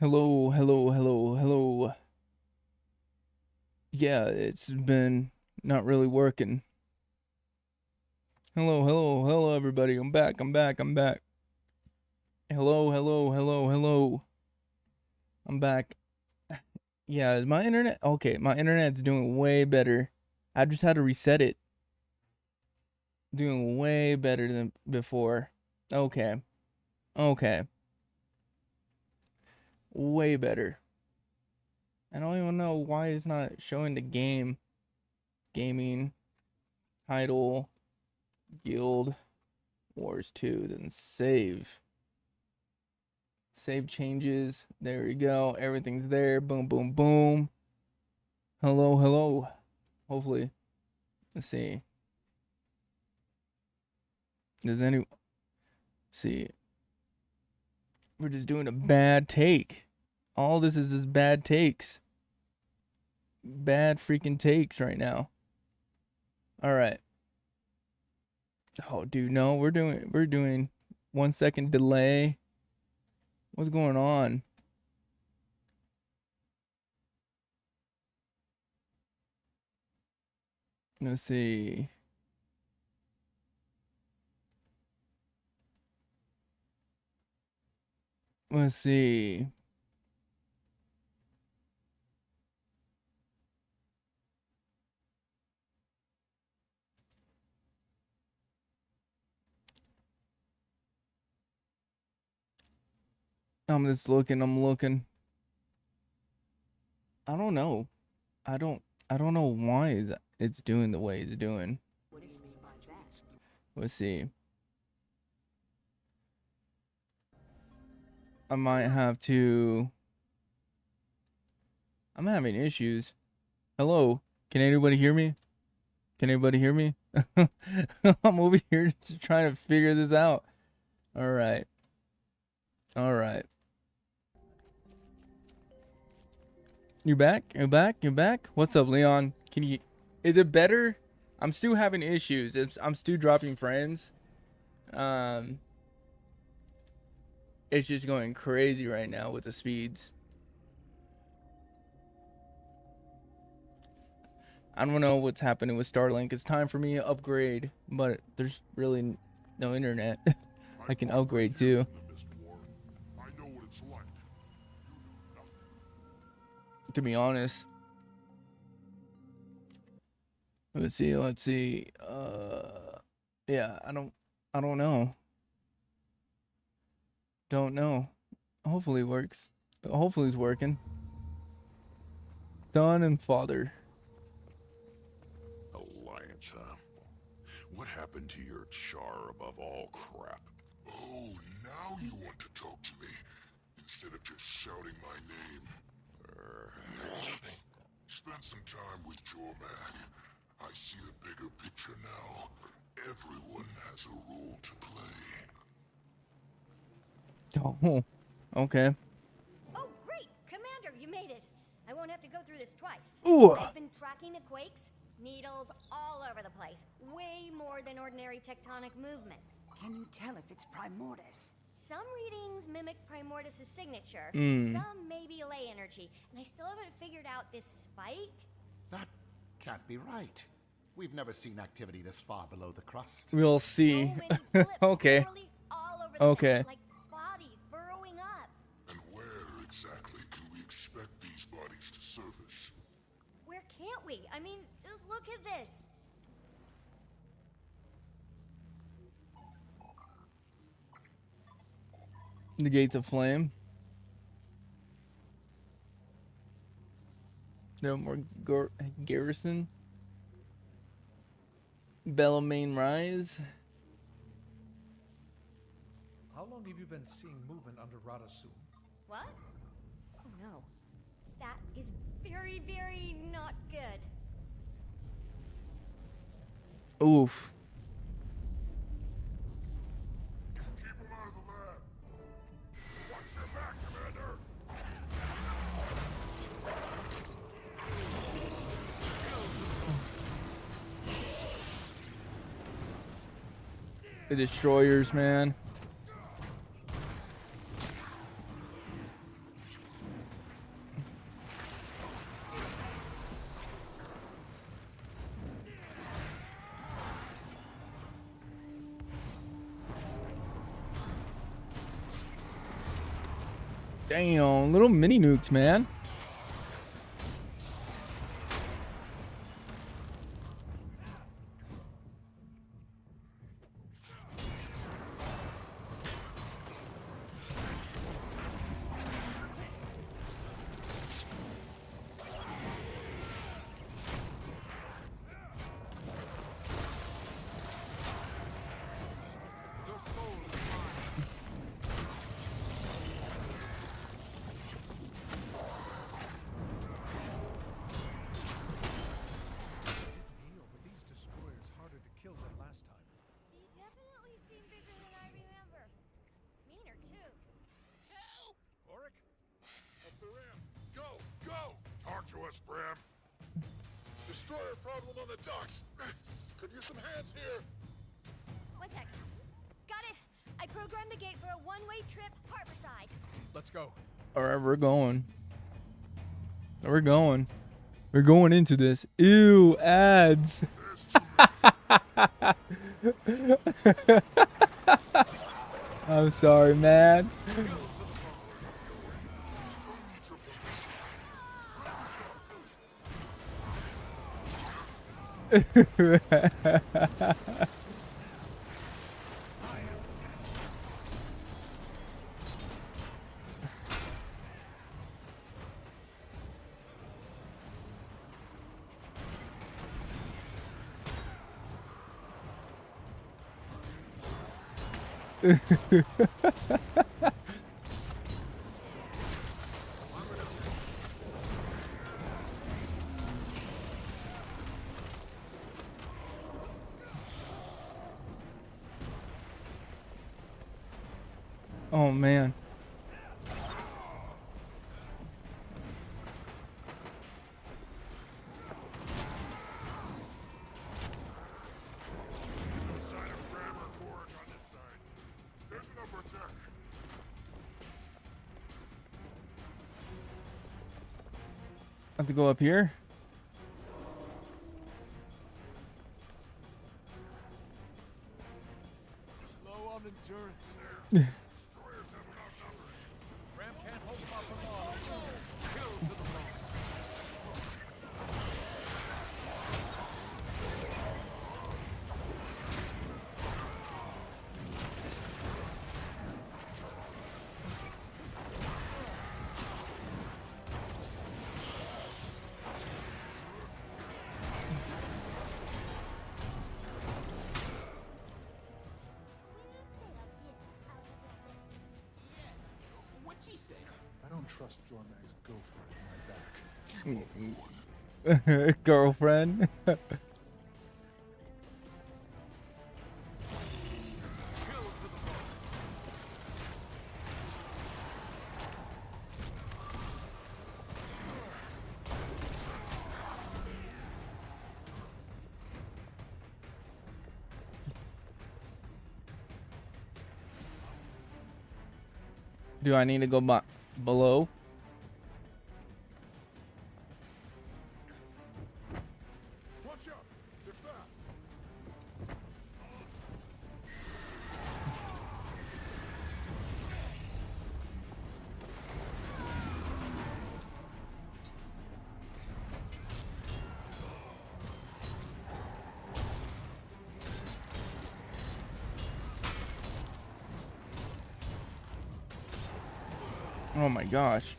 Hello, hello, hello, hello. Yeah, it's been not really working. Hello, hello, hello, everybody. I'm back, I'm back, I'm back. Hello, hello, hello, hello. I'm back. Yeah, is my internet? Okay, my internet's doing way better. I just had to reset it. Doing way better than before. Okay, okay. Way better. I don't even know why it's not showing the game. Gaming, title, guild, Wars 2, then save. Save changes. There we go. Everything's there. Boom, boom, boom. Hello, hello. Hopefully. Let's see. Does any see? We're just doing a bad take. All this is just bad takes. Bad freaking takes right now. All right. Oh, dude, no, we're doing 1 second delay. What's going on? Let's see. Let's see. I'm just looking. I'm looking. I don't know. I don't know why it's doing the way it's doing. Let's see. I might have to. I'm having issues. Hello? Can anybody hear me? Can anybody hear me? I'm over here just trying to figure this out. All right. All right. You back? You back? You back? What's up, Leon? Can you? Is it better? I'm still having issues. I'm still dropping frames. Um, it's just going crazy right now with the speeds. I don't know what's happening with Starlink. It's time for me to upgrade, but there's really no internet I can upgrade to. To be honest. Let's see, let's see. Yeah, I don't know. Don't know. Hopefully it works. Hopefully it's working. Son and father. Alliance, huh? What happened to your char above all crap? Oh, now you want to talk to me, instead of just shouting my name. Spend some time with Jormag. I see the bigger picture now. Everyone has a role to play. Oh, okay. Oh, great! Commander, you made it! I won't have to go through this twice. Ooh. I've been tracking the quakes. Needles all over the place. Way more than ordinary tectonic movement. Can you tell if it's Primordius? Some readings mimic Primordius' signature. Mm. Some may be ley energy. And I still haven't figured out this spike. That can't be right. We've never seen activity this far below the crust. We'll see. So many blips, Okay. literally all over the Okay. map, like bodies burrowing up. And where exactly can we expect these bodies to surface? Where can't we? I mean, just look at this. The gates of flame. No more garrison. Bellarmine rise. How long have you been seeing movement under Radasum? What? Oh no. That is very, very not good. Oof. Keep them out of the lab. Watch your back, Commander. The destroyers, man. Damn, little mini nukes, man. Me, or were these destroyers harder to kill than last time? They definitely seem bigger than I remember. Meaner, too. Oric? Up the ramp. Go! Go! Talk to us, Bram. Destroyer problem on the docks. Could use some hands here. One sec. Got it. I programmed the gate for a one-way trip harborside. Let's go. All right, we're going. We're going. We're going into this. Ew, ads. I'm sorry, man. Oh man. Sign of Bram or Boric on this side. There's an upper deck. I have to go up here. Low on endurance. Destroyers have them outnumbered. Ram can't hold them up for long. Kill to the bone. I don't trust Jormag's girlfriend in my back. Girlfriend. Do I need to go below? Watch out! They're fast. Oh my gosh.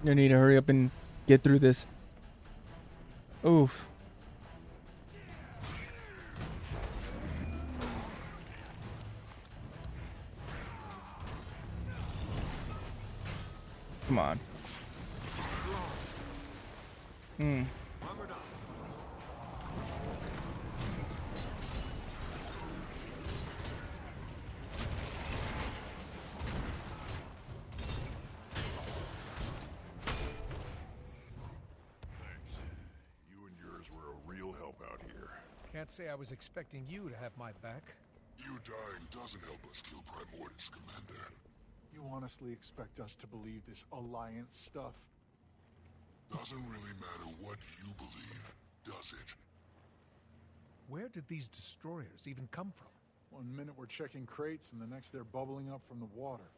You need to hurry up and get through this. Oof. Come on. Hmm. Thanks. You and yours were a real help out here. Can't say I was expecting you to have my back. You dying doesn't help us kill Primordus, Commander. You honestly expect us to believe this Alliance stuff? Doesn't really matter what you believe, does it? Where did these destroyers even come from? 1 minute we're checking crates, and the next they're bubbling up from the water.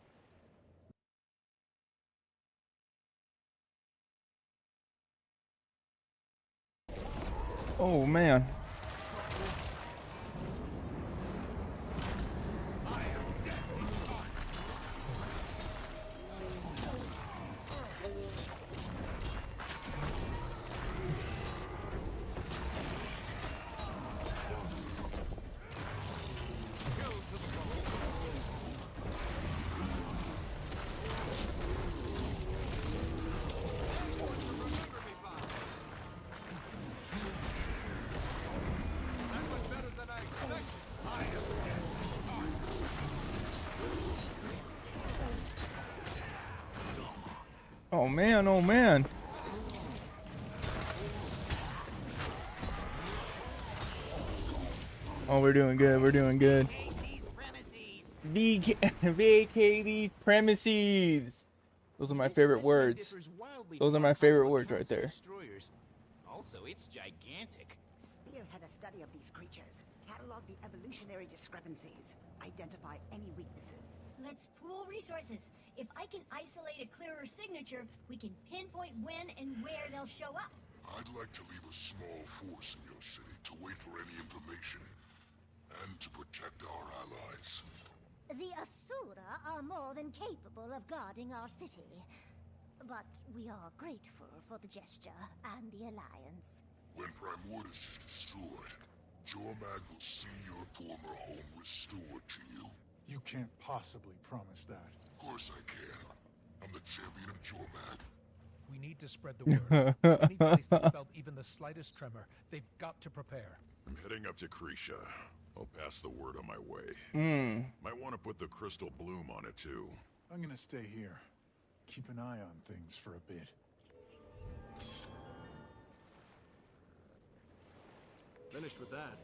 Oh man. Oh man, oh man. Oh, we're doing good, we're doing good. Vacate these premises. Those are my favorite words. Those are my favorite words right there. Also, it's gigantic. Spearhead a study of these creatures. Catalog the evolutionary discrepancies. Identify any weaknesses. Let's pool resources. If I can isolate a clearer signature, we can pinpoint when and where they'll show up. I'd like to leave a small force in your city to wait for any information and to protect our allies. The Asura are more than capable of guarding our city. But we are grateful for the gesture and the alliance. When Primordus is destroyed, Jormag will see your former home restored to you. You can't possibly promise that. Of course I can. I'm the champion of Jormag. We need to spread the word. Any place that's felt even the slightest tremor, they've got to prepare. I'm heading up to Krisha. I'll pass the word on my way. Hmm. Might want to put the crystal bloom on it too. I'm gonna stay here. Keep an eye on things for a bit. Finished with that.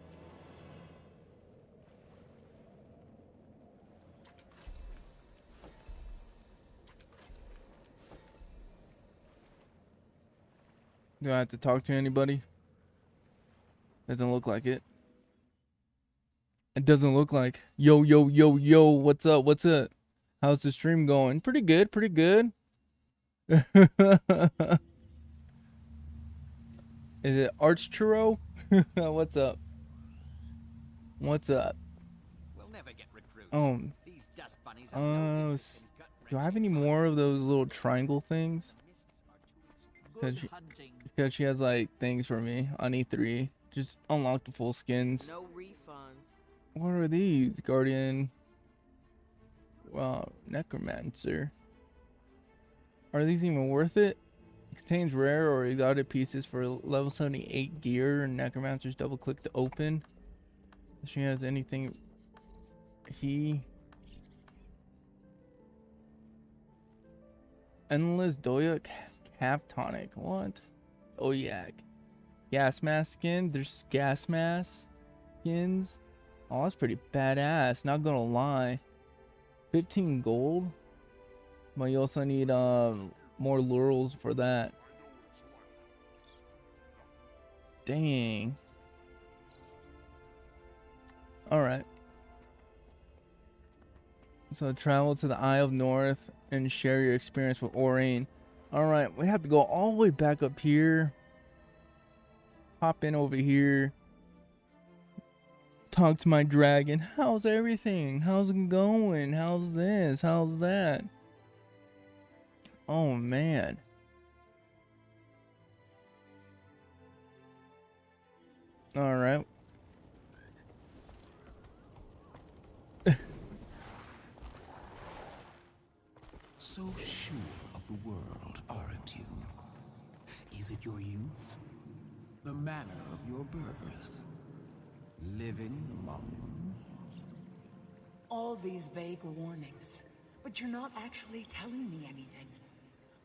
Do I have to talk to anybody? Doesn't look like it. It doesn't look like. Yo, yo, yo, yo, what's up? What's up? How's the stream going? Pretty good, pretty good. Is it Archchurro? What's up? What's up? We'll never get recruits. These dust bunnies are no different than gut Do I have any more of those little triangle things? Because she has like things for me on E3. Just unlock the full skins. No refunds. What are these? Guardian. Wow, Necromancer. Are these even worth it? It contains rare or exotic pieces for level 78 gear, and Necromancer's double click to open. If she has anything. Endless Doyak Half Tonic. What? Doyak. Gas mask skin. There's gas mask skins. Oh, that's pretty badass. Not gonna lie. 15 gold. But you also need more laurels for that. Dang. Alright. So travel to the Eye of North and share your experience with Orain. Alright, we have to go all the way back up here. Hop in over here. Talk to my dragon. How's everything? How's it going? How's this? How's that? Oh man. Alright. So sure of the world, aren't you? Is it your youth? The manner of your birth? Living among them? All these vague warnings, but you're not actually telling me anything.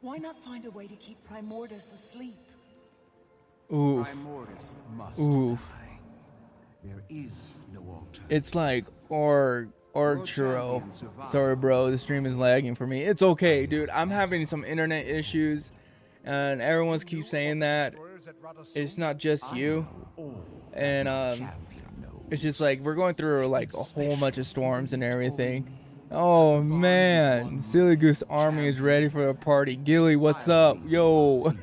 Why not find a way to keep Primordus asleep? Ooh. Primordus must Ooh. die. There is no alternative. It's like churro. Sorry, bro. The stream is lagging for me. It's okay, dude. I'm having some internet issues, and everyone's keeps saying that. It's not just you, and it's just like we're going through like a whole bunch of storms and everything. Oh man, Silly Goose Army is ready for a party. Gilly, what's up, yo?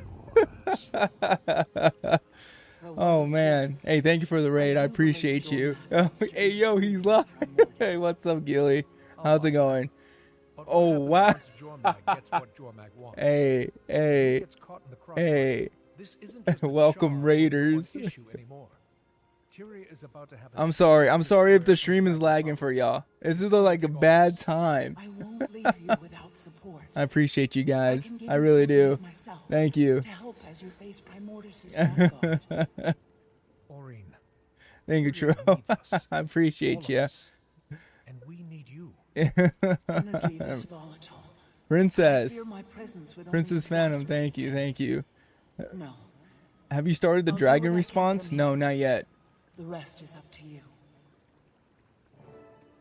Oh man, hey, thank you for the raid. I appreciate you. Hey, yo, he's live. Hey, what's up, Gilly? How's it going? Oh wow. Hey, hey, hey. Welcome, Raiders. I'm sorry if the stream is lagging for y'all. This is like a bad time. I won't leave you without support. I appreciate you guys. I really do. Thank you. To help as you face Primordus' vanguard. Thank you, Tro. I appreciate you. And we need you. Energy is volatile. Princess. I fear my presence would only Princess Phantom, exacerbate thank you, thank this. you. No. Have you started the I'll do dragon what I can response? from No, here. not yet. The rest is up to you.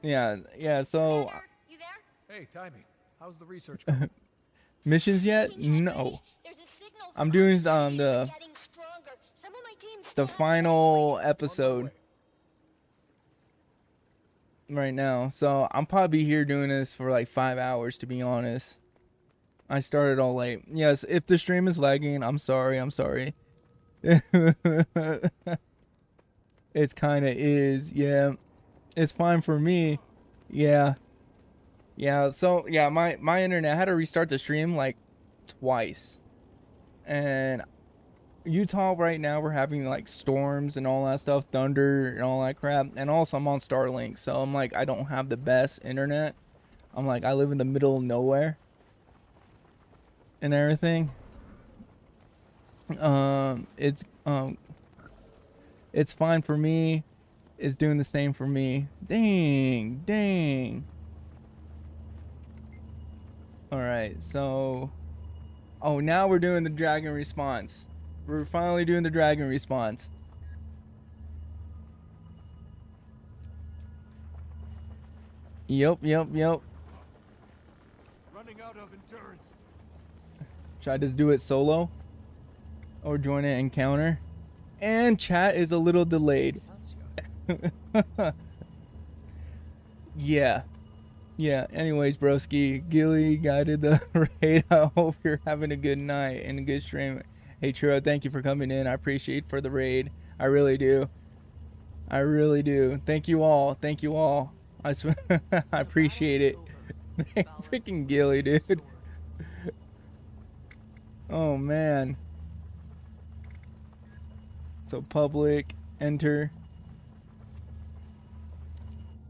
Yeah, so You there? Hey, Timey, how's the research going? missions yet? No. I'm doing the final episode right now. So I'm probably here doing this for like 5 hours, to be honest. I started all late. Yes, if the stream is lagging, I'm sorry. It's kind of is, yeah. It's fine for me. Yeah. So yeah, my internet, I had to restart the stream like twice. And Utah right now, we're having like storms and all that stuff, thunder and all that crap. And also I'm on Starlink, so I'm like, I don't have the best internet. I'm like, I live in the middle of nowhere and everything. It's fine for me. It's doing the same for me. Dang. All right, so now we're doing the dragon response. We're finally doing the dragon response. Yep. Running out of endurance. Should I just do it solo? Or join an encounter? And chat is a little delayed. Yeah. Anyways, broski, Gilly guided the raid. I hope you're having a good night and a good stream. Hey, Churro, thank you for coming in. I appreciate for the raid. I really do. Thank you all. I appreciate it. Freaking Gilly, dude. Oh, man. So, public, enter.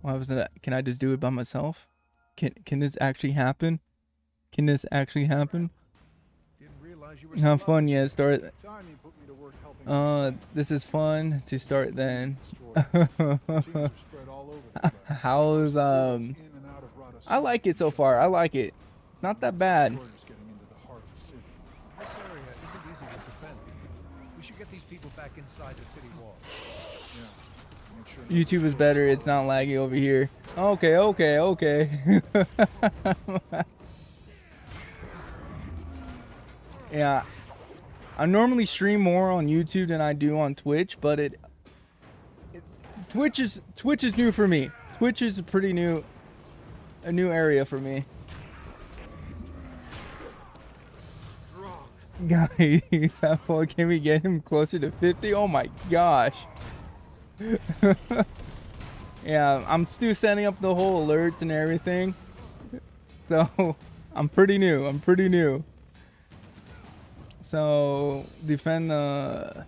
Why was that? Can I just do it by myself? Can this actually happen? This is fun to start then. How's I like it so far. I like it. Not that bad. This area isn't easy to defend. We should get these people back inside the city wall. YouTube is better. It's not laggy over here. Okay. Yeah. I normally stream more on YouTube than I do on Twitch, but Twitch is new for me. Twitch is a new area for me. Guys, can we get him closer to 50? Oh my gosh. Yeah, I'm still setting up the whole alerts and everything. So, I'm pretty new. So, defend the...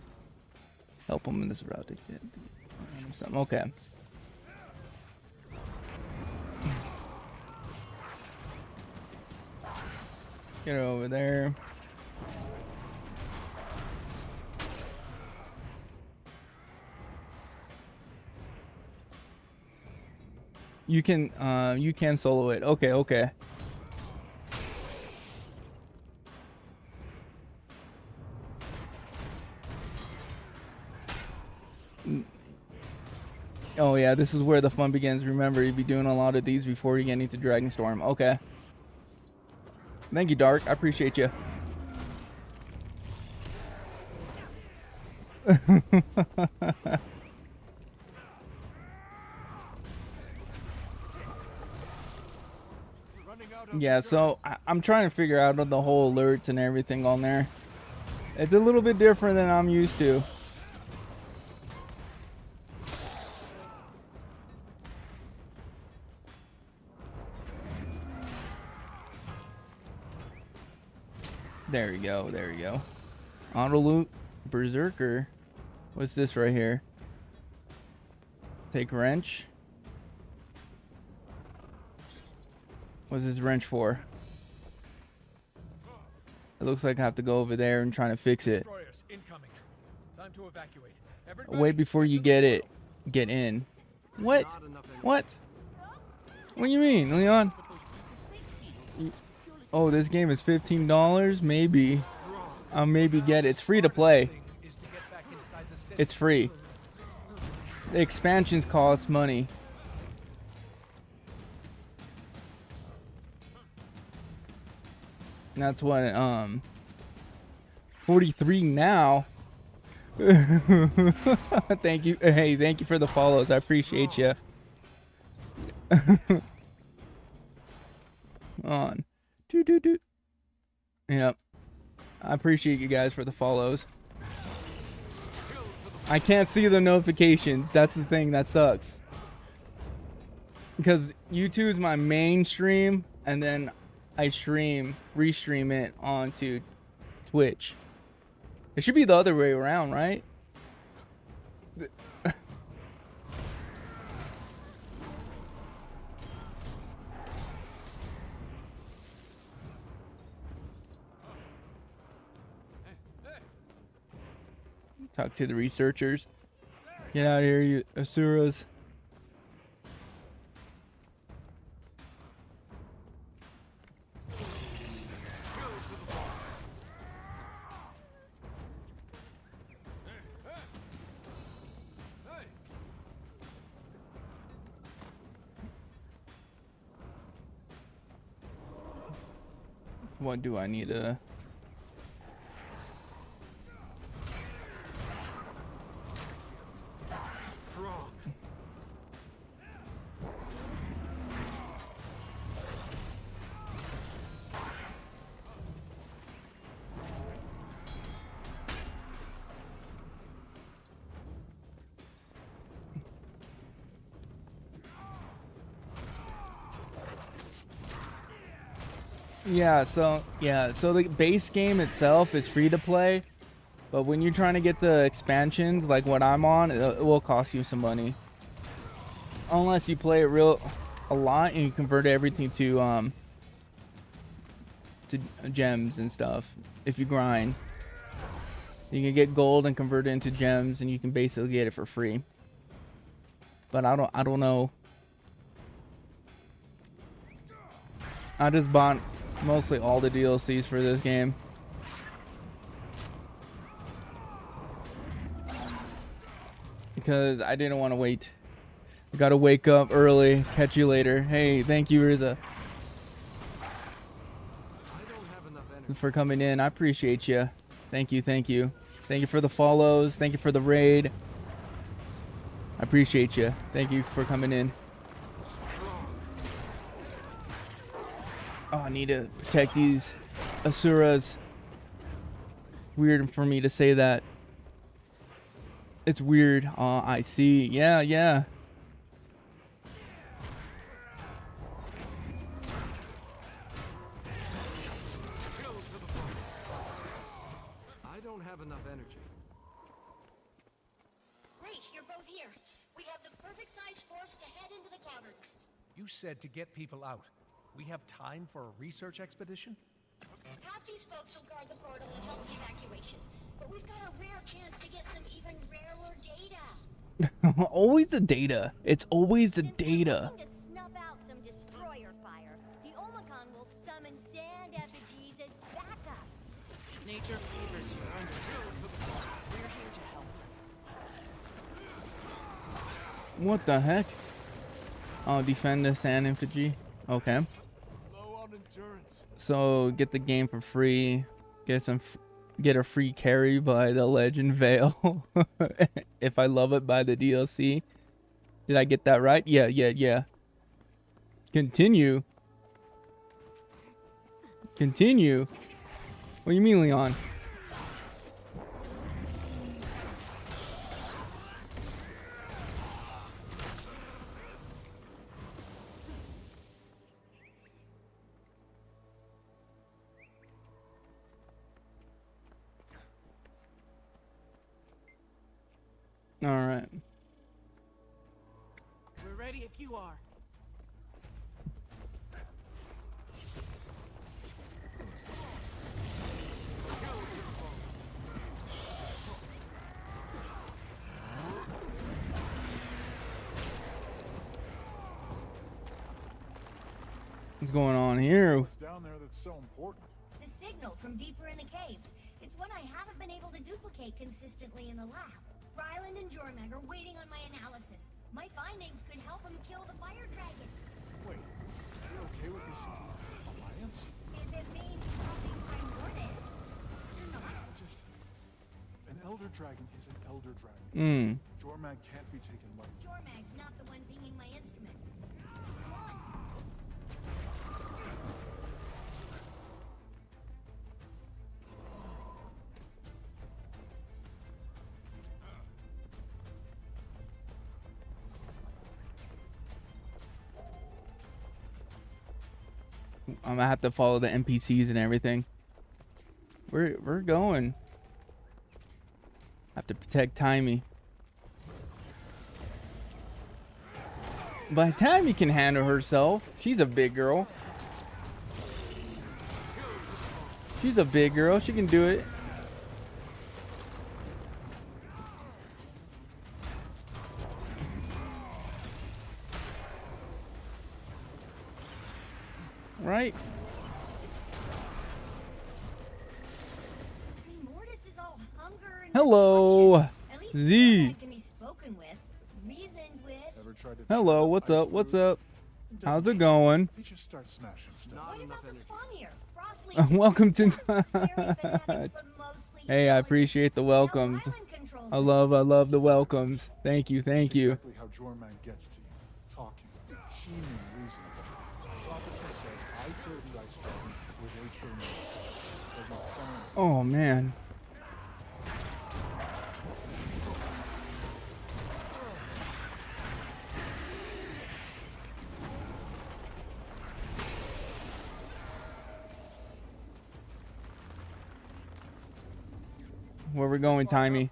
Help him in this route to get something. Okay. Get over there. You can solo it. Okay, okay. Oh yeah, this is where the fun begins. Remember, you'd be doing a lot of these before you get into Dragonstorm. Okay. Thank you, Dark. I appreciate you. Yeah, so I'm trying to figure out the whole alerts and everything on there. It's a little bit different than I'm used to. There we go, there we go. Auto loot, Berserker. What's this right here? Take wrench. What's this wrench for? It looks like I have to go over there and try to fix it. Time to evacuate. Wait before you get in. What? What? What do you mean, Leon? Oh, this game is $15? Maybe. I'll maybe get it. It's free to play. It's free. The expansions cost money. And that's what 43 now. Thank you. Hey, thank you for the follows. I appreciate you. On. Yep. I appreciate you guys for the follows. I can't see the notifications. That's the thing that sucks. Because YouTube's my main stream, and then I restream it onto Twitch. It should be the other way around, right? Talk to the researchers. Get out of here, you Asuras. What do I need to... so the base game itself is free to play, but when you're trying to get the expansions like what I'm on, it will cost you some money. Unless you play it a lot and you convert everything to gems and stuff. If you grind, you can get gold and convert it into gems, and you can basically get it for free. But I don't know. I just bought mostly all the DLCs for this game. Because I didn't want to wait. I gotta wake up early. Catch you later. Hey, thank you, Riza, for coming in. I appreciate you. Thank you, thank you. Thank you for the follows. Thank you for the raid. I appreciate you. Thank you for coming in. Oh, I need to protect these Asuras. Weird for me to say that. It's weird. I see. Yeah, yeah. I don't have enough energy. Great, you're both here. We have the perfect size force to head into the caverns. You said to get people out. We have time for a research expedition? Half these folks will guard the portal and help the evacuation. But we've got a rare chance to get some even rarer data. Always the data. It's always the data. To snuff out some destroyer fire, the Omicron will summon sand effigies as backup. Nature favors you. We're here to help. What the heck? Oh, defend the sand effigy. Okay. Low on endurance. So get the game for free. Get a free carry by the Legend Veil. If I love it, buy the DLC. Did I get that right? Yeah. Continue. What do you mean, Leon? All right. We're ready if you are. What's going on here? What's down there that's so important? The signal from deeper in the caves. It's what I haven't been able to duplicate consistently in the lab. Ryland and Jormag are waiting on my analysis. My findings could help them kill the fire dragon. Wait, are you okay with this alliance? If it means stopping Primordius. An elder dragon is an elder dragon. Jormag can't be taken lightly. Jormag's not the one pinging my instruments. I'm gonna have to follow the NPCs and everything. We're going. Have to protect Timey. By Timey can handle herself. She's a big girl. She can do it. Right? Primordius is all hunger and Hello, destruction. At least Z. Jormag can be spoken with, reasoned with. Ever tried to Hello, check what's out up? What's Icebrood? up? How's it going? They just start smashing stuff. What about the spawn here? Frost Welcome to Scary fanatics, but mostly Hey, I appreciate the welcomes. I love the welcomes. Thank you. Exactly how Jormag gets to you. Talking, seeming reasonable. Prophecy says I killed the ice dragon where they kill me. Doesn't sound. Oh man. Where we going, Timey?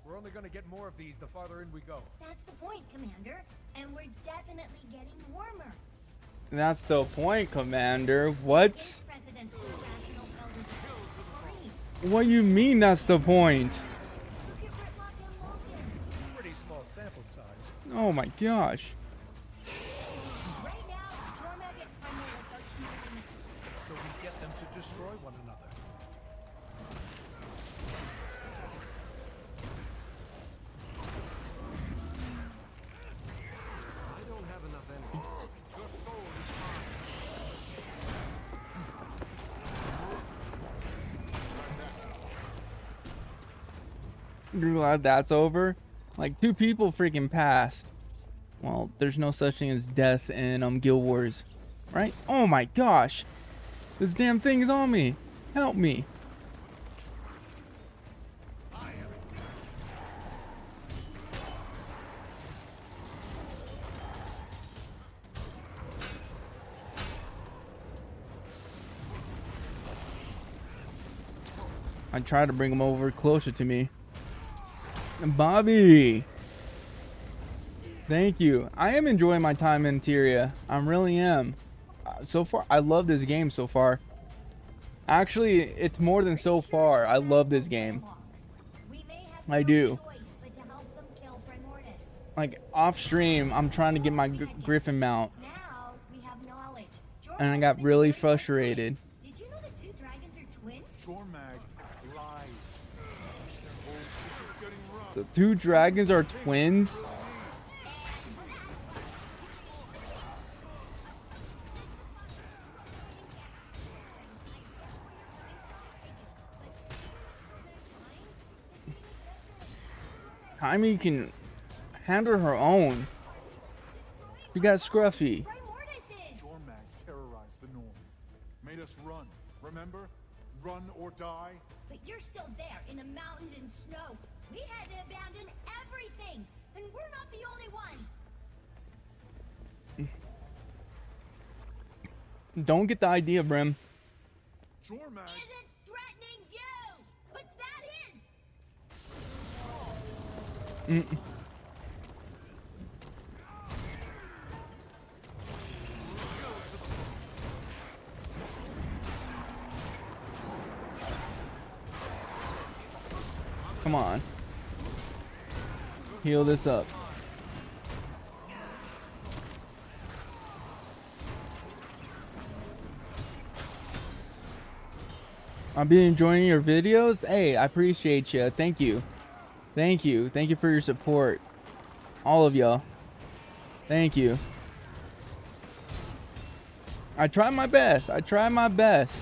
We're only going to get more of these the farther in we go. That's the point, Commander. And we're definitely getting warmer. That's the point, Commander. What? President of the National Elder What do you mean that's the point? Pretty small sample size. Oh my gosh. Right now, Jormag and Primordius are evenly matched. So we get them to destroy one another. I don't have enough energy. Your soul is You're glad that's over? Like 2 people freaking passed. Well, there's no such thing as death in Guild Wars, right? Oh my gosh. This damn thing is on me. Help me. I try to bring him over closer to me. Bobby! Thank you. I am enjoying my time in Tyria. I really am. So far, I love this game so far. Actually, it's more than so far. I love this game. I do. Like, off stream, I'm trying to get my Griffin mount. And I got really frustrated. Did you know the two dragons are twins? Jormag lies. This is getting rough. The two dragons are twins? Jaime can handle her own. You got Scruffy. Jormag terrorized the North. Made us run. Remember? Run or die. But you're still there in the mountains and snow. We had to abandon everything, and we're not the only ones. Don't get the idea, Brim. Jormag isn't threatening you, but that is. Come on. Heal this up. I've been enjoying your videos. Hey, I appreciate you. Thank you. Thank you. Thank you for your support. All of y'all. Thank you. I try my best. I try my best.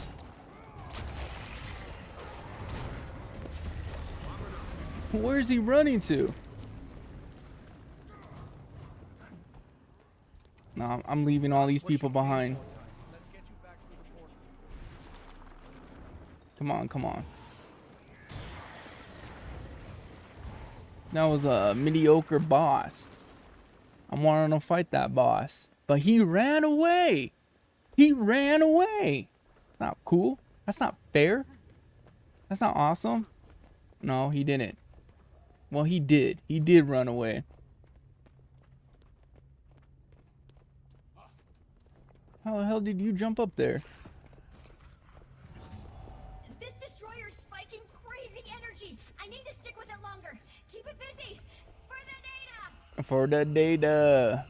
Where is he running to? No, I'm leaving all these people behind. Come on, come on. That was a mediocre boss. I wanted to fight that boss, but he ran away. He ran away. Not cool. That's not fair. That's not awesome. No, he didn't. Well, he did. He did run away. How the hell did you jump up there? This destroyer's spiking crazy energy. I need to stick with it longer. Keep it busy. For the data. For the data.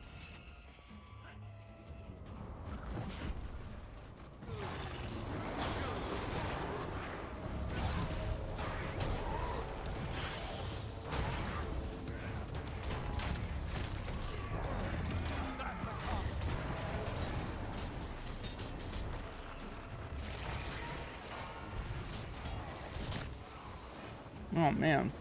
Oh man.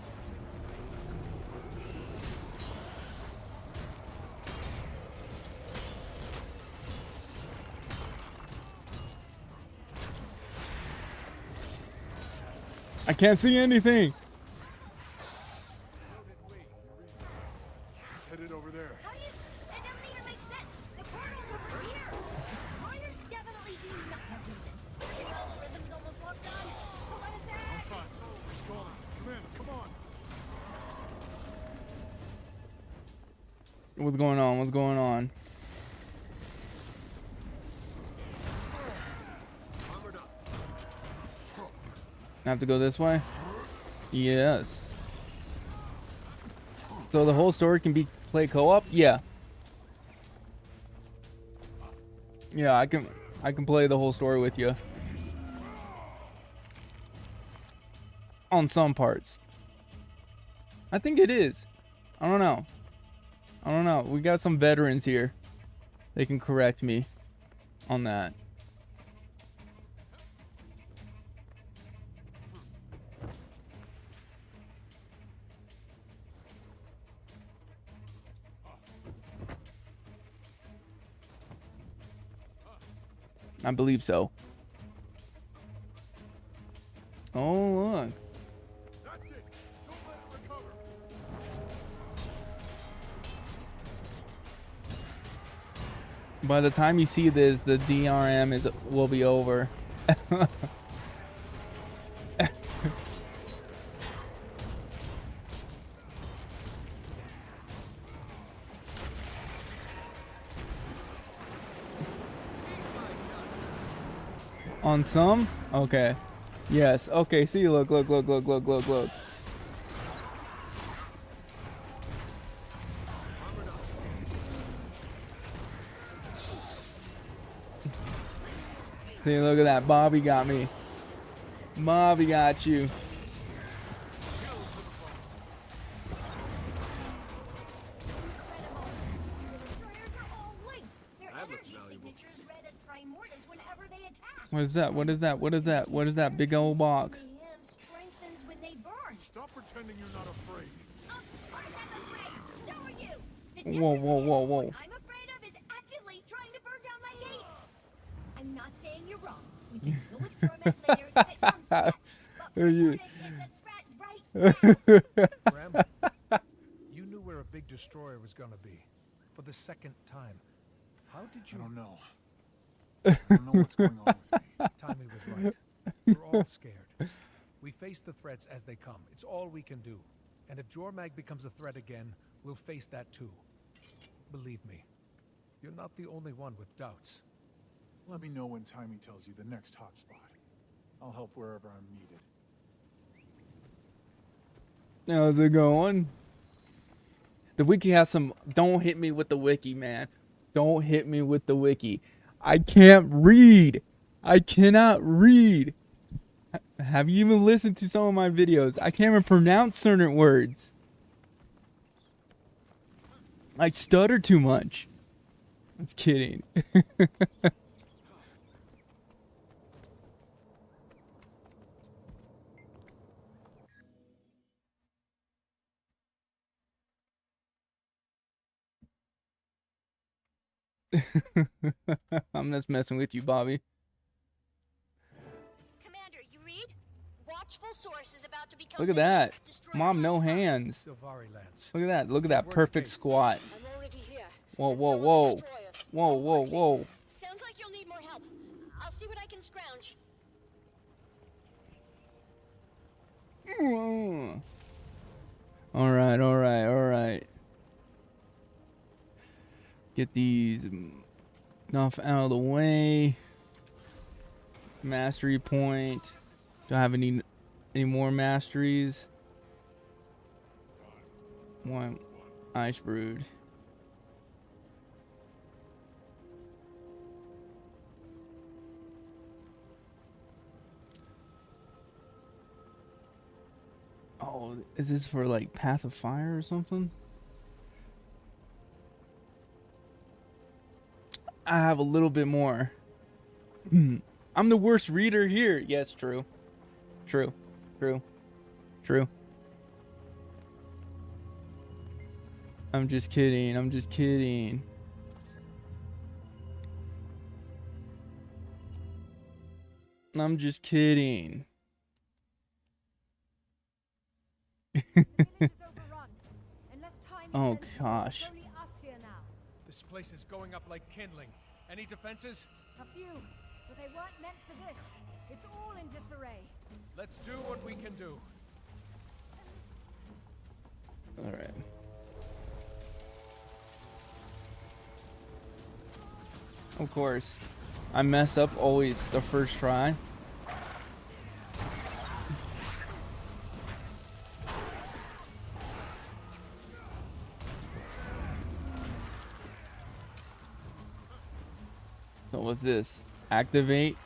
I can't see anything. It's headed over there. How do you... That doesn't even make sense. The portal's over here. Destroyers definitely do not have reason. The algorithm's almost locked on. Hold on a sec. On time. It's calling. Commander, come on. What's going on? What's going on? I have to go this way? Yes. So the whole story can be play co-op? Yeah. Yeah, I can play the whole story with you. On some parts. I think it is. I don't know. I don't know. We got some veterans here. They can correct me on that. I believe so. Oh, look. That's it. Don't let it recover. By the time you see this, the DRM will be over. On some? Okay. Yes. Okay. See, look. See, look at that. Bobby got me. Bobby got you. What is that? What is that? What is that? What is that big old box? Stop pretending you're not afraid. Whoa. I'm afraid of is actively trying to burn down my gates. I'm not saying you're wrong. We can deal with Jormek later if it comes to that. But Mortis is the threat right now. Bram, you knew where a big destroyer was gonna be. For the second time. How did you... I don't know. I don't know what's going on with me. Tommy was right. We're all scared. We face the threats as they come. It's all we can do. And if Jormag becomes a threat again, we'll face that too. Believe me, you're not the only one with doubts. Let me know when Timmy tells you the next hotspot. I'll help wherever I'm needed. How's it going? The wiki has some... Don't hit me with the wiki, man. Don't hit me with the wiki. I can't read. I cannot read. Have you even listened to some of my videos? I can't even pronounce certain words. I stutter too much. I'm just kidding. I'm just messing with you, Bobby. Commander, you read? Watchful source is about to become... Look at that. Mom, no hands. Look at that. Look at that perfect squat. Whoa. Sounds like you'll need more help. I'll see what I can scrounge. Alright. Get these stuff out of the way. Mastery point. Do I have any more masteries? One Icebrood. Oh, is this for like Path of Fire or something? I have a little bit more. I'm the worst reader here. Yes, true. I'm just kidding. Oh gosh. This place is going up like kindling. Any defenses? A few, but they weren't meant for this. It's all in disarray. Let's do what we can do. All right. Of course. I mess up always the first try. So what's this? Activate.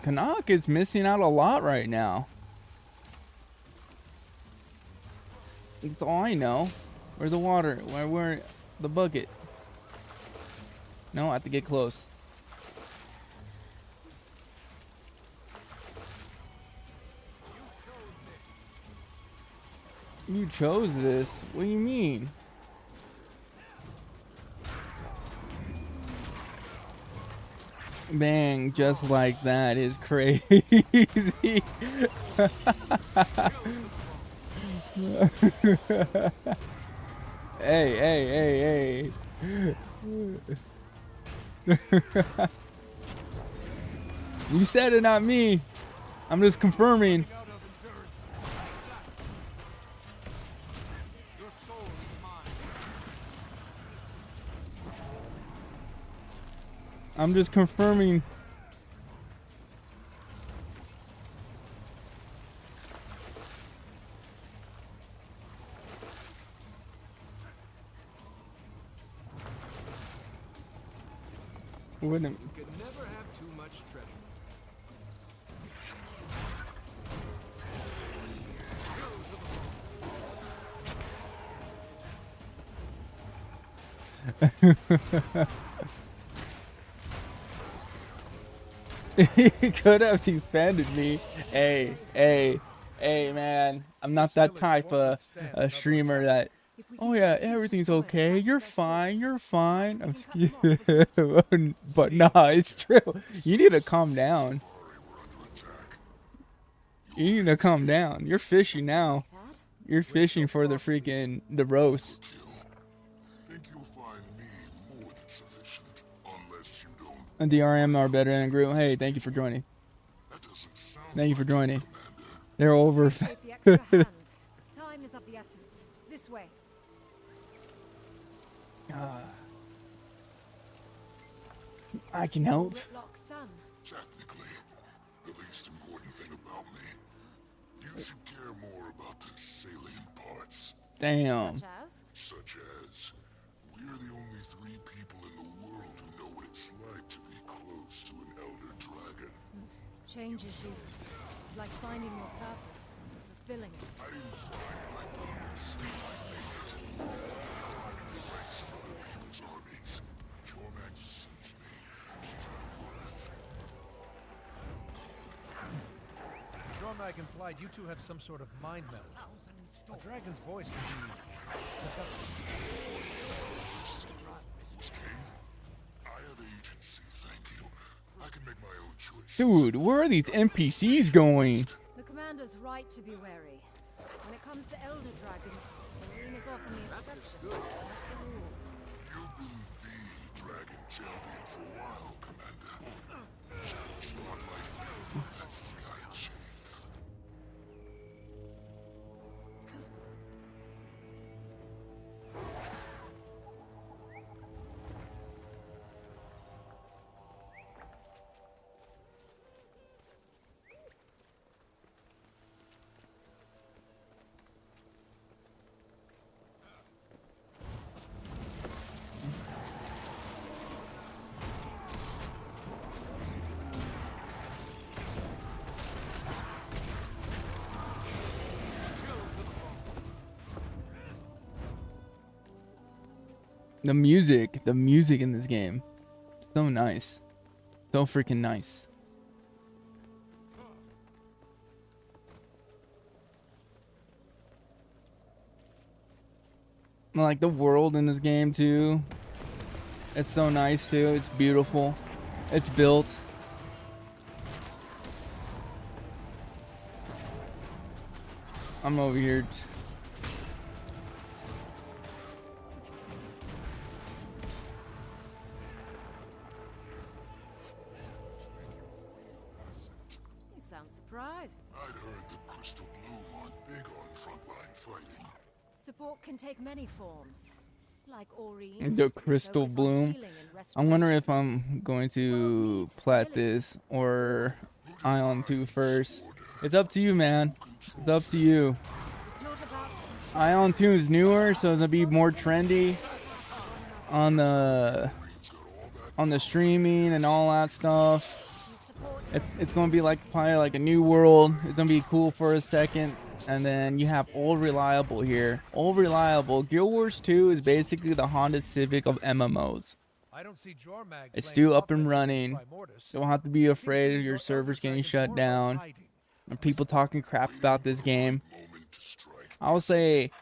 Canuck is missing out a lot right now. That's all I know. Where's the water? Where the bucket? No, I have to get close. You chose this? What do you mean? Bang, just like that is crazy. Hey. You said it, not me. I'm just confirming. I'm just confirming. Wouldn't. You can never have too much treasure. He could have defended me. Hey, man. I'm not that type of streamer that, oh yeah, everything's okay. You're fine. You're fine. But nah, it's true. You need to calm down. You need to calm down. You're fishing now. You're fishing for the freaking the roast. And DRM are better than Groot. Hey, thank you for joining. Thank you for joining. They're over. Take the extra hand. Time is of the essence. This way. I can help. Whitlock's son. Technically, the least important thing about me. You should care more about the salient parts. Damn. Such as, we're the only 3 people in the world who know what it's like to be close to an elder dragon. Changes you. It's like finding your purpose and fulfilling it. I didn't find my purpose. I made it. Climbing the ranks of other people's armies. Jormac sees me. Sees my worth. Jormag implied you two have some sort of mind meld. A dragon's voice can be seductive. I have agency, thank you. I can make my own choices. Dude, where are these NPCs going? The commander's right to be wary. When it comes to elder dragons, Marine is often the exception, not the rule. You've been the dragon champion for a while, Commander. Shadow Spotlight, that's Sky Chief. The music in this game, so nice, so freaking nice. I like the world in this game too. It's so nice too. It's beautiful. It's built. I'm over here. Surprised. I'd heard that Crystal Bloom aren't big on frontline fighting. Support can take many forms, like Aurene. The Crystal Bloom. I wonder if I'm going to plat this or Ion 2 first. It's up to you, man. It's up to you. Ion 2 is newer, so it'll be more trendy on the streaming and all that stuff. It's gonna be like probably like a new world. It's gonna be cool for a second, and then you have Old Reliable here. Old Reliable. Guild Wars 2 is basically the Honda Civic of MMOs. It's still up and running. Don't have to be afraid of your servers getting shut down and people talking crap about this game. I'll say,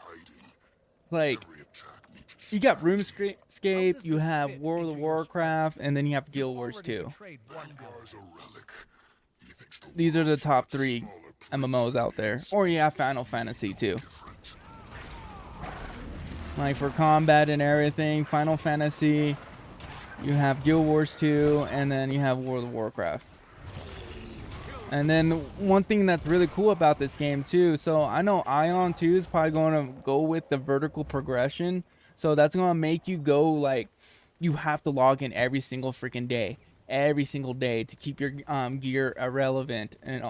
it's like, you got RuneScape, you have World of Warcraft, and then you have Guild Wars 2. These are the top 3 MMOs out there. Or you have Final Fantasy too. Like for combat and everything, Final Fantasy, you have Guild Wars 2, and then you have World of Warcraft. And then one thing that's really cool about this game too, so I know Ion 2 is probably going to go with the vertical progression. So that's going to make you go like you have to log in every single freaking day, to keep your gear relevant and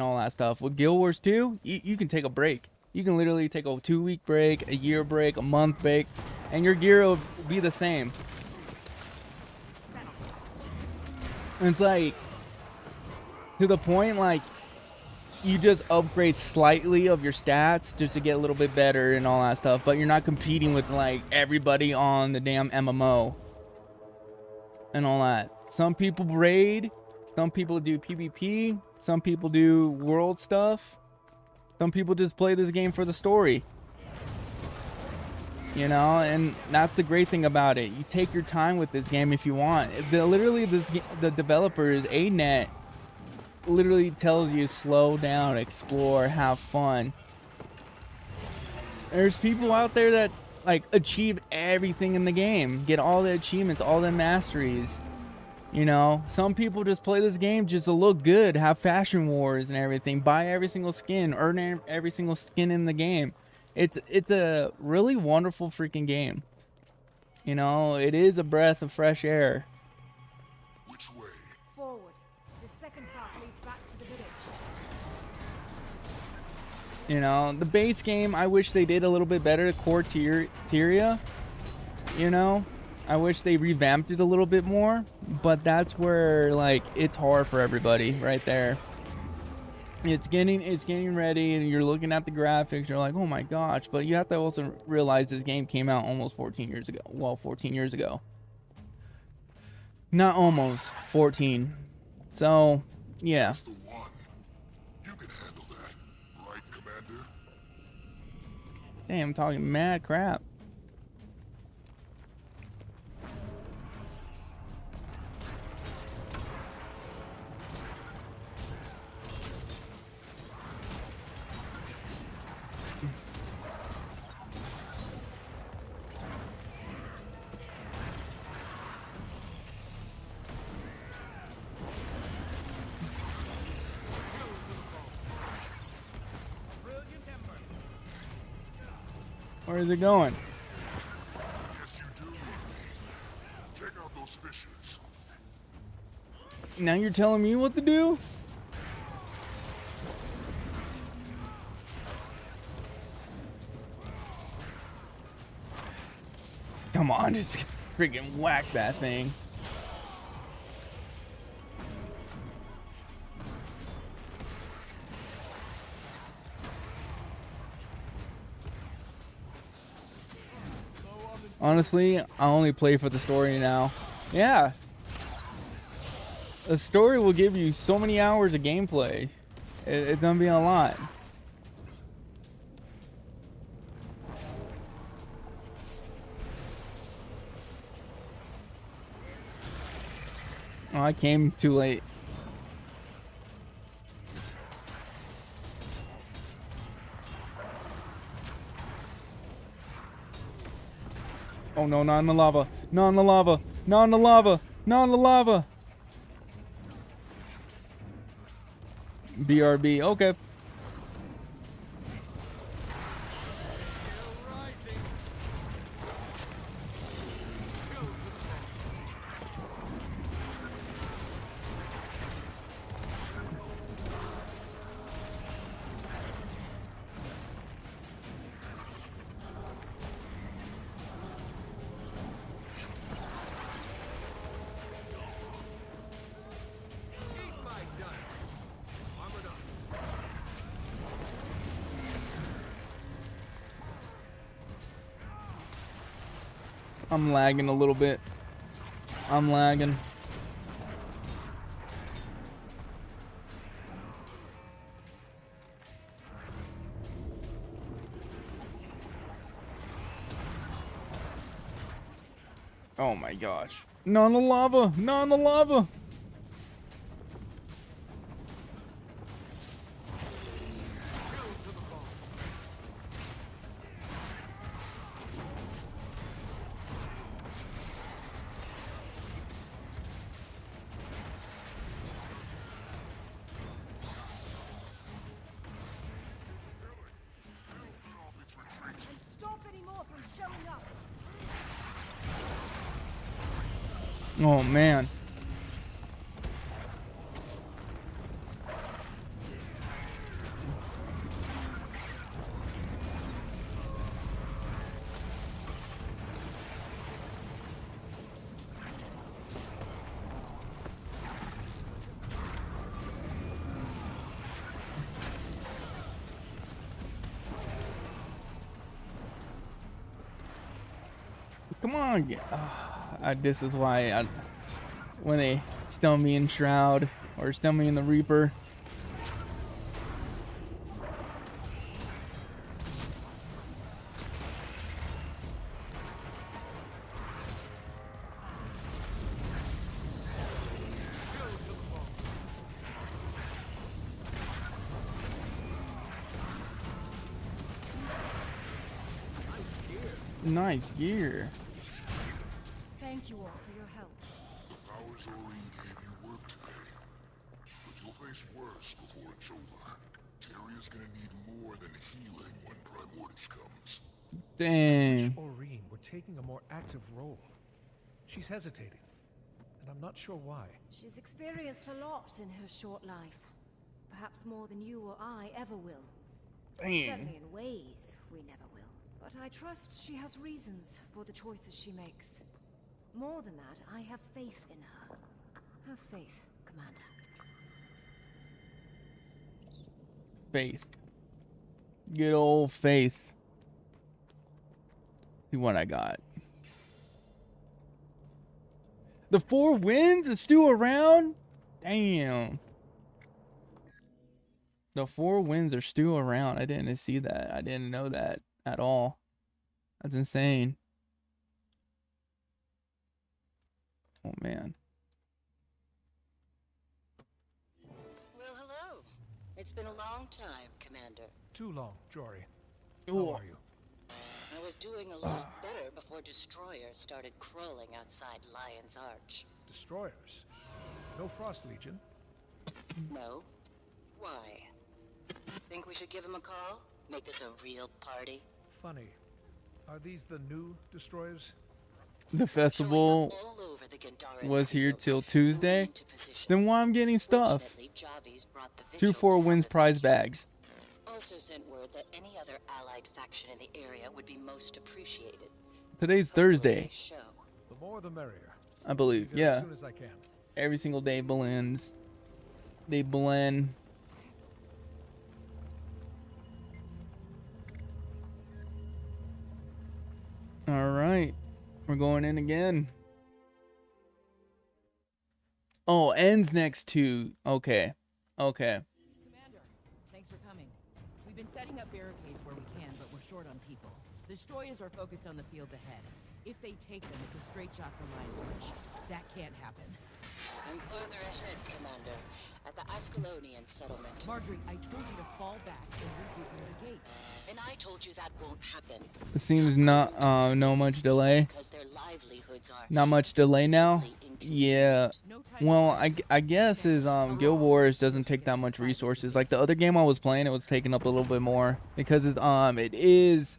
all that stuff. With Guild Wars 2, you can take a break. You can literally take a 2-week break, a year break, a month break, and your gear will be the same. And it's like, to the point, like, you just upgrade slightly of your stats just to get a little bit better and all that stuff, but you're not competing with like everybody on the damn MMO and all that. Some people raid, some people do PvP, some people do world stuff, some people just play this game for the story, you know. And that's the great thing about it. You take your time with this game if you want. Literally, the developers, ANET, literally tells you slow down, explore, have fun. There's people out there that like achieve everything in the game, get all the achievements, all the masteries, you know. Some people just play this game just to look good, have fashion wars and everything, buy every single skin, earn every single skin in the game. It's a really wonderful freaking game, you know. It is a breath of fresh air. Which way? Forward. The second path leads back to the village. You know, the base game, I wish they did a little bit better. Core Tyria, you know, I wish they revamped it a little bit more. But that's where, like, it's hard for everybody right there. It's getting ready, and you're looking at the graphics. You're like, oh my gosh! But you have to also realize this game came out almost 14 years ago. Well, 14 years ago. Not almost 14. So, yeah. That's the one. You can handle that, right, Commander? Damn, I'm talking mad crap. Where is it going? Yes, you do need me. Take out those fishers. Now you're telling me what to do? Come on, just freaking whack that thing. Honestly, I only play for the story now. Yeah. The story will give you so many hours of gameplay. It's gonna be a lot. Oh, I came too late. Oh no, not in the lava. Not in the lava. Not in the lava. Not in the lava. BRB. Okay. I'm lagging a little bit. I'm lagging. Oh my gosh. Not in the lava! Not in the lava! And stop any more from showing up. Oh man. Come on. This is why when they stun me in Shroud or stun me in the Reaper. Nice gear. Thank you all for your help. The powers Aurene gave you work today. But you'll face worse before it's over. Terria's gonna need more than healing when Primordis comes. Dang. I wish Aurene were taking a more active role. She's hesitating, and I'm not sure why. She's experienced a lot in her short life. Perhaps more than you or I ever will. Dang. Certainly in ways we never will. But I trust she has reasons for the choices she makes. More than that, I have faith in her. Have faith, Commander. Faith. Good old faith. See what I got. The 4 winds are still around? Damn. The 4 winds are still around. I didn't see that. I didn't know that at all. That's insane. Oh man. Well, hello. It's been a long time, Commander. Too long, Jory. Ooh. How are you? I was doing a lot better before destroyers started crawling outside Lion's Arch. Destroyers? No Frost Legion? No? Why? Think we should give him a call? Make this a real party? Funny. Are these the new destroyers? The festival was here till Tuesday. Then why I'm getting stuff? 2 4 wins prize bags. Also sent word that any other allied faction in the area would be most appreciated. Today's Thursday. The more the merrier. I believe. As Yeah. soon as I can. Every single day blends. They blend. All right. We're going in again. Oh, ends next to. Okay. Okay. Commander, thanks for coming. We've been setting up barricades where we can, but we're short on people. The destroyers are focused on the fields ahead. If they take them, it's a straight shot to Lion's Arch. That can't happen. I'm farther ahead, Commander, at the Ascalonian settlement. Marjorie, I told you to fall back and regroup near the gates. And I told you that won't happen. It seems not no much delay. Because their livelihoods are Not much delay now. Yeah. Well, I guess is Guild Wars doesn't take that much resources. Like the other game I was playing, it was taking up a little bit more because it is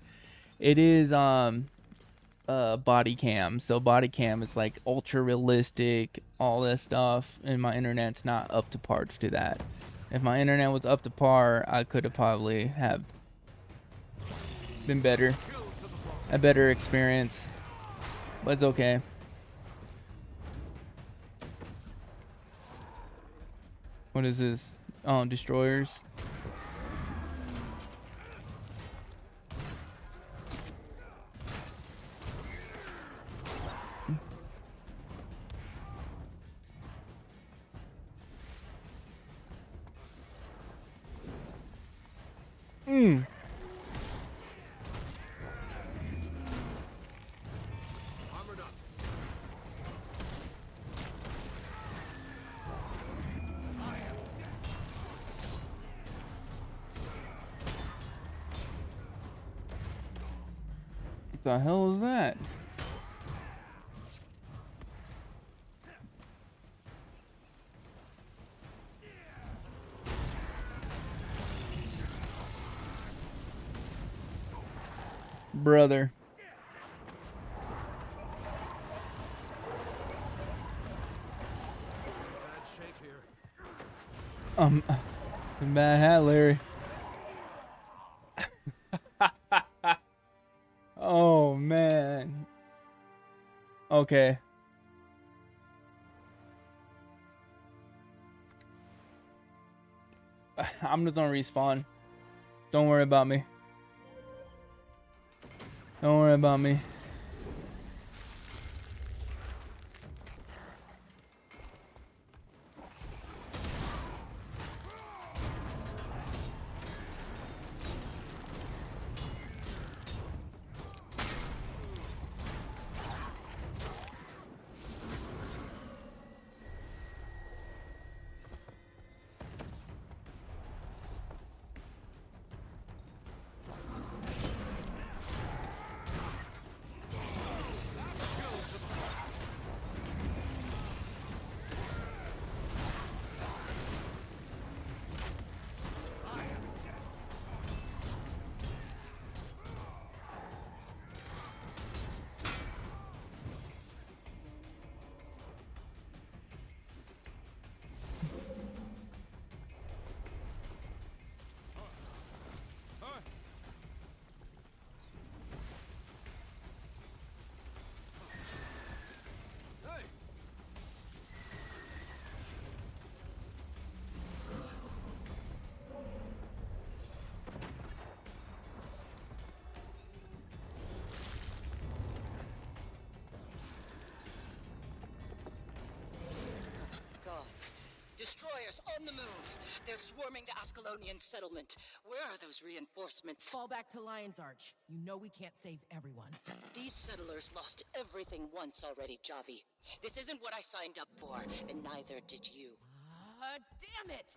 body cam. So body cam is like ultra realistic, all this stuff, and my internet's not up to par to that. If my internet was up to par, I could have probably have been better, a better experience, but it's okay. What is this? Oh, destroyers. What the hell is that? Brother. Bad hat, Larry. Oh man. Okay. I'm just gonna respawn. Don't worry about me. Don't worry about me. Gods. Destroyers on the move. They're swarming the Ascalonian settlement. Where are those reinforcements? Fall back to Lion's Arch. You know we can't save everyone. These settlers lost everything once already, Javi. This isn't what I signed up for, and neither did you. Damn it!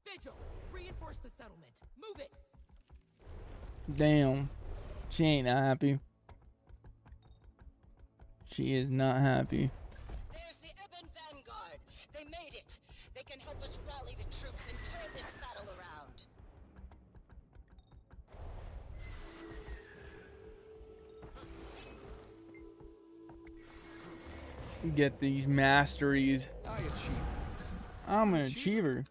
Vigil, reinforce the settlement. Move it! Damn. She ain't happy. She is not happy. There's the Ebon Vanguard. They made it. They can help us rally the troops and turn this battle around. Get these masteries. I achieved this. I'm an achiever.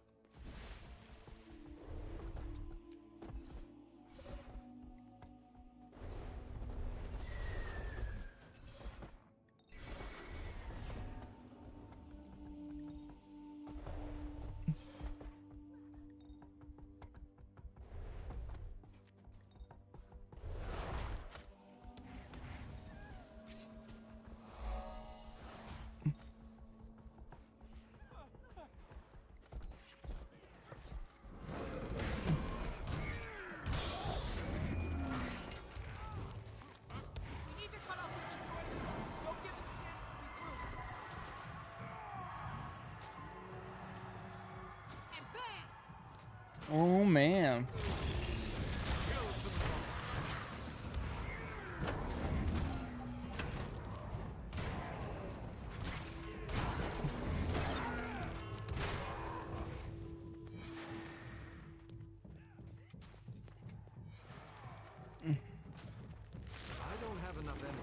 Oh man. I don't have enough energy.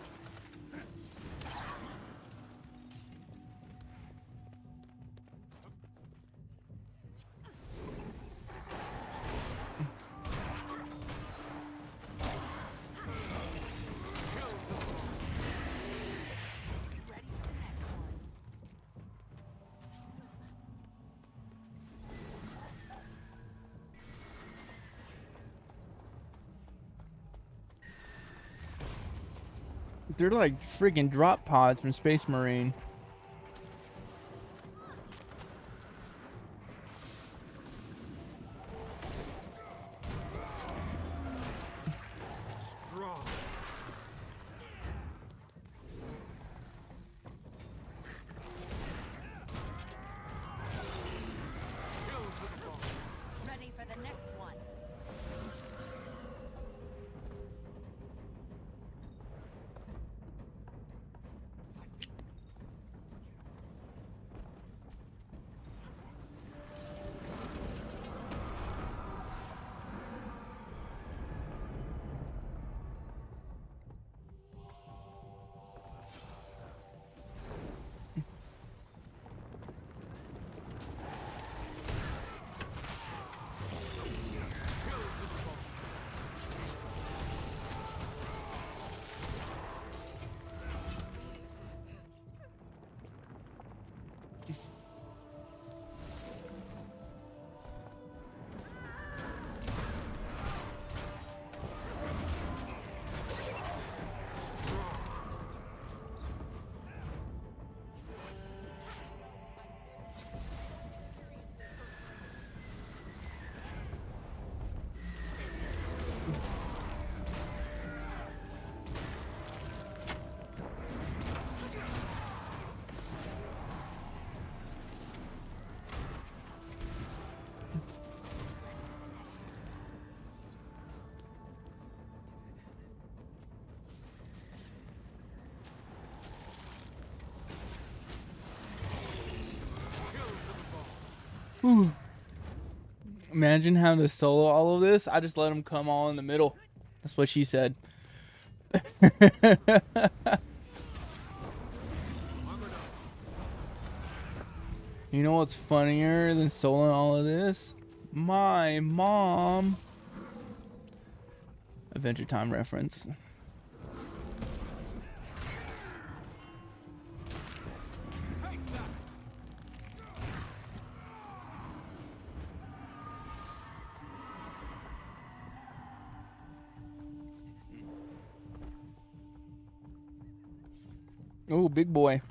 They're like freaking drop pods from Space Marine. Strong. Ready for the next one. Whew. Imagine having to solo all of this. I just let him come all in the middle. That's what she said. You know what's funnier than soloing all of this? My mom. Adventure Time reference. Oh, big boy.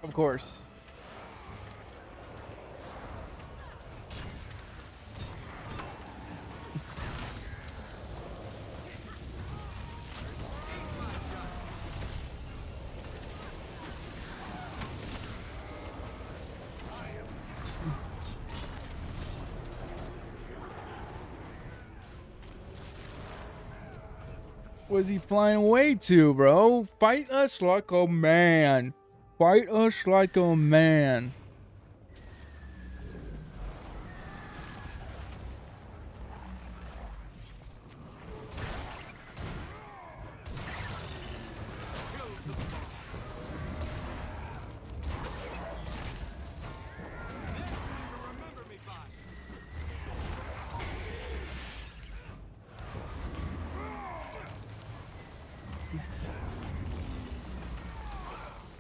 Of course. Where's he flying away to, bro? Fight us like a man. Fight us like a man.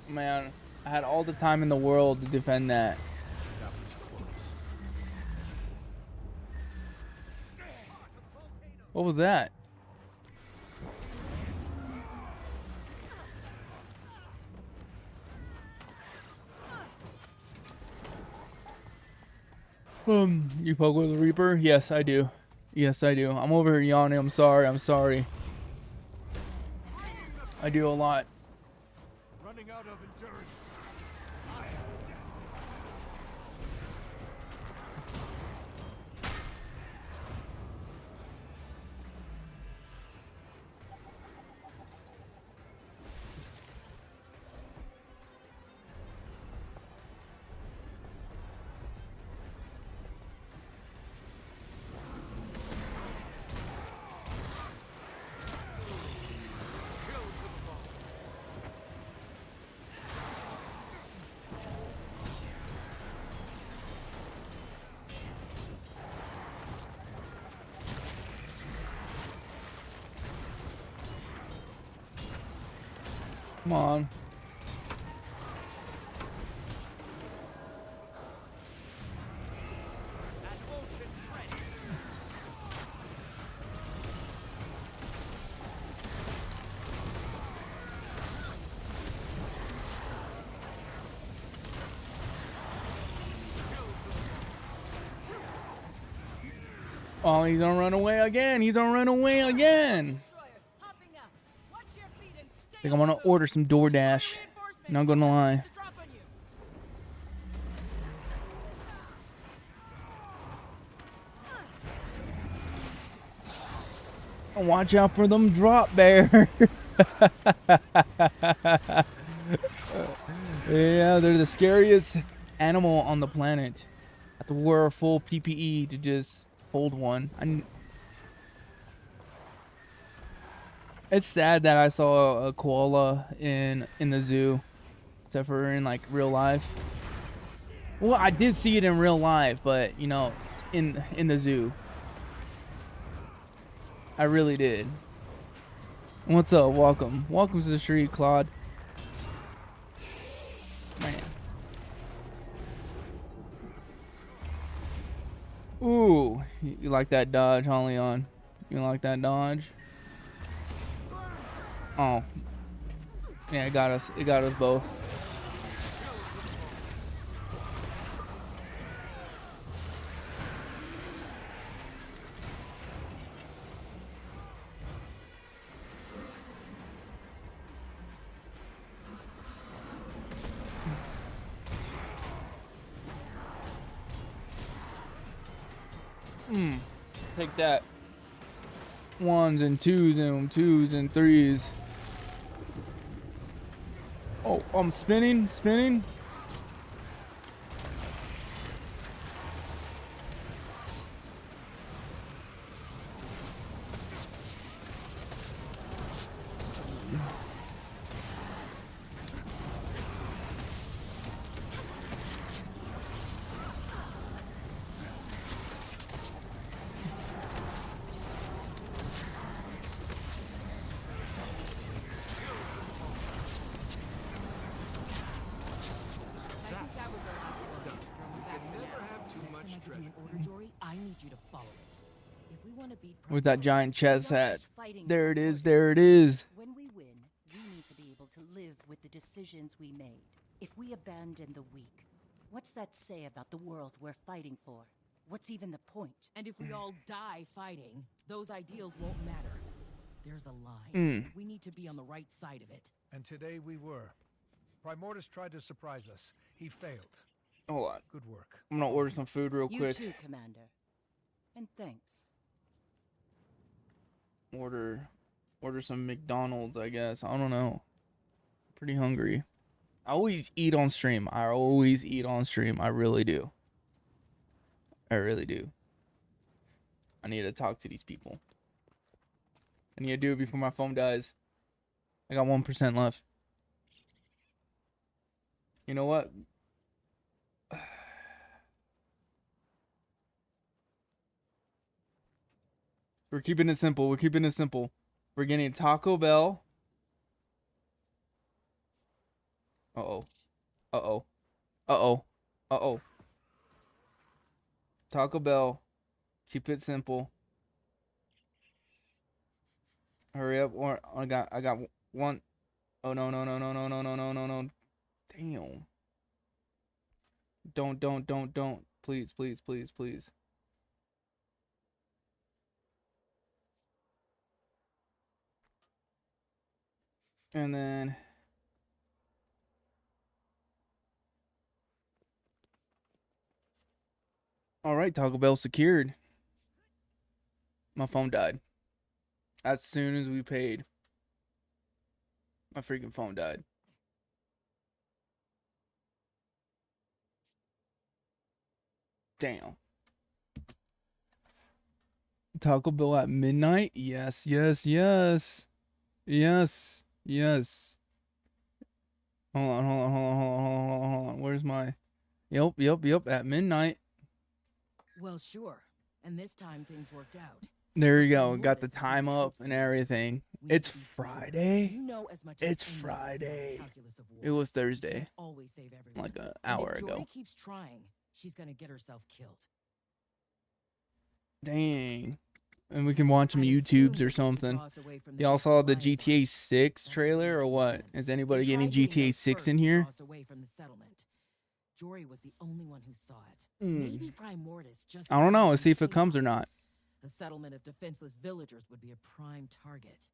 Man, I had all the time in the world to defend that. That was close. What was that? You poke with the Reaper? Yes, I do. Yes, I do. I'm over here yawning. I'm sorry. I'm sorry. I do a lot. Running out of endurance. Come on. Oh, he's gonna run away again. He's gonna run away again. I think I'm gonna order some DoorDash. Not gonna lie. Watch out for them drop bear. Yeah, they're the scariest animal on the planet. Have to wear a full PPE to just hold one. It's sad that I saw a koala in the zoo, except for in like real life. Well, I did see it in real life, but you know, in the zoo. I really did. What's up? Welcome. Welcome to the street, Claude. Man. Ooh, you like that dodge, huh, Leon? You like that dodge? Oh. Yeah, it got us. It got us both. Take that. Ones and twos and threes. Oh, I'm spinning. With that giant chest hat. There it is. There it is. When we win, we need to be able to live with the decisions we made. If we abandon the weak, what's that say about the world we're fighting for? What's even the point? And if we all die fighting, those ideals won't matter. There's a line. We need to be on the right side of it. And today we were. Primordus tried to surprise us. He failed. Hold on. Good work. I'm gonna order some food real quick. You too, Commander. And thanks. Order some McDonald's, I guess. I don't know. Pretty hungry. I always eat on stream. I really do. I really do. I need to talk to these people. I need to do it before my phone dies. I got 1% left. You know what? We're keeping it simple. We're getting Taco Bell. Uh-oh. Taco Bell. Keep it simple. Hurry up. Or I got one. Oh no. Damn. Don't. Please. And then all right, Taco Bell secured. My phone died. As soon as we paid, my freaking phone died. Damn. Taco Bell at midnight? Yes. Hold on. Where's my... Yep. At midnight. Well, sure. And this time things worked out. There you go. Got the time up and everything. It's Friday. It's Friday. It was Thursday. Like an hour ago. Jory keeps trying. She's gonna get herself killed. Dang. And we can watch some YouTubes or something. Y'all saw the GTA 6 trailer or what? Is anybody getting GTA 6 in here? Jory was the only one who saw it. Maybe Primordus just I don't know. Let's see if it comes or not. The settlement of defenseless villagers would be a prime target.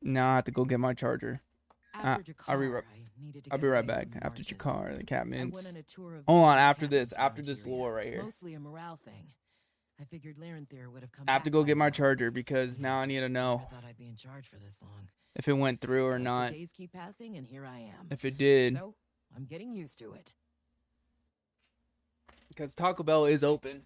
Now I have to go get my charger. After I'll be right back. After Jakar, the cat mints. Hold on, after this lore right here. Mostly a morale thing. I figured Larenthir would have come I have to back go by get my now. charger because now I need to know Never thought I'd be in charge for this long. if it went through or But not. the days keep passing, and here I am. If it did. So I'm getting used to it. Because Taco Bell is open.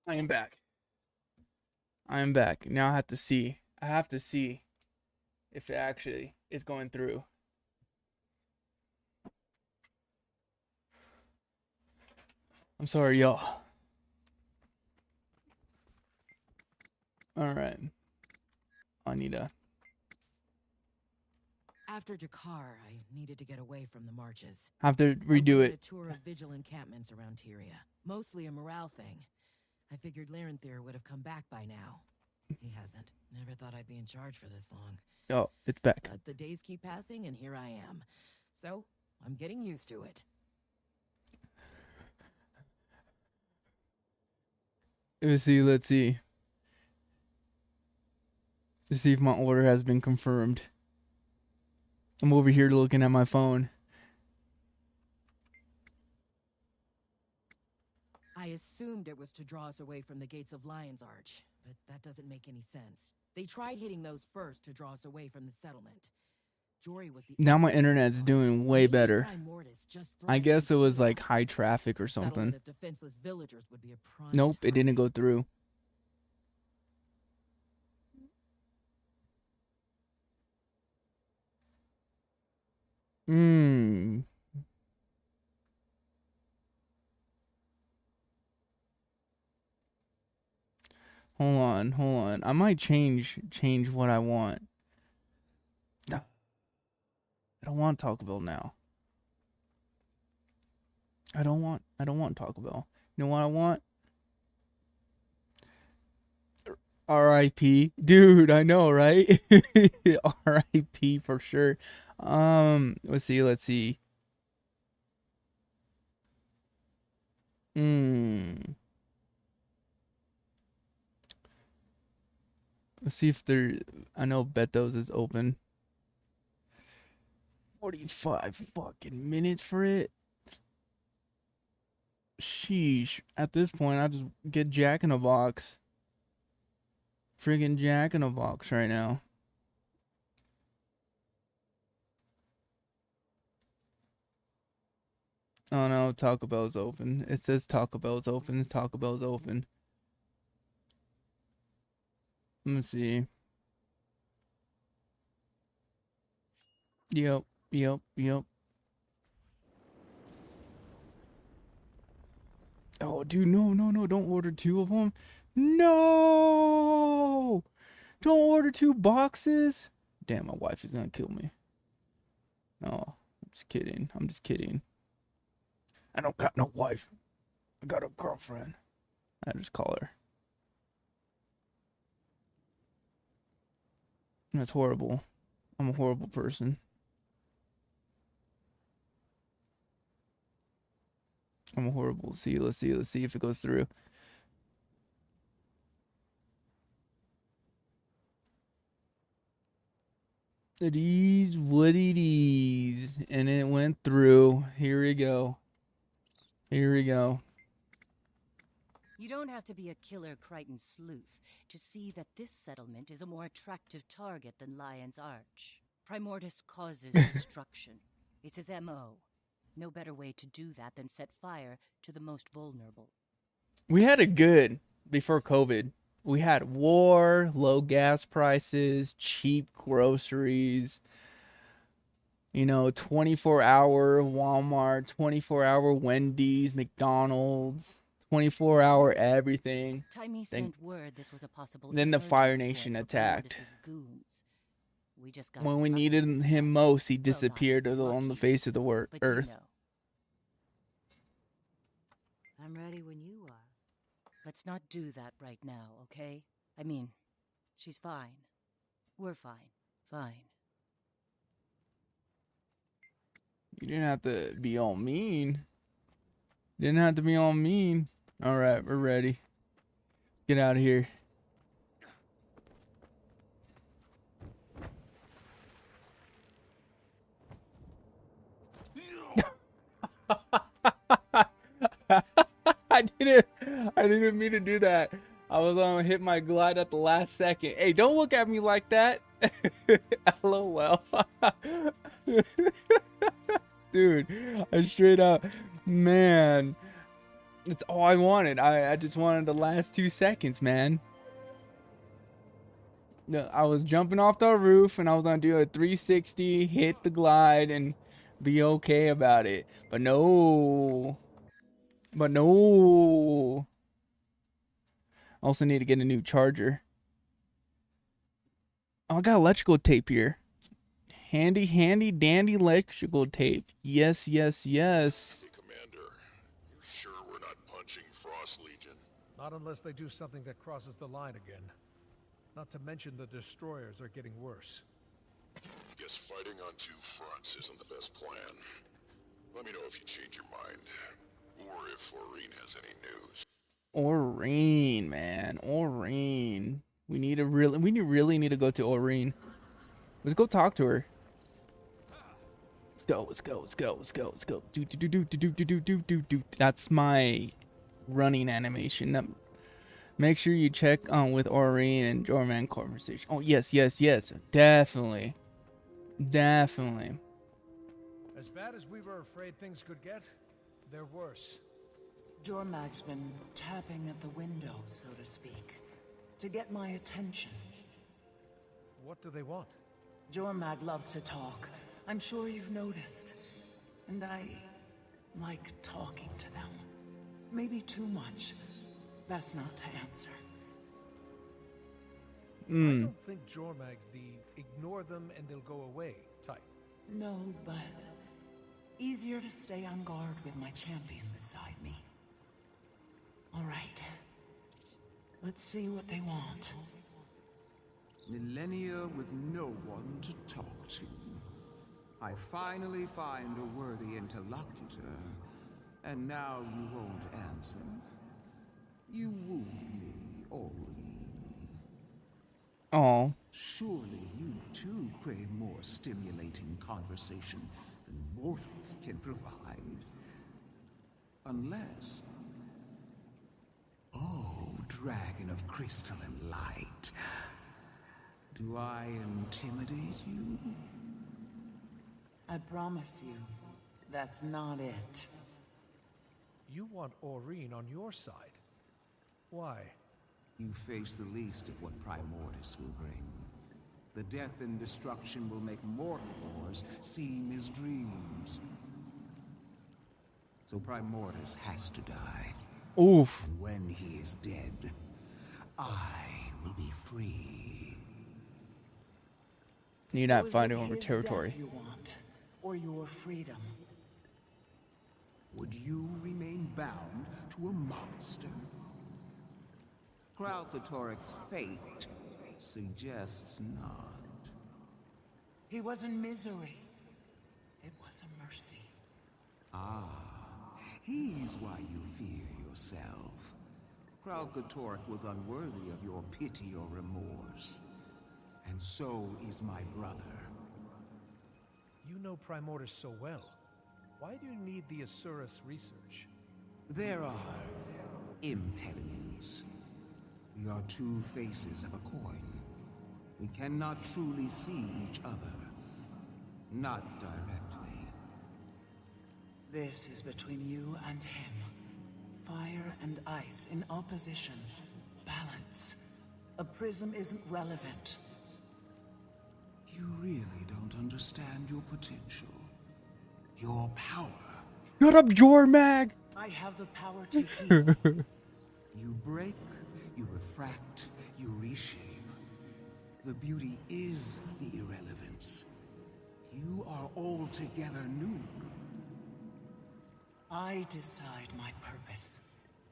I am back. I am back. Now I have to see. I have to see if it actually is going through. I'm sorry, y'all. Alright. I need to... After Jakar, I needed to get away from the marches. have to redo I it. a tour of vigil encampments around Tyria. Mostly a morale thing. I figured Larenthir would have come back by now. He hasn't. Never thought I'd be in charge for this long. Oh, it's back. But the days keep passing, and here I am. So, I'm getting used to it. Let's see. Let's see if my order has been confirmed. I'm over here looking at my phone. I assumed it was to draw us away from the gates of Lion's Arch, but that doesn't make any sense. They tried hitting those first to draw us away from the settlement. Jory was the Now my internet's doing way better. I guess it was like high traffic or something. Nope, it didn't go through. Hold on. I might change what I want. I don't want Taco Bell now. I don't want Taco Bell. You know what I want? R.I.P. Dude, I know, right? R.I.P. for sure. Let's see. Let's see if there... I know Beto's is open. 45 fucking minutes for it. Sheesh. At this point, I just get Jack in a Box. Friggin' Jack in a Box right now. Oh no, Taco Bell's open. It says Taco Bell's open. Taco Bell's open. Let me see. Yep. Oh, dude, no, don't order 2 of them. No! Don't order 2 boxes. Damn, my wife is gonna kill me. No, I'm just kidding. I don't got no wife. I got a girlfriend. I just call her. That's horrible. I'm a horrible person. I'm a horrible. Let's see if it goes through. It is what it is. And it went through. Here we go. You don't have to be a killer Crichton sleuth to see that this settlement is a more attractive target than Lion's Arch. Primordius causes destruction. It's his MO. No better way to do that than set fire to the most vulnerable. We had it good before COVID. We had war, low gas prices, cheap groceries, 24-hour Walmart, 24-hour Wendy's, McDonald's, 24-hour everything. Timmy sent word this was a possible. Then the Fire Nation attacked. We just got when we needed him most, he disappeared on the face of the earth. I'm ready when you are. Let's not do that right now, okay? I mean, she's fine. We're fine. Fine. You didn't have to be all mean. All right, we're ready. Get out of here. I didn't mean to do that. I was gonna hit my glide at the last second. Hey, don't look at me like that. LOL. Dude, I straight up, man. That's all I wanted. I just wanted the last 2 seconds, man. I was jumping off the roof and I was gonna do a 360, hit the glide, and be okay about it. But no. I also need to get a new charger. Oh, I got electrical tape here. Handy dandy electrical tape. Yes. Commander, you sure we're not punching Frost Legion? Not unless they do something that crosses the line again. Not to mention the destroyers are getting worse. Guess fighting on 2 fronts isn't the best plan. Let me know if you change your mind. Or if Aureen has any news. Aureen, man. Aureen. We really need to go to Aureen. Let's go talk to her. Let's go. Do. That's my running animation. Make sure you check on with Aureen and Jorman conversation. Oh, yes. Definitely. As bad as we were afraid things could get, they're worse. Jormag's been tapping at the window, so to speak, to get my attention. What do they want? Jormag loves to talk. I'm sure you've noticed. And I like talking to them. Maybe too much. Best not to answer. I don't think Jormag's the ignore them and they'll go away type. No, but easier to stay on guard with my champion beside me. All right. Let's see what they want. Millennia with no one to talk to. I finally find a worthy interlocutor, and now you won't answer. You woo me, Aureen. Oh. Surely you too crave more stimulating conversation than mortals can provide. Unless... Oh, dragon of crystal and light. Do I intimidate you? I promise you, that's not it. You want Aureen on your side. Why? You face the least of what Primordius will bring. The death and destruction will make mortal wars seem as dreams. So Primordius has to die. Oof. And when he is dead, I will be free. You're So not is it fighting over his territory. death you want, or your freedom? Would you remain bound to a monster? Kralkatoric's fate suggests not. He was in misery. It was a mercy. Ah, he's why you fear yourself. Kralkatoric was unworthy of your pity or remorse. And so is my brother. You know Primordius so well. Why do you need the Asurus research? There are impediments. We are two faces of a coin. We cannot truly see each other. Not directly. This is between you and him. Fire and ice in opposition. Balance. A prism isn't relevant. You really don't understand your potential. Your power. Shut up, Jormag! I have the power to heal. You break, you refract, you reshape. The beauty is the irrelevance. You are altogether new. I decide my purpose,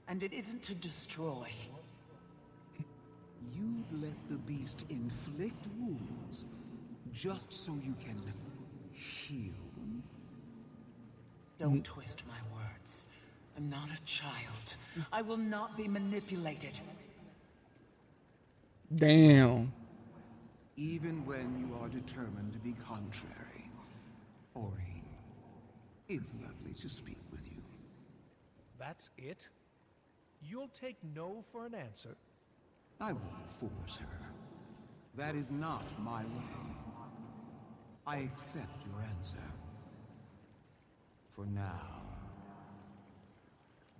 and it isn't to destroy. You'd let the beast inflict wounds just so you can heal. Don't twist my words. I'm not a child. I will not be manipulated. Damn. Even when you are determined to be contrary. Aurine, it's lovely to speak with you. That's it? You'll take no for an answer? I won't force her. That is not my way. I accept your answer. For now.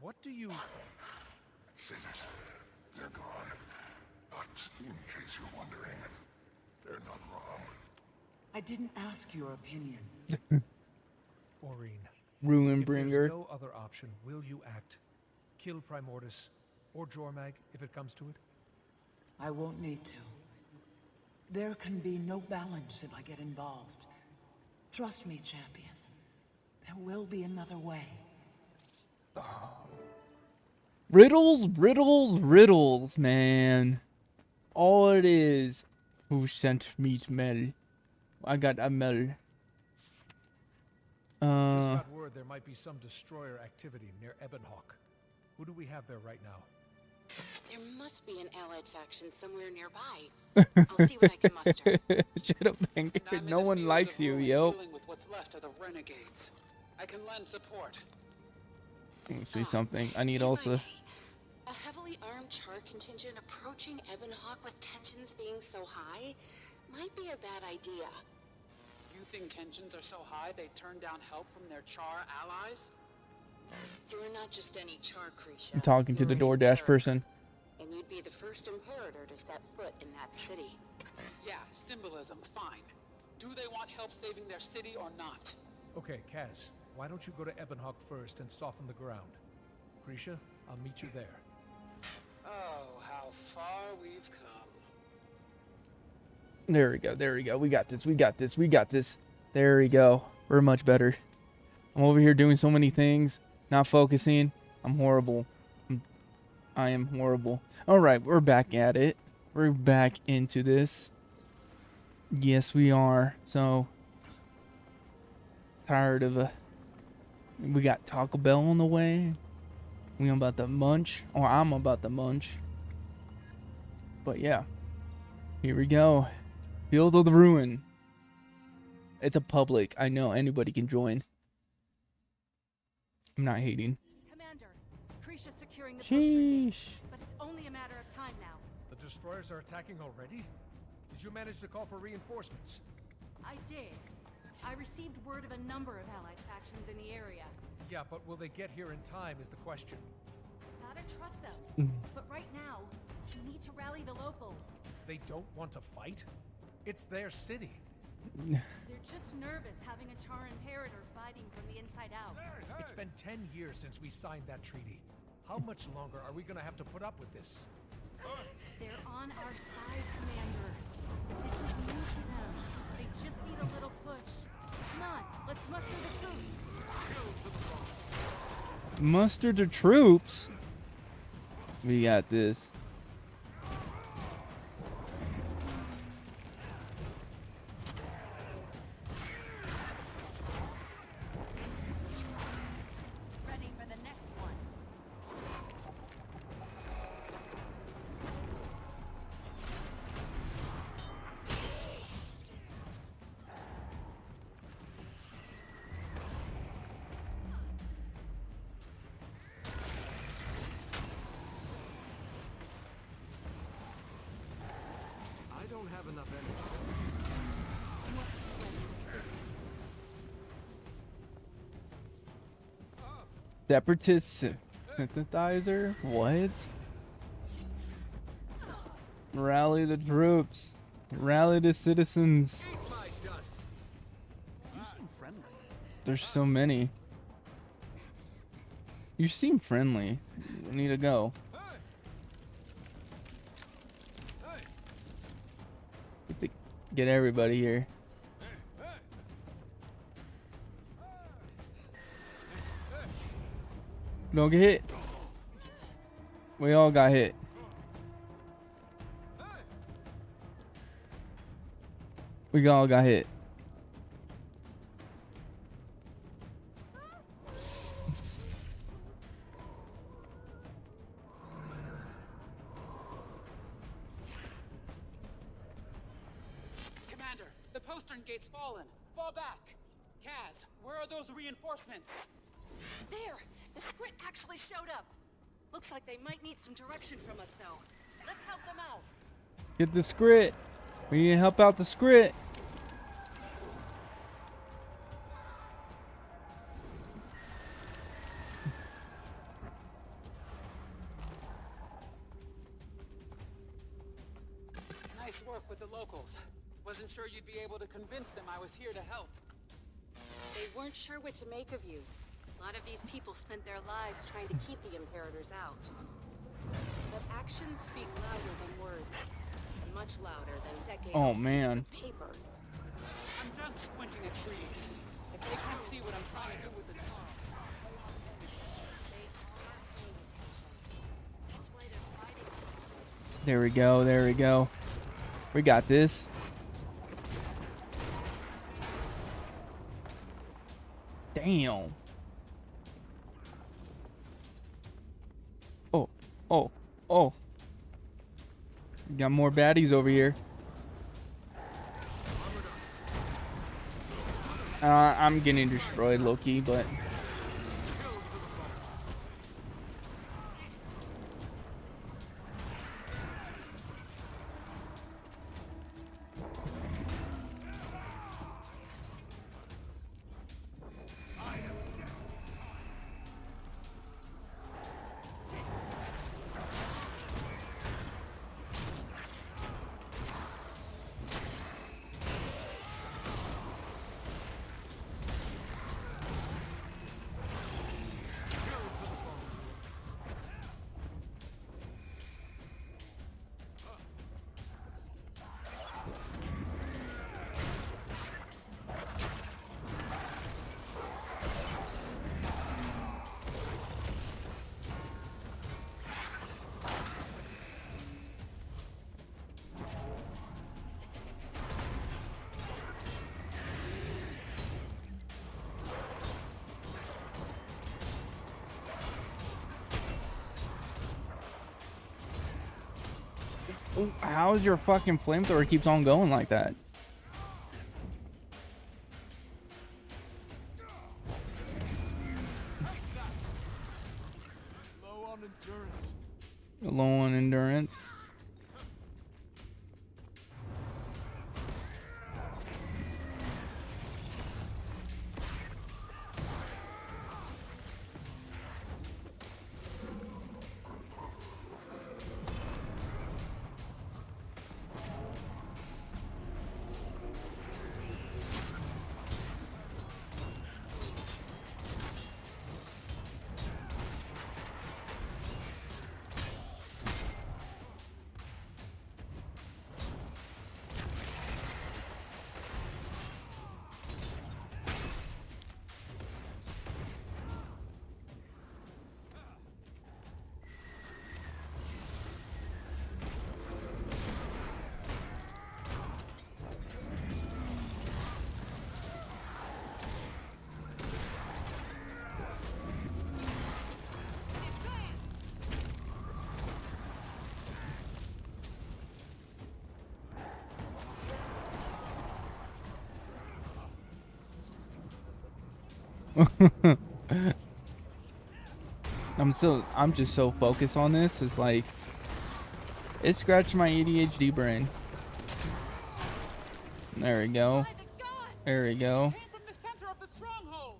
What do you... Save it. They're gone. But in case you're wondering, they're not wrong. I didn't ask your opinion. Aurine. Ruin If bringer. there's no other option, will you act? Kill Primordius, or Jormag, if it comes to it? I won't need to. There can be no balance if I get involved. Trust me, champion. There will be another way. Riddles, riddles, riddles, man. All it is. Who sent me Mel? I got a Mel. Just got word there might be some destroyer activity near Ebonhawk. Who do we have there right now? There must be an allied faction somewhere nearby. I'll see what I can muster. Shut up, man. No one likes you, yo. Dealing with what's left of the renegades. I can lend support. Let me see something. I need also. A heavily armed Char contingent approaching Ebonhawk with tensions being so high might be a bad idea. You think tensions are so high they turn down help from their Char allies? You're not just any Char creature. I'm talking to the DoorDash person. And you'd be the first Imperator to set foot in that city. Yeah, symbolism, fine. Do they want help saving their city or not? Okay, Kaz, why don't you go to Ebonhawk first and soften the ground? Krisha, I'll meet you there. Oh, how far we've come. There we go. There we go. We got this. We got this. We got this. There we go. We're much better. I'm over here doing so many things, not focusing. I'm horrible. I am horrible. All right, we're back at it. We're back into this. Yes, we are. So tired of we got Taco Bell on the way. We about to munch, or I'm about to munch. But yeah, here we go. Field of the Ruin. It's a public. I know anybody can join. I'm not hating. Commander, Krisha's securing the Sheesh. but it's only a matter of time now. The destroyers are attacking already? Did you manage to call for reinforcements? I did. I received word of a number of allied factions in the area. Yeah, but will they get here in time is the question. Gotta trust them. But right now, we need to the locals. They don't want to fight? It's their city. They're just nervous having a Char Imperator fighting from the inside out. It's been 10 years since we signed that treaty. How much longer are we gonna have to put up with this? They're on our side, Commander. This is new to them. They just need a little push. Come on, let's muster the troops. Muster the troops? We got this. Ready for the next one. I don't have enough energy. Separatist sympathizer? What? Rally the troops. Rally the citizens. You seem friendly. There's so many. You seem friendly. You need to go. Get everybody here. Don't get hit. We all got hit. We all got hit. Commander, the postern gate's fallen. Fall back. Kaz, where are those reinforcements? There! The Skrit actually showed up. Looks like they might need some direction from us, though. Let's help them out. Get the Skrit. We need to help out the Skrit. Nice work with the locals. Wasn't sure you'd be able to convince them I was here to help. They weren't sure what to make of you. A lot of these people spent their lives trying to keep the Imperators out. But actions speak louder than words. And much louder than decades Oh, of man. pieces of paper. I'm done squinting at trees. If they can't see what I'm trying to do with the car. There we go. There we go. We got this. Damn. Oh, oh, oh. Got more baddies over here. I'm getting destroyed, Loki, but... How's your fucking flamethrower keeps on going like that? Low on endurance. Low on endurance. I'm just so focused on this. It's like it's scratching my ADHD brain. There we go. There we go. From the center of the stronghold.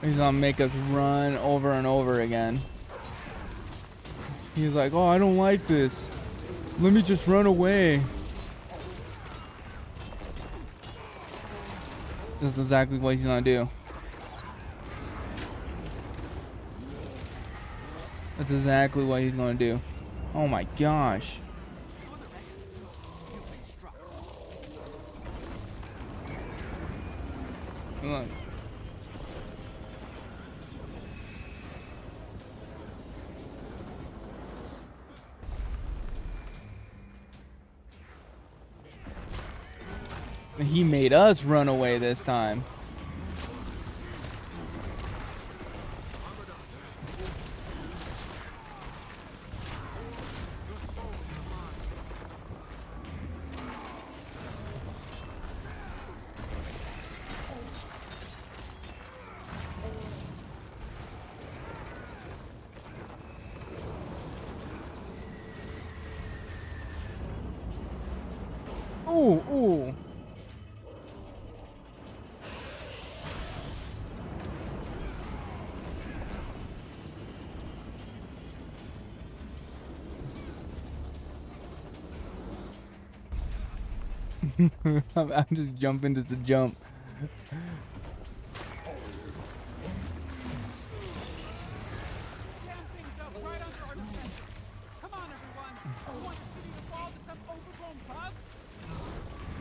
He's gonna make us run over and over again. He's like, oh, I don't like this. Let me just run away. This is exactly what he's gonna do. That's exactly what he's gonna do. Oh my gosh. Look. He made us run away this time. Ooh, ooh. I'm just jumping just to jump.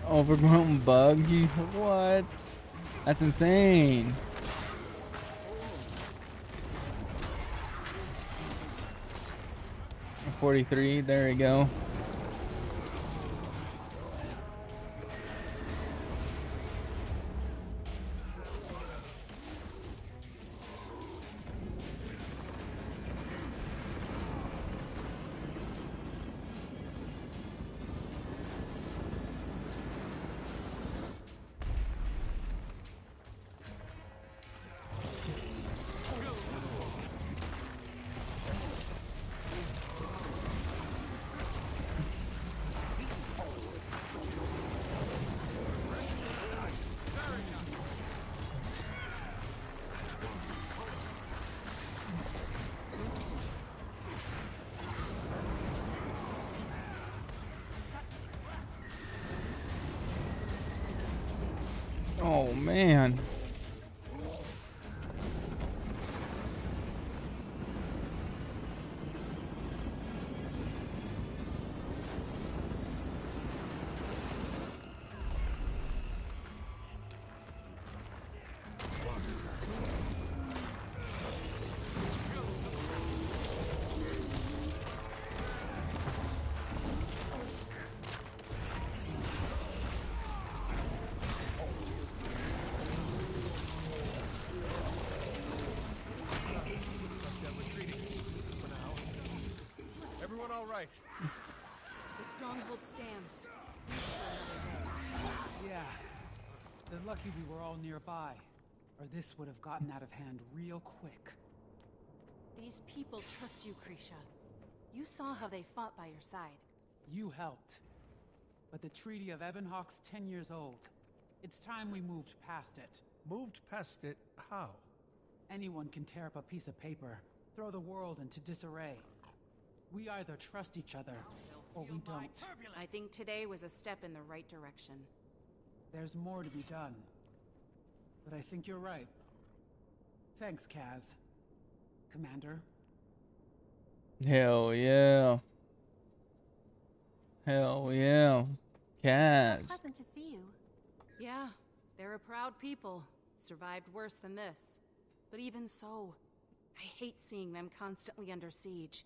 Overgrown bug? What? That's insane. $43, there we go. Oh man. Everyone all right? The stronghold stands. Yeah. They're lucky we were all nearby, or this would have gotten out of hand real quick. These people trust you, Krisha. You saw how they fought by your side. You helped. But the Treaty of Ebonhawk's 10 years old. It's time we moved past it. Moved past it? How? Anyone can tear up a piece of paper, throw the world into disarray. We either trust each other, or we don't. I think today was a step in the right direction. There's more to be done. But I think you're right. Thanks, Kaz. Commander. Hell yeah. Hell yeah. Kaz. Pleasant to see you. Yeah, they're a proud people. Survived worse than this. But even so, I hate seeing them constantly under siege.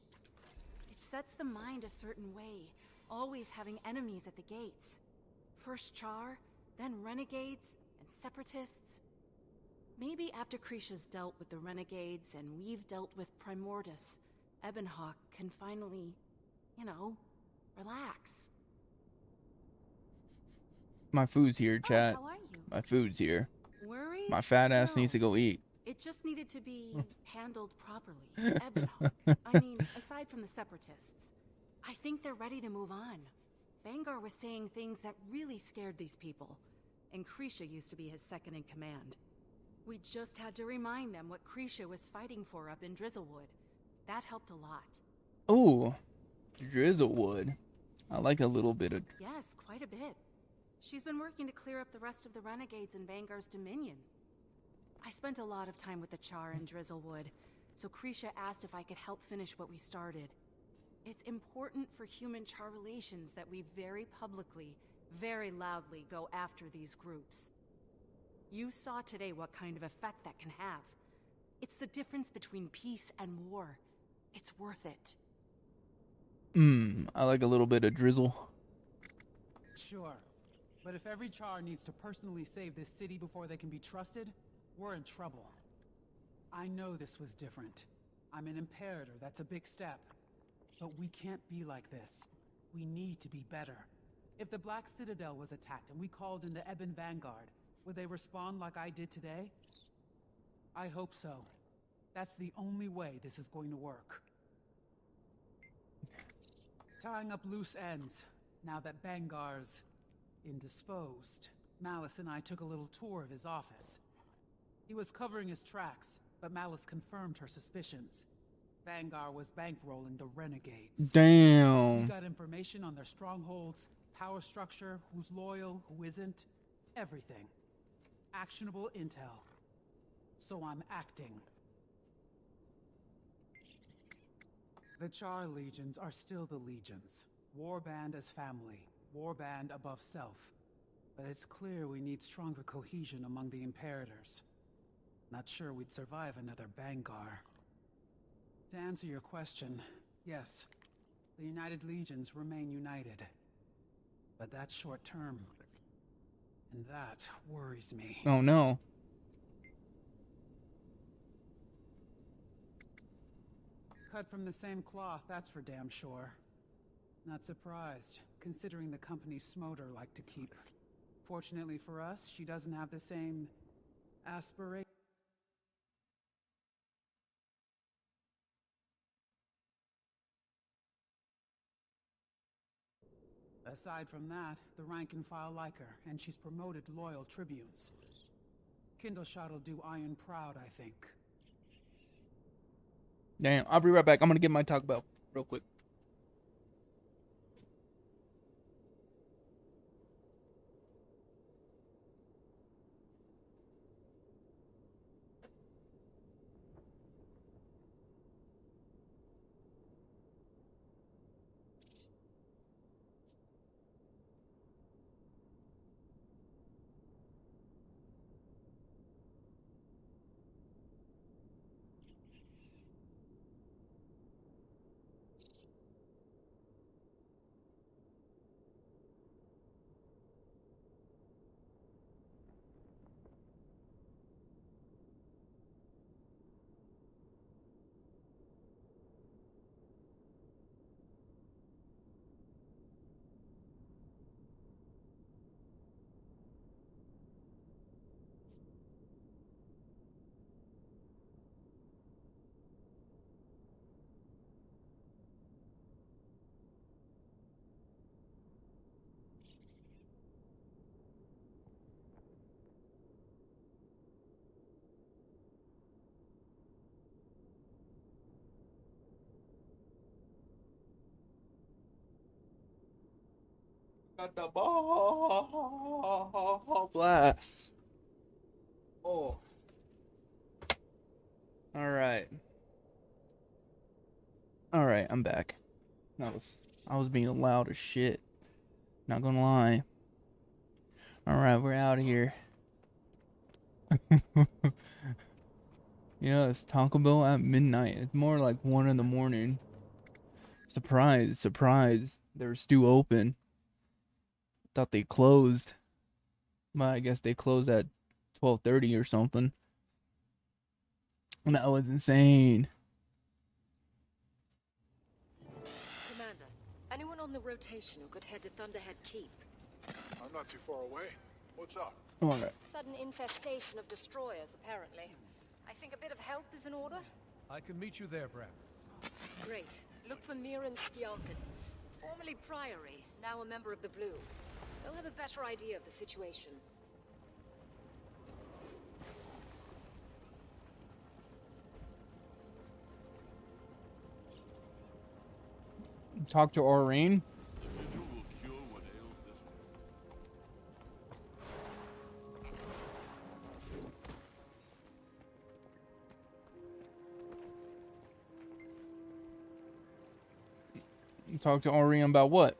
It sets the mind a certain way, always having enemies at the gates. First Char, then renegades, and separatists. Maybe after Krisha's dealt with the renegades and we've dealt with Primordus, Ebonhawk can finally, you know, relax. My food's here, chat. How are you? My food's here. Worried? My fat ass No. needs to go eat. It just needed to be handled properly. Ebonhawk, I mean, aside from the separatists, I think they're ready to move on. Bangar was saying things that really scared these people, and Krisha used to be his second in command. We just had to remind them what Krisha was fighting for up in Drizzlewood. That helped a lot. Ooh, Drizzlewood. I like a little bit of... Yes, quite a bit. She's been working to clear up the rest of the renegades in Bangar's dominion. I spent a lot of time with the Char in Drizzlewood, so Krisha asked if I could help finish what we started. It's important for human-Char relations that we very publicly, very loudly go after these groups. You saw today what kind of effect that can have. It's the difference between peace and war. It's worth it. I like a little bit of drizzle. Sure. But if every Char needs to personally save this city before they can be trusted, we're in trouble. I know this was different. I'm an Imperator, that's a big step. But we can't be like this. We need to be better. If the Black Citadel was attacked and we called in the Ebon Vanguard, would they respond like I did today? I hope so. That's the only way this is going to work. Tying up loose ends, now that Bangar's indisposed. Malice and I took a little tour of his office. He was covering his tracks, but Malice confirmed her suspicions. Bangar was bankrolling the renegades. Damn. We got information on their strongholds, power structure, who's loyal, who isn't, everything. Actionable intel. So I'm acting. The Char legions are still the legions. Warband as family. Warband above self. But it's clear we need stronger cohesion among the Imperators. Not sure we'd survive another Bangar. To answer your question, yes, the United Legions remain united. But that's short term. And that worries me. Oh no. Cut from the same cloth, that's for damn sure. Not surprised, considering the company Smoter like to keep. Fortunately for us, she doesn't have the same aspiration. Aside from that, the rank and file like her, and she's promoted loyal tribunes. Kindleshot'll do Iron proud, I think. Damn, I'll be right back. I'm gonna get my Taco Bell real quick. Got the ball blast. Oh. All right. All right, I'm back. I was being loud as shit. Not gonna lie. All right, we're out of here. Yeah, it's Taco Bell at midnight. It's more like 1 in the morning. Surprise, surprise. They're still open. Thought they closed. But I guess they closed at 12:30 or something. That was insane. Commander, anyone on the rotation who could head to Thunderhead Keep? I'm not too far away. What's up? Okay. Sudden infestation of destroyers, apparently. I think a bit of help is in order. I can meet you there, Brad. Great. Look for Miran Skjalken, formerly Priory, now a member of the Blue. They'll have a better idea of the situation. Talk to Aurene. Talk to Aurene about what?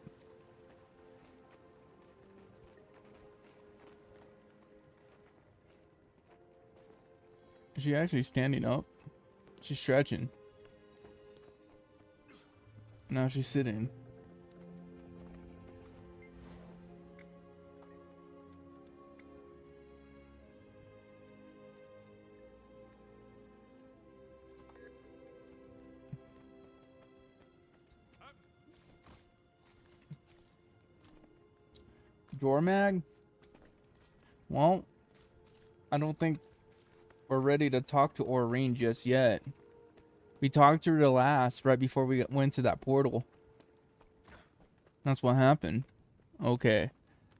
Is she actually standing up? She's stretching. Now she's sitting. Jormag? Well, I don't think we're ready to talk to Aurene just yet. We talked to her the last, right before we went to that portal. That's what happened. Okay.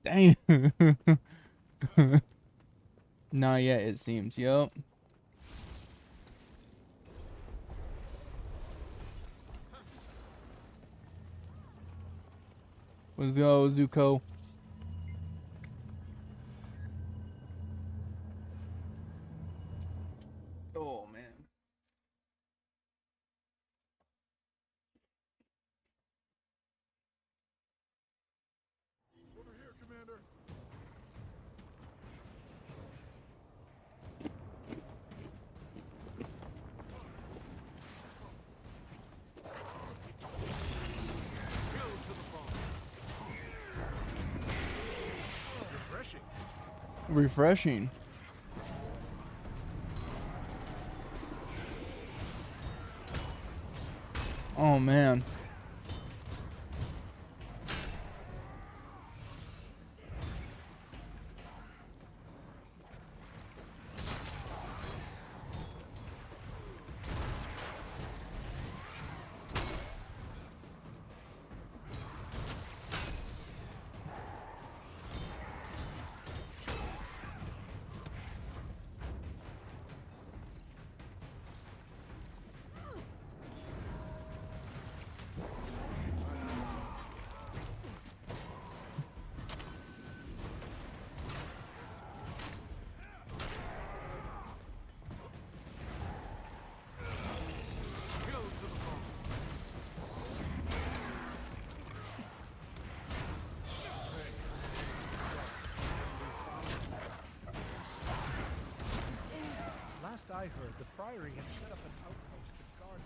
Dang. Not yet, it seems. Yup. Let's go, Zuko. Oh, man. Over here, Commander. Refreshing. Refreshing. Oh, man. Last I heard, the Priory had set up an outpost to guard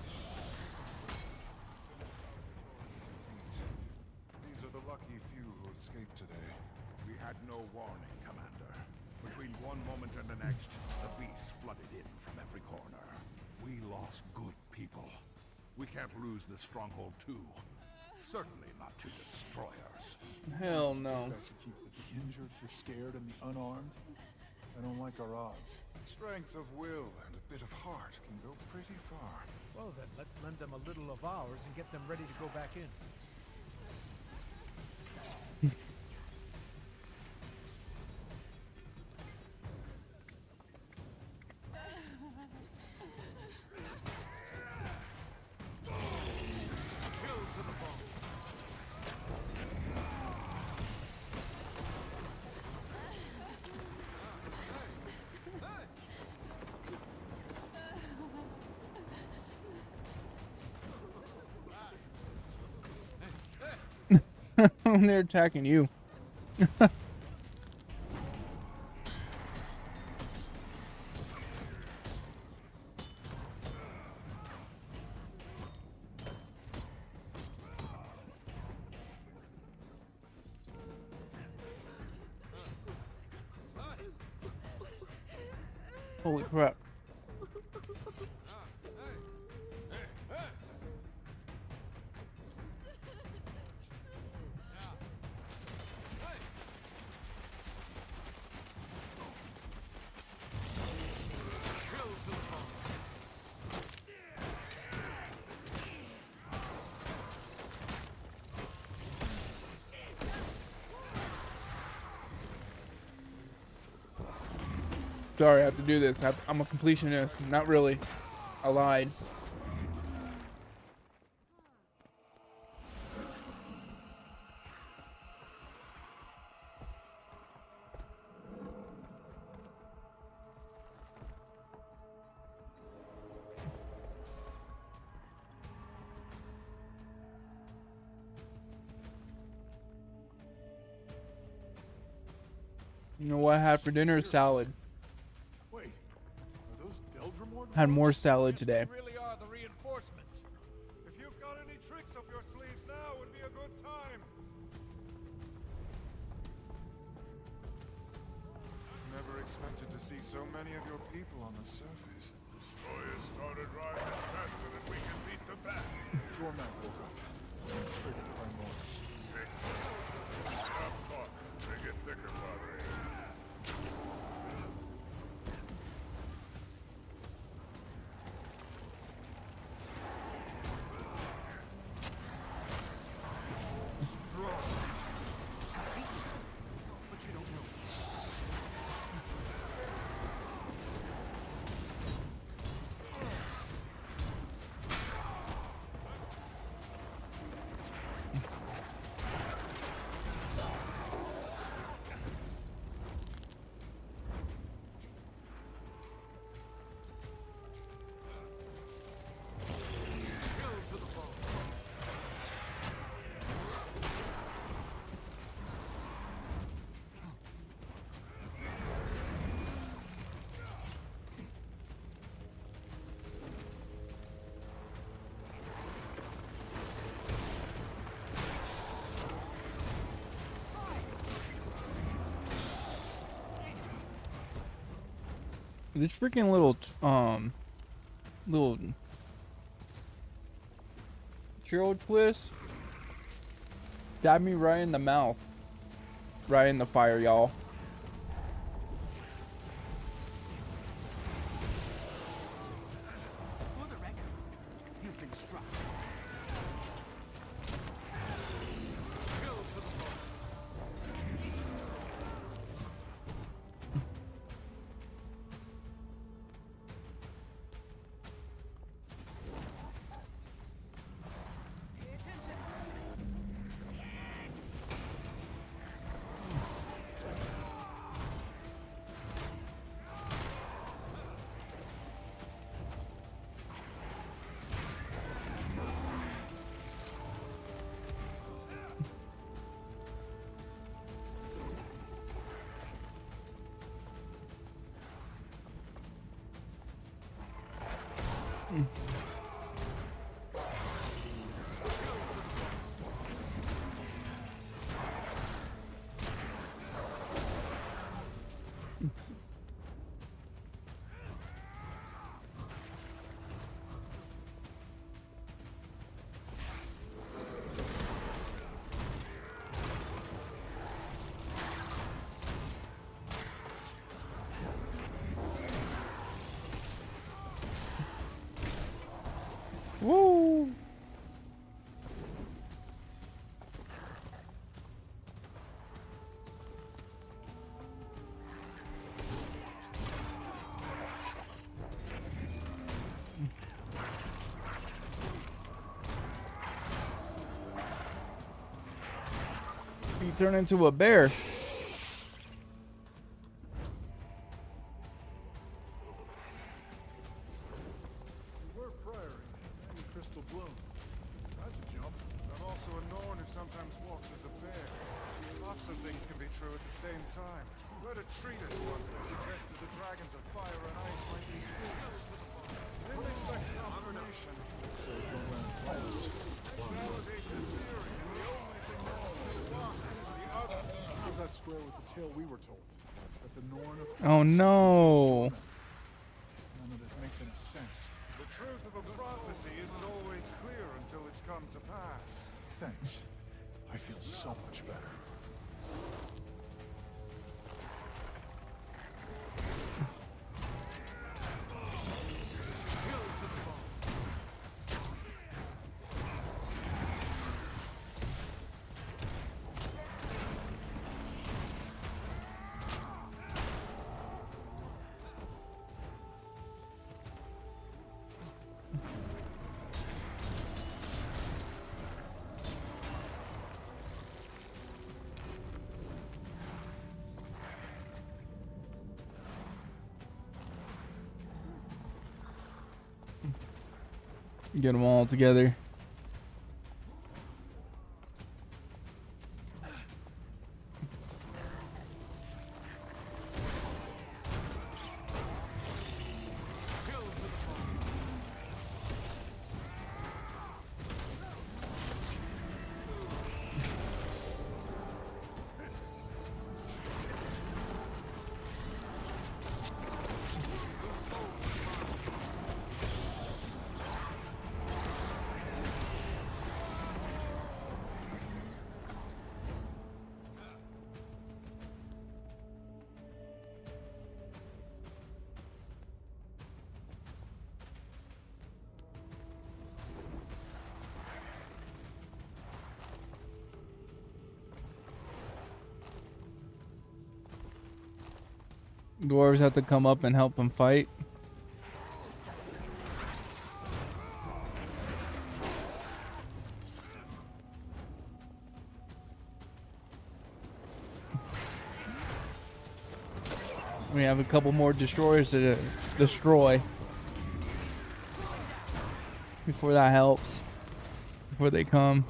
These are the lucky few who escaped today. We had no warning, Commander. Between one moment and the next, the beasts flooded in from every corner. We lost good people. We can't lose this stronghold too. Certainly not to destroyers. Hell no. To keep the injured, the scared, and the unarmed. I don't like our odds. Strength of will and a bit of heart can go pretty far. Well then, let's lend them a little of ours and get them ready to go back in. They're attacking you. Holy crap. Sorry, I have to do this. I'm a completionist. Not really. I lied. You know what I had for dinner? Salad. Wait, are those Deldrimord? Had more salad today. Really are the reinforcements. If you've got any tricks up your sleeves now, would be a good time. Never expected to see so many of your people on the surface. Destroyers started rising faster than we can beat them back. Jormak woke up. Triggered Primordius. Enough talk. Make it thicker, Padre. But you don't know. This freaking little churro twist stabbed me right in the mouth, right in the fire, y'all. For the record, you've been struck. Woo! He turned into a bear. We're Priory, and Crystal Bloom. That's a jump. I'm also a Norn who sometimes walks as a bear. Lots of things can be true at the same time. Read a treatise once that suggested the dragons of fire and ice might be twins. Didn't expect confirmation. So Jormak plans. Validate the theory, and the only thing wrong with one is the other. How does that square with the tale we were told? That the Norn of Oh no. makes any sense. The truth of a prophecy isn't always clear until it's come to pass. Thanks. I feel so much better. Get them all together. Dwarves have to come up and help them fight. We have a couple more destroyers to destroy before that helps. Before they come.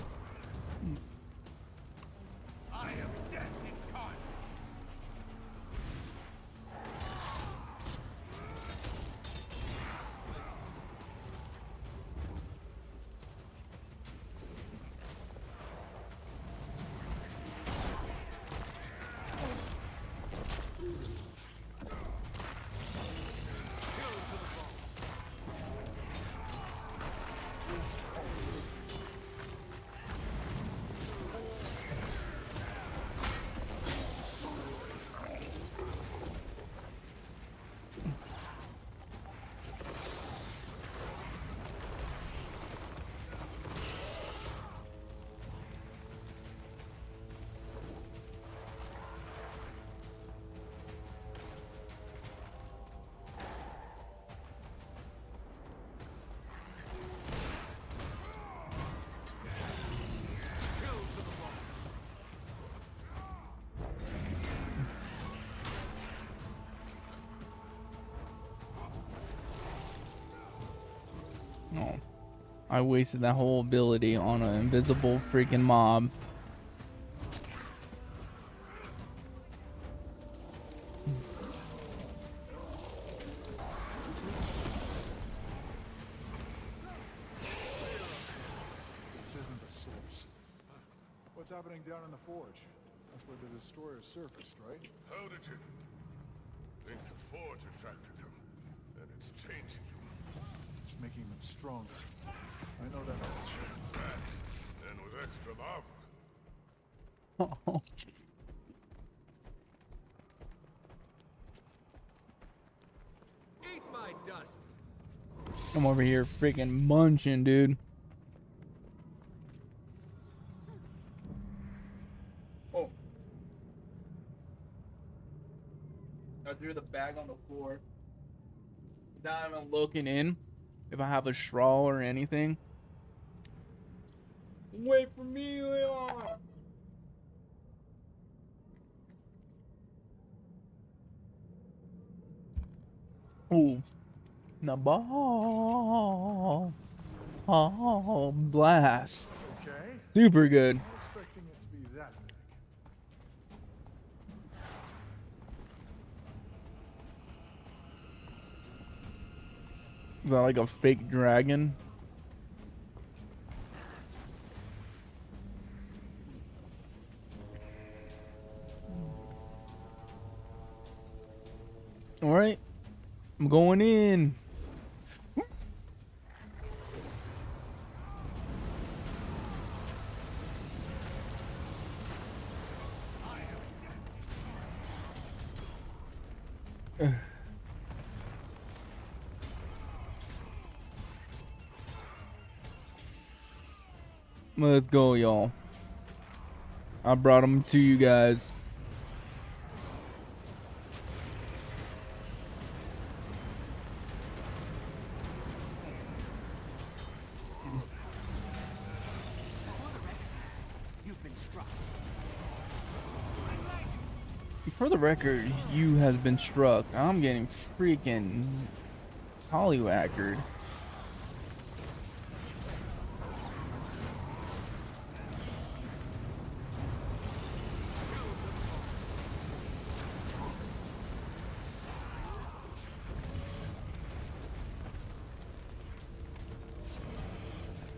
Oh, I wasted that whole ability on an invisible freaking mob. This isn't the source. What's happening down in the forge? That's where the destroyers surfaced, right? How did you think the forge attracted them? And it's changing them. It's making them stronger. I know that much. That, and with extra lava. Eat my dust. I'm over here freaking munching, dude. Oh. I threw the bag on the floor. Now I'm looking in if I have a straw or anything. Wait for me, Leon. Ooh. The ball. Oh, blast. Okay. Super good. I'm expecting it to be that big. Is that like a fake dragon? All right, I'm going in. Let's go, y'all. I brought them to you guys. You've been struck. For the record, you have been struck. I'm getting freaking hollywackered.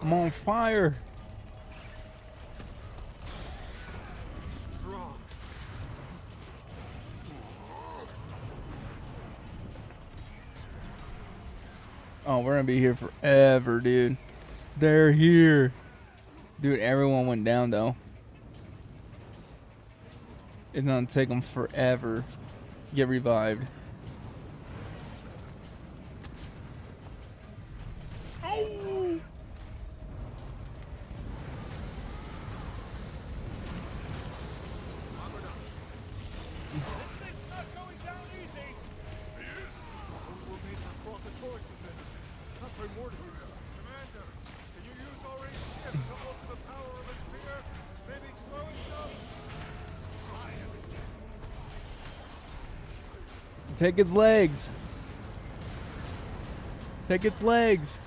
I'm on fire. Strong. Oh, we're gonna be here forever, dude. They're here. Dude, everyone went down, though. It's gonna take them forever to get revived. Oh! Commander, can you use our gift to alter the power of a spear? Maybe slow it some? Take its legs. Take its legs.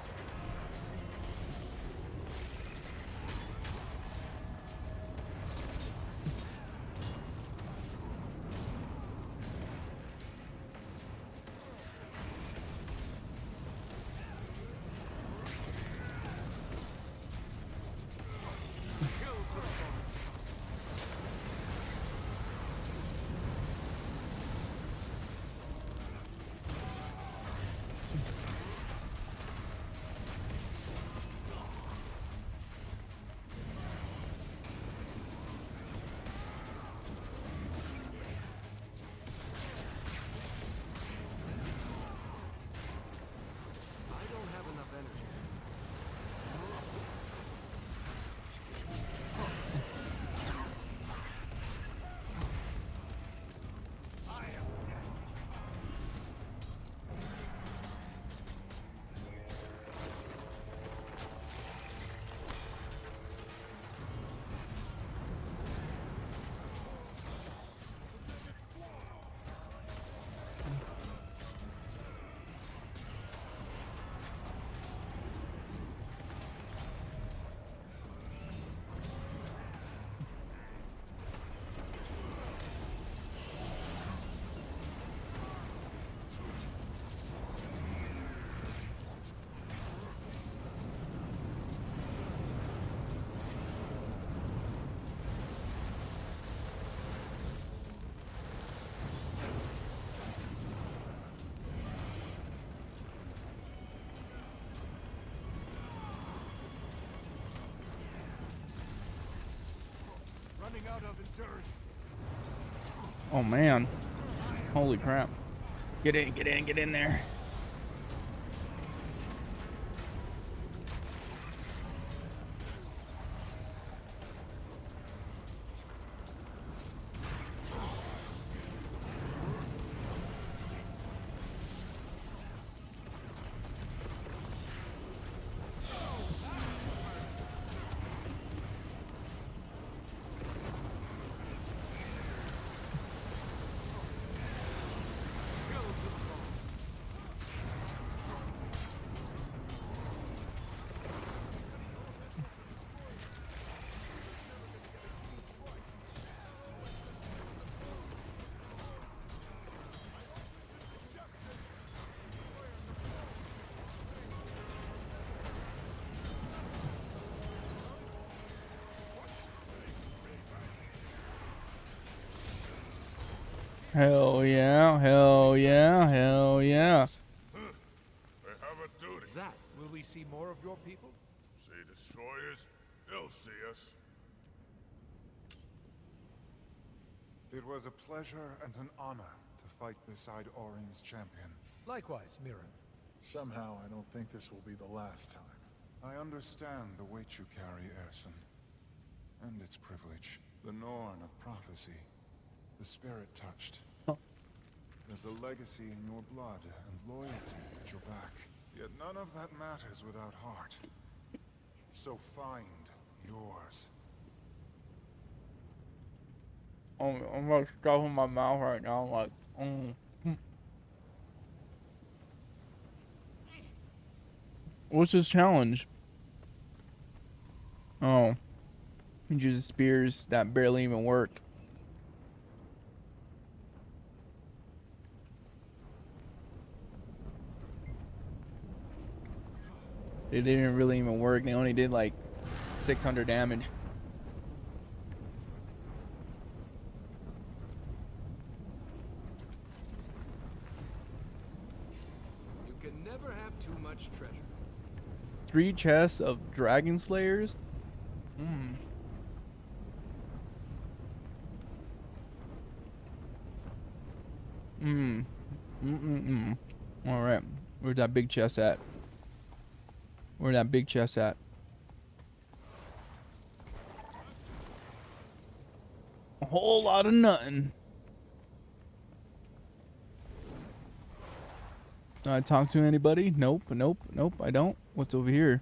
Running out of endurance. Oh man. Holy crap. Get in, get in, get in there. Hell yeah, hell yeah, hell yeah. They have a duty. That, will we see more of your people? See destroyers, they'll see us. It was a pleasure and an honor to fight beside Aurine's champion. Likewise, Mirren. Somehow, I don't think this will be the last time. I understand the weight you carry, Erson. And its privilege. The Norn of prophecy. The spirit touched. There's a legacy in your blood and loyalty at your back. Yet none of that matters without heart. So find yours. I'm like stuffing my mouth right now. I'm like, What's his challenge? Oh. He uses spears that barely even work. They didn't really even work. They only did like 600 damage. You can never have too much treasure. 3 chests of dragon slayers? Alright. Where's that big chest at? Where's that big chest at? A whole lot of nothing. Do I talk to anybody? Nope, nope, nope, I don't. What's over here?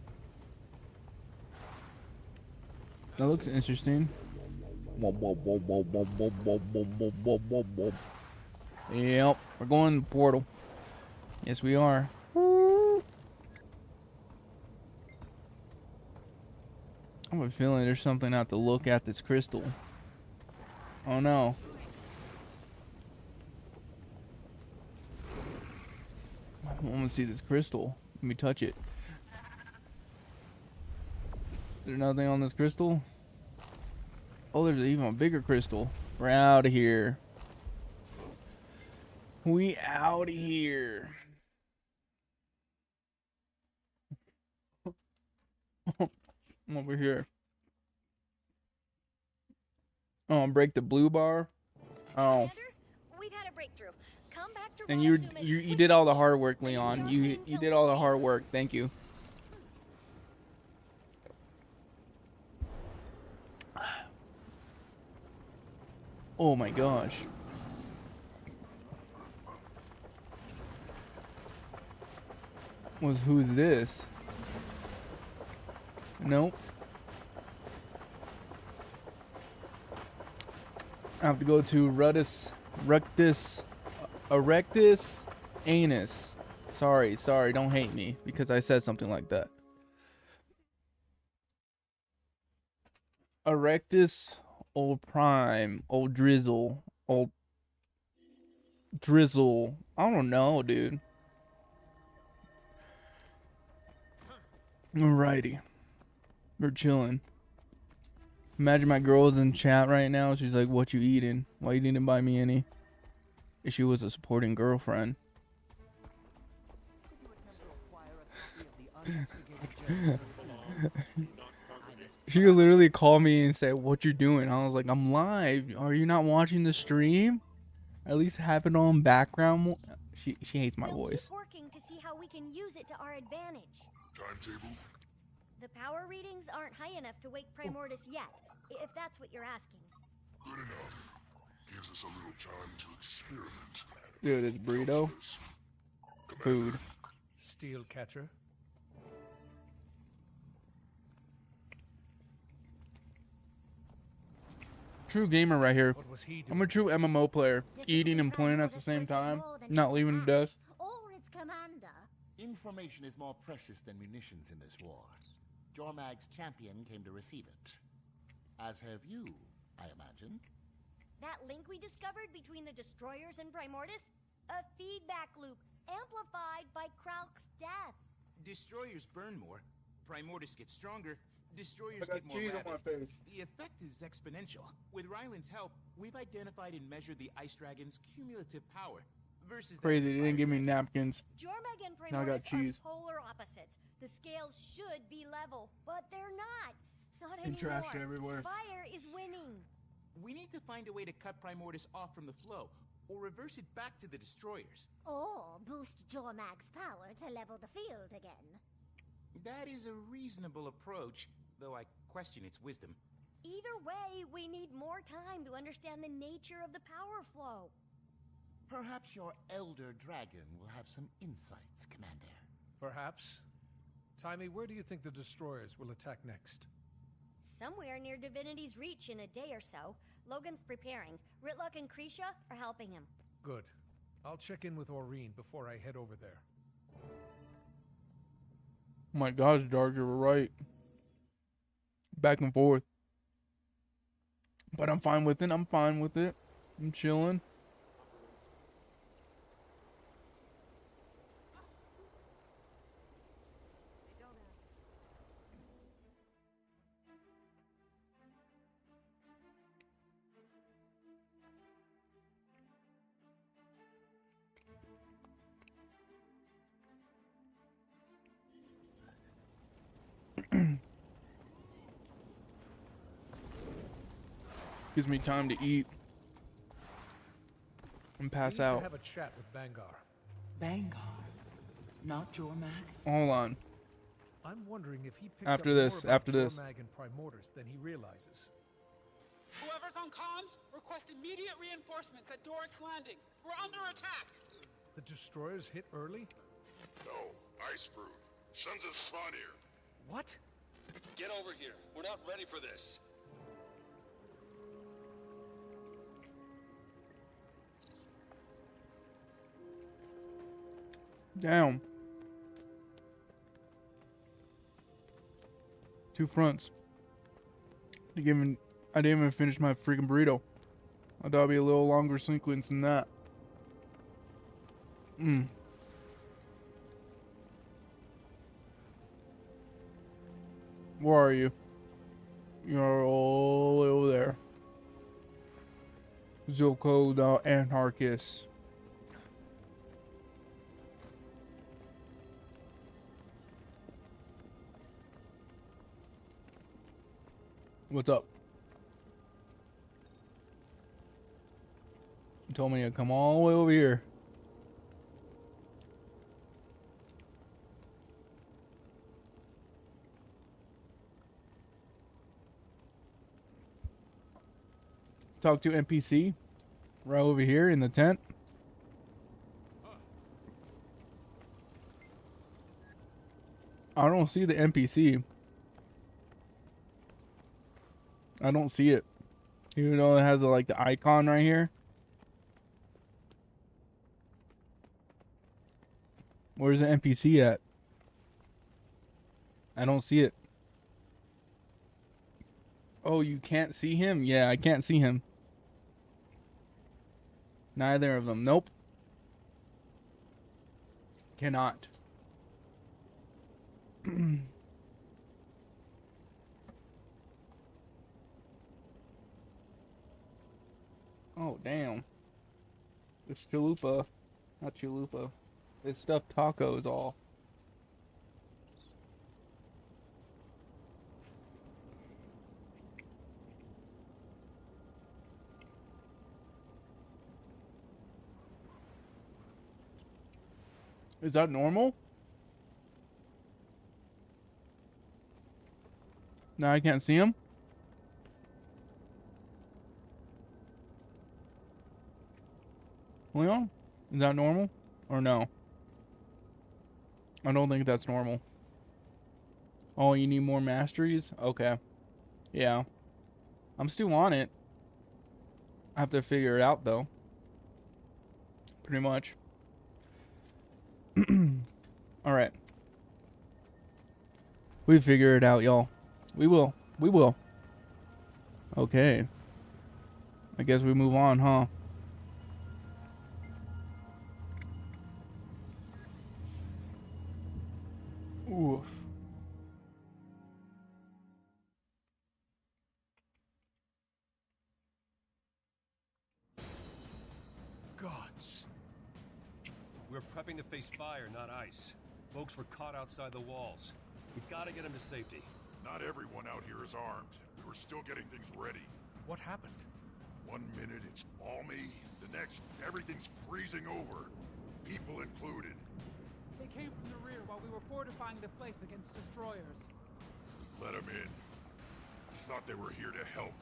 That looks interesting. Yep, we're going to the portal. Yes, we are. I have a feeling there's something out to look at this crystal. Oh no. I want to see this crystal. Let me touch it. Is there nothing on this crystal? Oh, there's even a bigger crystal. We're out of here. We out of here. I'm over here. Oh, break the blue bar. Oh. We've had a breakthrough. Come back to And you did all the hard work, Leon. You did all the hard work. Thank you. Oh my gosh. Who's this? Nope. I have to go to Erectus Anus. Sorry, don't hate me because I said something like that. Erectus, old Prime, old Drizzle, old Drizzle. I don't know, dude. Alrighty. We're chilling. Imagine my girl's in chat right now. She's like, what you eating? Why you didn't buy me any? If she was a supporting girlfriend. She would literally call me and say, what you doing? I was like, I'm live. Are you not watching the stream? At least have it on background. She hates my voice. Keep working to see how we can use it to our advantage. Timetable? The power readings aren't high enough to wake Primordus yet, if that's what you're asking. Good enough. Gives us a little time to experiment. Dude, it's burrito. Food. Steel catcher. True gamer right here. I'm a true MMO player. Eating and playing at the same time. Not leaving the desk. Or its commander. Information is more precious than munitions in this war. Jormag's champion came to receive it. As have you, I imagine. That link we discovered between the destroyers and Primordus? A feedback loop, amplified by Kralk's death. Destroyers burn more, Primordus gets stronger, destroyers get more rapid. The effect is exponential. With Ryland's help, we've identified and measured the Ice Dragon's cumulative power. Versus Crazy, they didn't give me napkins. Jormag and Now I got Primordus cheese. are polar opposites. The scales should be level, but they're not. Not And anymore. trash everywhere. Fire is winning. We need to find a way to cut Primordus off from the flow, or reverse it back to the destroyers. Or boost Jormag's power to level the field again. That is a reasonable approach, though I question its wisdom. Either way, we need more time to understand the nature of the power flow. Perhaps your elder dragon will have some insights, Commander. Perhaps. Timmy, where do you think the destroyers will attack next? Somewhere near Divinity's Reach in a day or so. Logan's preparing. Ritlock and Krisha are helping him. Good. I'll check in with Aurene before I head over there. Oh my gosh, Dark, you were right. Back and forth. But I'm fine with it. I'm fine with it. I'm chilling. Gives me time to eat and pass We need out. to have a chat with Bangar. Bangar, not Jormag. Hold on. I'm wondering if he picked After up this, more about after this. Jormag and Primordus than he realizes. Whoever's on comms, request immediate reinforcements at Doric's Landing. We're under attack. The destroyers hit early? No, Icebrood. Sons of Svanir. What? Get over here. We're not ready for this. Damn. 2 fronts. I didn't even finish my freaking burrito. I thought it'd be a little longer sequence than that. Where are you? You're all the way over there. Zilko the Anarchist. What's up? You told me to come all the way over here. Talk to NPC right over here in the tent. I don't see the NPC. I don't see it. Even though it has like the icon right here. Where's the NPC at? I don't see it. Oh, you can't see him? Yeah, I can't see him. Neither of them. Nope. Cannot. Oh, damn. It's chalupa. Not chalupa. It's stuffed tacos all. Is that normal? Now I can't see him? Leon? Is that normal? Or no? I don't think that's normal. Oh, you need more masteries? Okay. Yeah. I'm still on it. I have to figure it out, though. Pretty much. Alright. We figure it out, y'all. We will. We will. Okay. I guess we move on, huh? Oof. Gods. We're prepping to face fire, not ice. Folks were caught outside the walls. We've got to get them to safety. Not everyone out here is armed. We were still getting things ready. What happened? One minute it's balmy, the next everything's freezing over, people included. They came from the rear while we were fortifying the place against destroyers. Let them in. I thought they were here to help.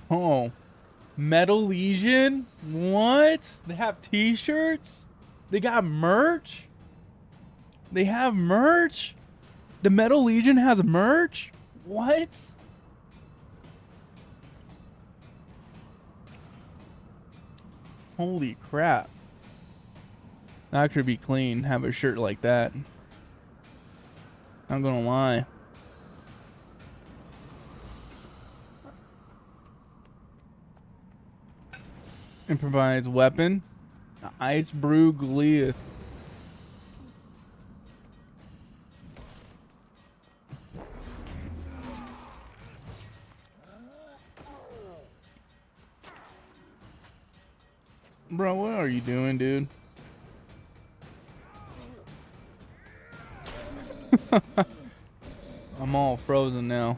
Oh, Metal Legion? What? They have t-shirts? They got merch? They have merch? The Metal Legion has merch? What? Holy crap. That could be clean, have a shirt like that. I'm gonna lie. Improvised weapon. Icebrood Goliath. Bro, what are you doing, dude? I'm all frozen now.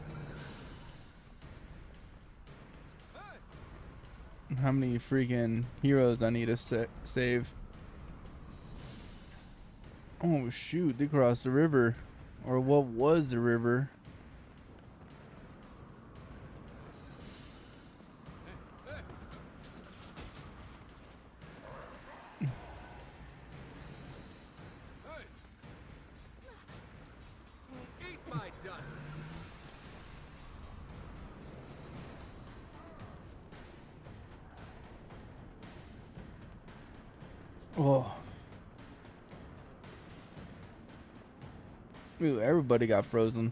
How many freaking heroes I need to save? Oh shoot, they crossed the river. Or what was the river? Eat my dust. Oh. Ooh, everybody got frozen.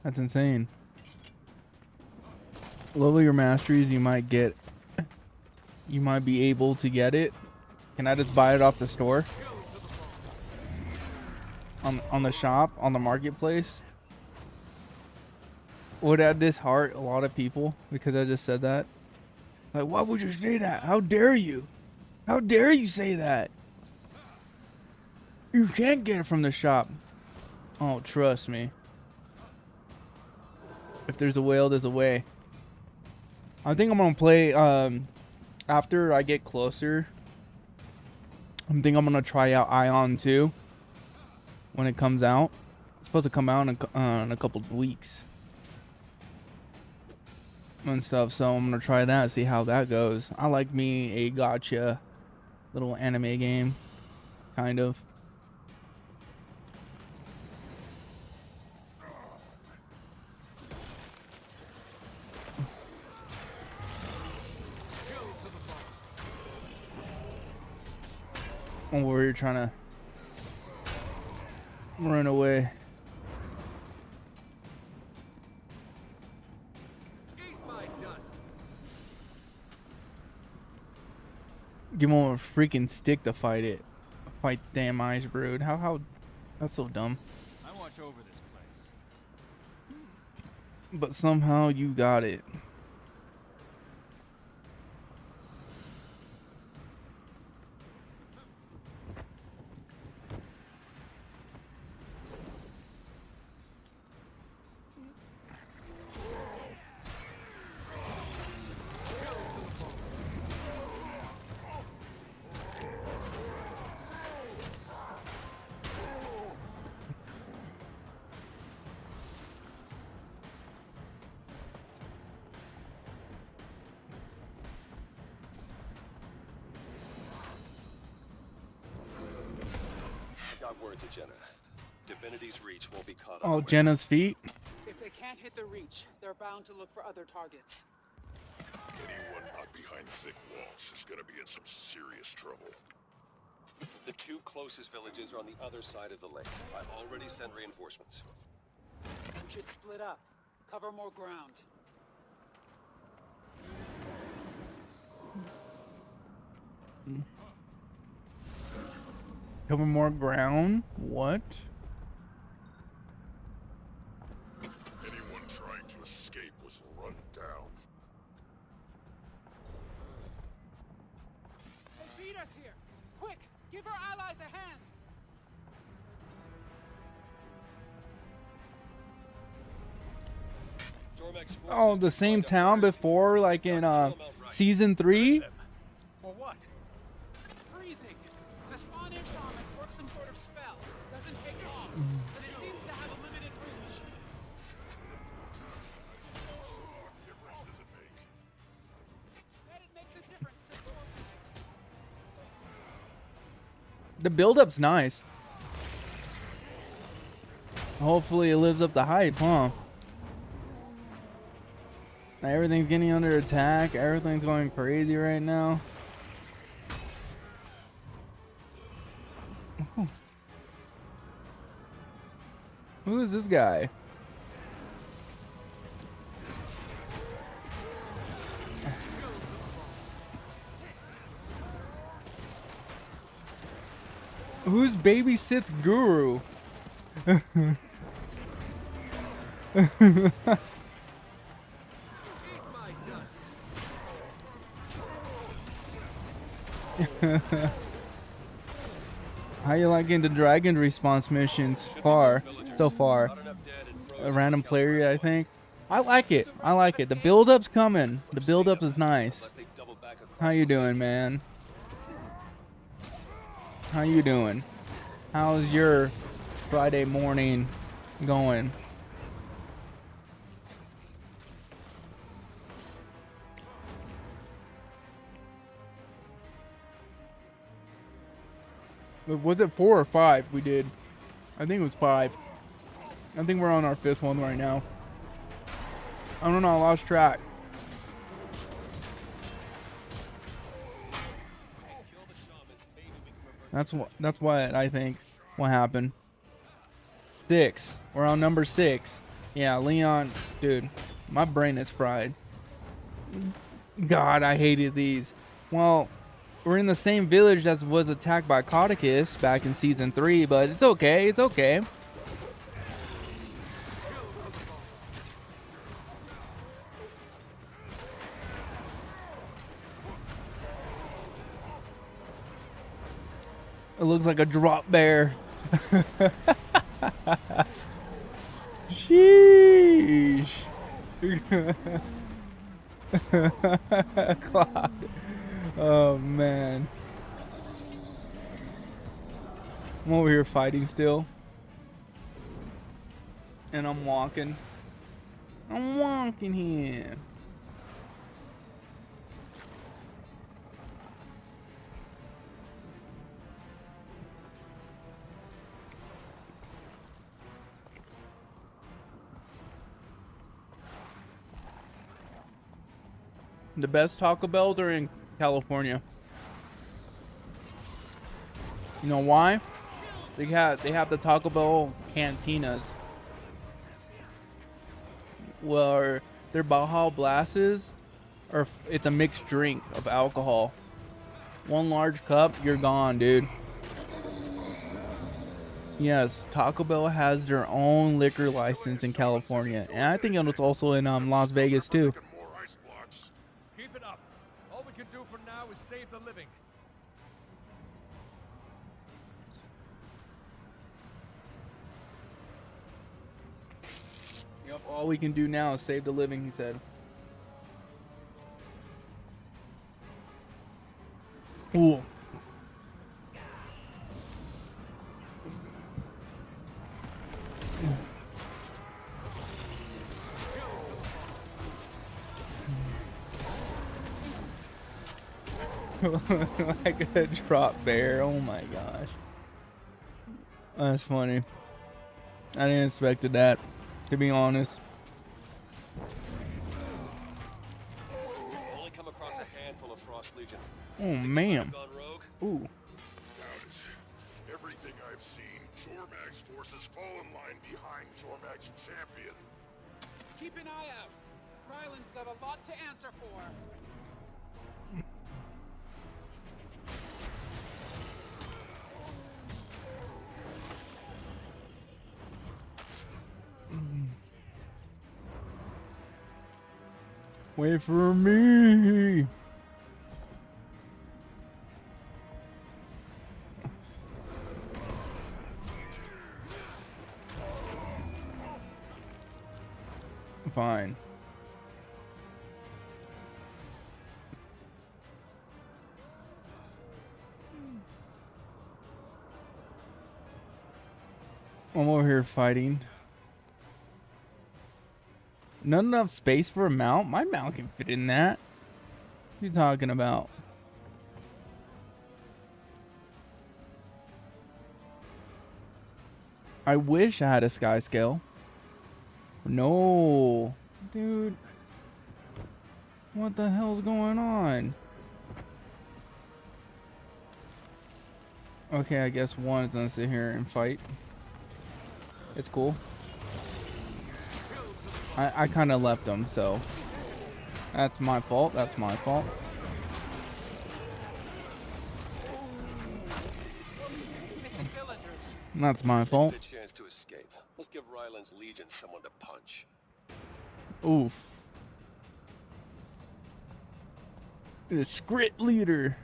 That's insane. Level your masteries, you might be able to get it. Can I just buy it off the store? On the shop, on the marketplace? Would that disheart a lot of people because I just said that? Like, why would you say that? How dare you? How dare you say that? You can't get it from the shop. Oh, trust me. If there's a whale, there's a way. I think I'm gonna play after I get closer. I think I'm gonna try out Ion 2 when it comes out. It's supposed to come out in a couple of weeks and stuff, so I'm gonna try that, see how that goes. I like me a gotcha little anime game, kind of. Oh, we're trying to run away. Eat my dust. Give him a freaking stick to fight it. Fight damn Icebrood. How that's so dumb. I watch over this place. But somehow you got it. Word to Jenna. Divinity's reach won't be caught Oh, up. Jenna's feet. If they can't hit the reach, they're bound to look for other targets. Anyone not behind thick walls is gonna be in some serious trouble. The two closest villages are on the other side of the lake. I've already sent reinforcements. We should split up. Cover more ground. Cover more ground? What? Anyone trying trying to escape was run down. They beat us here! Quick! Give our allies a hand! Oh, the same town before, like in season 3. For what? Freezing! The spawn informants work some sort of spell. Doesn't take long, but it seems to have a limited reach. What difference does it make? That it makes a difference to Jormag. The build-up's nice. Hopefully it lives up to hype, huh? Everything's getting under attack. Everything's going crazy right now. Ooh. Who is this guy? Who's Baby Sith Guru? How you liking the dragon response missions so far? A random player, I think. I like it. I like it. The build-up's coming. The build-up is nice. How you doing, man? How you doing? How's your Friday morning going? Was it 4 or 5 we did? I think it was 5. I think we're on our 5th one right now. I don't know, I lost track. That's what I think what happened. 6. We're on number 6. Yeah, Leon, dude, my brain is fried. God, I hated these. Well, we're in the same village that was attacked by Codicus back in season 3, but it's okay. It's okay. It looks like a drop bear. Sheesh. Clock. Oh man. I'm over here fighting still. And I'm walking. I'm walking here. The best Taco Bells are in California. You know why? They have the Taco Bell cantinas. Where their Baja Blasts are, it's a mixed drink of alcohol. One large cup, you're gone, dude. Yes, Taco Bell has their own liquor license in California, and I think it's also in Las Vegas too. Keep it up. All we can do for now is save the living. Yep, all we can do now is save the living, he said. Ooh. Like a drop bear. Oh my gosh. That's funny. I didn't expect that, to be honest. Only come across a handful of Frost Legion. Oh man. Ooh. Doubt it. Everything I've seen, Jormag's forces fall in line behind Jormag's champion. Keep an eye out. Ryland's got a lot to answer for. Wait for me. Fine. I'm over here fighting. Not enough space for a mount? My mount can fit in that. What are you talking about? I wish I had a sky scale. No. Dude. What the hell's going on? Okay, I guess one is gonna sit here and fight. It's cool. I kind of left them, so that's my fault. That's my fault. That's my fault. A chance to escape. Let's give Ryland's Legion someone to punch. Oof. The script leader.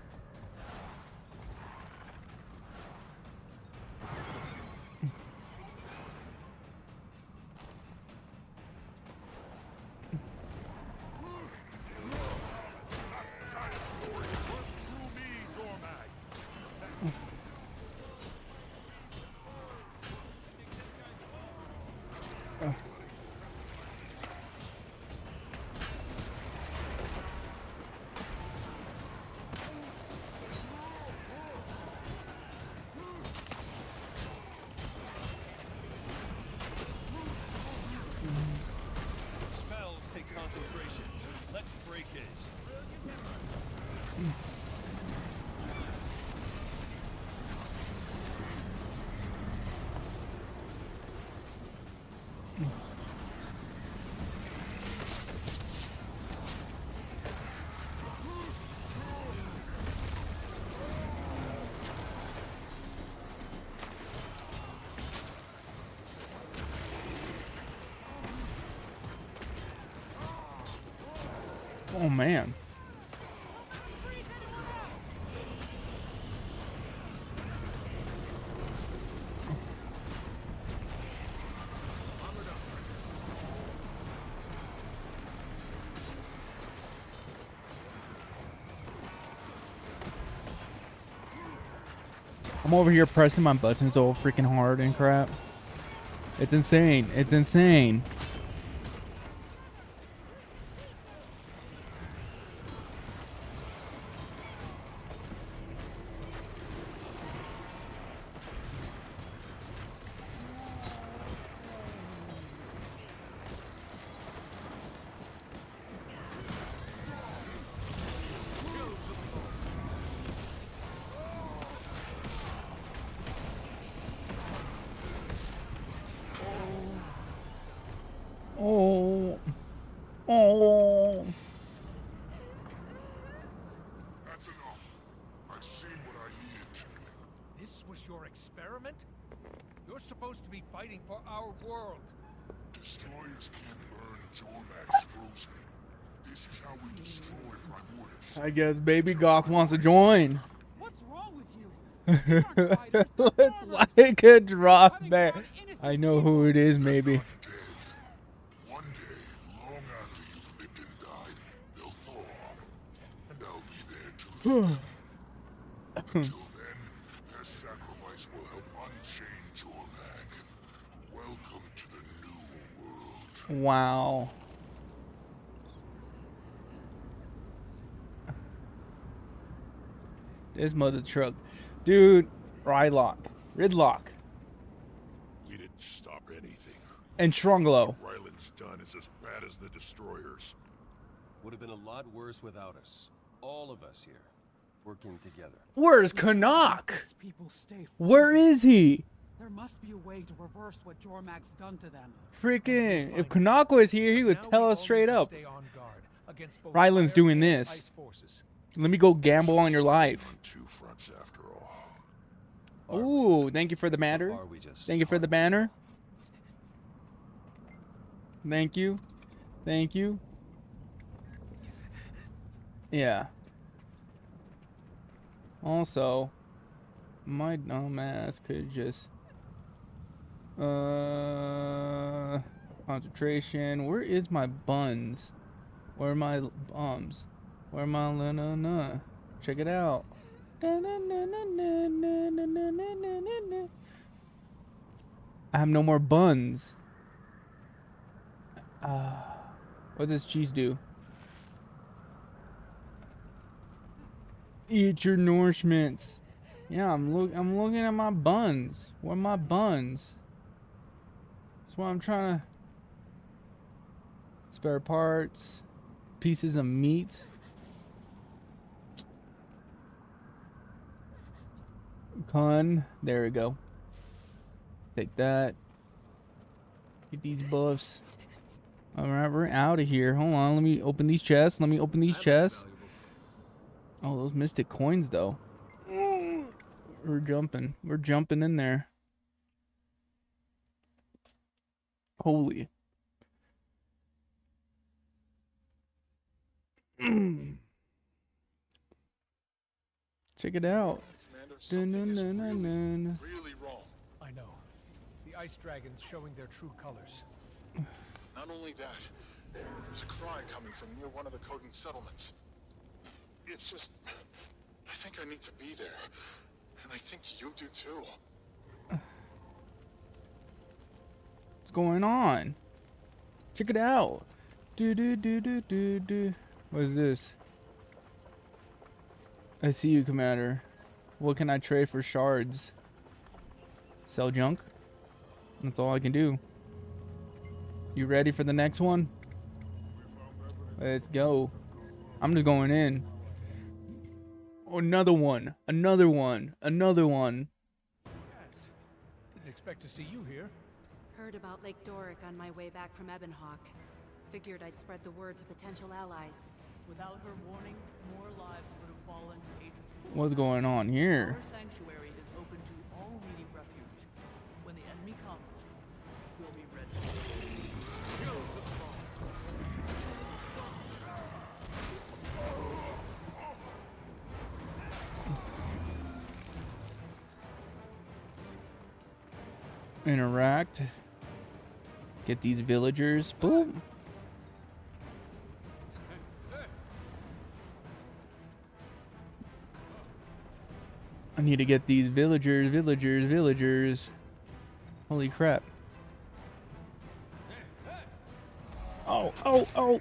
Spells take concentration. Let's break his. Oh man. I'm over here pressing my buttons all freaking hard and crap. It's insane. It's insane. Oh. Oh. That's enough. I've seen what I needed to. This was your experiment? You're supposed to be fighting for our world. Destroyers can't burn Jormax frozen. This is how we destroy Primordius. I guess Baby Goth wants to join. What's wrong with you? Let's like a drop back. I know who it is, maybe. One day, long after you've lived and died, they'll thaw. And I'll be there to lead them. Until then, their sacrifice will help unchain Jormag. Welcome to the new world. Wow. This mother truck. Dude, Rylock. Ridlock. We didn't stop anything. And Stronglow. What Ryland's done is as bad as the destroyers. Would have been a lot worse without us. All of us here, working together. Where's Canuck? People stay Where is he? There must be a way to reverse what Jormag's done to them. Freaking, if Canuck was here, he would tell us straight up. Ryland's doing this. Let me go gamble on your life. Two fronts after all. Ooh, thank you for the banner. Thank you for the banner. Thank you. Thank you. Yeah. Also, my dumb ass could just concentration. Where is my buns? Where are my bombs? Where are my na? Check it out. I have no more buns. What does cheese do? Eat your nourishments. Yeah, I'm looking at my buns. Where are my buns? That's what I'm trying to. Spare parts, pieces of meat. There we go. Take that. Get these buffs. Alright, we're out of here. Hold on, let me open these chests. Oh, those mystic coins, though. We're jumping. We're jumping in there. Holy. Check it out. Really wrong. I know. The ice dragons showing their true colors. Not only that, there's a cry coming from near one of the Coden settlements. It's just, I think I need to be there, and I think you do too. What's going on? Check it out. What is this? I see you, Commander. What can I trade for shards? Sell junk? That's all I can do. You ready for the next one? Let's go. I'm just going in. Oh, another one. Another one. Another one. Yes. Didn't expect to see you here. Heard about Lake Doric on my way back from Ebonhawk. Figured I'd spread the word to potential allies. Without her warning, more lives would have fallen to agents. What's going on here? Our sanctuary is open to all needing refuge. When the enemy comes, we'll be ready. Interact. Get these villagers. Boom. I need to get these villagers. Holy crap. Oh.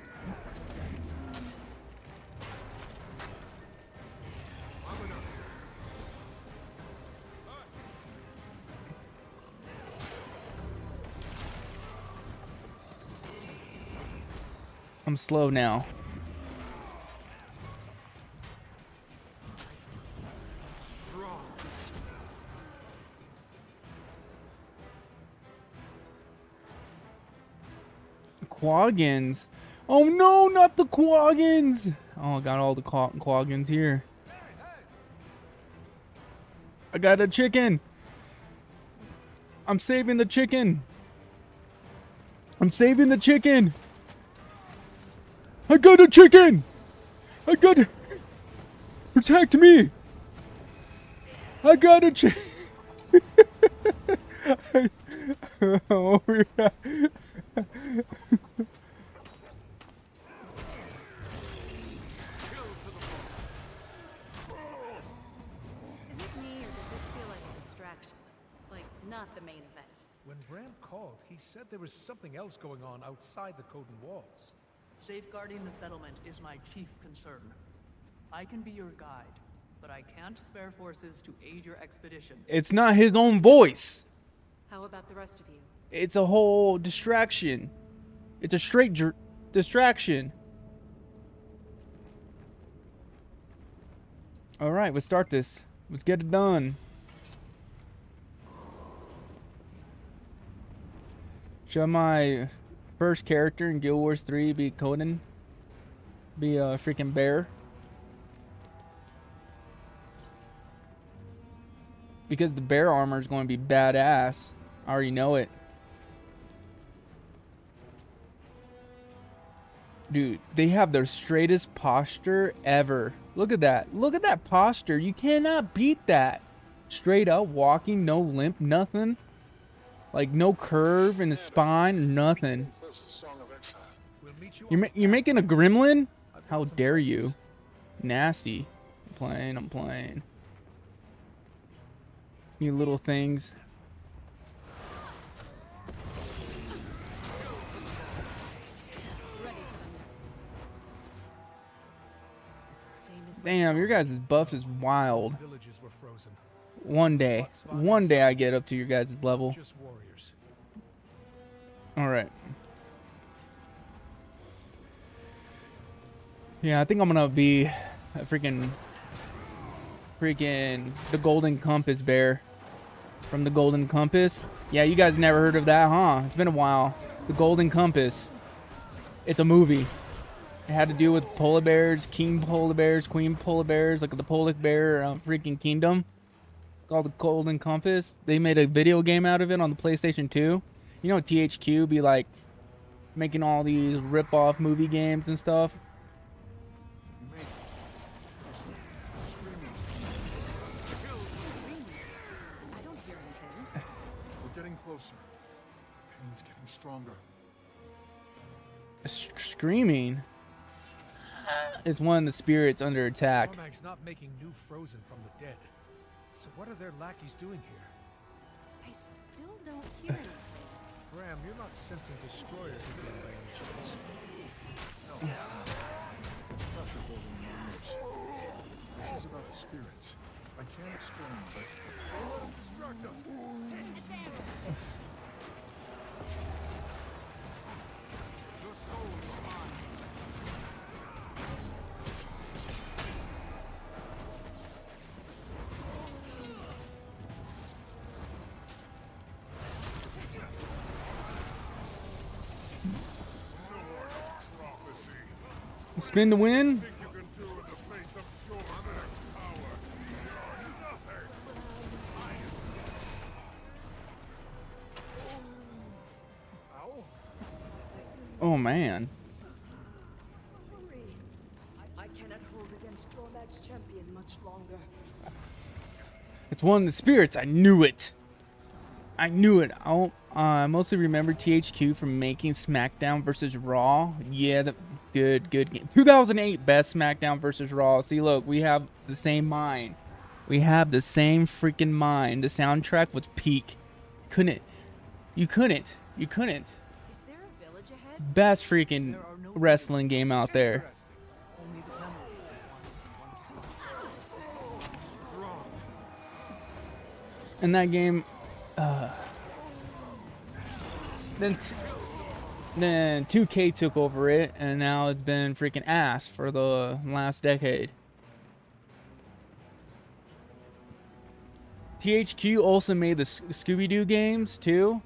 I'm slow now. Quaggins. Oh no, not the Quaggins. Oh, I got all the Quaggins here. I got a chicken. I'm saving the chicken. I got a chicken. Protect me. I got a chicken. Oh, yeah. Is it me, or did this feel like a distraction? Like, not the main event? When Bram called, he said there was something else going on outside the Coden walls. Safeguarding the settlement is my chief concern. I can be your guide, but I can't spare forces to aid your expedition. It's not his own voice. How about the rest of you? It's a whole distraction. It's a straight distraction. All right, let's start this. Let's get it done. Should my first character in Guild Wars 3 be Coden? Be a freaking bear? Because the bear armor is going to be badass. I already know it. Dude, they have their straightest posture ever. Look at that. Look at that posture. You cannot beat that. Straight up walking, no limp, nothing. Like no curve in the spine, nothing. You're making a gremlin? How dare you? Nasty. I'm playing. You little things. Damn, your guys' buffs is wild. One day I get up to your guys' level. Alright. Yeah, I think I'm gonna be a freaking the Golden Compass bear. From the Golden Compass. Yeah, you guys never heard of that, huh? It's been a while. The Golden Compass. It's a movie. It had to do with polar bears, king polar bears, queen polar bears, like the polar bear freaking kingdom. It's called the Golden Compass. They made a video game out of it on the PlayStation 2. You know, THQ be like making all these rip-off movie games and stuff. We're getting closer. Pain's getting stronger. Screaming. It's one of the spirits under attack. Cormac's not making new frozen from the dead. So what are their lackeys doing here? I still don't hear anything. Graham, you're not sensing destroyers again by any chance? No. It's pressure building in my nerves. This is about the spirits. I can't explain, but they will distract us. Your soul is mine. Spin to win. Oh man. I cannot hold against Jormag's champion much longer. It's one of the spirits. I knew it. I knew it. I mostly remember THQ from making SmackDown versus Raw. Yeah, good game. 2008 best SmackDown versus Raw. See, look, we have the same mind. We have the same freaking mind. The soundtrack was peak. You couldn't. Is there a village ahead? Best freaking wrestling game out there. And that game, then 2K took over it, and now it's been freaking ass for the last decade. THQ also made the Scooby-Doo games too.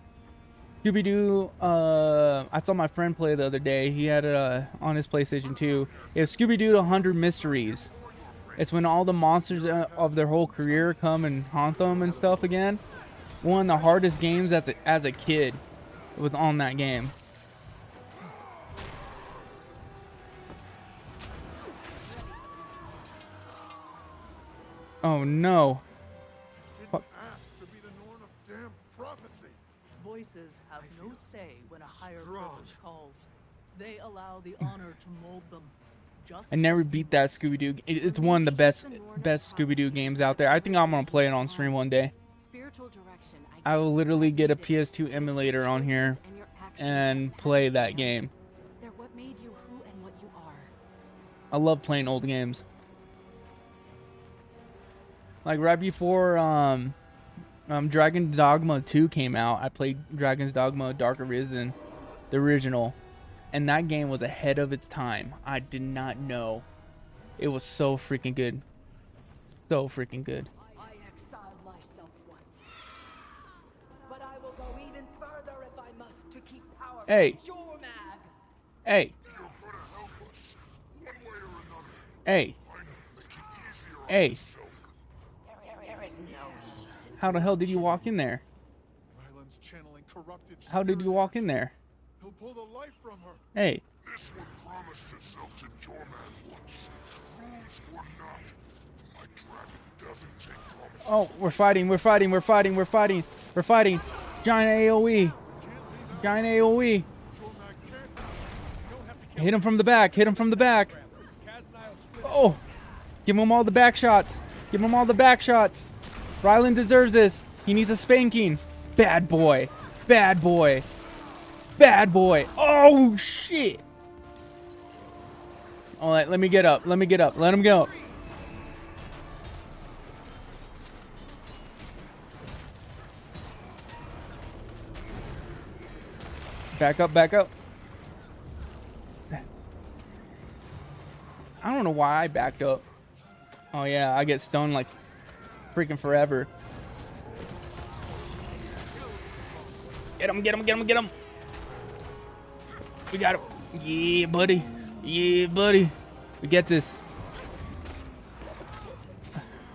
Scooby-Doo, I saw my friend play the other day. He had it on his PlayStation 2. It's Scooby-Doo 100 Mysteries. It's when all the monsters of their whole career come and haunt them and stuff again. One of the hardest games as a kid was on that game. Oh no. Didn't ask to be the Norn of damn prophecy. Voices have no say when a higher purpose calls. They allow the honor to mold them. I never beat that Scooby-Doo. It's one of the best Scooby-Doo games out there. I think I'm gonna play it on stream one day. I will literally get a PS2 emulator on here and play that game. They're what made you who and what you are. I love playing old games. Like right before Dragon's Dogma 2 came out, I played Dragon's Dogma Dark Arisen, the original. And that game was ahead of its time. I did not know. It was so freaking good. So freaking good. I exiled myself once. But I will go even further if I must to keep power Hey. from Jormag. Hey. Hey. Hey. There is no ease. How the hell did you walk in there? Ryland's channeling corrupted How did you walk in there? He'll pull the life from her. Hey. This one promised herself to Jormag once. Rules or not, my dragon doesn't take promises. Oh, we're fighting. Giant AoE. Giant AoE. Hit him from the back. Oh. Give him all the back shots. Ryland deserves this. He needs a spanking. Bad boy. Oh, shit. All right, let me get up. Let him go. Back up. I don't know why I backed up. Oh, yeah, I get stunned like freaking forever. Get him. We got him. Yeah, buddy. We get this.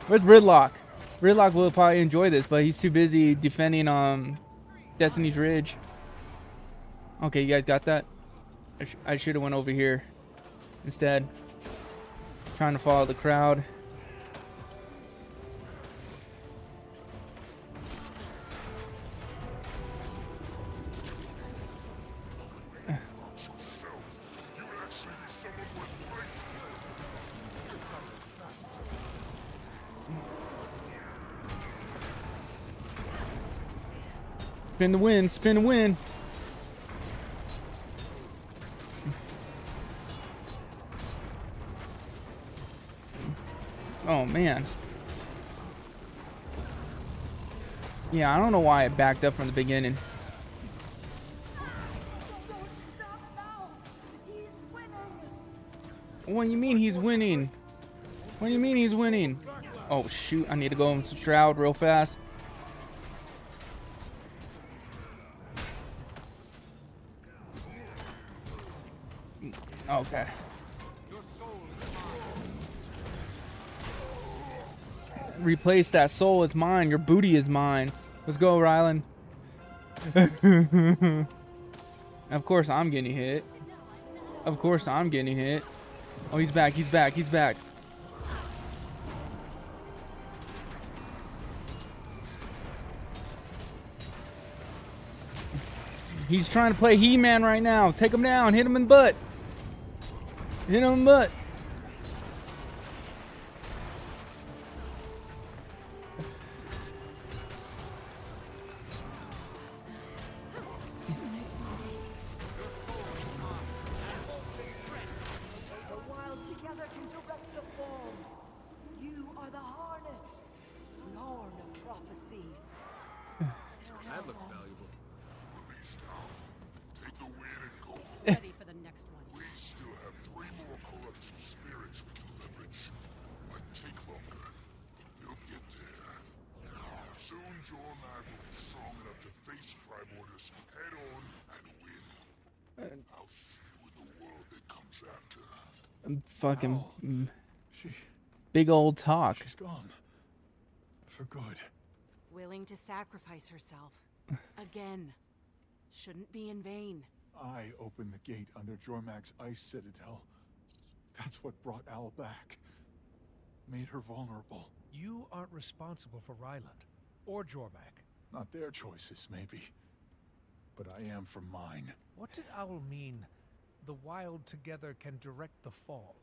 Where's Ridlock? Ridlock will probably enjoy this, but he's too busy defending Destiny's Ridge. Okay, you guys got that? I should have went over here instead. Trying to follow the crowd. Spin the win. Oh, man. Yeah, I don't know why I backed up from the beginning. What do you mean he's winning? Oh, shoot. I need to go into Shroud real fast. Okay. Replace that soul is mine. Your booty is mine. Let's go, Ryland. Of course I'm getting hit. Oh, he's back. He's trying to play He-Man right now. Take him down. Hit him in the butt. That looks valuable. Release now. Take the win and go home. Ready for the next one. We still have 3 more corrupted spirits we can leverage. Might take longer, but we'll get there. Soon Jormag will be strong enough to face Primordus head on and win. I'll see you in the world that comes after. Fucking big old talk. She's gone. For good. Willing to sacrifice herself. Again. Shouldn't be in vain. I opened the gate under Jormag's ice citadel. That's what brought Al back. Made her vulnerable. You aren't responsible for Ryland. Or Jormag. Not their choices, maybe. But I am for mine. What did Owl mean? The wild together can direct the fall.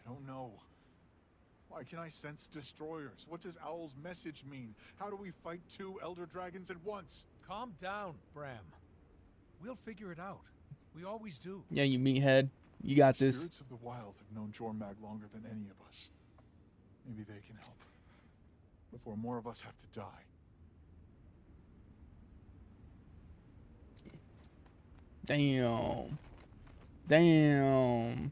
I don't know. Why can I sense destroyers? What does Owl's message mean? How do we fight 2 Elder Dragons at once? Calm down, Bram. We'll figure it out. We always do. Yeah, you meathead. You got this. Spirits of the wild have known Jormag longer than any of us. Maybe they can help. Before more of us have to die. Damn.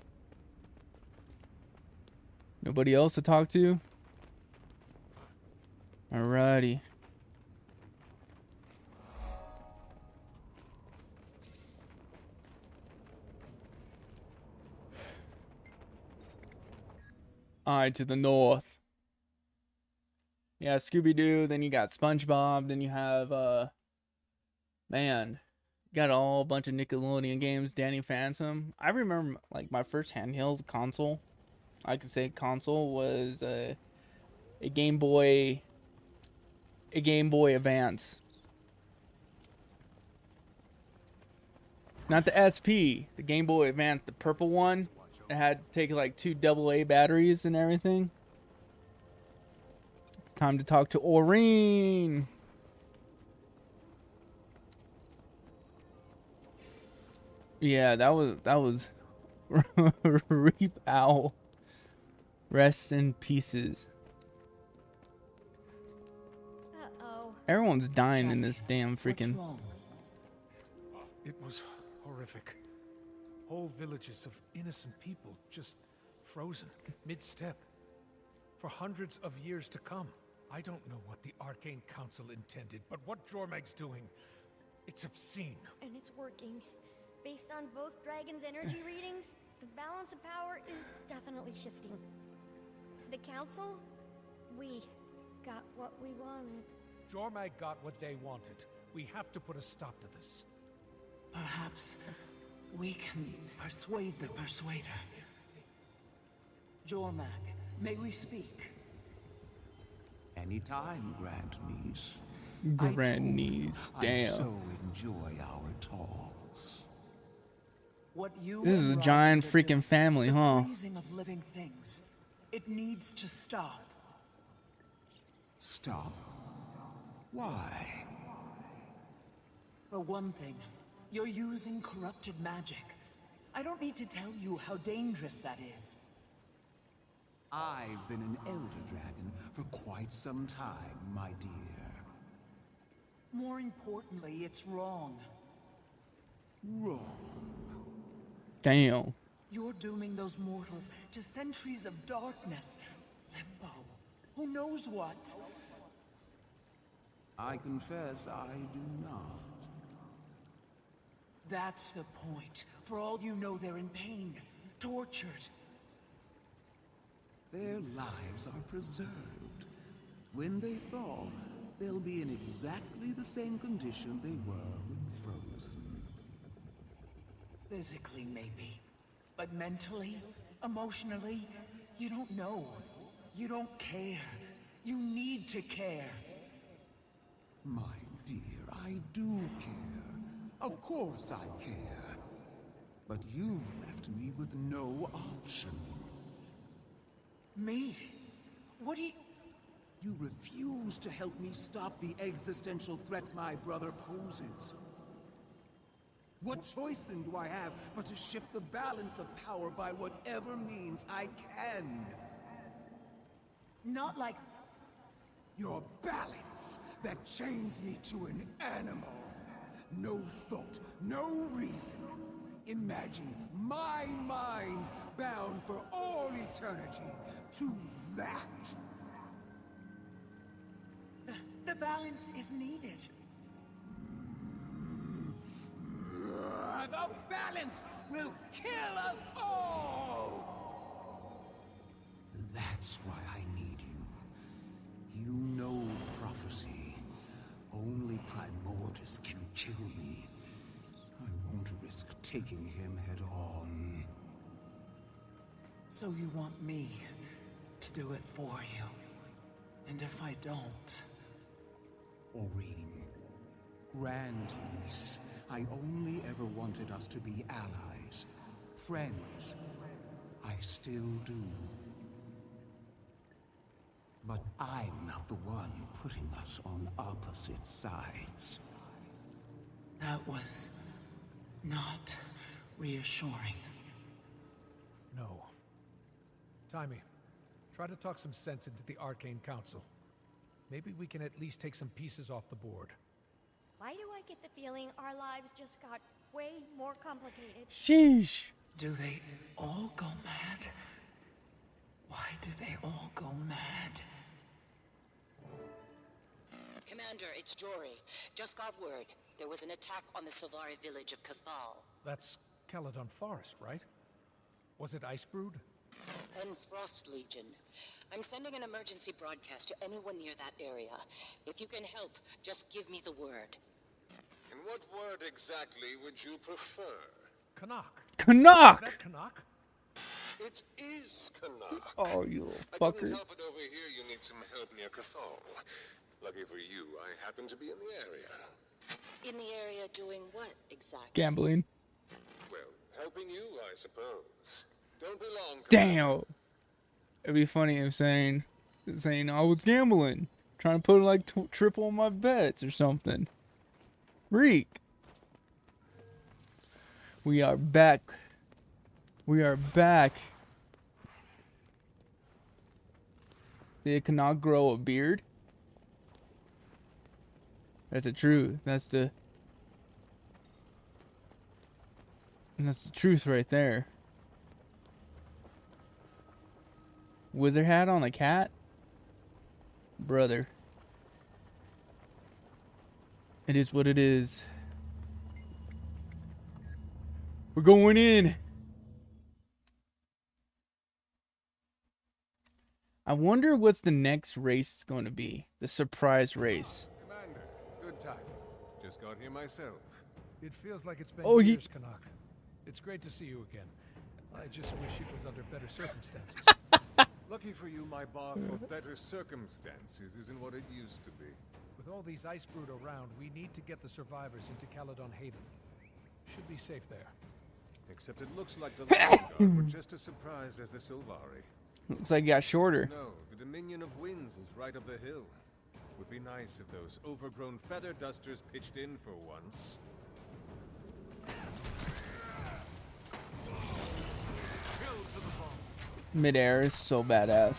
Nobody else to talk to? Alrighty. Alright, to the north. Yeah, Scooby-Doo, then you got SpongeBob, then you have, man, got a bunch of Nickelodeon games. Danny Phantom. I remember like my first handheld console. I could say console was a Game Boy. A Game Boy Advance. Not the SP, the Game Boy Advance, the purple one. It had to take like 2 AA batteries and everything. It's time to talk to Aureen. Yeah, that was Reap Owl. Rest in pieces. Uh-oh. Everyone's dying in this damn freaking. It was horrific. Whole villages of innocent people just frozen mid-step for hundreds of years to come. I don't know what the Arcane Council intended, but what Jormag's doing, it's obscene. And it's working. Based on both dragons' energy readings, the balance of power is definitely shifting. The council, we got what we wanted. Jormag got what they wanted. We have to put a stop to this. Perhaps we can persuade the persuader. Jormag, may we speak? Anytime, Grand Niece. Grand Niece, damn. I so enjoy our talks. What you This is a and giant Ryan are freaking doing, family, the huh? freezing of living things. It needs to stop. Stop? Why? For one thing, you're using corrupted magic. I don't need to tell you how dangerous that is. I've been an Elder Dragon for quite some time, my dear. More importantly, it's wrong. Wrong. Damn. You're dooming those mortals to centuries of darkness, limbo, who knows what? I confess I do not. That's the point. For all you know, they're in pain, tortured. Their lives are preserved. When they thaw, they'll be in exactly the same condition they were when frozen. Physically, maybe. But mentally, emotionally, you don't know. You don't care. You need to care. My dear, I do care. Of course I care. But you've left me with no option. Me? What do you... You refuse to help me stop the existential threat my brother poses. What choice then do I have but to shift the balance of power by whatever means I can? Not like... Your balance that chains me to an animal. No thought, no reason. Imagine my mind bound for all eternity to that. The balance is needed. The balance will kill us all! That's why I need you. You know the prophecy. Only Primordus can kill me. I won't risk taking him head on. So you want me to do it for you? And if I don't... Aureen, Grand Niece, I only ever wanted us to be allies, friends. I still do. But I'm not the one putting us on opposite sides. That was... not reassuring. No. Timmy, try to talk some sense into the Arcane Council. Maybe we can at least take some pieces off the board. Why do I get the feeling our lives just got way more complicated? Sheesh. Do they all go mad? Why do they all go mad? Commander, it's Jory. Just got word. There was an attack on the Solari village of Cathal. That's Caledon Forest, right? Was it Icebrood? And Frost Legion. I'm sending an emergency broadcast to anyone near that area. If you can help, just give me the word. And what word exactly would you prefer? Canuck. Canuck! Is that Canuck? It is Canuck. Oh, you little I fucker. couldn't help it over here. You need some help near Cathal. Lucky for you, I happen to be in the area. In the area doing what exactly? Gambling. Well, helping you, I suppose. Don't be long. Damn. It'd be funny if saying I was gambling, trying to put like triple on my bets or something. Reek. We are back. We are back. They cannot grow a beard. That's the truth. That's the truth right there. Wizard hat on a cat? Brother. It is what it is. We're going in. I wonder what's the next race going to be. The surprise race. Commander, good timing. Just got here myself. It feels like it's been Oh, years, Canuck. It's great to see you again. I just wish it was under better circumstances. Lucky for you, my bar for better circumstances isn't what it used to be. With all these Icebrood around, we need to get the survivors into Caledon Haven. Should be safe there. Except it looks like the Lion Guard were just as surprised as the Sylvari. Looks like it got shorter. No, the Dominion of Winds is right up the hill. Would be nice if those overgrown feather dusters pitched in for once. Midair is so badass.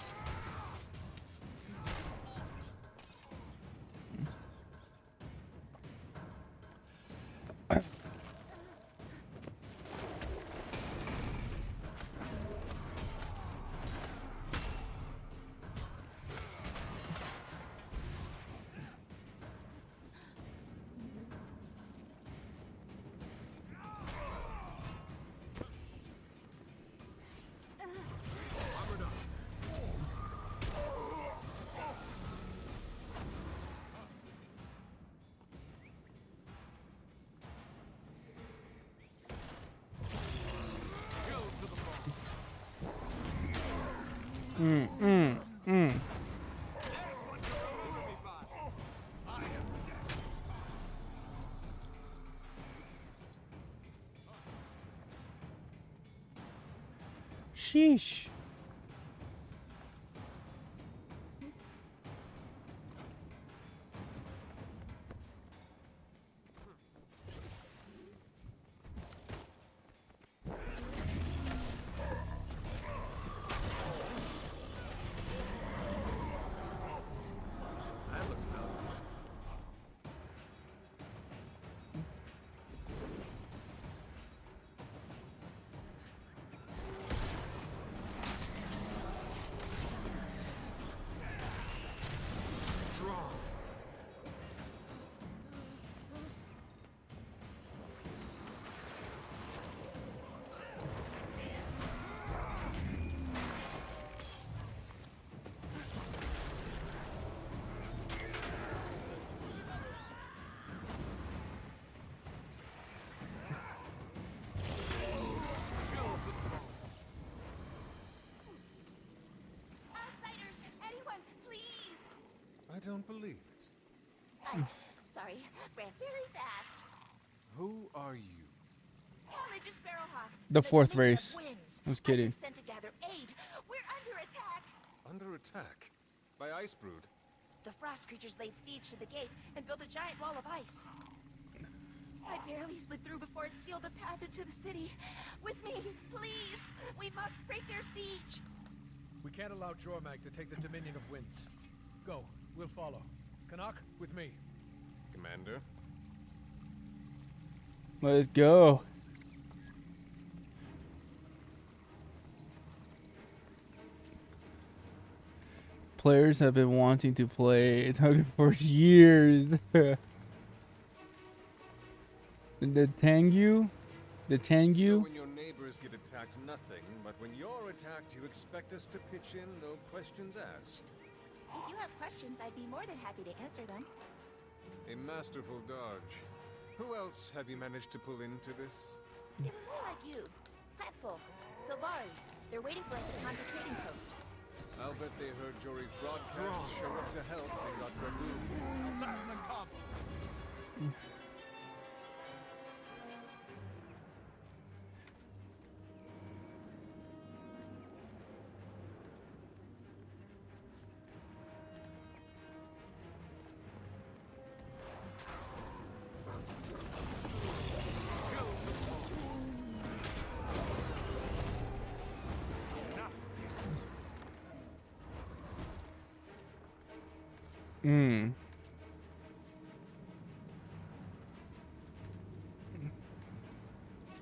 Sheesh. I don't believe it. Sorry, ran very fast. Who are you? Religious Sparrowhawk. The fourth Dominion race. of Winds. I was kidding. I've been sent to gather aid. We're under attack. Under attack? By Icebrood? The frost creatures laid siege to the gate and built a giant wall of ice. I barely slipped through before it sealed the path into the city. With me, please. We must break their siege. We can't allow Jormag to take the Dominion of Winds. Go. We'll follow. Canuck, with me. Commander? Let's go. Players have been wanting to play Saga for years. The Tengu? The Tengu? So when your neighbors get attacked, nothing. But when you're attacked, you expect us to pitch in, no questions asked. If you have questions, I'd be more than happy to answer them. A masterful dodge. Who else have you managed to pull into this? They were more like you. Platfolk, Silvari. They're waiting for us at Hansa Trading Post. I'll bet they heard Jory's broadcast, show up to help, and got removed. That's a combo.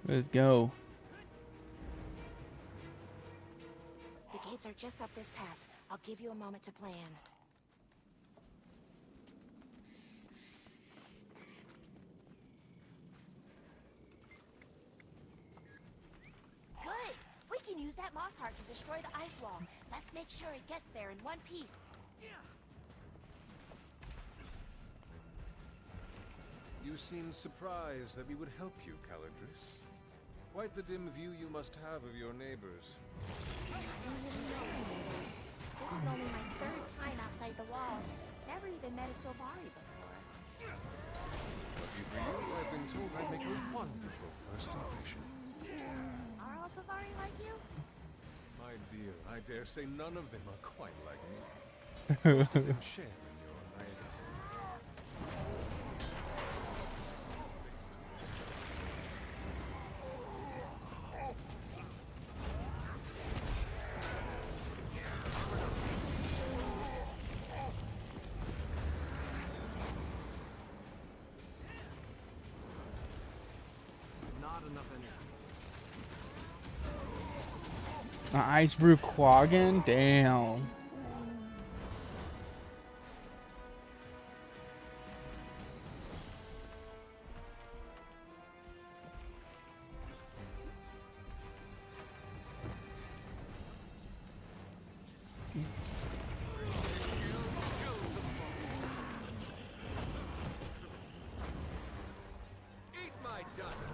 Let's go. The gates are just up this path. I'll give you a moment to plan. Good! We can use that moss heart to destroy the ice wall. Let's make sure it gets there in one piece. You seem surprised that we would help you, Caladris. Quite the dim view you must have of your neighbors. I don't really know my neighbors. This is only my third time outside the walls. Never even met a Silvari before. Lucky for you, I've been told I'd make a wonderful first impression. Are all Silvari like you? My dear, I dare say none of them are quite like me. Most of them share in your naivety. Icebrood Quaggan? Damn. Eat my dust.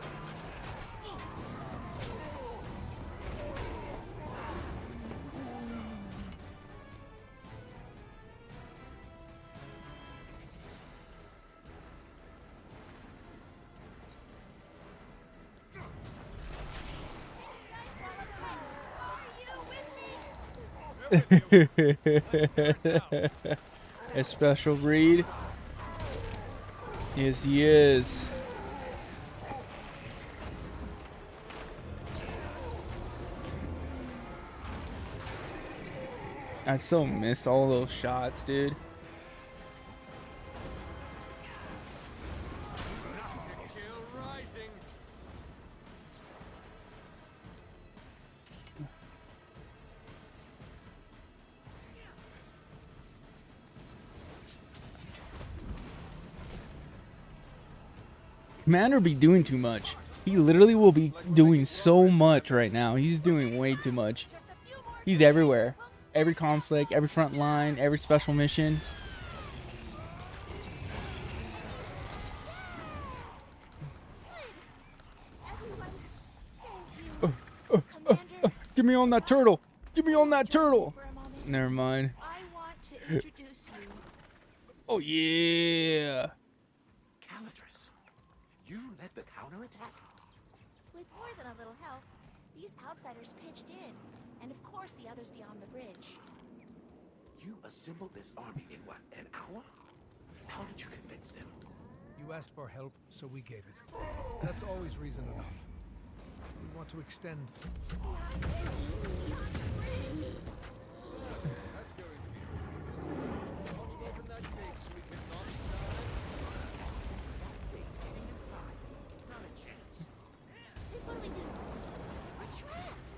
A special breed. Yes, he is. I so miss all those shots, dude. Commander be doing too much. He literally will be doing so much right now. He's doing way too much. He's everywhere. Every conflict, every front line, every special mission. Get me on that turtle. Get me on that turtle. Never mind. I want to introduce you. Oh yeah. Caladris, you led the counterattack? With more than a little help, these outsiders pitched in, and of course the others beyond the bridge. You assembled this army in what, an hour? How did you convince them? You asked for help, so we gave it. That's always reason enough. We want to extend. That's going to be Why don't you open that gate so we can knock it down? Is that thing getting inside? Not a chance. What do we do? Retract!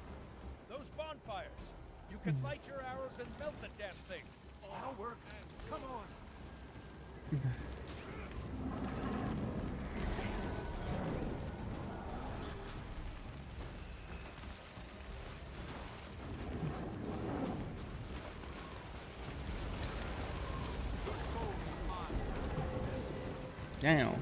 Those bonfires. You can light your arrows and melt the damn thing. That'll work. Come on. Damn.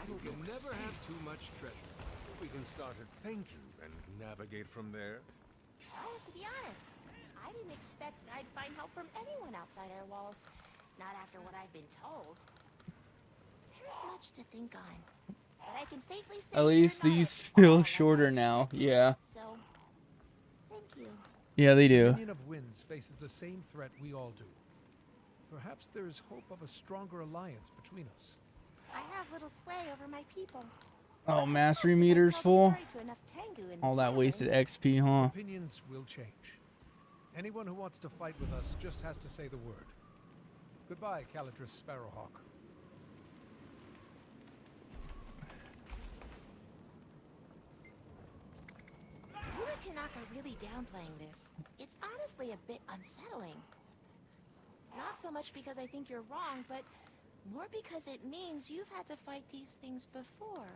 You can never have too much treasure. We can start at thank you and navigate from there. I have to be honest. I didn't expect I'd find help from anyone outside our walls. Not after what I've been told. There's much to think on. But I can safely say At least these feel shorter now. Yeah. So, thank you. Yeah, they do. The Dominion of Winds faces the same threat we all do. Perhaps there's hope of a stronger alliance between us. I have little sway over my people. Oh, mastery meter's full. All that wasted XP, huh? Opinions will change. Anyone who wants to fight with us just has to say the word. Goodbye, Calidris Sparrowhawk. You and Canuck are really downplaying this. It's honestly a bit unsettling. Not so much because I think you're wrong, but more because it means you've had to fight these things before.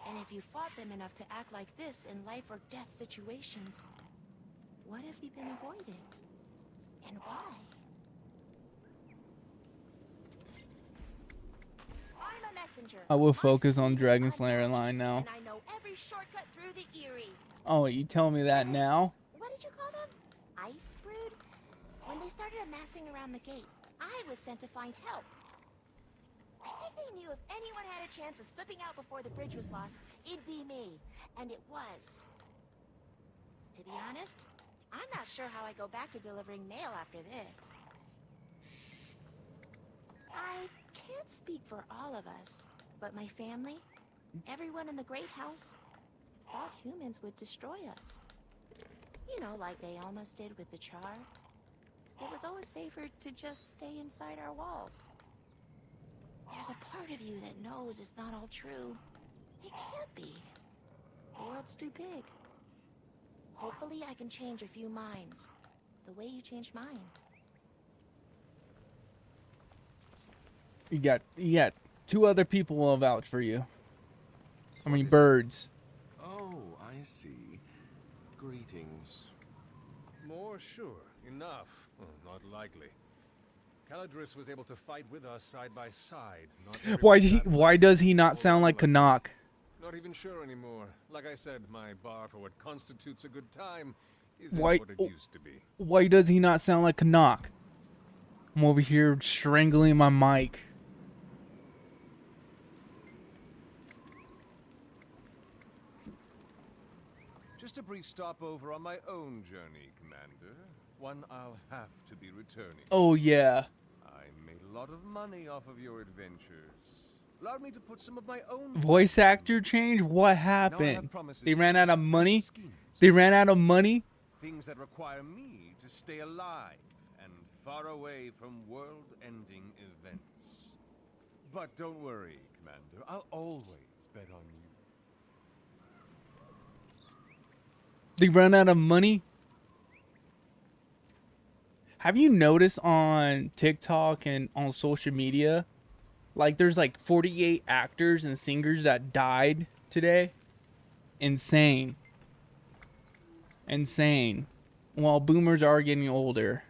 And if you fought them enough to act like this in life or death situations, what have you been avoiding? And why? I'm a messenger. I will focus on Dragon Slayer line now. And I know every shortcut through the Eyrie. Oh, you tell me that now? What did you call them? Icebrood? When they started amassing around the gate, I was sent to find help. I think they knew if anyone had a chance of slipping out before the bridge was lost, it'd be me. And it was. To be honest, I'm not sure how I go back to delivering mail after this. I can't speak for all of us, but my family, everyone in the Great House, thought humans would destroy us. You know, like they almost did with the Char. It was always safer to just stay inside our walls. There's a part of you that knows it's not all true. It can't be. The world's too big. Hopefully I can change a few minds. The way you changed mine. You got two other people will vouch for you. I mean, birds. Oh, I see. Greetings. More sure. Enough. Well, not likely. Calidris was able to fight with us side by side. Why does he not sound like Canuck? Not even sure anymore. Like I said, my bar for what constitutes a good time is Why? what it used to be. Why does he not sound like Canuck? I'm over here strangling my mic. Just a brief stopover on my own journey, Commander. One I'll have to be returning. Oh, yeah. I made a lot of money off of your adventures. Allowed me to put some of my own Voice actor change? What happened? They ran out of money? They ran out of money? Things that require me to stay alive and far away from world-ending events. But don't worry, Commander. I'll always bet on you. They ran out of money? Have you noticed on TikTok and on social media, like there's like 48 actors and singers that died today? Insane. Insane. Well, boomers are getting older.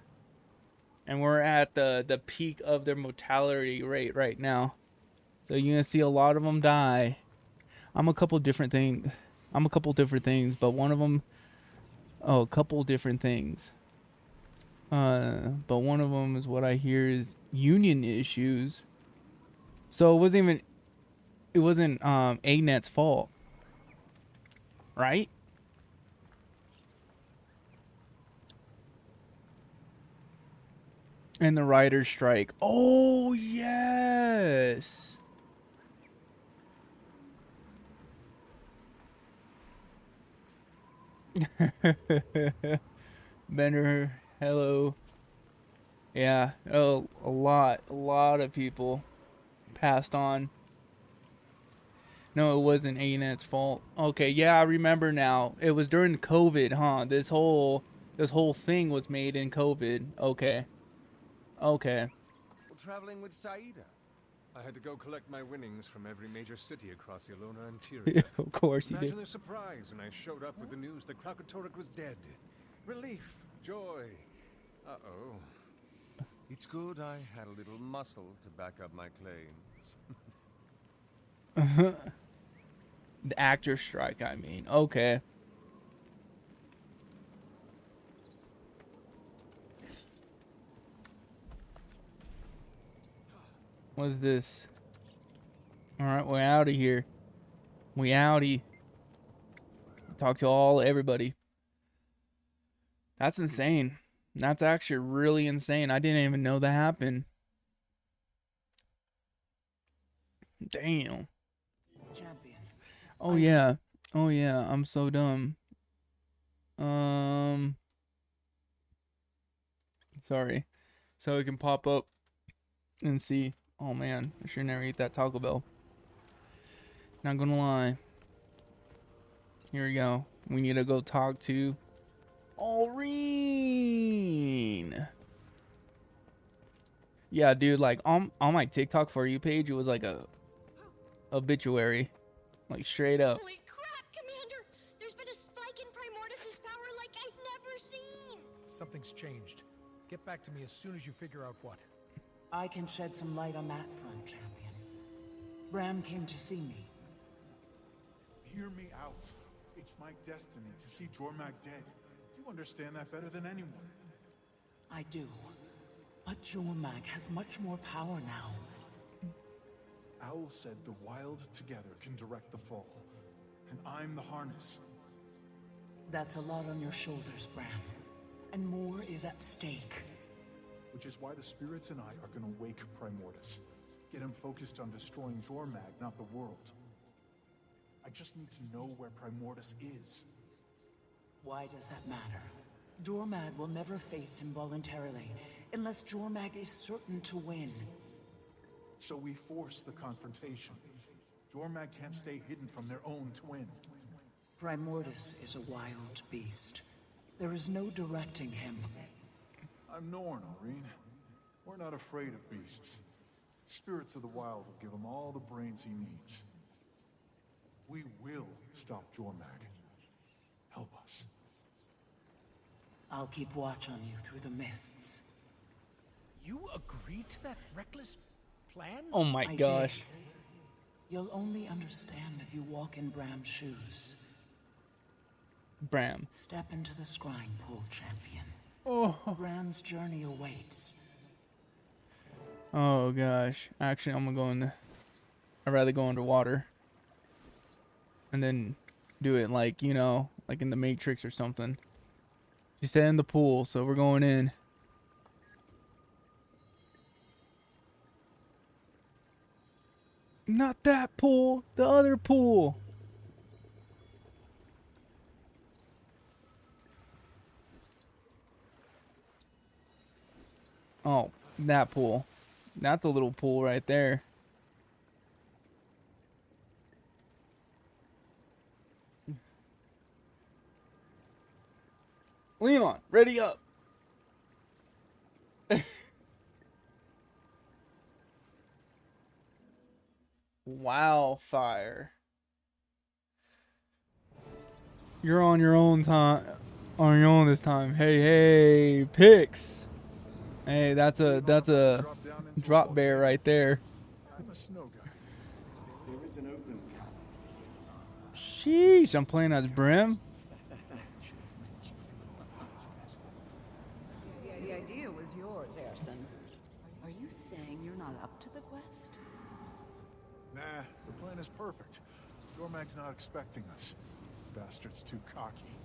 And we're at the peak of their mortality rate right now. So you're going to see a lot of them die. I'm a couple different things, but one of them, a couple different things. But one of them is what I hear is union issues. So it wasn't A-Net's fault, right? And the writer's strike. Oh, yes. Bender, hello. Yeah, oh, a lot of people passed on. No, it wasn't A-Net's fault. Okay, yeah, I remember now. It was during COVID, huh? This whole thing was made in COVID. Okay. Traveling with Saida. I had to go collect my winnings from every major city across the Alona Yeah, interior. of course you Imagine did. their surprise when I showed up with the news that Krakatorik was dead. Relief, joy. Uh-oh. It's good I had a little muscle to back up my claims. The actor strike, I mean. Okay. What's this? Alright, we're out of here. We outie. Talk to everybody. That's insane. That's actually really insane. I didn't even know that happened. Damn. Champion. Oh yeah. Oh yeah. I'm so dumb. Sorry. So it can pop up and see. Oh man, I should never eat that Taco Bell. Not gonna lie. Here we go. We need to go talk to Aureen. Yeah, dude, like on my TikTok For You page, it was like a obituary. Like straight up. Holy crap, Commander! There's been a spike in Primordius' power like I've never seen! Something's changed. Get back to me as soon as you figure out what. I can shed some light on that front, champion. Bram came to see me. Hear me out. It's my destiny to see Jormag dead. You understand that better than anyone. I do. But Jormag has much more power now. Owl said the wild together can direct the fall. And I'm the harness. That's a lot on your shoulders, Bram. And more is at stake. Which is why the spirits and I are gonna wake Primordius. Get him focused on destroying Jormag, not the world. I just need to know where Primordius is. Why does that matter? Jormag will never face him voluntarily, unless Jormag is certain to win. So we force the confrontation. Jormag can't stay hidden from their own twin. Primordius is a wild beast. There is no directing him. I'm Norn, Aureen. We're not afraid of beasts. Spirits of the wild will give him all the brains he needs. We will stop Jormag. Help us. I'll keep watch on you through the mists. You agreed to that reckless plan? Oh my gosh. Did. You'll only understand if you walk in Bram's shoes. Bram. Step into the scrying pool, champion. Oh. Bram's journey awaits. Oh gosh. Actually, I'm gonna go in. I'd rather go underwater. And then do it like, you know, like in the Matrix or something. She said in the pool, so we're going in. Not that pool, the other pool. Oh, that pool. That's a little pool right there. Leon, ready up. Wildfire. You're on your own time. On your own this time. Hey, hey, Pix. Hey, that's a drop bear right there. I'm a snow guy. There is an open Sheesh, I'm playing as Brim. The idea was yours, Erson. Are you saying you're not up to the quest? Nah, the plan is perfect. Jormag's not expecting us. Bastard's too cocky.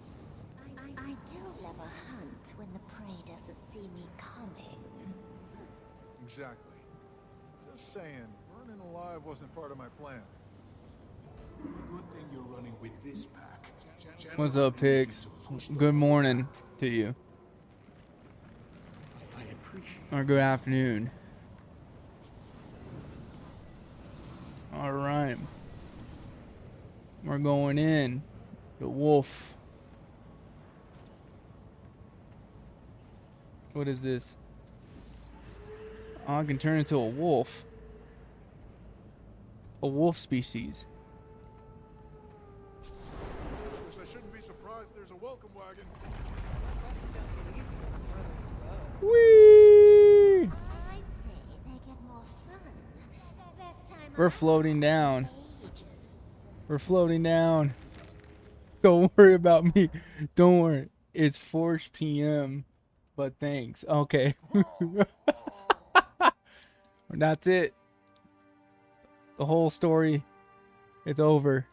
I do love a hunt when the prey doesn't see me coming. Exactly. Just saying, burning alive wasn't part of my plan. Good thing you're running with this pack. What's up, Pix? Good morning to you. I appreciate Or good afternoon. Alright. We're going in. The wolf. What is this? Oh, I can turn into a wolf. a wolf species. Guess I shouldn't be surprised there's a welcome wagon. Whee! I'd say they get more fun. Best time We're floating down. We're floating down. Don't worry about me. Don't worry. It's 4 p.m. But thanks. Okay. That's it. The whole story. It's over.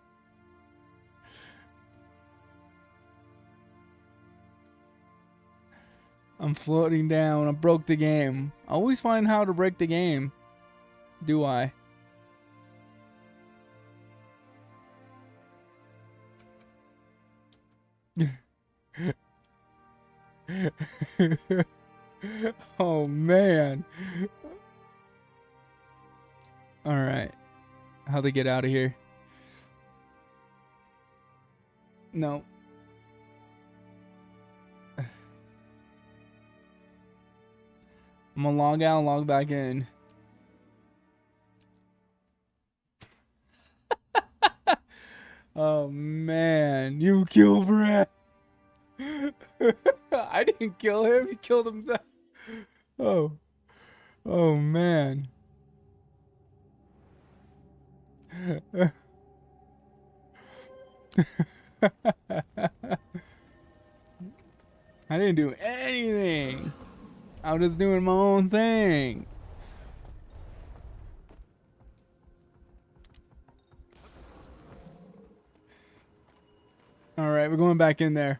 I'm floating down. I broke the game. I always find how to break the game. Do I? Oh man. All right. How to get out of here? No. I'm gonna log out and log back in. Oh man, you killed Brad. I didn't kill him, he killed himself. Oh. Oh man. I didn't do anything. I was just doing my own thing. All right, we're going back in there.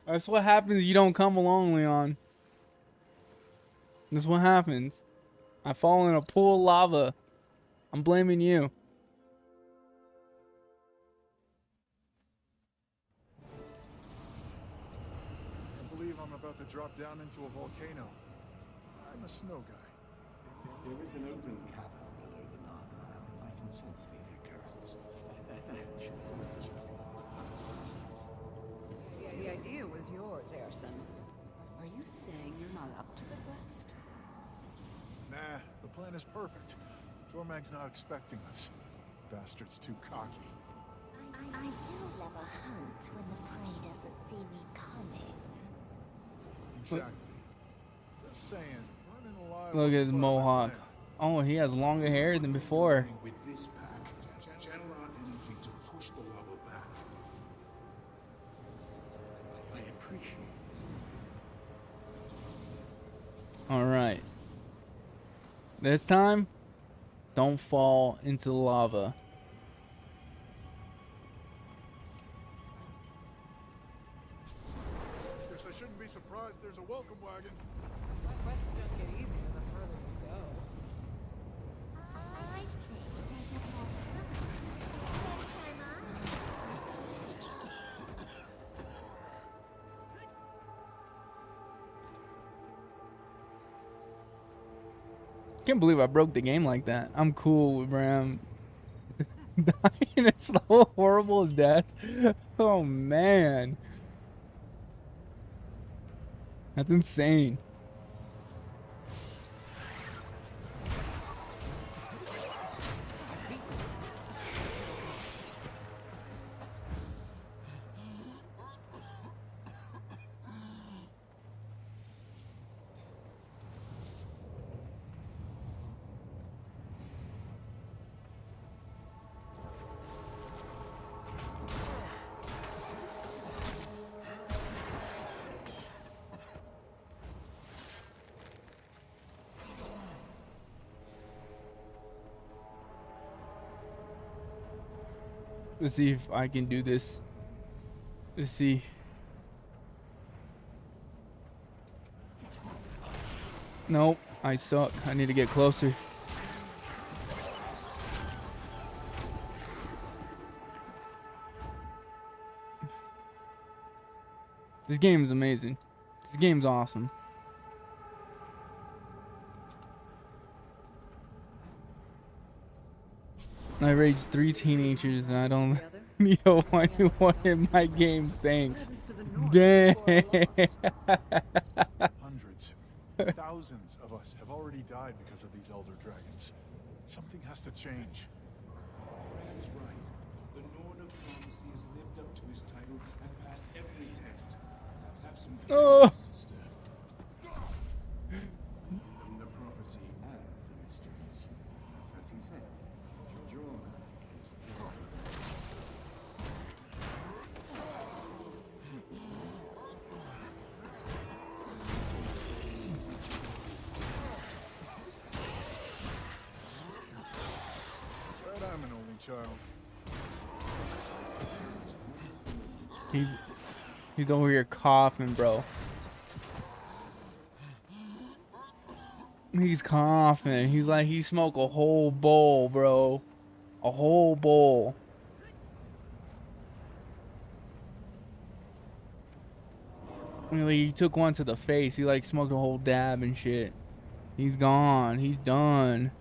That's what happens. You don't come along, Leon. That's what happens. I fall in a pool of lava. I'm blaming you. I believe I'm about to drop down into a volcano. I'm a snow guy. There is an open cavern below the lava. I can sense the air currents. That should prevent you The idea was yours, Erson. Are you saying you're not up to the quest? Nah, the plan is perfect. Jormag's not expecting us. Bastard's too cocky. I do love a hunt when the prey doesn't see me coming. Exactly. Just saying. Running alive. Look at his mohawk. Oh, he has longer hair than before. With this pack, channel our energy to push the lava back. I appreciate it. All right. This time, don't fall into the lava. Guess I shouldn't be surprised there's a welcome wagon. Quests don't get easier the further you go. I'd say they get more fun. Best Can't believe I broke the game like that. I'm cool with Bram dying a slow, horrible death. Oh man, that's insane. Let's see if I can do this. Let's see. Nope, I suck. I need to get closer. This game is amazing. This game's awesome. I raised 3 teenagers and I don't need anyone in my games, thanks. Dang. Hundreds. Thousands of us have already died because of these elder dragons. Something has to change. That's right. The Norn of Prophecy has lived up to his title and passed every test. Have some faith, sister. In the prophecy and the mysteries. As he said, Jormak is But I'm an only child. He's over here coughing, bro. He's coughing. He's like he smoked a whole bowl, bro. A whole bowl. I mean, like, he took one to the face. He like smoked a whole dab and shit. He's gone. He's done.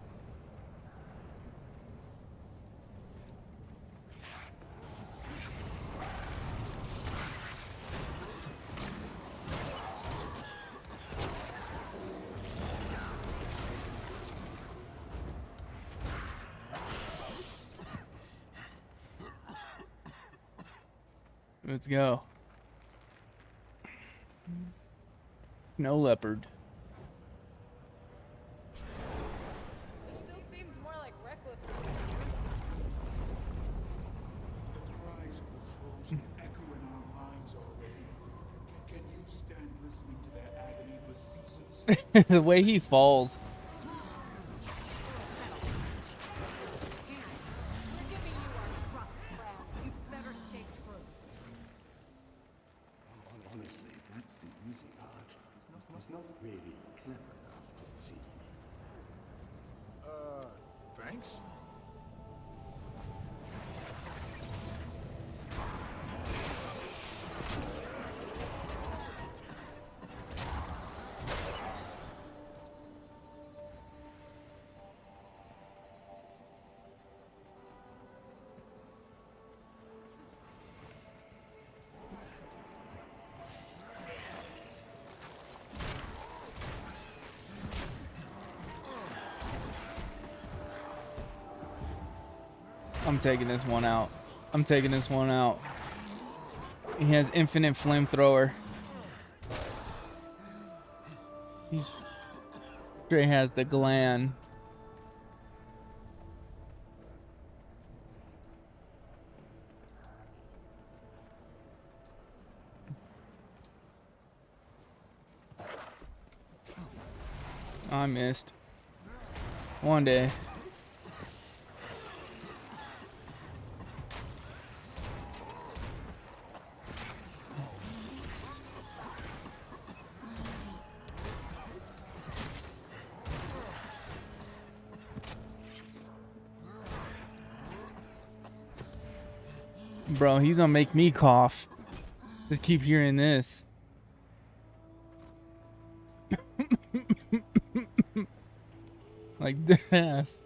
Let's go. Snow leopard. This still seems more like recklessness than wisdom. The cries of the frozen echo in our minds already. Can you stand listening to their agony for seasons? The way he falls. Honestly, that's the easy part. It's not really clever enough to see. Thanks? I'm taking this one out. I'm taking this one out. He has infinite flamethrower. He straight has the gland. I missed. One day. Bro, he's gonna make me cough. Just keep hearing this. Like this.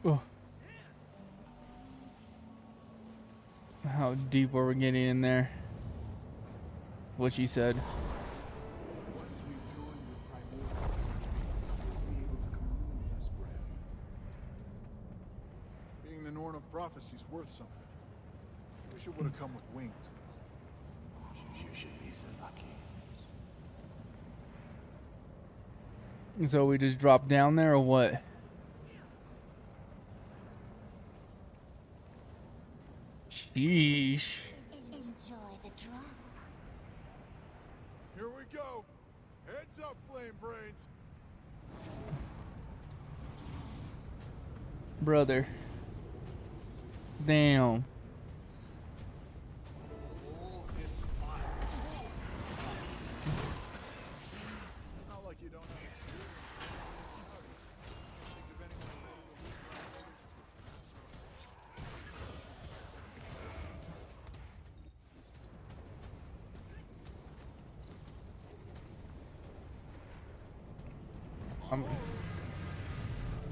Oh. How deep were we getting in there? What she said. Once we join with Primordius, you'll be able to commune with us, Bran. Being the Norn of Prophecy's worth something. Wish it would have come with wings, though. You should be so lucky. So we just drop down there or what? Sheesh. Enjoy the drop. Here we go. Heads up, flame brains. Brother. Damn. Not like you don't have experience.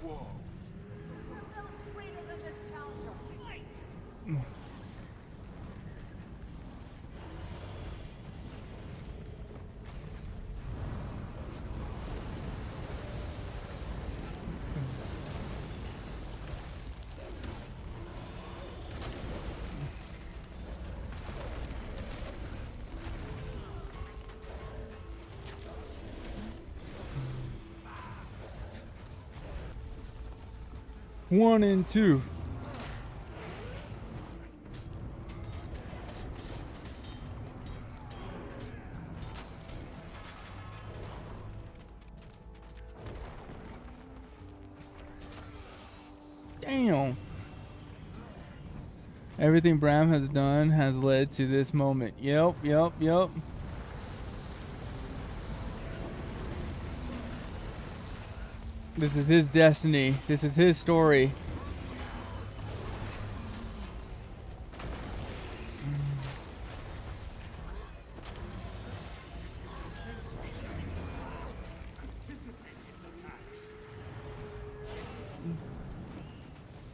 Whoa. Who else greater than this challenger? Fight! One and two. Damn. Everything Bram has done has led to this moment. Yep. This is his destiny. This is his story.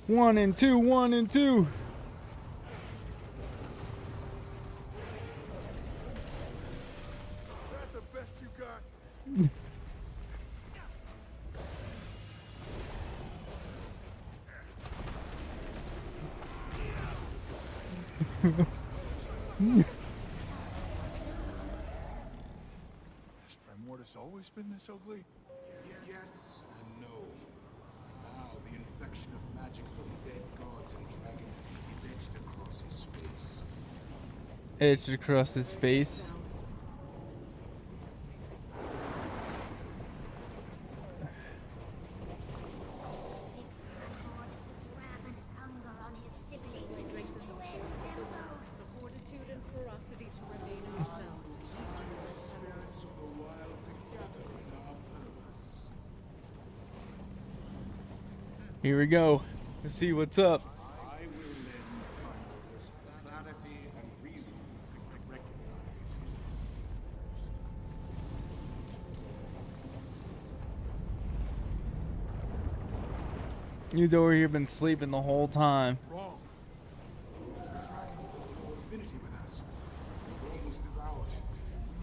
One and two. Is that the best you got? Has Primordus always been this ugly? Yes and no. Now the infection of magic from dead gods and dragons is etched across his face. Etched across his face. The fortitude and ferocity to remain in yourselves. The spirits of the wild together in our purpose. Here we go. Let's see what's up. I will lend Primordus the clarity and reason to recognize his He's over here been sleeping the whole time. wrong. The dragon felt no affinity with us. The world was devoured.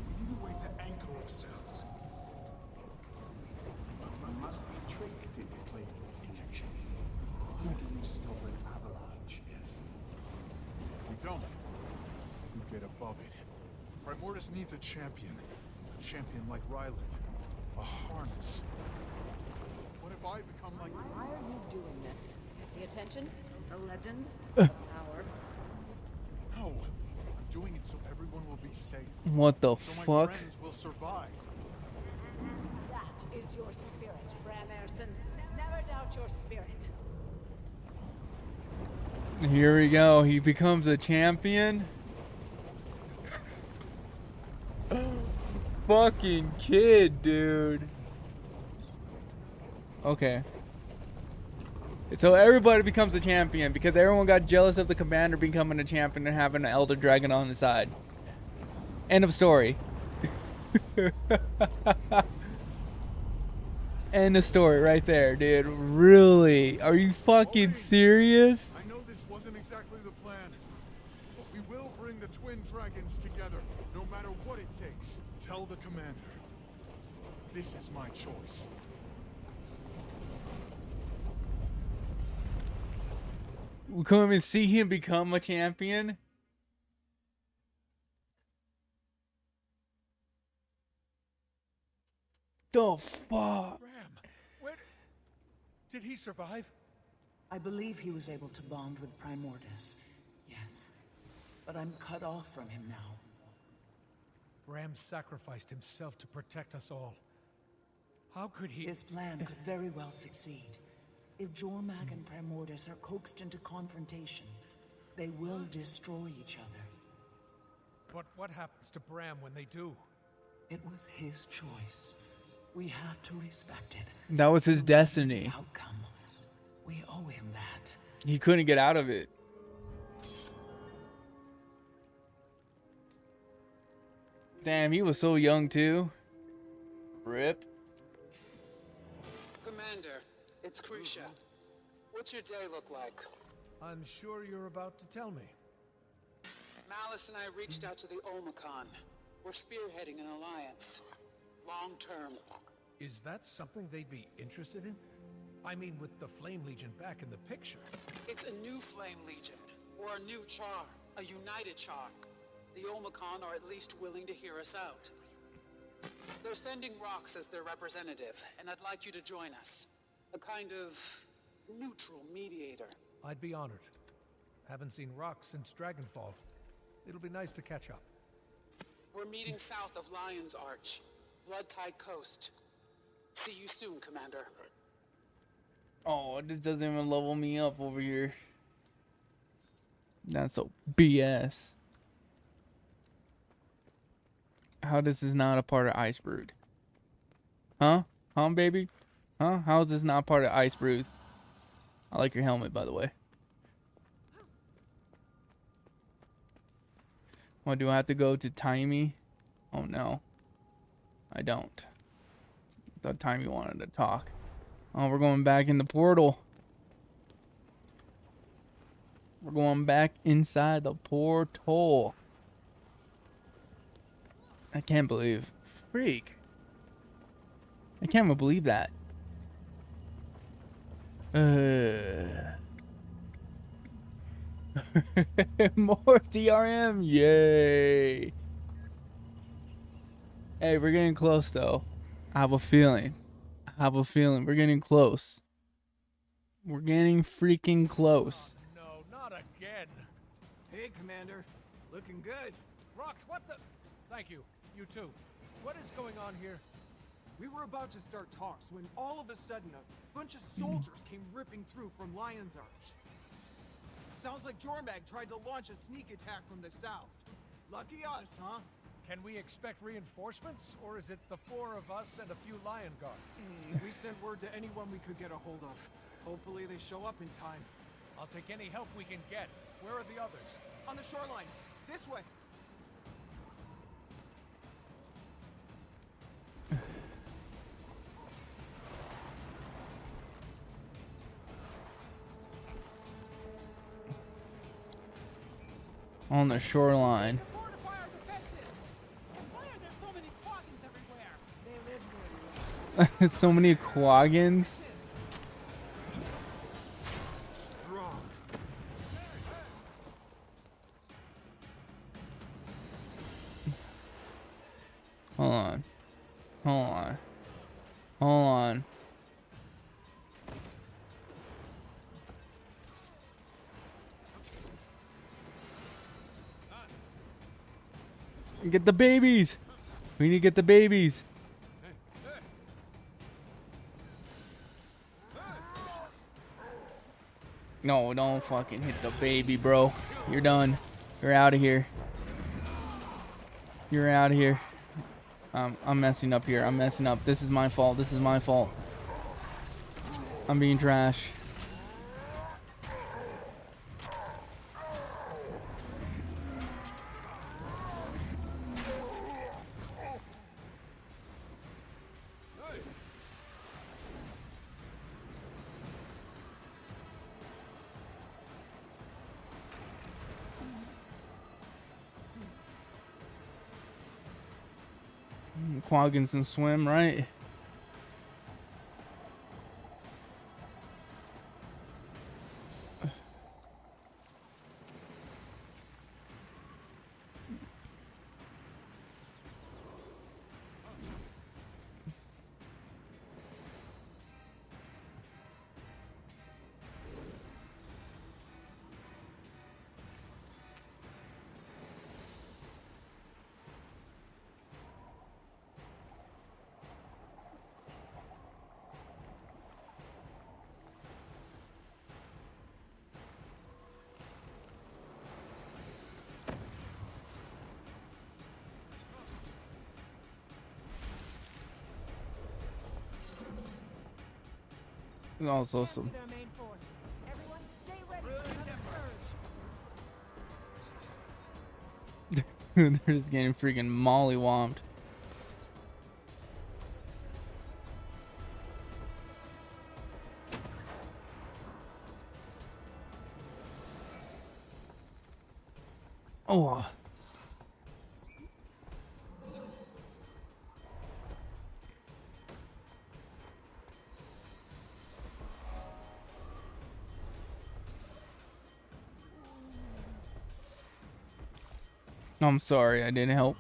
We need a way to anchor ourselves. You must be tricked into claiming a connection. How do you stop an avalanche? Yes. We don't. We get above it. Primordus needs a champion. A champion like Ryland. A harness. What if I become like... Why are you doing this? The attention, a legend, a power. No. I'm doing it so everyone will be safe. What the so my fuck? friends will survive. That is your spirit, Bram Erson. Never doubt your spirit. Here we go. He becomes a champion. Fucking kid, dude. Okay. So everybody becomes a champion because everyone got jealous of the commander becoming a champion and having an elder dragon on his side. End of story. End of story right there, dude. Really? Are you fucking serious? I know this wasn't exactly the plan, but we will bring the twin dragons together, no matter what it takes. Tell the commander, this is my choice. We couldn't even see him become a champion. The fuck? Bram, where did he survive? I believe he was able to bond with Primordus. Yes. But I'm cut off from him now. Bram sacrificed himself to protect us all. How could he? His plan could very well succeed. If Jormag and Primordus are coaxed into confrontation, they will destroy each other. But what happens to Bram when they do? It was his choice. We have to respect it. That was his destiny. Outcome. We owe him that. He couldn't get out of it. Damn, he was so young too. Rip. Commander, it's Krisha. What's your day look like? I'm sure you're about to tell me. Malice and I reached out to the Omicron. We're spearheading an alliance. Long term. Is that something they'd be interested in? I mean, with the Flame Legion back in the picture. It's a new Flame Legion, or a new Char, a united Char. The Omicron are at least willing to hear us out. They're sending Rox as their representative, and I'd like you to join us. A kind of neutral mediator. I'd be honored. Haven't seen Rox since Dragonfall. It'll be nice to catch up. We're meeting south of Lion's Arch, Bloodtide Coast. See you soon, Commander. Oh, this doesn't even level me up over here. That's so BS. How this is not a part of Icebrood? Huh? Huh, baby? Huh? How is this not part of Icebrood? I like your helmet, by the way. What, do I have to go to Timey? Oh, no. I don't. I thought Timey wanted to talk. Oh, we're going back in the portal. We're going back inside the portal. I can't believe. Freak. I can't even believe that. More DRM. Yay. Hey, we're getting close, though. I have a feeling. We're getting close. We're getting freaking close. No, not again. Hey, Commander. Looking good. Rox, what the? Thank you. You too. What is going on here? We were about to start talks when all of a sudden a bunch of soldiers came ripping through from Lion's Arch. Sounds like Jormag tried to launch a sneak attack from the south. Lucky us, huh? Can we expect reinforcements, or is it the 4 of us and a few Lion Guard? We sent word to anyone we could get a hold of. Hopefully they show up in time. I'll take any help we can get. Where are the others? On the shoreline. This way. On the shoreline. So many quaggins. Hold on. Hold on. Hold on. Get the babies. We need to get the babies. No, don't fucking hit the baby, bro. You're done. You're out of here. You're out of here. I'm messing up here. I'm messing up. This is my fault. This is my fault. I'm being trash. Quaggins and swim, right? Also some. Their main force. Everyone stay ready for another surge. They're just getting freaking mollywomped. Oh. I'm sorry, I didn't help.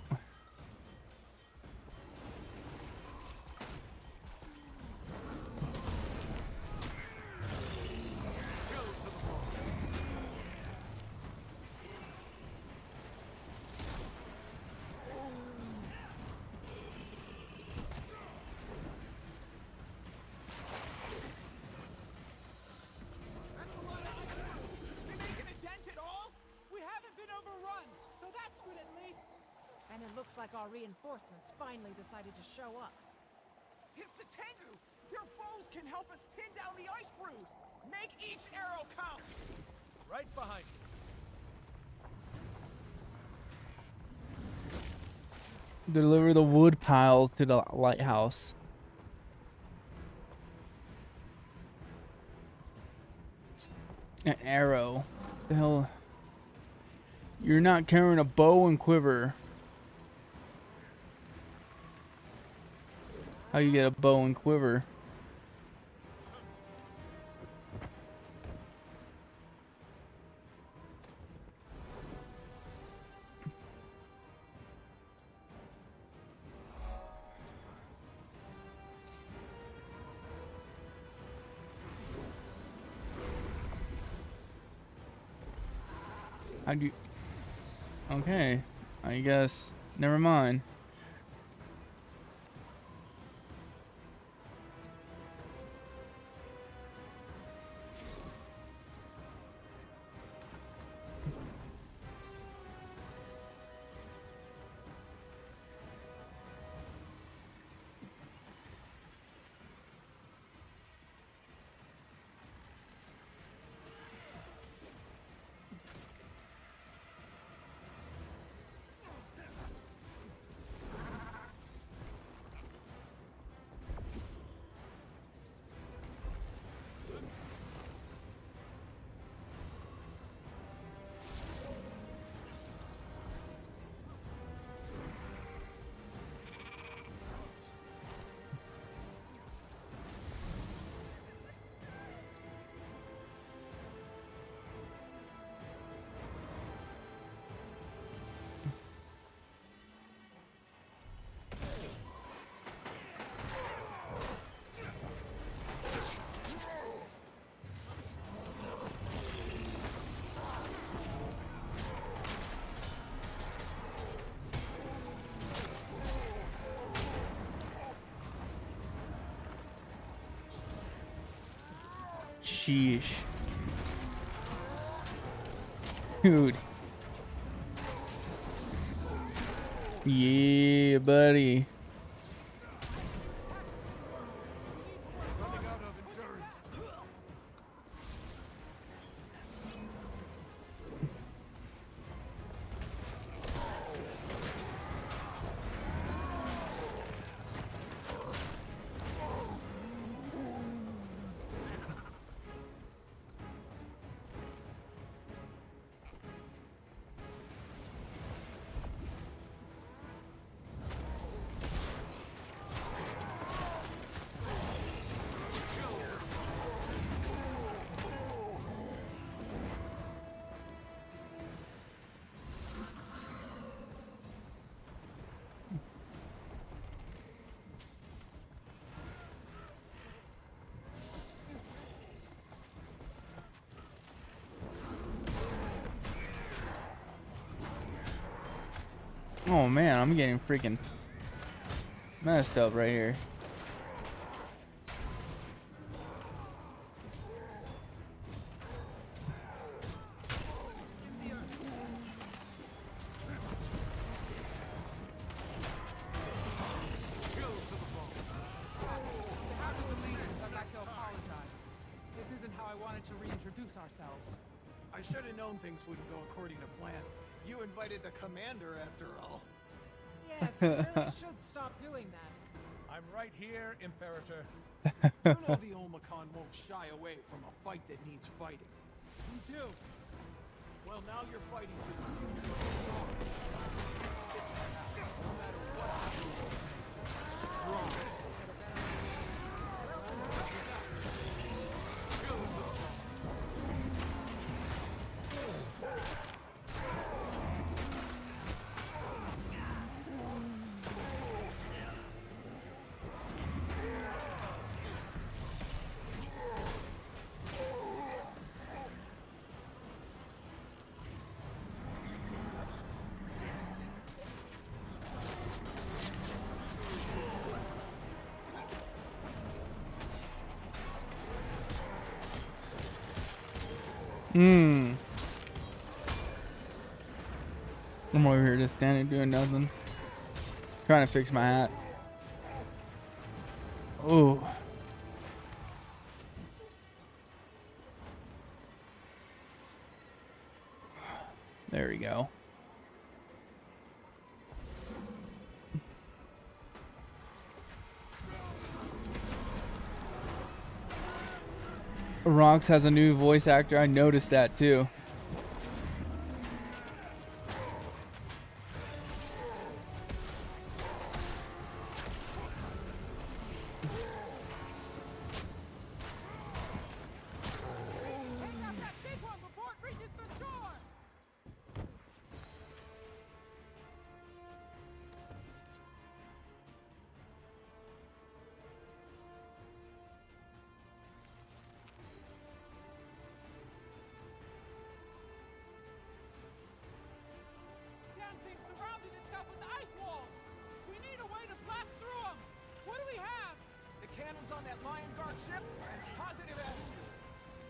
And it looks like our reinforcements finally decided to show up. It's the Tengu! Their bows can help us pin down the Icebrood! Make each arrow count! Right behind you. Deliver the wood piles to the lighthouse. An arrow. The hell? You're not carrying a bow and quiver. How you get a bow and quiver? How'd you... Okay, I guess. Never mind. Sheesh. Dude. Yeah, buddy. Oh man, I'm getting freaking messed up right here. This isn't how I wanted to reintroduce ourselves. I should have known things wouldn't go according to plan. You invited the commander after all. Yes, we really should stop doing that. I'm right here, Imperator. You know the Omicron won't shy away from a fight that needs fighting. We do. Well, now you're fighting for the future of the Star. Stick to that, no matter what happens. Strong. I'm over here just standing doing nothing. Trying to fix my hat. Oh. There we go. Ronx has a new voice actor. I noticed that too.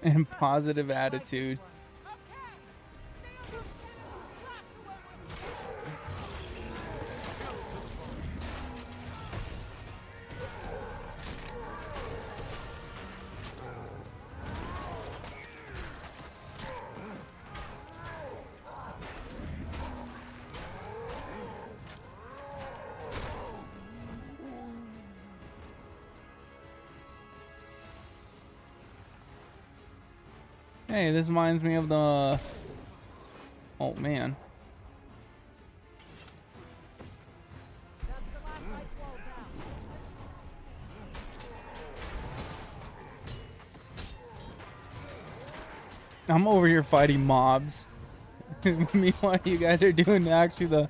And positive attitude. Hey, this reminds me of the... Oh, man. I'm over here fighting mobs. Meanwhile, you guys are doing actually the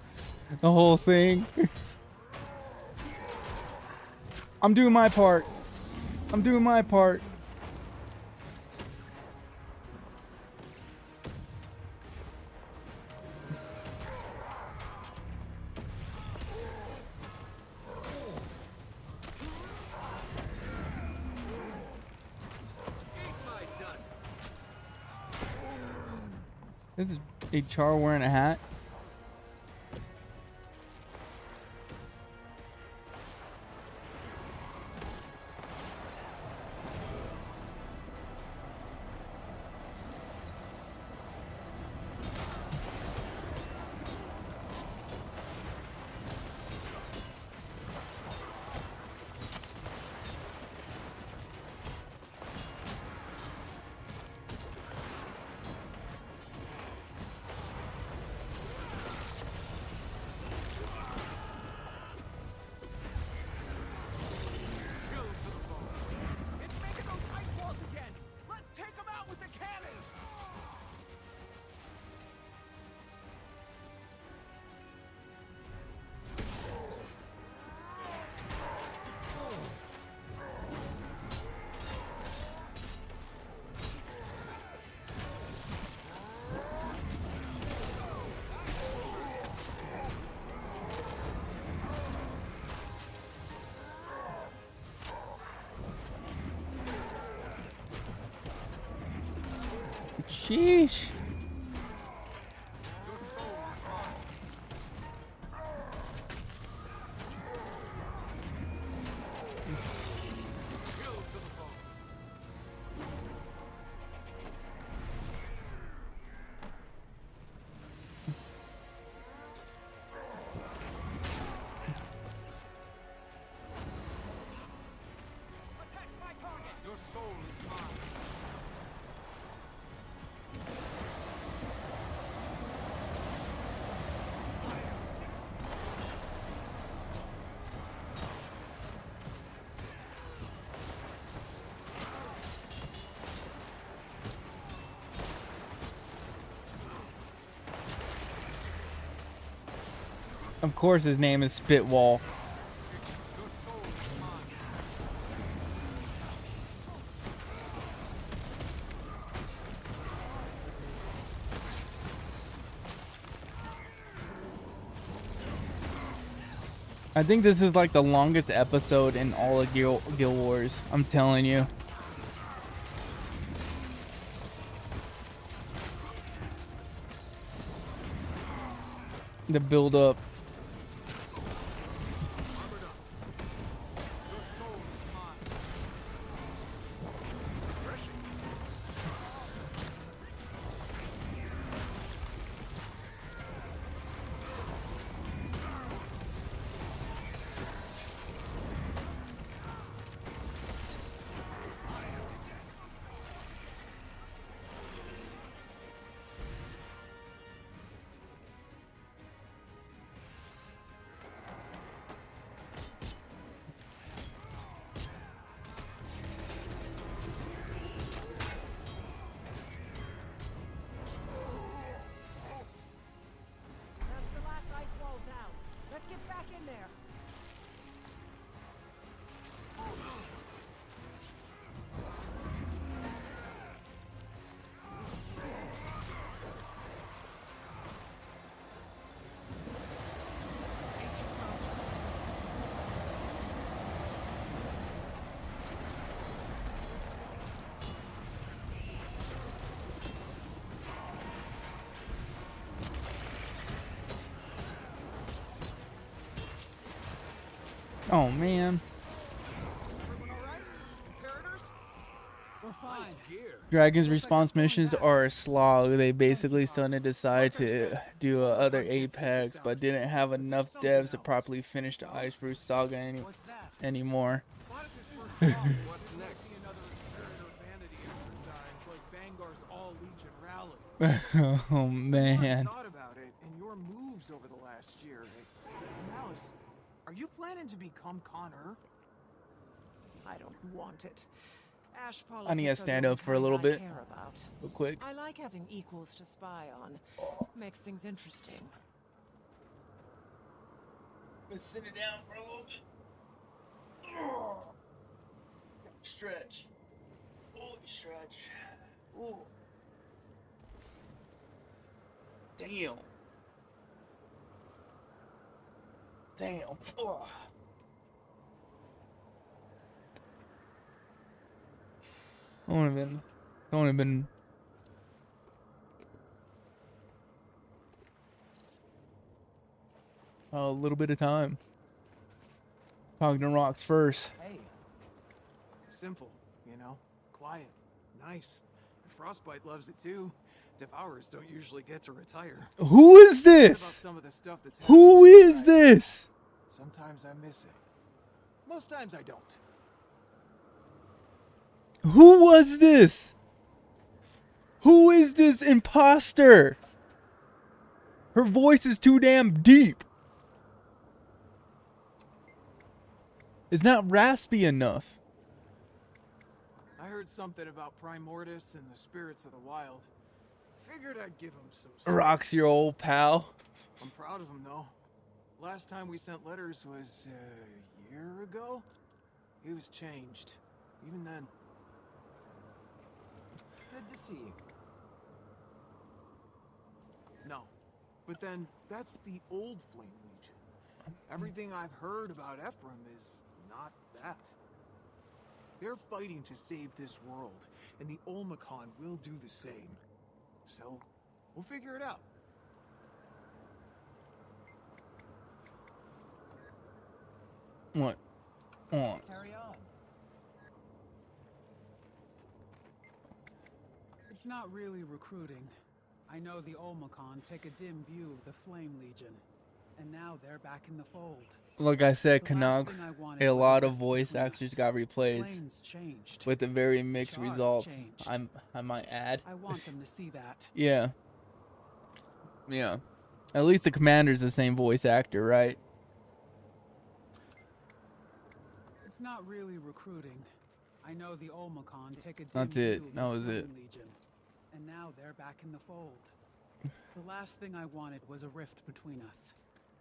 whole thing. I'm doing my part. I'm doing my part. This is a Char wearing a hat. Sheesh. Of course his name is Spitwall. I think this is like the longest episode in all of Guild Wars. I'm telling you. The build up. That's the last ice wall down. Let's get back in there. Oh man. We're fine. Dragon's response missions are a slog. They basically suddenly decide to do other Apex, but didn't have enough devs to properly finish the Icebrood Saga anymore. What's next? Another imperator vanity exercise like Vanguard's All Legion rally. Oh man. Thought about it and your moves over the last year. Malice, are you planning to become Connor? I don't want it. Ash politics I need to are stand the up for a only little kind I bit. care about. Real quick. I like having equals to spy on. Makes things interesting. Let's sit it down for a little bit. Stretch. Holy stretch. Ooh. Damn. Damn. Oh. Only been a little bit of time. Talking to rocks first. Hey. Simple, you know? Quiet. Nice. Frostbite loves it too. Devourers don't usually get to retire. Who is this? Some of the stuff that's Who is this? Sometimes I miss it. Most times I don't. Who was this? Who is this imposter? Her voice is too damn deep. It's not raspy enough. I heard something about Primordius and the spirits of the wild. Figured I'd give him some Rock's your old pal. I'm proud of him though. Last time we sent letters was a year ago. He was changed. Even then. Good to see you. No. But then that's the old Flame Legion. Everything I've heard about Ephraim is not that. They're fighting to save this world, and the Olmecon will do the same. So, we'll figure it out. What? On. Carry on. It's not really recruiting. I know the Olmecon take a dim view of the Flame Legion, and now they're back in the fold. Like I said, Canuck, a lot of voice actors got replaced with a very mixed results. I might add. I want them to see that. Yeah. Yeah. At least the commander's the same voice actor, right? It's not really recruiting. I know the Olmecon take a dim That's view it. of That the was Flame it. Legion, and now they're back in the fold. The last thing I wanted was a rift between us.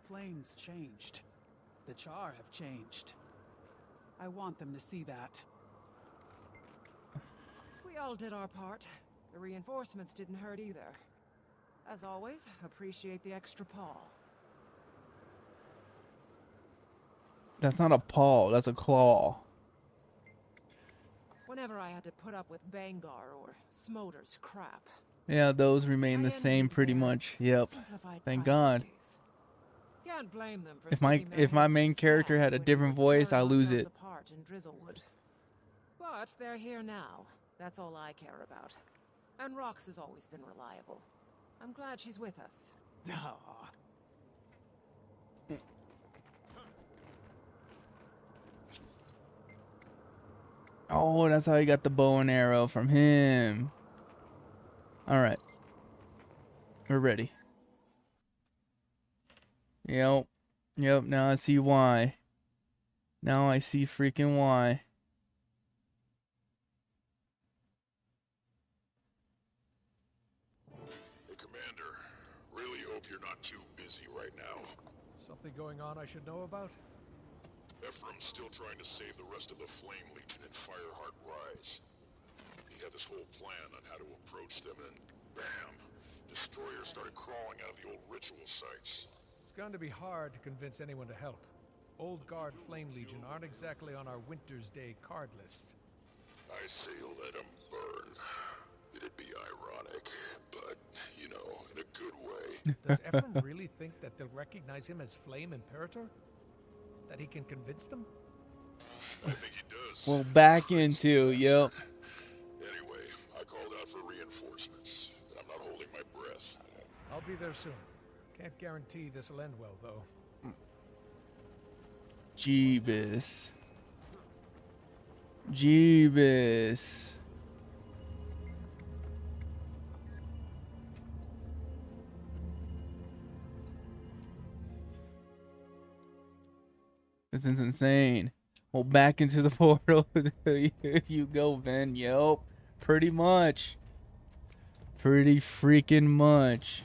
flames changed. The Char have changed. I want them to see that. We all did our part. The reinforcements didn't hurt either. As always, appreciate the extra paw. That's not a paw, that's a claw. Whenever I had to put up with Bangar or Smolder's crap. Yeah, those remain the same pretty much. Yep. Thank God. Can't blame them for If my main character had a different voice, I lose it. Apart in Drizzlewood. But they're here now. That's all I care about. And Rox has always been reliable. I'm glad she's with us. Oh, that's how he got the bow and arrow from him. Alright. We're ready. Yep. Yep, now I see why. Now I see freaking why. Hey, Commander. Really hope you're not too busy right now. Something going on I should know about? Ephraim's still trying to save the rest of the Flame Legion in Fireheart Rise. He had this whole plan on how to approach them, and bam! Destroyers started crawling out of the old ritual sites. It's going to be hard to convince anyone to help. Old Guard Flame Legion aren't exactly on our Winter's Day card list. I say let them burn. It'd be ironic, but, you know, in a good way. Does Ephraim really think that they'll recognize him as Flame Imperator? That he can convince them? I think he does. Well, back into, yep. Anyway, I called out for reinforcements, and I'm not holding my breath. I'll be there soon. Can't guarantee this'll end well, though. Jeebus. Jeebus. This is insane. Well, back into the portal you go, Ben. Yep. Pretty much. Pretty freaking much.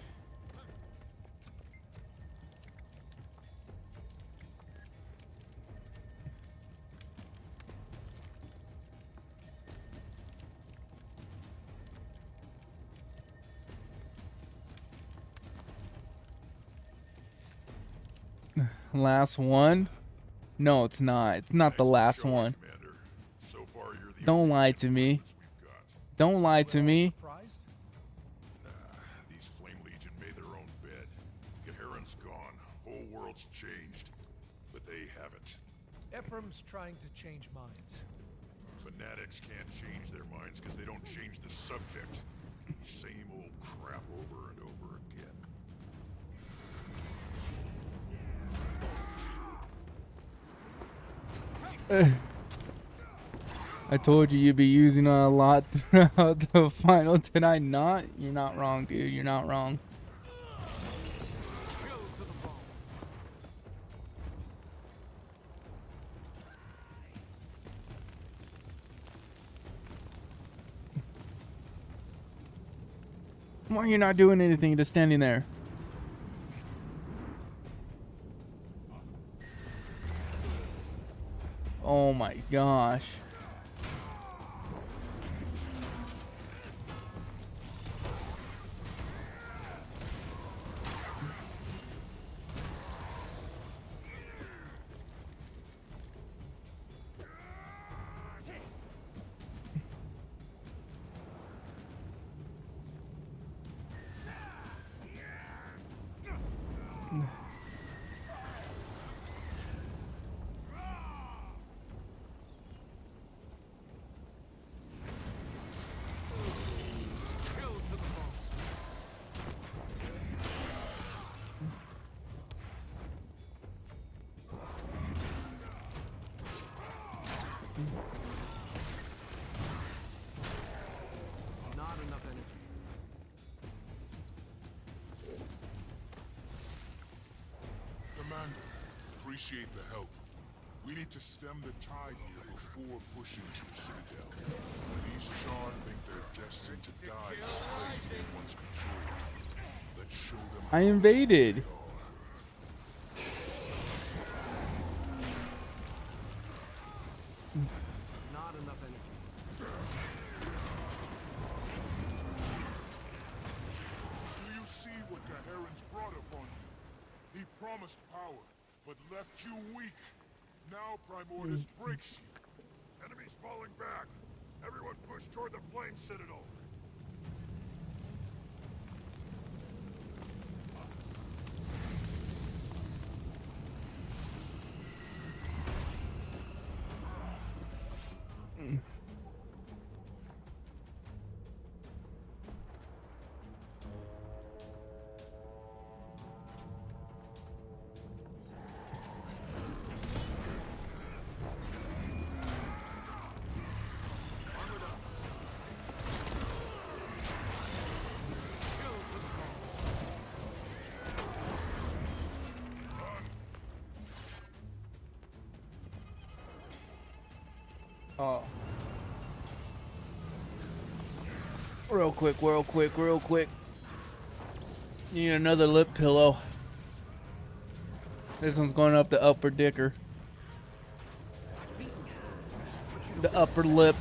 Last one? No, it's not. It's not the last one. Don't lie to me. Don't lie to me. These Flame Legion made their own bed. Gaharon's gone. Whole world's changed. But they haven't. Ephraim's trying to change minds. Fanatics can't change their minds because they don't change the subject. Same old crap over and over again. I told you you'd be using it a lot throughout the final. Did I not? You're not wrong, dude. You're not wrong. Why are you not doing anything, just standing there? Oh my gosh. Not enough energy. Commander, appreciate the help. We need to stem the tide here before pushing to the Citadel. These Char think they're destined to die in the place they once controlled. Let's show them I invaded. promised power, but left you weak. Now Primordus breaks you. Enemies falling back. Everyone push toward the flame citadel. Oh. Real quick. Need another lip pillow. This one's going up the upper dicker. The upper lip.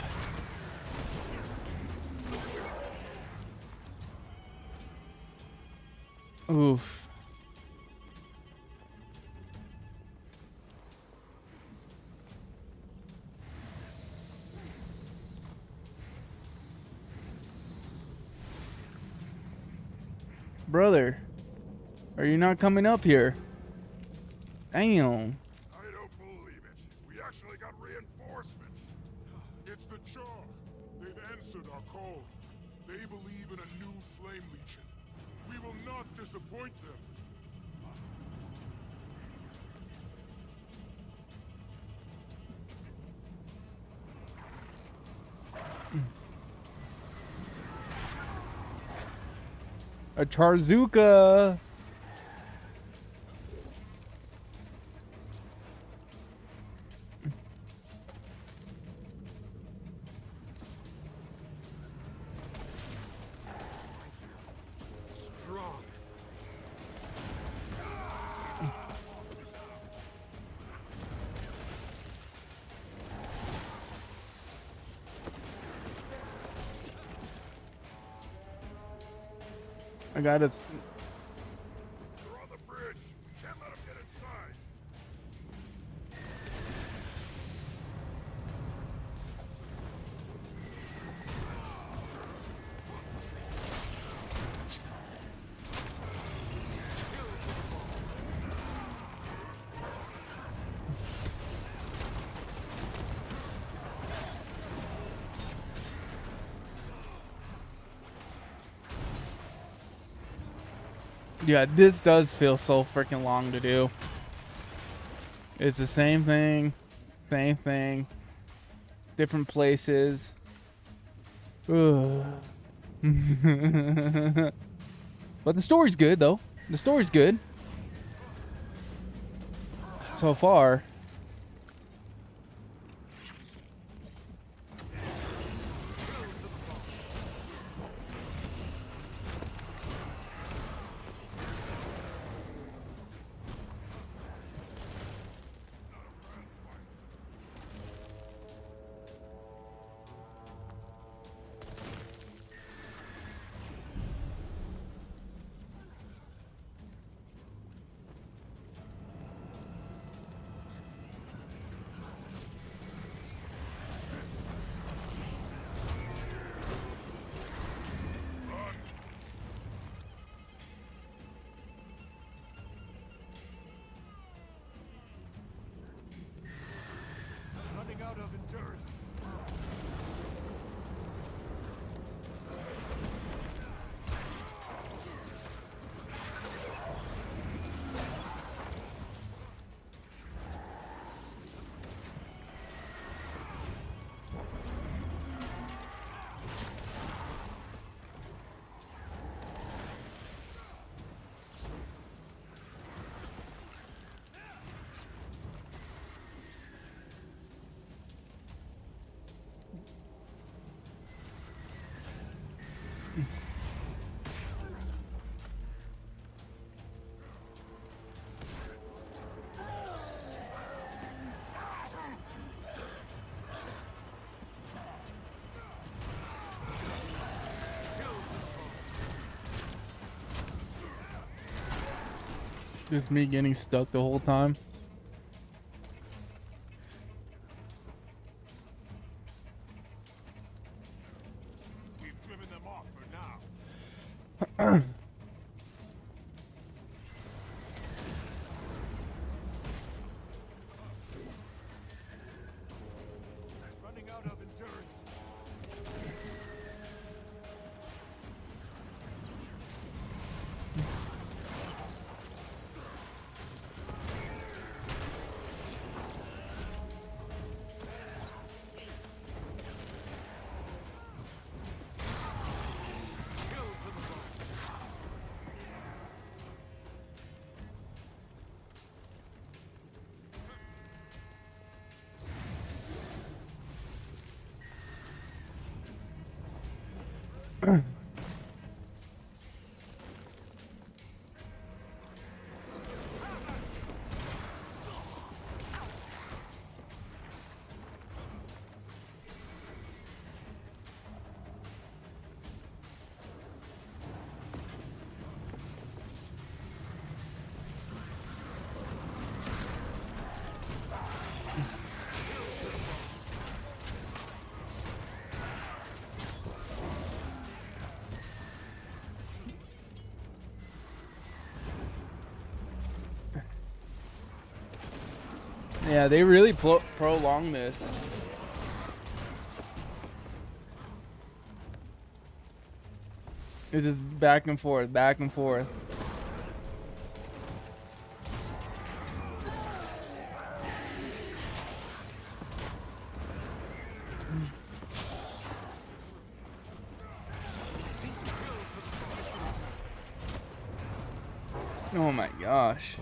Oof. Brother, are you not coming up here? Damn. I don't believe it. We actually got reinforcements. It's the Char. They've answered our call. They believe in a new Flame Legion. We will not disappoint them. A Charzuka. Strong. I got us. They're on the bridge. Can't let them get inside. Yeah, this does feel so freaking long to do. It's the same thing, different places. Ugh. But the story's good, though. The story's good so far. Running out of endurance. Just me getting stuck the whole time. We've driven them off for now. Running out of endurance. Yeah, they really prolong this. It's just back and forth, back and forth. Oh my gosh.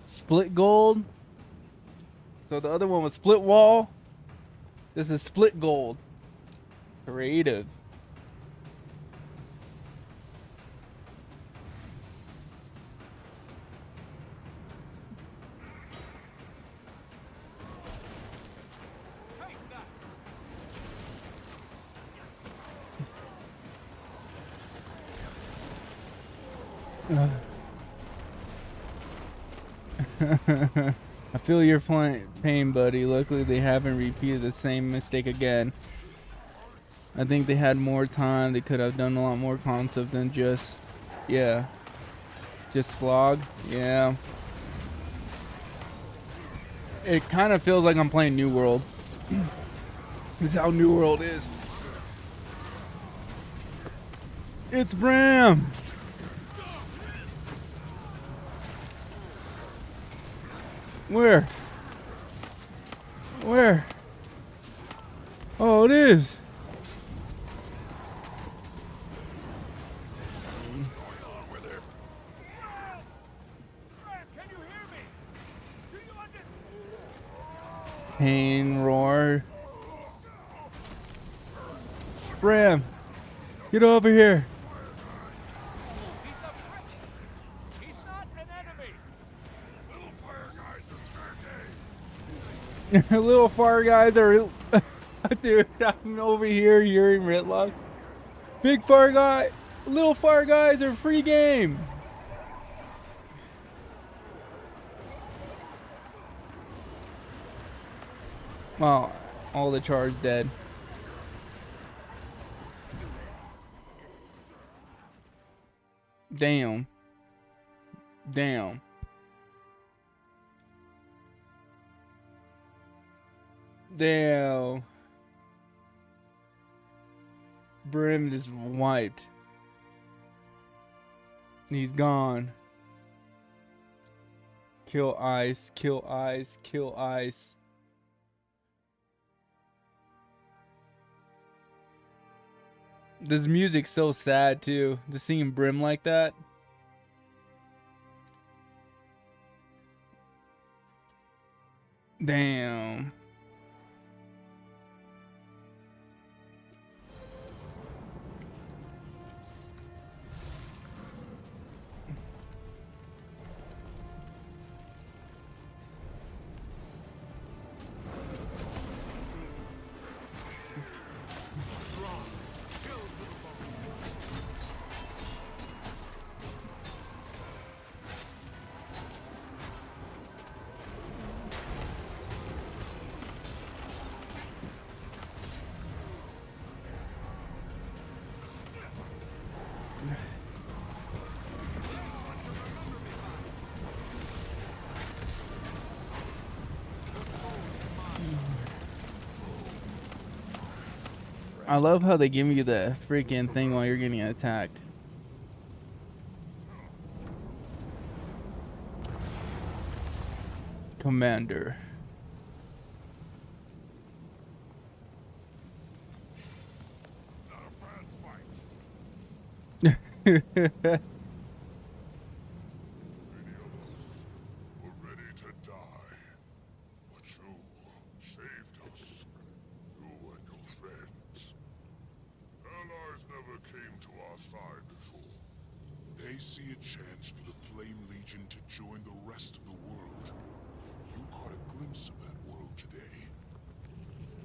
Split gold. So the other one was split wall. This is split gold. Creative. I feel your pain, buddy. Luckily, they haven't repeated the same mistake again. I think they had more time. They could have done a lot more concept than just, yeah, just slog. Yeah. It kind of feels like I'm playing New World. This is how New World is. It's Bram. Where? Where? Oh, it is. Pain roar. Bram, get over here. Little fire guys are dude, I'm over here hearing Ritlock. Big fire guy, little fire guys are free game. Well, all the char's dead. Damn. Damn. Damn. Brim just wiped. He's gone. Kill ice, kill ice, kill ice. This music's so sad too. Just seeing Brim like that. Damn. I love how they give you the freaking thing while you're getting attacked. Commander. Many of us were ready to die, but you saved us. You and your friends. Allies never came to our side before. They see a chance for the Flame Legion to join the rest of the world. You caught a glimpse of that world today.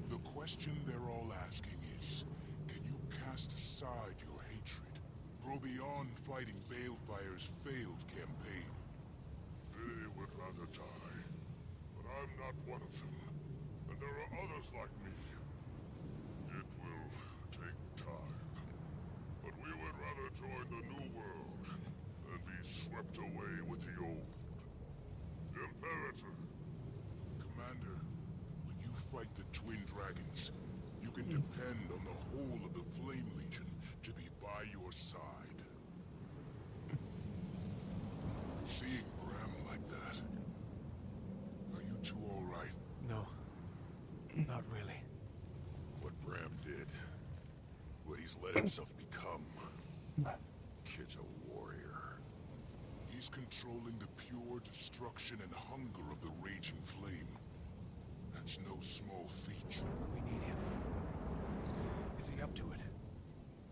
The question they're all asking is, can you cast aside your hatred? Grow beyond fighting Balefire's failed campaign. They would rather die, but I'm not one of them. And there are others like me. It will take time, but we would rather join the new world than be swept away with the old. Imperator! Commander, when you fight the Twin Dragons, you can depend on the whole of the Flame Legion to be by your side. Seeing Bram like that, are you two all right? No. Not really. What Bram did, what he's let himself become. Kid's a warrior. He's controlling the pure destruction and hunger of the raging flame. That's no small feat. We need him. Is he up to it?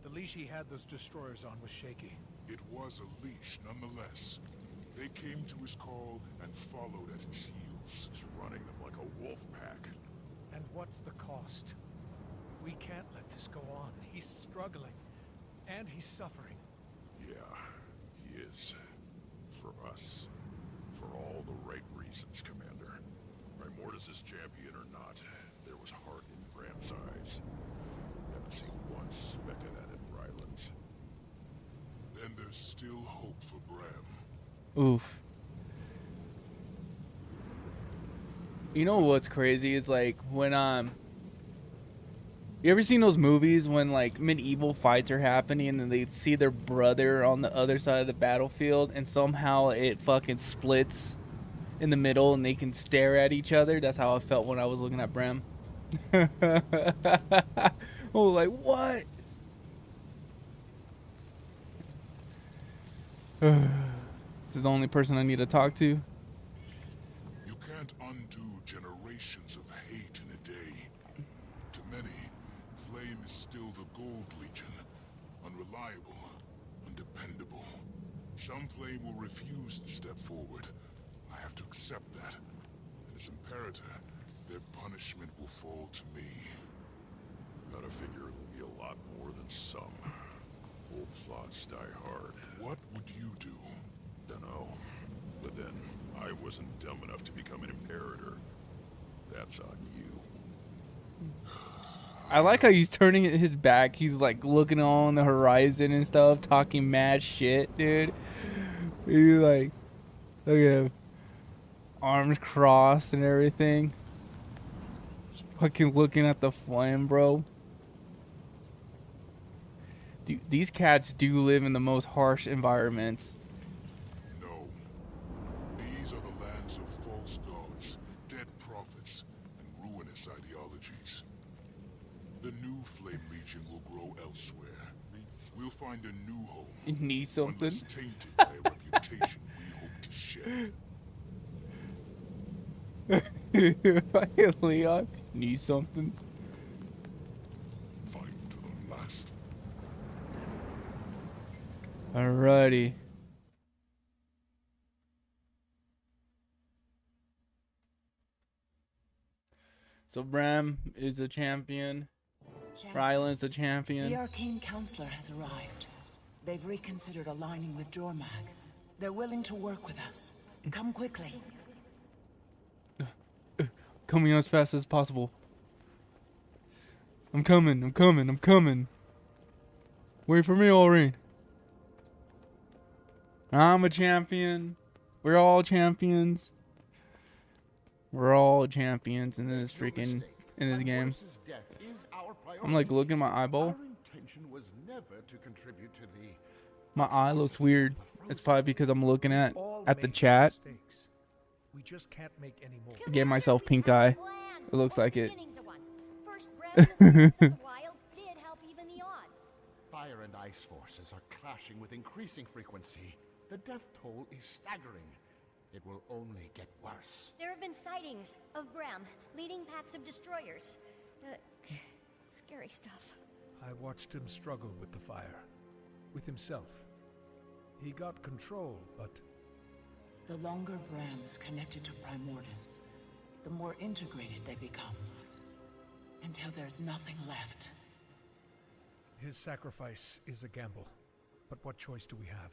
The leash he had those destroyers on was shaky. It was a leash, nonetheless. They came to his call and followed at his heels. He's running them like a wolf pack. And what's the cost? We can't let this go on. He's struggling. And he's suffering. Yeah, he is. For us. For all the right reasons, Commander. Primordus is champion or not, there was heart in Bram's eyes. Haven't seen one speck of that in Rylands. Then there's still hope for Bram. Oof. You know what's crazy is like when you ever seen those movies when like medieval fights are happening and then they see their brother on the other side of the battlefield and somehow it fucking splits in the middle and they can stare at each other? That's how I felt when I was looking at Bram. Oh, like what? This is the only person I need to talk to. You can't undo generations of hate in a day. To many, Flame is still the Gold Legion. Unreliable, undependable. Some Flame will refuse to step forward. I have to accept that. And as Imperator, their punishment will fall to me. Gotta figure it'll be a lot more than some. Old thoughts die hard. What would you do? Dunno. But then, I wasn't dumb enough to become an Imperator. That's on you. I like how he's turning his back. He's like looking on the horizon and stuff, talking mad shit, dude. He's like, look at him. Arms crossed and everything. Just fucking looking at the flame, bro. Dude, these cats do live in the most harsh environments. find a new home. You need something? One less tainted by a reputation we hope to shed. Leon, need something? Fight to the last. Alrighty. So Bram is a champion. Ryland's a champion. The Arcane Counselor has arrived. They've reconsidered aligning with Jormag. They're willing to work with us. Come quickly. Coming as fast as possible. I'm coming. Wait for me, Aurene. I'm a champion. We're all champions. We're all champions in this freaking game. I'm like looking at my eyeball. My eye looks weird. It's probably because I'm looking at the chat. We just can't make any more. I gave myself pink eye. It looks like it. Fire and ice forces are clashing with increasing frequency. The death toll is staggering. It will only get worse. There have been sightings of Bram leading packs of destroyers. Scary stuff. I watched him struggle with the fire. With himself. He got control, but... The longer Bram is connected to Primordus, the more integrated they become. Until there's nothing left. His sacrifice is a gamble. But what choice do we have?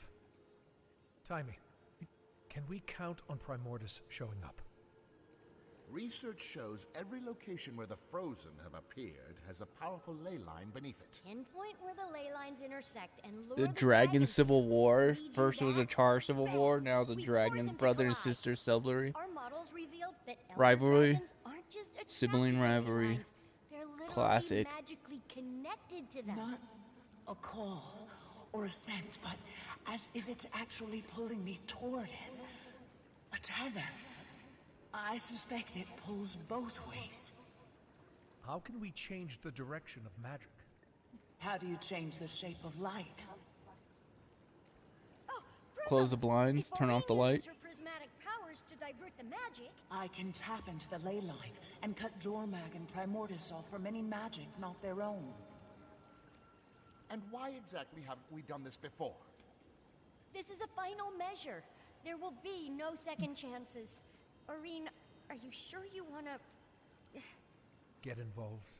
Timey, can we count on Primordus showing up? Research shows every location where the Frozen have appeared has a powerful ley line beneath it. Pinpoint where the ley lines intersect and lure The Dragon Civil War. First it was a Char Civil War. Now it's a Dragon brother and sister rivalry. Our models revealed that Rivalry. dragons aren't just attracted Sibling to ley rivalry. lines, they're literally Classic. magically connected to them. Not a call or a scent, but as if it's actually pulling me toward it. A tether. I suspect it pulls both ways. How can we change the direction of magic? How do you change the shape of light? Close the blinds, turn off the light. Her prismatic powers to divert the magic. I can tap into the ley line and cut Jormag and Primordus off from any magic not their own. And why exactly haven't we done this before? This is a final measure. There will be no second chances. Aurene, are you sure you wanna... Get involved?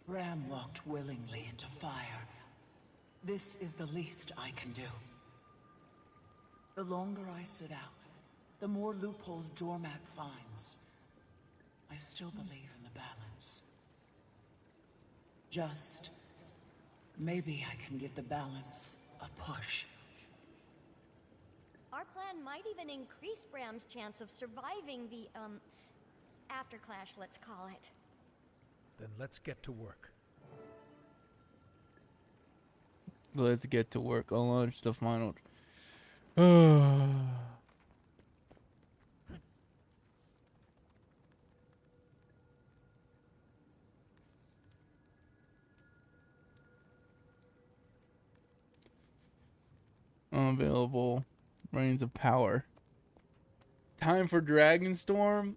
Bram walked willingly into fire. This is the least I can do. The longer I sit out, the more loopholes Jormag finds. I still believe in the balance. Just... maybe I can give the balance a push. Our plan might even increase Bram's chance of surviving the, afterclash, let's call it. Then let's get to work. Let's get to work. I'll launch the final. Unavailable. Reigns of Power. Time for Dragonstorm.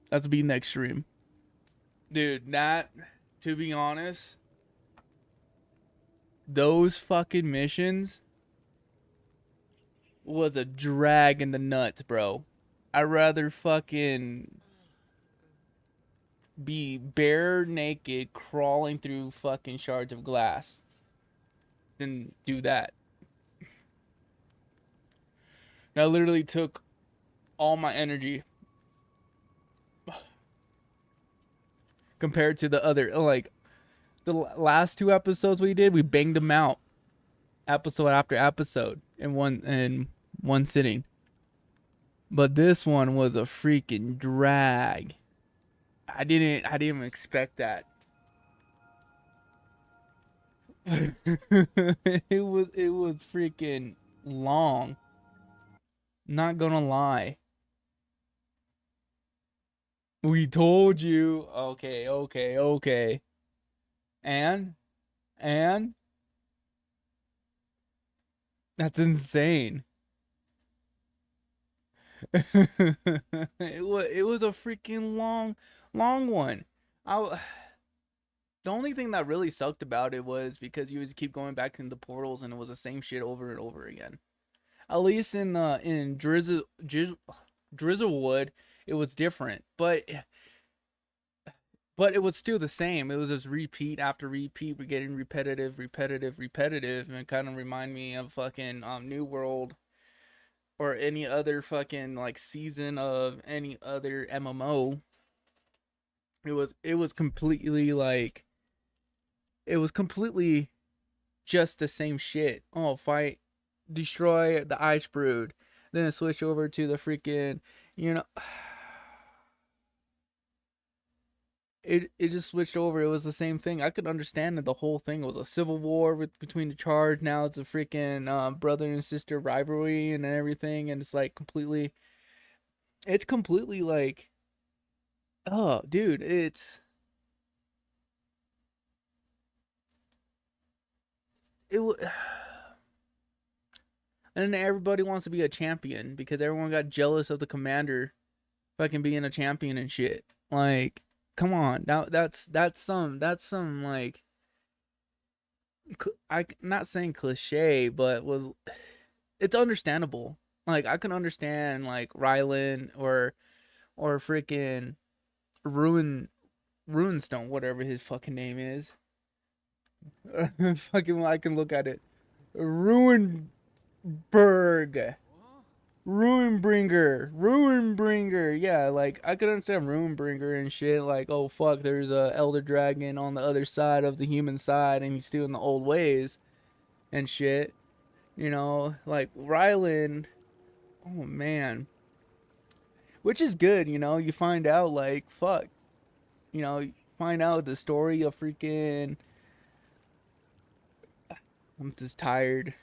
That's be next stream. Dude, that, to be honest, those fucking missions was a drag in the nuts, bro. I'd rather fucking be bare naked crawling through fucking shards of glass than do that. That literally took all my energy compared to the other, like the last two episodes we did, we banged them out episode after episode in one sitting. But this one was a freaking drag. I didn't even expect that. it was freaking long. Not gonna lie. We told you. Okay, okay, okay. And that's insane. It was a freaking long one. I The only thing that really sucked about it was because you would keep going back into portals and it was the same shit over and over again. At least in Drizzlewood, it was different, but it was still the same. It was just repeat after repeat. We're getting repetitive, and it kind of remind me of fucking New World or any other fucking like season of any other MMO. It was completely like it was completely just the same shit. Oh, fight, destroy the Icebrood, then it switch over to the freaking, you know. It just switched over. It was the same thing. I could understand that the whole thing was a civil war between the charge. Now it's a freaking brother and sister rivalry and everything, and it's like it's completely like, oh, dude, it. And then everybody wants to be a champion because everyone got jealous of the commander fucking being a champion and shit. Like, come on, now that's some like, I not saying cliche, but it's understandable. Like, I can understand like Rylan or freaking Runestone, whatever his fucking name is. Fucking, I can look at it. Ruinberg. Ruinbringer. Yeah, like, I could understand Ruinbringer and shit. Like, oh fuck, there's a elder dragon on the other side of the human side, and he's still in the old ways and shit. You know, like Rylan. Oh man, which is good. You know, you find out like fuck. You know, you find out the story of freaking. I'm just tired.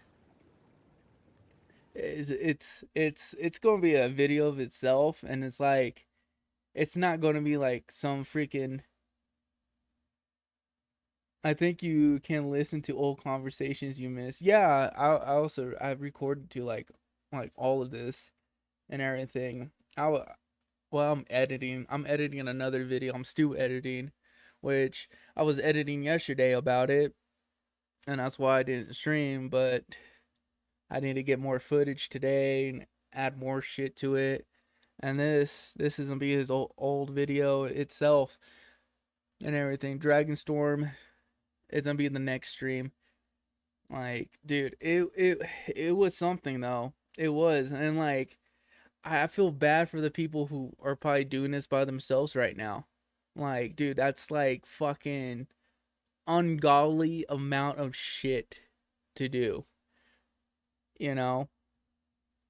It's gonna be a video of itself, and it's like, it's not gonna be like some freaking. I think you can listen to old conversations you missed. Yeah, I recorded to like all of this and everything. Well, I'm editing. I'm editing another video. I'm still editing, which I was editing yesterday about it, and that's why I didn't stream. But I need to get more footage today and add more shit to it. And this is gonna be his old video itself and everything. Dragonstorm is gonna be in the next stream. Like, dude, it was something though. It was, and like, I feel bad for the people who are probably doing this by themselves right now. Like, dude, that's like fucking ungodly amount of shit to do. You know,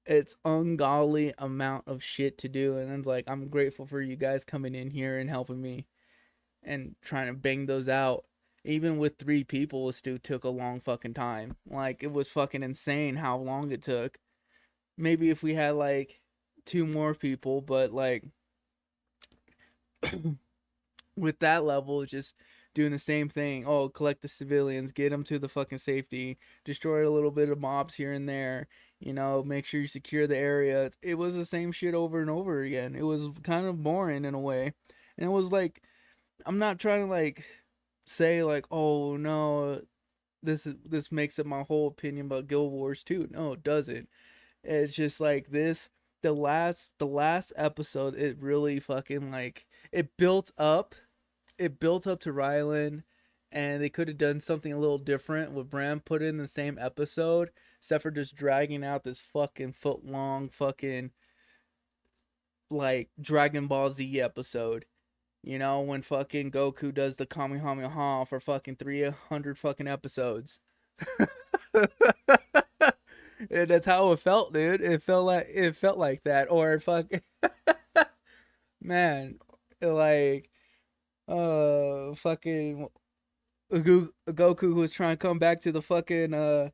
it's ungodly amount of shit to do, and it's like, I'm grateful for you guys coming in here and helping me and trying to bang those out. Even with 3 people, it still took a long fucking time. Like, it was fucking insane how long it took. Maybe if we had like 2 more people, but like with that level, just doing the same thing. Oh, collect the civilians, get them to the fucking safety, destroy a little bit of mobs here and there, you know, make sure you secure the area. It was the same shit over and over again. It was kind of boring in a way. And it was like, I'm not trying to like say like, oh no, this makes up my whole opinion about Guild Wars 2. No, it doesn't. It's just like this, the last episode, it really fucking like, it built up to Rylan, and they could have done something a little different with Bram put in the same episode, except for just dragging out this fucking foot long fucking like Dragon Ball Z episode. You know, when fucking Goku does the Kamehameha for fucking 300 fucking episodes. And that's how it felt, dude. It felt like that. Or fucking man, like fucking Goku was trying to come back to the fucking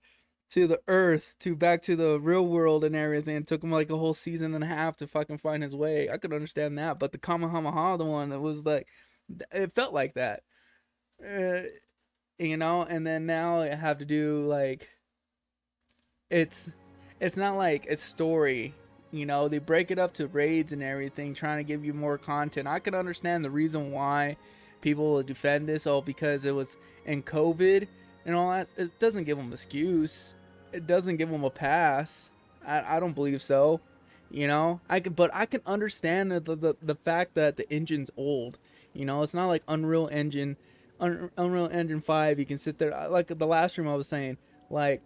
to the Earth, to back to the real world and everything. It took him like a whole season and a half to fucking find his way. I could understand that, but the Kamehameha, the one that was like, it felt like that, you know. And then now I have to do like, it's not like a story, you know. They break it up to raids and everything, trying to give you more content. I can understand the reason why people defend this, all because it was in COVID and all that. It doesn't give them an excuse. It doesn't give them a pass. I don't believe so. You know, but I can understand the fact that the engine's old. You know, it's not like Unreal Engine 5. You can sit there like the last stream I was saying, like,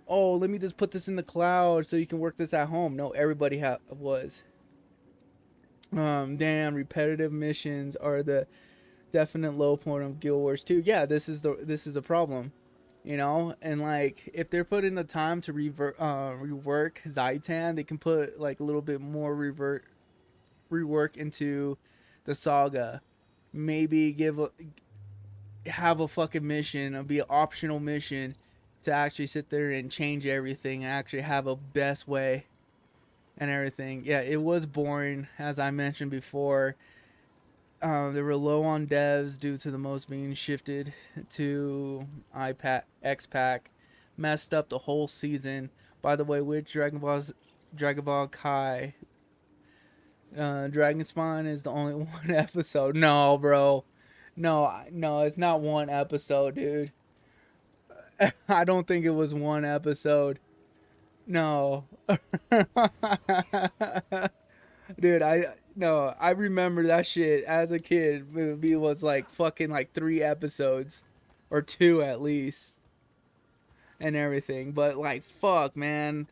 oh, let me just put this in the cloud so you can work this at home. No, everybody was. Damn, repetitive missions are the definite low point of Guild Wars 2. Yeah, this is the problem, you know. And like, if they're putting the time to rework Zaitan, they can put like a little bit more rework into the Saga. Maybe have a fucking mission, or be an optional mission to actually sit there and change everything and actually have a best way and everything. Yeah, it was boring, as I mentioned before. They were low on devs due to the most being shifted to X-Pack. Messed up the whole season. By the way, with Dragon Ball Kai, Dragon Spawn is the only one episode. No, bro. No, it's not one episode, dude. I don't think it was one episode. No. Dude, I remember that shit as a kid. It was like fucking like 3 episodes, or 2 at least, and everything. But like, fuck, man.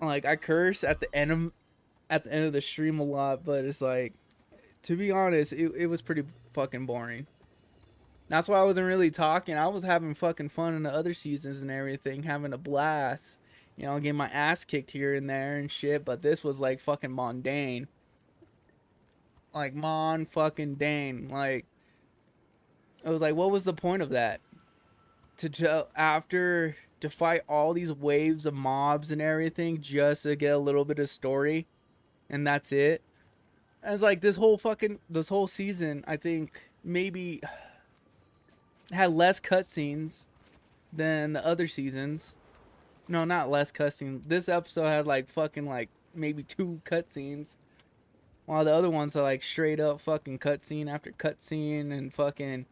Like, I curse at the end of the stream a lot, but it's like, to be honest, it was pretty fucking boring. That's why I wasn't really talking. I was having fucking fun in the other seasons and everything, having a blast. You know, getting my ass kicked here and there and shit, but this was like fucking mundane. Like, fucking Dane. Like, it was like, what was the point of that? To fight all these waves of mobs and everything just to get a little bit of story, and that's it. And it's like this whole season, I think maybe had less cutscenes than the other seasons. No, not less cutscenes. This episode had like fucking like maybe 2 cutscenes, while the other ones are like straight up fucking cutscene after cutscene, and fucking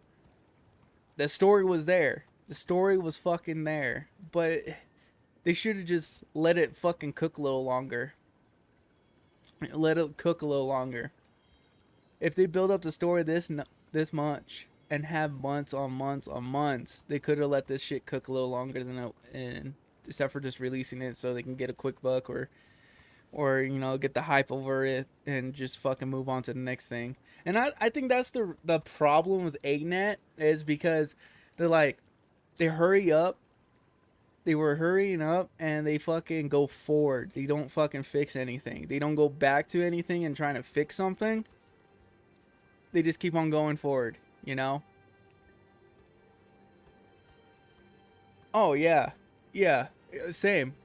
the story was there. The story was fucking there, but they should have just let it fucking cook a little longer. Let it cook a little longer. If they build up the story this much and have months on months on months, they could have let this shit cook a little longer than it, except for just releasing it so they can get a quick buck, or you know, get the hype over it and just fucking move on to the next thing. And I think that's the problem with AGNet, is because they hurry up. They were hurrying up and they fucking go forward. They don't fucking fix anything. They don't go back to anything and trying to fix something. They just keep on going forward, you know? Oh, yeah. Yeah. Same.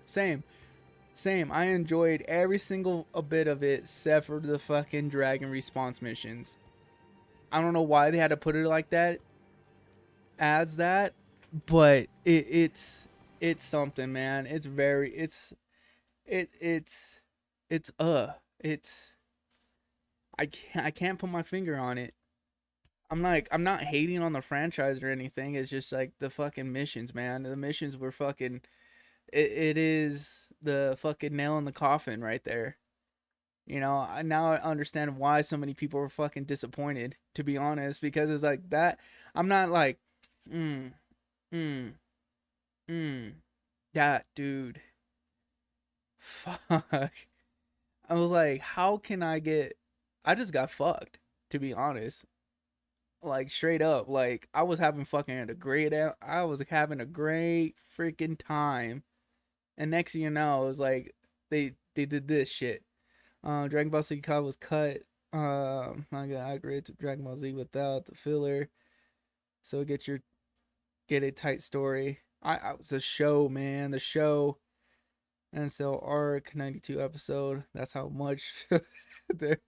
I enjoyed every single bit of it except for the fucking dragon response missions. I don't know why they had to put it like that, as that, but it's something, man. I can't put my finger on it. I'm not hating on the franchise or anything. It's just like the fucking missions, man. The missions were fucking, it is the fucking nail in the coffin right there. You know, now I understand why so many people were fucking disappointed, to be honest, because it's like that. I'm not like, that dude. Fuck. I was like, how can I just got fucked, to be honest. Like, straight up. Like, I was having a great freaking time. And next thing you know, it was like, they did this shit. Dragon Ball Z Kai was cut. I got upgraded to Dragon Ball Z without the filler. So get a tight story. I was a show, man. The show. And so arc 92 episode. That's how much the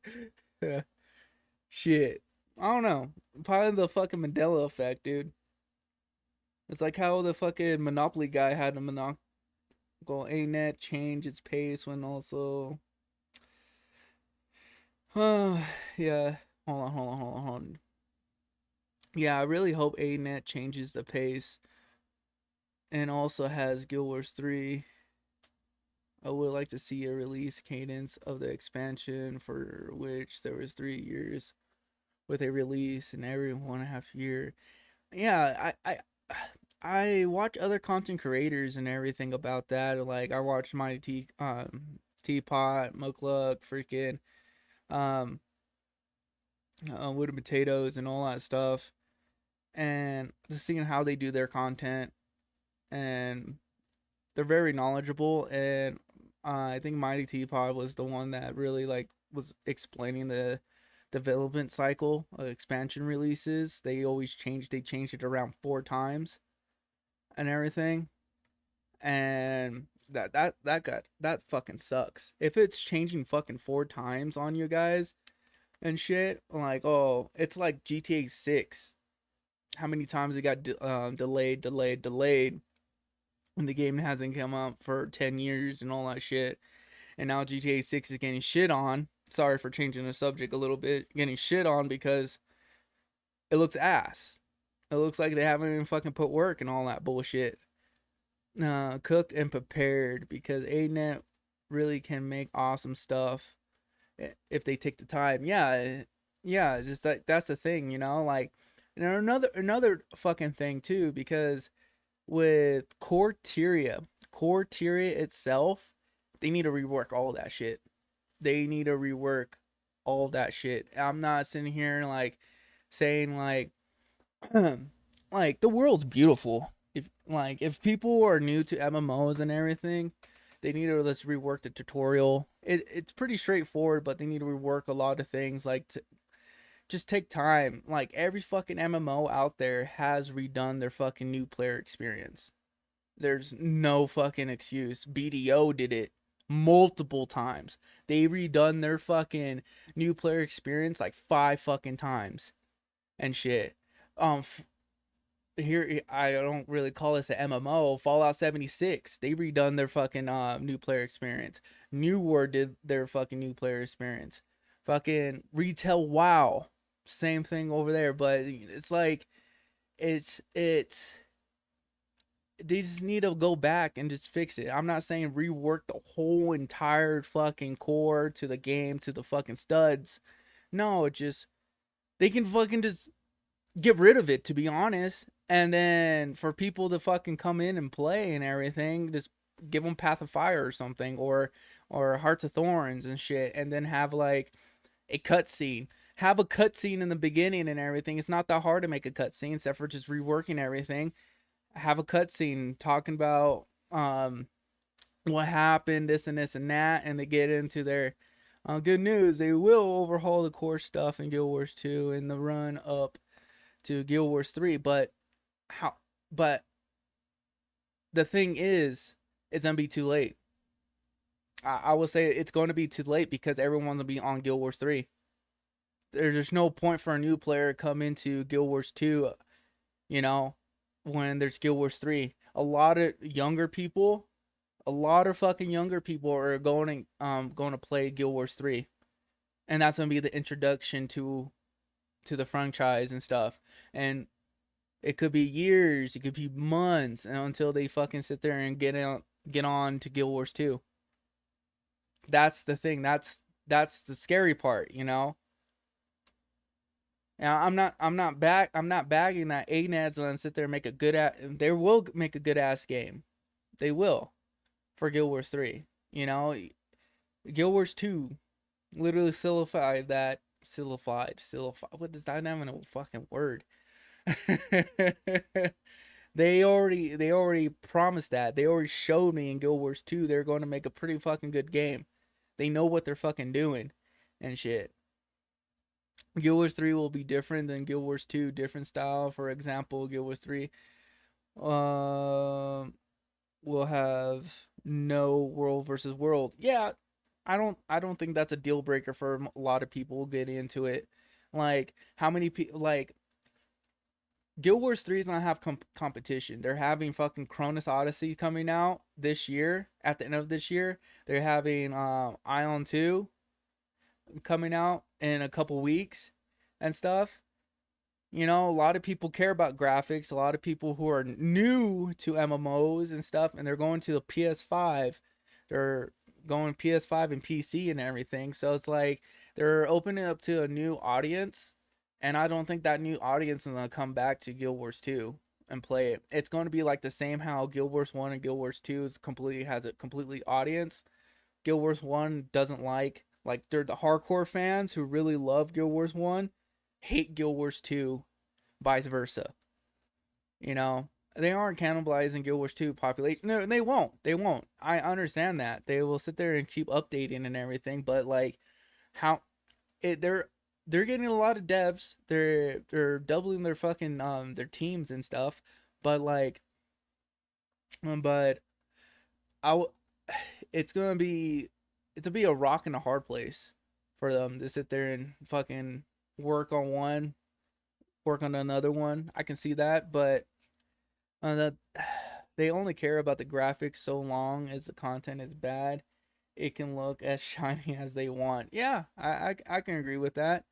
shit. I don't know. Probably the fucking Mandela effect, dude. It's like how the fucking Monopoly guy had a monocle ANET change its pace when also yeah. Hold on. Yeah, I really hope ANET changes the pace and also has Guild Wars 3. I would like to see a release cadence of the expansion, for which there was 3 years with a release in every 1.5 year. Yeah, I watch other content creators and everything about that. Like I watched Mighty Teapot, Mukluck, freaking Wood and Potatoes and all that stuff, and just seeing how they do their content, and they're very knowledgeable. And I think Mighty Teapot was the one that really like was explaining the development cycle of expansion releases. They changed it around 4 times and everything, and that fucking sucks. If it's changing fucking 4 times on you guys and shit, like, oh, it's like GTA 6. How many times it got delayed, when the game hasn't come out for 10 years and all that shit. And now GTA 6 is getting shit on. Sorry for changing the subject a little bit. Getting shit on because it looks ass. It looks like they haven't even fucking put work and all that bullshit. Cooked and prepared, because ANET really can make awesome stuff if they take the time. Yeah, just like that's the thing, you know, like, and another fucking thing too, because with Corteria itself, they need to rework all that shit. I'm not sitting here and like saying like like the world's beautiful. If people are new to MMOs and everything, they need to let's rework the tutorial. It's pretty straightforward, but they need to rework a lot of things, like just take time. Like every fucking MMO out there has redone their fucking new player experience. There's no fucking excuse. BDO did it multiple times. They redone their fucking new player experience like 5 fucking times and shit. Here, I don't really call this an MMO. Fallout 76, they redone their fucking new player experience. New World did their fucking new player experience. Fucking Retail WoW, same thing over there. But it's like, it's they just need to go back and just fix it. I'm not saying rework the whole entire fucking core to the game, to the fucking studs. No, they can fucking just get rid of it, to be honest. And then for people to fucking come in and play and everything, just give them Path of Fire or something, or Hearts of Thorns and shit, and then have like a cutscene. Have a cutscene in the beginning and everything. It's not that hard to make a cutscene, except for just reworking everything. Have a cutscene talking about what happened, this and this and that, and they get into their good news. They will overhaul the core stuff in Guild Wars 2 in the run up to Guild Wars 3, but the thing is, it's gonna be too late. I will say it's going to be too late, because everyone's gonna be on Guild Wars 3. There's no point for a new player to come into Guild Wars 2, you know, when there's Guild Wars 3. A lot of fucking younger people are going to play Guild Wars 3, and that's gonna be the introduction to the franchise and stuff. And it could be years, it could be months, and until they fucking sit there and get on to Guild Wars 2. That's the thing. That's the scary part, you know. Now I'm not bagging that ANED's gonna sit there and make a good they will make a good ass game. They will, for Guild Wars 3. You know, Guild Wars 2 literally solidified that. Solidified. What is that? Not even a fucking word. They already promised that. They already showed me in Guild Wars 2 they're going to make a pretty fucking good game. They know what they're fucking doing and shit. Guild Wars 3 will be different than Guild Wars 2, different style. For example, Guild Wars 3 We'll have no world versus world. Yeah, I don't think that's a deal breaker for a lot of people getting into it. Like how many people like Guild Wars 3 is not have competition. They're having fucking Cronus Odyssey coming out this year. At the end of this year, they're having Ion 2 coming out in a couple weeks and stuff. You know, a lot of people care about graphics. A lot of people who are new to MMOs and stuff, and they're going to the PS5. They're going PS5 and PC and everything. So it's like they're opening up to a new audience, and I don't think that new audience is gonna come back to Guild Wars 2 and play it. It's going to be like the same how Guild Wars 1 and Guild Wars 2 has a completely audience. Guild Wars 1 doesn't like they're the hardcore fans who really love Guild Wars 1 hate Guild Wars 2, vice versa. You know, they aren't cannibalizing Guild Wars 2 population. No, they won't. They won't. I understand that. They will sit there and keep updating and everything, but like how they're getting a lot of devs. They're doubling their fucking their teams and stuff, but like but it's gonna be a rock and a hard place for them to sit there and fucking work on one, work on another one. I can see that, but that they only care about the graphics so long as the content is bad. It can look as shiny as they want. Yeah, I can agree with that.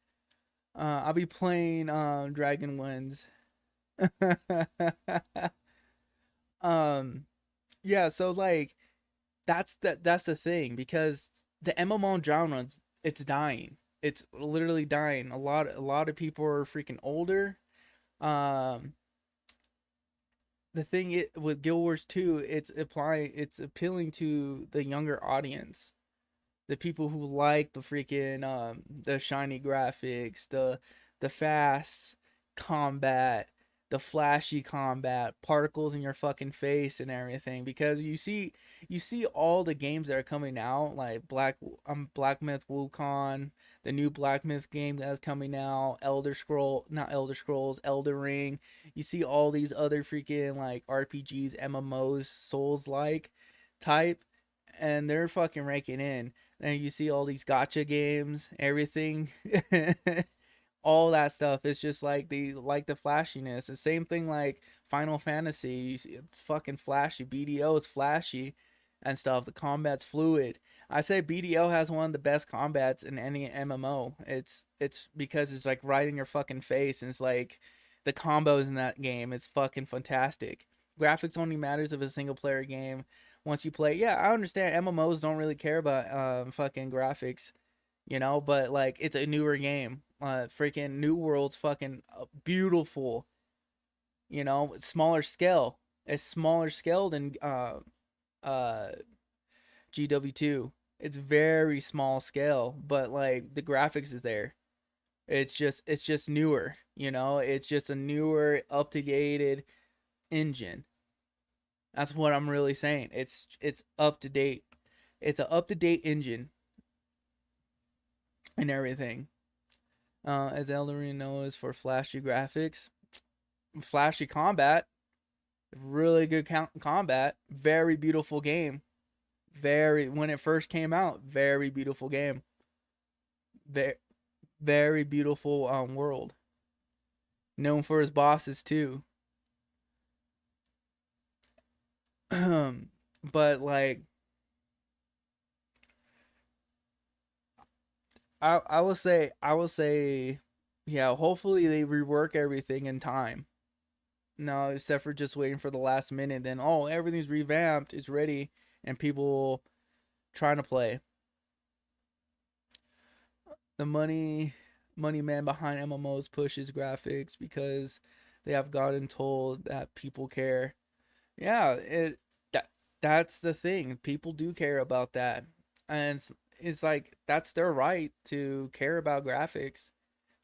I'll be playing Dragon Winds. Yeah, so like that's the thing, because the MMO genre, it's dying. It's literally dying. A lot of people are freaking older. Um the thing with Guild Wars 2, it's appealing to the younger audience. The people who like the freaking the shiny graphics, the fast combat, the flashy combat, particles in your fucking face and everything. Because you see all the games that are coming out, like Black Myth Wukong, the new Black Myth game that's coming out, Elder Ring. You see all these other freaking like RPGs, MMOs, Souls like type, and they're fucking raking in. And you see all these gotcha games, everything, all that stuff. It's just like the flashiness. The same thing like Final Fantasy. You see, it's fucking flashy. BDO is flashy and stuff. The combat's fluid. I say BDO has one of the best combats in any MMO. It's because it's like right in your fucking face, and it's like the combos in that game is fucking fantastic. Graphics only matters if it's a single player game. Once you play, yeah, I understand MMOs don't really care about fucking graphics, you know, but like it's a newer game. Freaking New World's fucking beautiful, you know, smaller scale. It's smaller scale than GW2. It's very small scale, but like the graphics is there. It's just newer, you know. It's just a newer, up to date engine. That's what I'm really saying. It's up to date. It's an up to date engine and everything. As Elden Ring knows for flashy graphics, flashy combat, really good combat, very beautiful game. Very when it first came out, very beautiful game. Very very beautiful world. Known for his bosses too. But like I will say yeah, hopefully they rework everything in time. No, except for just waiting for the last minute, then oh, everything's revamped, it's ready, and people trying to play. The money man behind MMOs pushes graphics because they have gotten told that people care. Yeah, that's the thing. People do care about that. And it's like that's their right to care about graphics.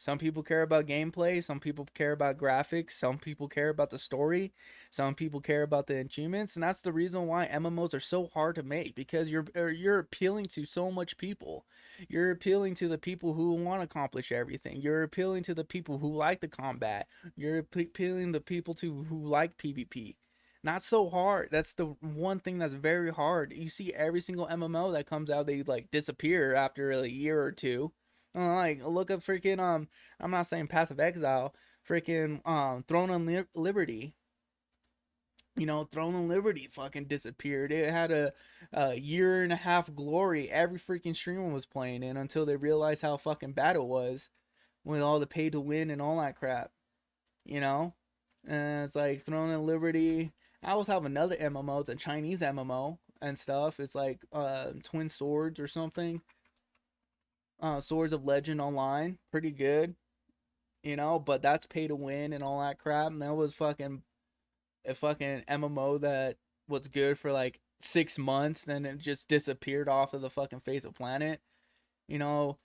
Some people care about gameplay, some people care about graphics, some people care about the story, some people care about the achievements, and that's the reason why MMOs are so hard to make, because you're appealing to so much people. You're appealing to the people who want to accomplish everything. You're appealing to the people who like the combat. You're appealing to people who like PvP. Not so hard. That's the one thing that's very hard. You see every single MMO that comes out, they like disappear after a year or two. Like look at freaking I'm not saying Path of Exile, freaking Throne of Liberty. You know, Throne of Liberty fucking disappeared. It had a year and a half glory. Every freaking streamer was playing it until they realized how fucking bad it was with all the pay to win and all that crap. You know? And it's like Throne of Liberty. I also have another MMO. It's a Chinese MMO and stuff. It's like Twin Swords or something. Swords of Legend Online. Pretty good. You know? But that's pay to win and all that crap. And that was fucking a fucking MMO that was good for like 6 months, then it just disappeared off of the fucking face of planet. You know,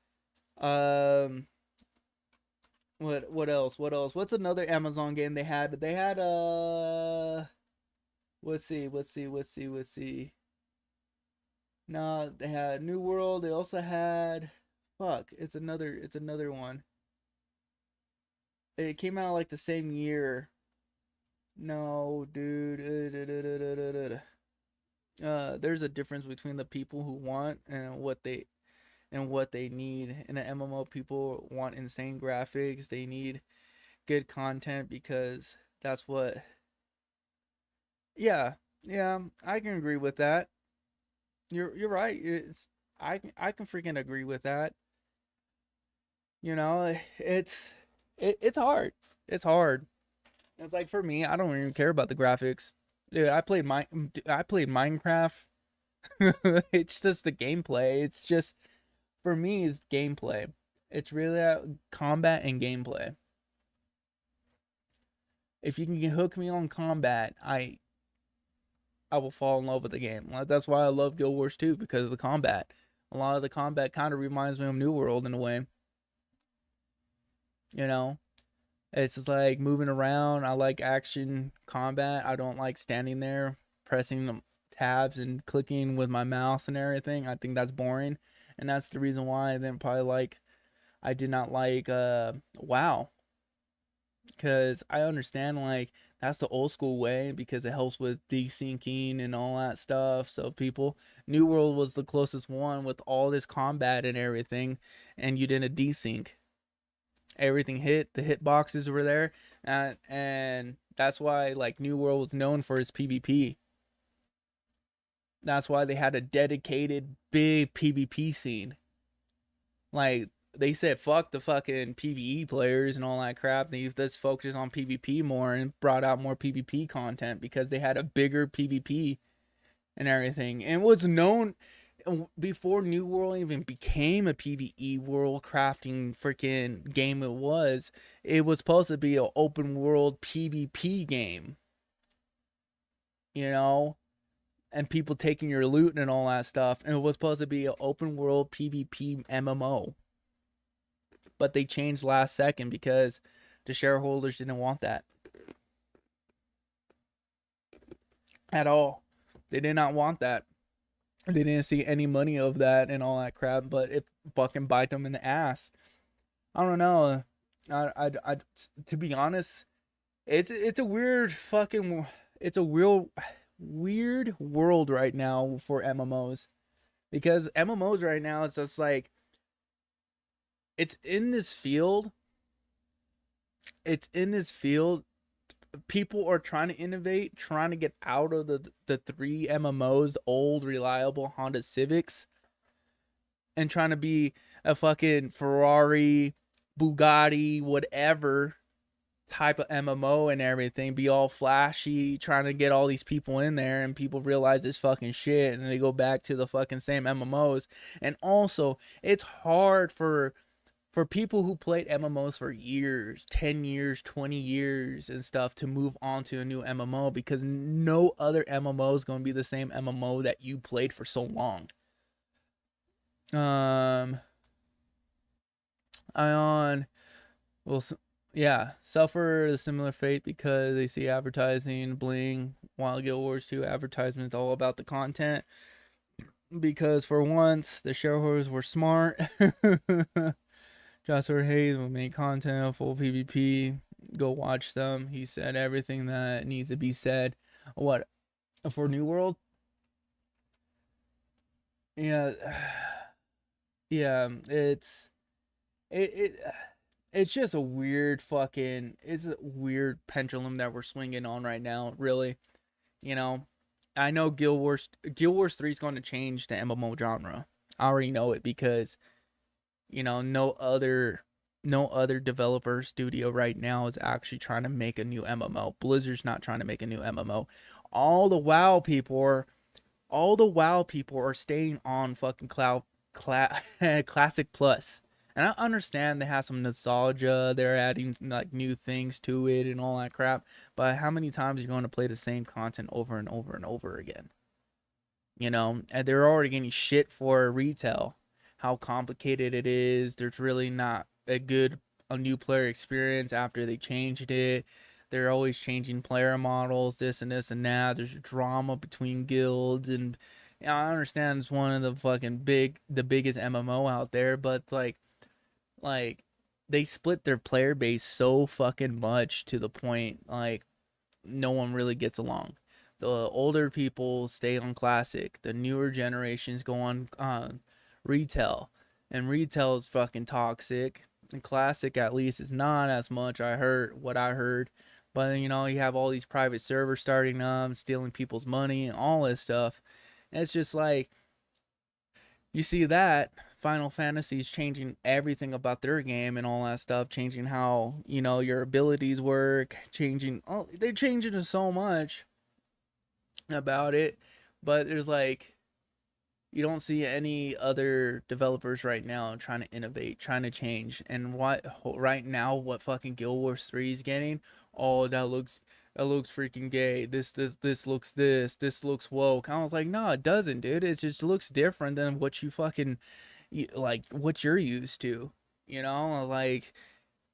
what else? What's another Amazon game they had? They had let's see. No, they had New World. They also had it's another one. It came out like the same year. No, dude. There's a difference between the people who want and what they need. In an MMO, people want insane graphics. They need good content because that's what. Yeah, I can agree with that. You're right. I can freaking agree with that. You know, it's hard. It's hard. It's like for me, I don't even care about the graphics. Dude, I played Minecraft. It's just the gameplay. It's just for me it's gameplay. It's really combat and gameplay. If you can hook me on combat, I will fall in love with the game. That's why I love Guild Wars 2 because of the combat. A lot of the combat kind of reminds me of New World in a way. You know? It's just like moving around. I like action combat. I don't like standing there pressing the tabs and clicking with my mouse and everything. I think that's boring. And that's the reason why I did not like WoW. Because I understand like that's the old school way because it helps with desyncing and all that stuff. So New World was the closest one with all this combat and everything, and you didn't desync. Everything hit, the hit boxes were there, and that's why like New World was known for its PvP. That's why they had a dedicated big PvP scene. Like they said, fuck the fucking PvE players and all that crap. They just focused on PvP more and brought out more PvP content because they had a bigger PvP and everything. And was known before New World even became a PvE world crafting freaking game. It was supposed to be an open world PvP game, you know, and people taking your loot and all that stuff, and it was supposed to be an open world PvP MMO, but they changed last second because the shareholders didn't want that at all. They did not want that. They didn't see any money of that and all that crap, but it fucking bite them in the ass. I don't know. I to be honest, it's a weird fucking, it's a real weird world right now for MMOs, because MMOs right now, it's just like, it's in this field. People are trying to innovate, trying to get out of the three MMOs, the old reliable Honda Civics, and trying to be a fucking Ferrari, Bugatti, whatever type of MMO and everything, be all flashy, trying to get all these people in there, and people realize this fucking shit and they go back to the fucking same MMOs. And also, it's hard for people who played MMOs for years, 10 years, 20 years and stuff, to move on to a new MMO, because no other MMO is going to be the same MMO that you played for so long. Ion will, suffer a similar fate because they see advertising bling, while Guild Wars 2 advertisements all about the content. Because for once, the shareholders were smart. Joshua Hayes will make content full PvP. Go watch them. He said everything that needs to be said. What for New World? Yeah, yeah. It it's just a weird fucking. It's a weird pendulum that we're swinging on right now. Really, you know. I know Guild Wars 3 is going to change the MMO genre. I already know it because no other developer studio right now is actually trying to make a new MMO. Blizzard's not trying to make a new MMO. All the WoW people are staying on fucking Classic Plus. And I understand they have some nostalgia, they're adding like new things to it and all that crap, but how many times are you going to play the same content over and over and over again? And they're already getting shit for retail. How complicated it is. There's really not a new player experience after they changed it. They're always changing player models, this and this and that. There's drama between guilds, and I understand it's one of the biggest MMO out there, but like they split their player base so fucking much to the point like no one really gets along. The older people stay on classic. The newer generations go on retail, and retail is fucking toxic. And classic at least is not as much. I heard, but you have all these private servers starting up, stealing people's money and all this stuff. And it's just like you see that Final Fantasy is changing everything about their game and all that stuff, changing how your abilities work, they're changing it so much about it, but there's like you don't see any other developers right now trying to innovate, trying to change. And what fucking Guild Wars 3 is getting, oh, that looks freaking gay, this looks woke. I was like, no, it doesn't, dude. It just looks different than what you fucking like what you're used to. Like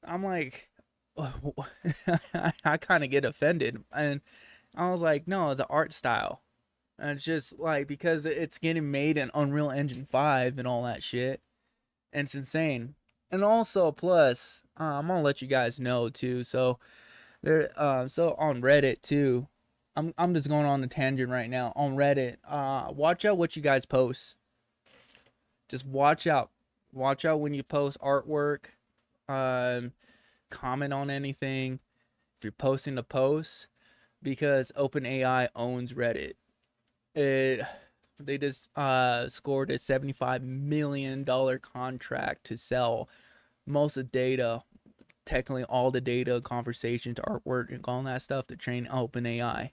I'm like I kind of get offended, and I was like, no, it's an art style. And it's just like because it's getting made in Unreal Engine 5 and all that shit. And it's insane. And also, plus, I'm gonna let you guys know too. So so on Reddit too. I'm just going on the tangent right now. On Reddit, watch out what you guys post. Just watch out. Watch out when you post artwork. Comment on anything. If you're posting a post, because OpenAI owns Reddit. They just scored a $75 million contract to sell most of the data, technically all the data, conversations, artwork, and all that stuff to train OpenAI.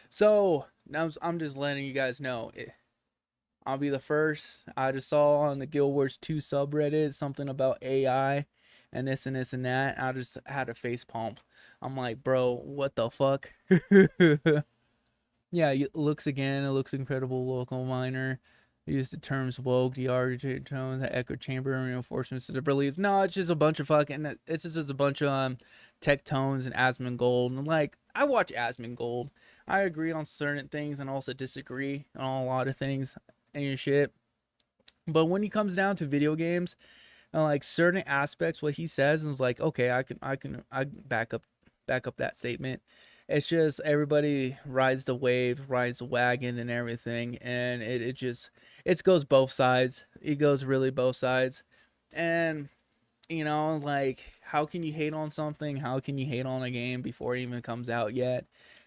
So now I'm just letting you guys know. I'll be the first. I just saw on the Guild Wars 2 subreddit something about AI and this and this and that. I just had a face palm. I'm like, bro, what the fuck? Yeah, it looks incredible. Local miner use the terms woke, the arbitrary tones, the echo chamber, reinforcements to the beliefs. No, it's just a bunch of tech tones and Asmongold. And like, I watch Asmongold. I agree on certain things and also disagree on a lot of things and your shit. But when he comes down to video games, and like certain aspects, what he says is like, okay, I back up that statement. It's just everybody rides the wave, rides the wagon and everything, and it goes both sides. It goes really both sides. And like, how can you hate on something? How can you hate on a game before it even comes out yet?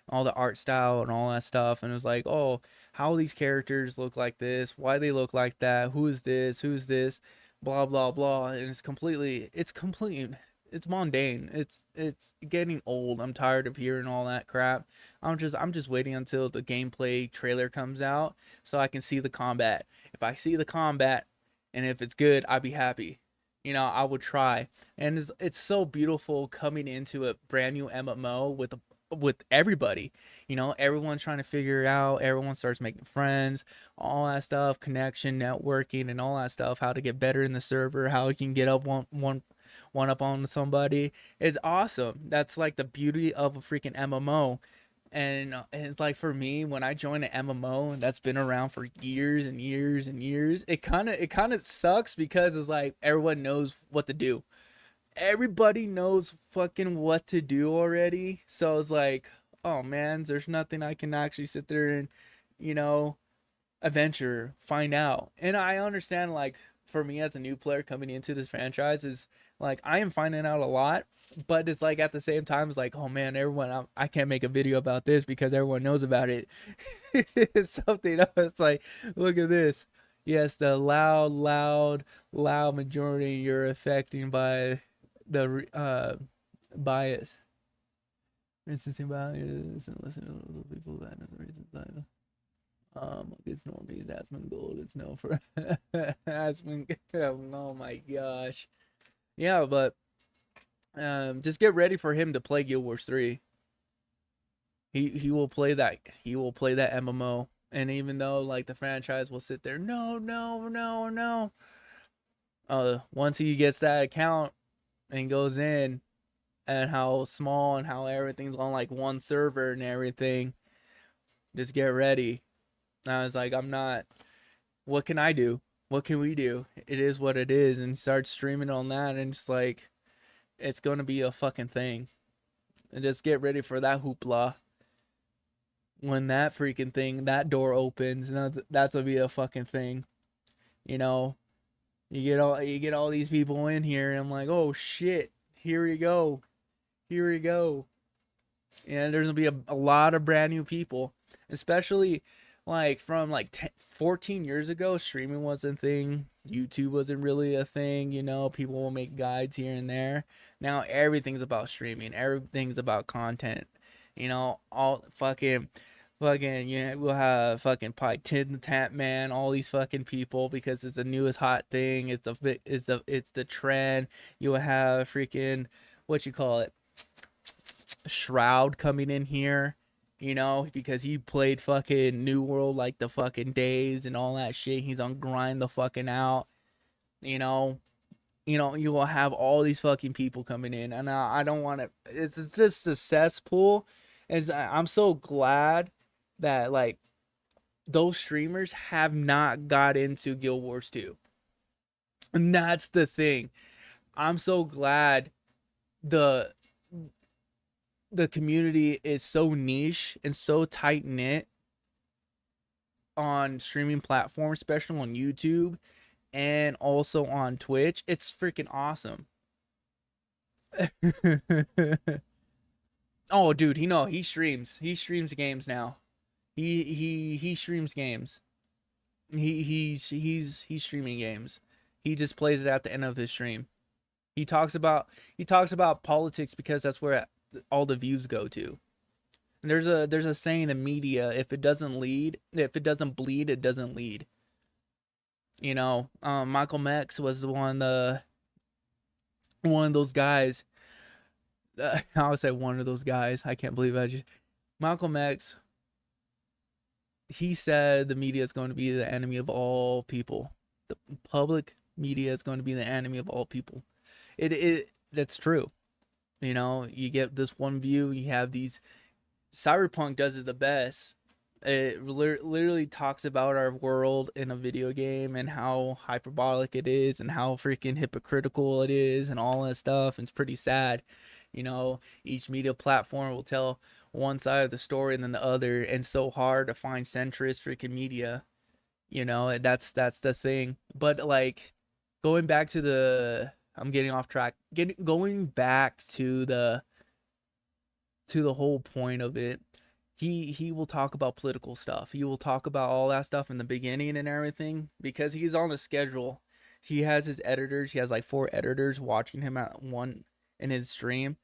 All the art style and all that stuff. And it's like, oh, how these characters look like this, why they look like that, who's this, blah blah blah. And it's mundane. It's getting old. I'm tired of hearing all that crap. I'm just waiting until the gameplay trailer comes out so I can see the combat. If I see the combat and if it's good, I'd be happy. I would try. And it's so beautiful coming into a brand new MMO with everybody. Everyone's trying to figure it out. Everyone starts making friends, all that stuff, connection, networking, and all that stuff. How to get better in the server, how you can get up one up on somebody. It's awesome. That's like the beauty of a freaking MMO. And it's like, for me, when I join an MMO that's been around for years and years and years, it kind of sucks because it's like everyone knows what to do. Everybody knows fucking what to do already. So it's like, oh man, there's nothing I can actually sit there and, you know, adventure, find out. And I understand, like, for me as a new player coming into this franchise, is like I am finding out a lot, but it's like at the same time, it's like, oh man, everyone, I can't make a video about this because everyone knows about it. It's something else. It's like, look at this. Yes, the loud majority you're affecting by the bias. Insisting bias and listening to the people that are the reasons it's normies, Aspen Gold, it's no for Aspen. Oh my gosh. Yeah, but just get ready for him to play Guild Wars 3. He will play that. He will play that MMO. And even though like the franchise will sit there, no. Once he gets that account and goes in, and how small and how everything's on like one server and everything, just get ready. I was like, I'm not. What can I do? What can we do? It is what it is, and start streaming on that, and just like, it's gonna be a fucking thing. And just get ready for that hoopla. When that freaking thing, that door opens, and that's gonna be a fucking thing. You know, you get all these people in here, and I'm like, oh shit, here we go. And there's gonna be a lot of brand new people, especially like from like 14 years ago. Streaming wasn't a thing. YouTube wasn't really a thing. You know, people will make guides here and there. Now everything's about streaming. Everything's about content. You know, all fucking, we'll have fucking probably Tin the Tap Man, all these fucking people, because it's the newest hot thing. It's the trend. You'll have freaking, what you call it, Shroud coming in here, you know, because he played fucking New World like the fucking days and all that shit. He's on grind the fucking out, you know, you will have all these fucking people coming in, and I don't want to. It's just a cesspool. And I'm so glad that like those streamers have not got into Guild Wars 2, and that's the thing. I'm so glad the community is so niche and so tight knit on streaming platforms, especially on YouTube and also on Twitch. It's freaking awesome. Oh, dude, he streams. He streams games now. He streams games. He's streaming games. He just plays it at the end of his stream. He talks about politics because that's where all the views go to. And there's a saying in media: if it doesn't bleed, it doesn't lead. You know, Michael Mex was one of those guys. I would say one of those guys. I can't believe Michael Mex. He said the media is going to be the enemy of all people. The public media is going to be the enemy of all people. That's true. You know, you get this one view, you have these. Cyberpunk does it the best. It literally talks about our world in a video game and how hyperbolic it is and how freaking hypocritical it is and all that stuff. And it's pretty sad. You know, each media platform will tell one side of the story and then the other, and it's so hard to find centrist freaking media. You know, that's the thing. But like, going back to the, I'm getting off track. Going back to the whole point of it. He will talk about political stuff. He will talk about all that stuff in the beginning and everything, because he's on the schedule. He has his editors. He has like 4 editors watching him at one in his stream,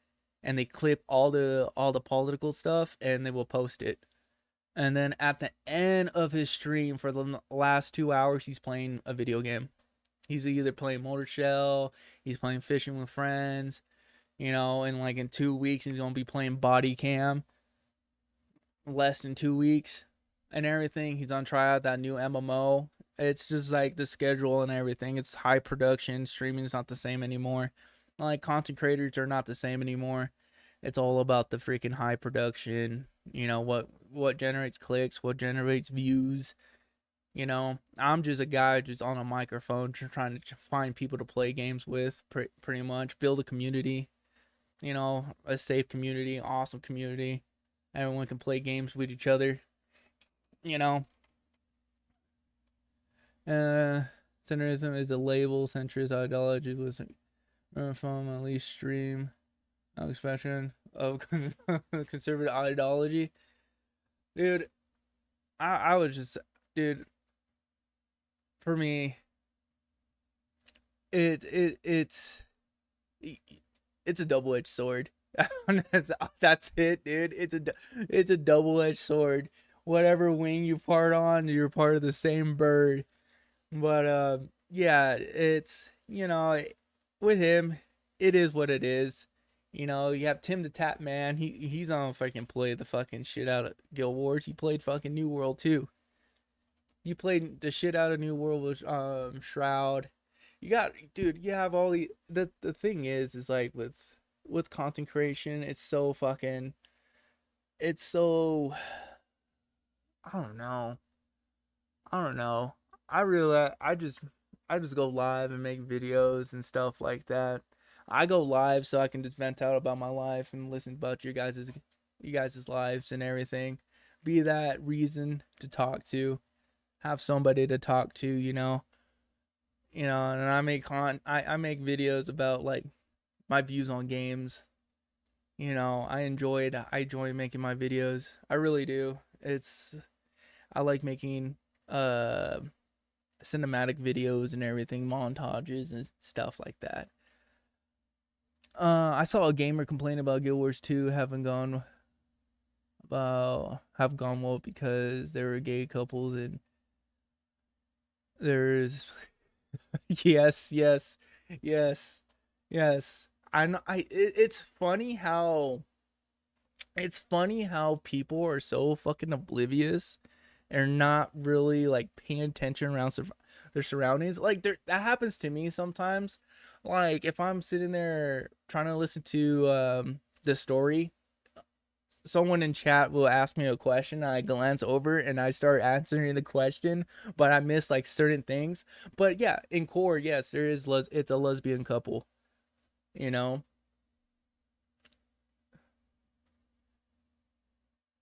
and they clip all the political stuff and they will post it. And then at the end of his stream, for the last 2 hours, he's playing a video game. He's either playing Motor Shell, he's playing Fishing with Friends, you know, and like in 2 weeks he's gonna be playing Body Cam. Less than 2 weeks and everything. He's on try out that new MMO. It's just like the schedule and everything. It's high production. Streaming is not the same anymore. Like, content creators are not the same anymore. It's all about the freaking high production. You know, what generates clicks, what generates views. You know, I'm just a guy just on a microphone trying to find people to play games with, pretty much. Build a community. You know, a safe community, awesome community. Everyone can play games with each other. You know. Centrism is a label. Centrist ideology was from a least stream expression of conservative ideology. Dude, I was just, dude, for me, it's a double-edged sword. That's it, dude. It's a double-edged sword. Whatever wing you part on, you're part of the same bird. But yeah, it's, you know, with him, it is what it is. You know, you have Tim the Tap Man. He's on fucking play the fucking shit out of Guild Wars. He played fucking New World too. You played the shit out of New World with Shroud. You got, dude, you have all the thing is like with content creation, it's so fucking, it's so, I don't know. I realize I just go live and make videos and stuff like that. I go live so I can just vent out about my life and listen about you guys' lives and everything. Be that reason to talk to, have somebody to talk to, you know. And I make I make videos about like my views on games. You know, I enjoy making my videos. I really do. I like making cinematic videos and everything, montages and stuff like that. I saw a gamer complain about Guild Wars 2 have gone well because there were gay couples and there's yes. I know. It's funny how people are so fucking oblivious and not really like paying attention around their surroundings. Like that happens to me sometimes. Like if I'm sitting there trying to listen to the story, someone in chat will ask me a question, and I glance over and I start answering the question, but I miss like certain things. But yeah, in core, yes, there is it's a lesbian couple. You know,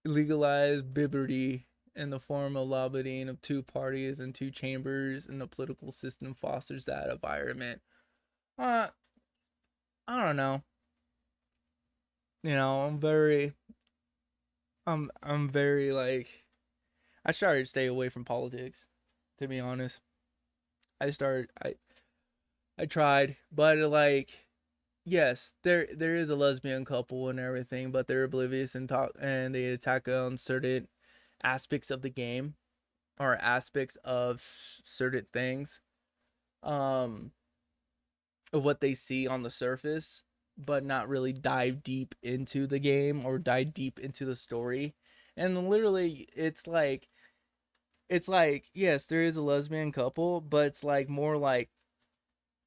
legalized liberty in the form of lobbying of two parties and two chambers, and the political system fosters that environment. I don't know. You know, I'm very like, I started to stay away from politics, to be honest. I tried, but like, yes, there is a lesbian couple and everything, but they're oblivious and they attack on certain aspects of the game or aspects of certain things of what they see on the surface, but not really dive deep into the game or dive deep into the story. And literally it's like yes, there is a lesbian couple, but it's like more like,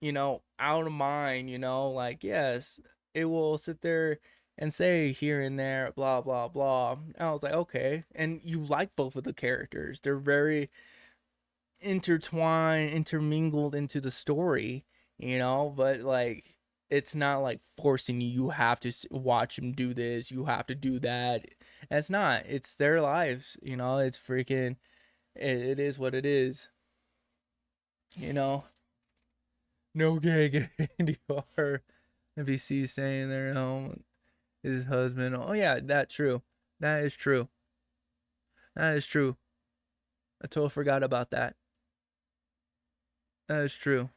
you know, out of mind, you know, like, yes, it will sit there and say here and there, blah, blah, blah. And I was like, okay. And you like both of the characters. They're very intertwined, intermingled into the story, you know, but like, it's not like forcing you have to watch them do this, you have to do that. And it's not. It's their lives, you know. It's freaking, it is what it is, you know. No gay NDR. NBC saying they're home. His husband. Oh yeah, that's true. That is true. I totally forgot about that. That is true.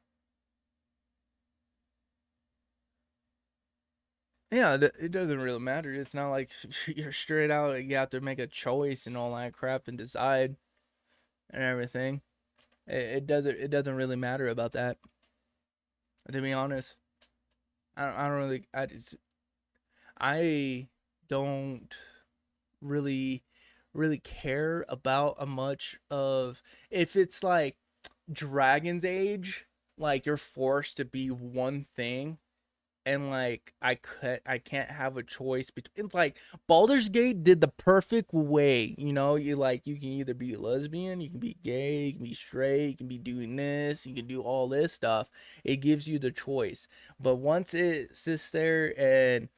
Yeah, it doesn't really matter. It's not like you're straight out. You have to make a choice and all that crap and decide and everything. It doesn't really matter about that. To be honest, I don't really care about a much of, if it's like Dragon's Age, like you're forced to be one thing, and like I can't have a choice between. Like Baldur's Gate did the perfect way, you know. You can either be lesbian, you can be gay, you can be straight, you can be doing this, you can do all this stuff. It gives you the choice. But once it sits there and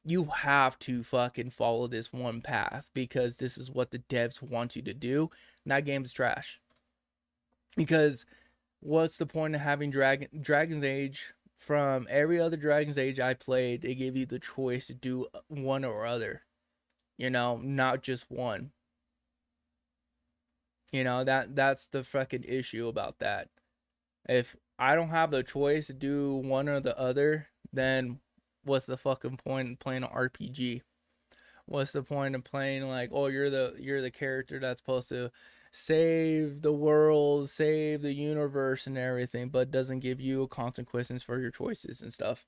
you have to fucking follow this one path because this is what the devs want you to do. And that game's trash. Because what's the point of having Dragon's Age? From every other Dragon's Age I played, they gave you the choice to do one or other. You know, not just one. You know, that's the fucking issue about that. If I don't have the choice to do one or the other, then what's the fucking point in playing an RPG? What's the point of playing like, oh, you're the character that's supposed to save the world, save the universe and everything, but doesn't give you consequences for your choices and stuff.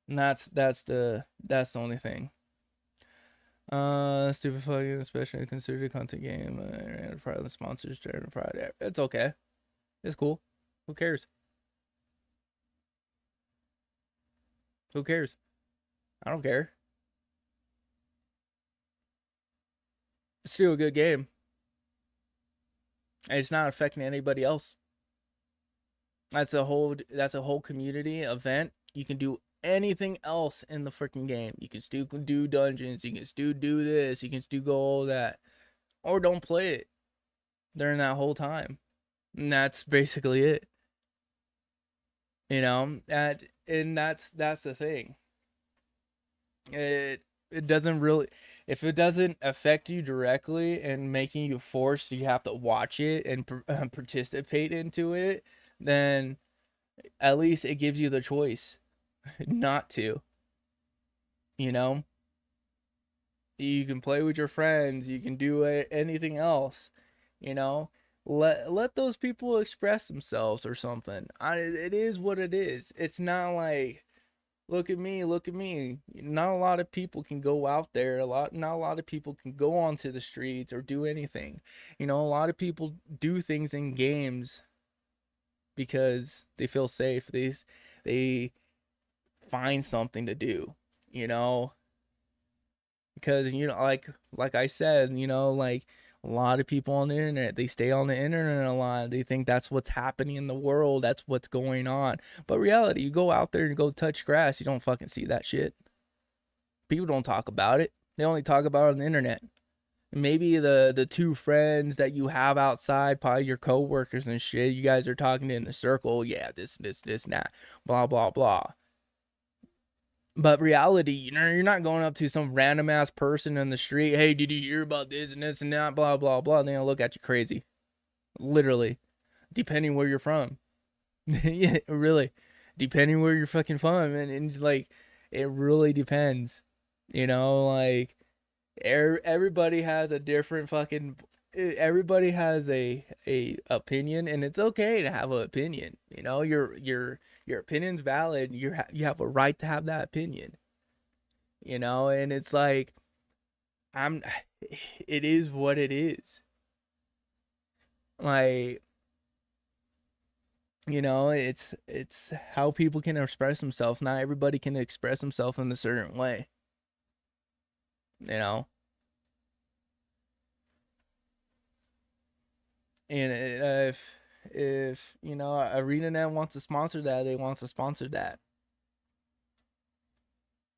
And that's the only thing. Stupid fucking, especially considered a content game. Probably the sponsors during Friday. It's okay. It's cool. Who cares? Who cares? I don't care. It's still a good game. And it's not affecting anybody else. That's a whole community event. You can do anything else in the freaking game. You can still do dungeons. You can still do this. You can still go all that. Or don't play it during that whole time. And that's basically it. You know, and that's the thing. It doesn't really, if it doesn't affect you directly and making you forced, you have to watch it and participate into it, then at least it gives you the choice not to. You know, you can play with your friends, you can do anything else. You know, let those people express themselves or something. It is what it is. It's not like, look at me, look at me. Not a lot of people can go out there. Not a lot of people can go onto the streets or do anything. You know, a lot of people do things in games because they feel safe. They find something to do, you know? Because, you know, like I said, you know, like a lot of people on the internet, they stay on the internet a lot. They think that's what's happening in the world. That's what's going on. But reality, you go out there and go touch grass, you don't fucking see that shit. People don't talk about it. They only talk about it on the internet. Maybe the two friends that you have outside, probably your coworkers and shit, you guys are talking in a circle. Yeah, this, and that, blah, blah, blah. But reality, you know, you're not going up to some random ass person in the street. Hey, did you hear about this and this and that? Blah, blah, blah. And they're going to look at you crazy. Literally. Depending where you're from. Yeah, really. Depending where you're fucking from. And like, it really depends. You know, like, everybody has a different fucking, everybody has a opinion, and it's okay to have an opinion. You know, your opinion's valid. You have a right to have that opinion. You know, and it's like, it is what it is. Like, you know, it's how people can express themselves. Not everybody can express themselves in a certain way. You know, and if you know, ArenaNet wants to sponsor that, they want to sponsor that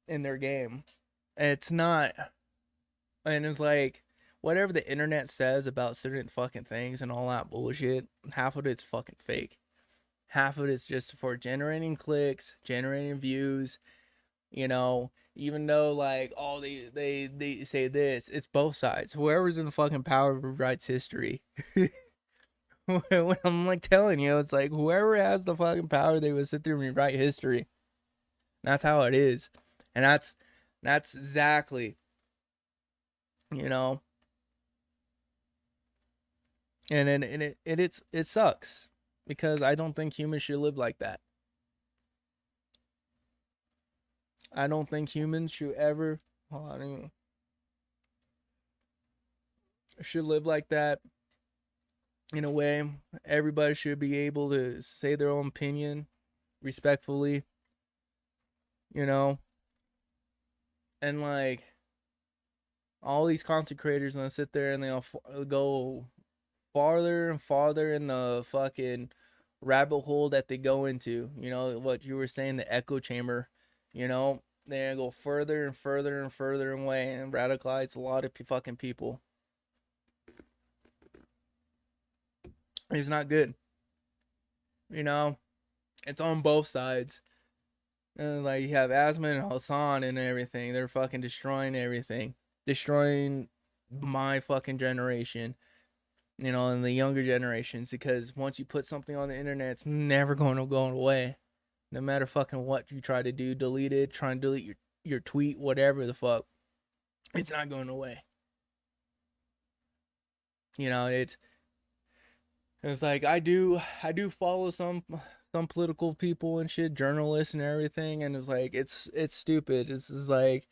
in their game. It's not, and it's like, whatever the internet says about certain fucking things and all that bullshit, half of it's fucking fake. Half of it's just for generating clicks, generating views. You know, even though like, oh, they say this, it's both sides. Whoever's in the fucking power writes history. When I'm like telling you, it's like whoever has the fucking power, they would sit there and rewrite history. And that's how it is, and that's exactly, you know. And it sucks because I don't think humans should live like that. I don't think humans should ever should live like that. In a way, everybody should be able to say their own opinion respectfully, you know. And like, all these content creators gonna sit there and they'll go farther and farther in the fucking rabbit hole that they go into. You know what you were saying, the echo chamber. You know, they're gonna go further and further and further away and radicalize a lot of fucking people. It's not good. You know, it's on both sides. And like you have Asma and Hassan and everything. They're fucking destroying everything. Destroying my fucking generation. You know, and the younger generations. Because once you put something on the internet, it's never going to go away. No matter fucking what you try to do, delete it, try and delete your tweet, whatever the fuck. It's not going away. You know, it's like I do follow some political people and shit, journalists and everything, and it's like it's stupid. It's like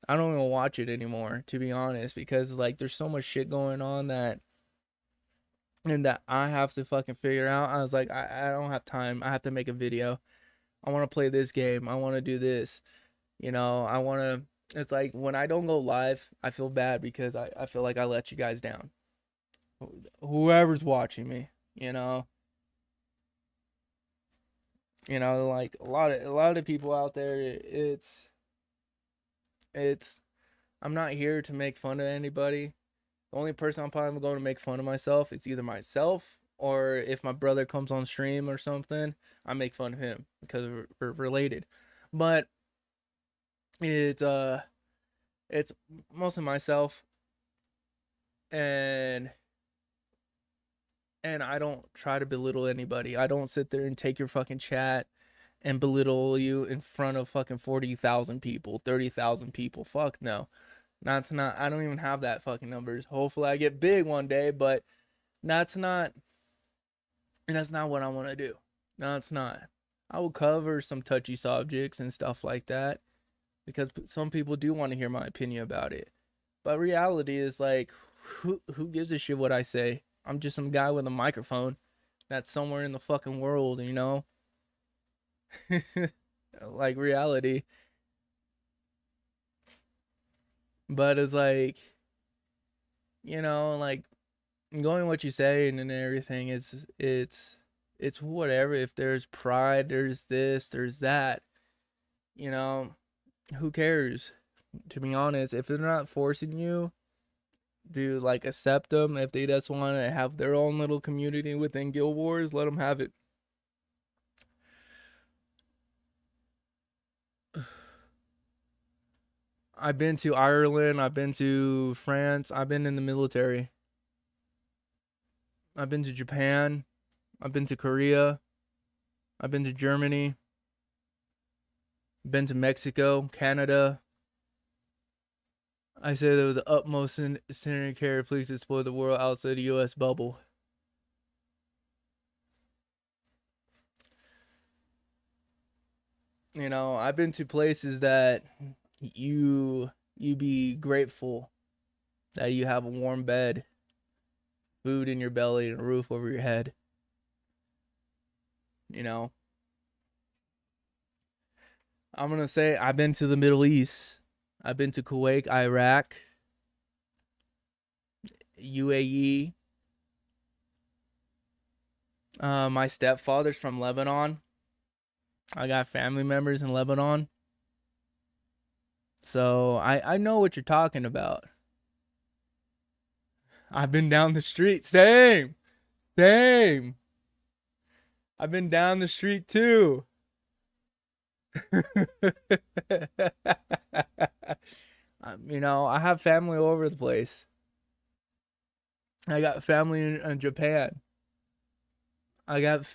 I don't even watch it anymore, to be honest, because like there's so much shit going on that I have to fucking figure out. I was like, I don't have time. I have to make a video. I want to play this game. I want to do this. You know, I want to. It's like when I don't go live, I feel bad because I feel like I let you guys down. Whoever's watching me, you know. You know, like a lot of people out there, it's I'm not here to make fun of anybody. The only person I'm probably going to make fun of myself is either myself or if my brother comes on stream or something, I make fun of him because we're related. But it's mostly myself, and I don't try to belittle anybody. I don't sit there and take your fucking chat and belittle you in front of fucking 40,000 people, 30,000 people. Fuck no. That's not, I don't even have that fucking numbers. Hopefully I get big one day, but that's not what I want to do. No, it's not. I will cover some touchy subjects and stuff like that because some people do want to hear my opinion about it. But reality is like, who gives a shit what I say? I'm just some guy with a microphone that's somewhere in the fucking world, you know? Like reality. But it's like, you know, like going what you say and everything is it's whatever. If there's pride, there's this, there's that. You know, who cares? To be honest, if they're not forcing you to like accept them, if they just want to have their own little community within Guild Wars, let them have it. I've been to Ireland, I've been to France, I've been in the military. I've been to Japan, I've been to Korea, I've been to Germany, been to Mexico, Canada. I say that with the utmost sincere care, please explore the world outside the U.S. bubble. You know, I've been to places that you be grateful that you have a warm bed, food in your belly, and a roof over your head. You know, I'm gonna say I've been to the Middle East. I've been to Kuwait, Iraq, UAE. My stepfather's from Lebanon. I got family members in Lebanon. So I know what you're talking about. I've been down the street. Same. I've been down the street too. You know, I have family all over the place. I got family in Japan. I got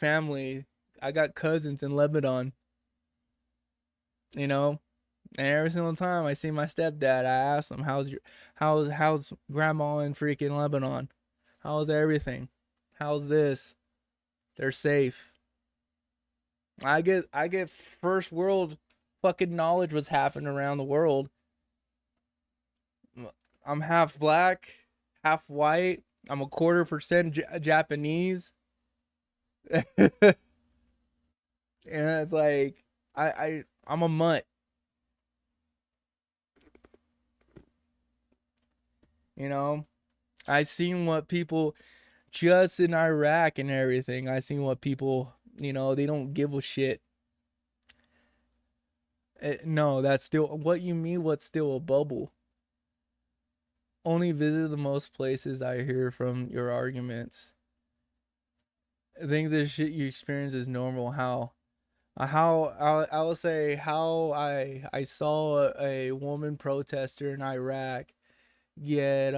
cousins in Lebanon. You know, and every single time I see my stepdad, I ask him, how's grandma in freaking Lebanon? How's everything? How's this? They're safe. I get first world fucking knowledge what's happening around the world. I'm half black, half white. I'm a 1/4% Japanese. And it's like I'm a mutt. You know, I seen what people just in Iraq and everything. I seen what people, you know, they don't give a shit. No, that's still what you mean. What's still a bubble? Only visit the most places. I hear from your arguments. I think this shit you experience is normal. I will say how I saw a woman protester in Iraq get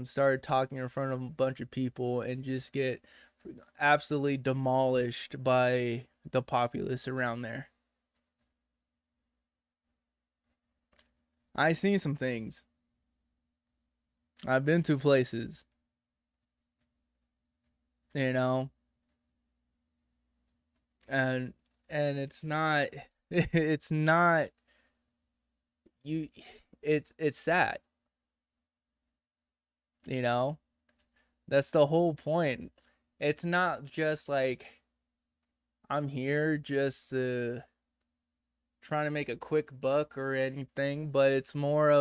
started talking in front of a bunch of people and just get absolutely demolished by the populace around there. I seen some things. I've been to places, you know, and it's not it's not you it's sad, you know. That's the whole point. It's not just like I'm here just trying to make a quick buck or anything, but it's more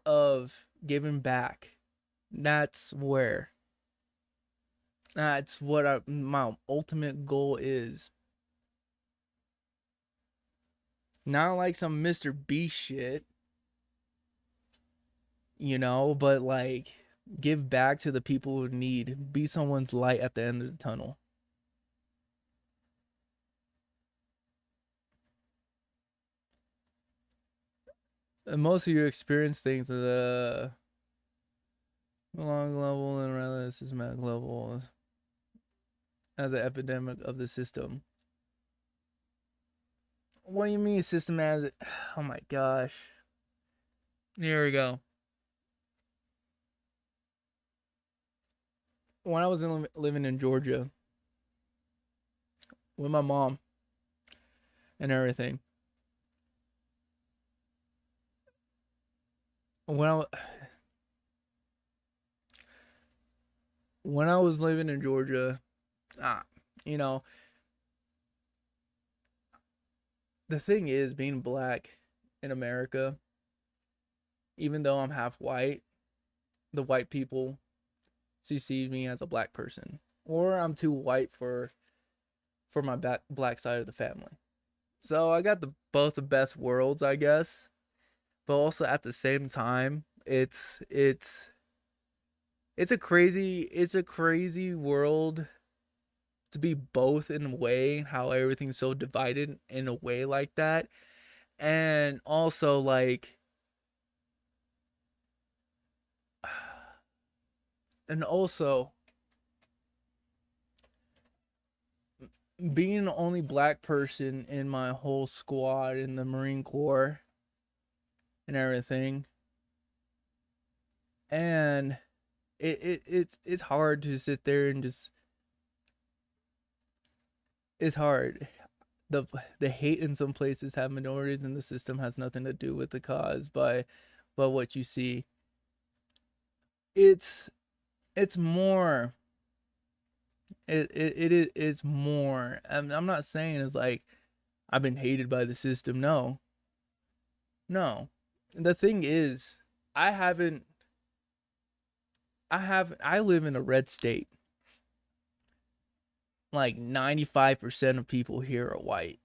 of giving back. That's what my ultimate goal is. Not like some Mr. Beast shit, you know, but like give back to the people who need. Be someone's light at the end of the tunnel. And most of you experience things at a long level and rather systematic level as an epidemic of the system. What do you mean systematic? Oh my gosh. Here we go. When I was living in Georgia with my mom and everything, when I was living in Georgia, you know, the thing is, being black in America, even though I'm half white, the white people see me as a black person, or I'm too white for my black side of the family. So I got both the best worlds, I guess. But also at the same time, it's a crazy world to be both in a way, how everything's so divided in a way like that. And also like being the only black person in my whole squad in the Marine Corps and everything. And it's hard to sit there and just, it's hard. The hate in some places have minorities in the system has nothing to do with the cause, but what you see, it's more, it is more. I'm not saying it's like I've been hated by the system. No. The thing is, I live in a red state. Like 95% of people here are white.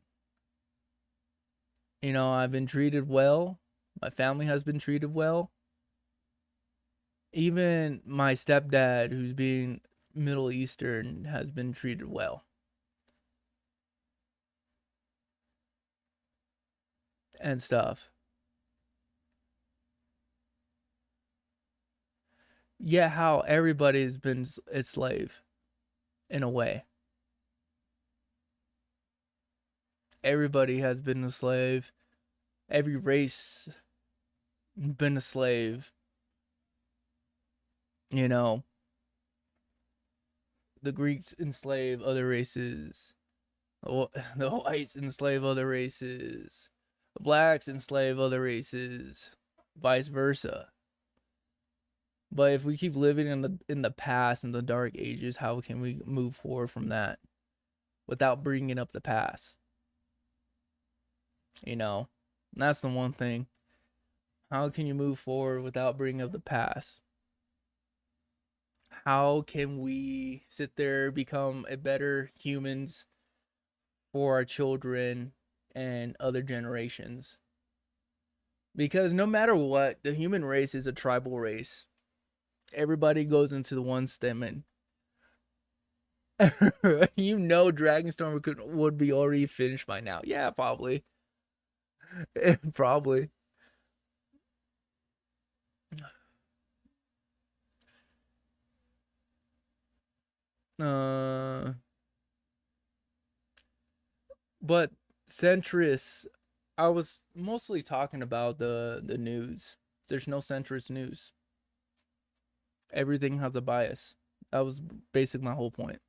You know, I've been treated well. My family has been treated well. Even my stepdad, who's being Middle Eastern, has been treated well. And stuff. Yeah, how everybody's been a slave in a way. Everybody has been a slave. Every race been a slave. You know, the Greeks enslave other races. The whites enslave other races. The blacks enslave other races. Vice versa. But if we keep living in the past, in the dark ages, how can we move forward from that without bringing up the past? You know, that's the one thing. How can you move forward without bringing up the past? How can we sit there, become a better humans for our children and other generations. Because no matter what, the human race is a tribal race. Everybody goes into the one stemmen. You know Dragonstorm would be already finished by now. Yeah, probably. Probably. But centrist, I was mostly talking about the news. There's no centrist news. Everything has a bias. That was basically my whole point.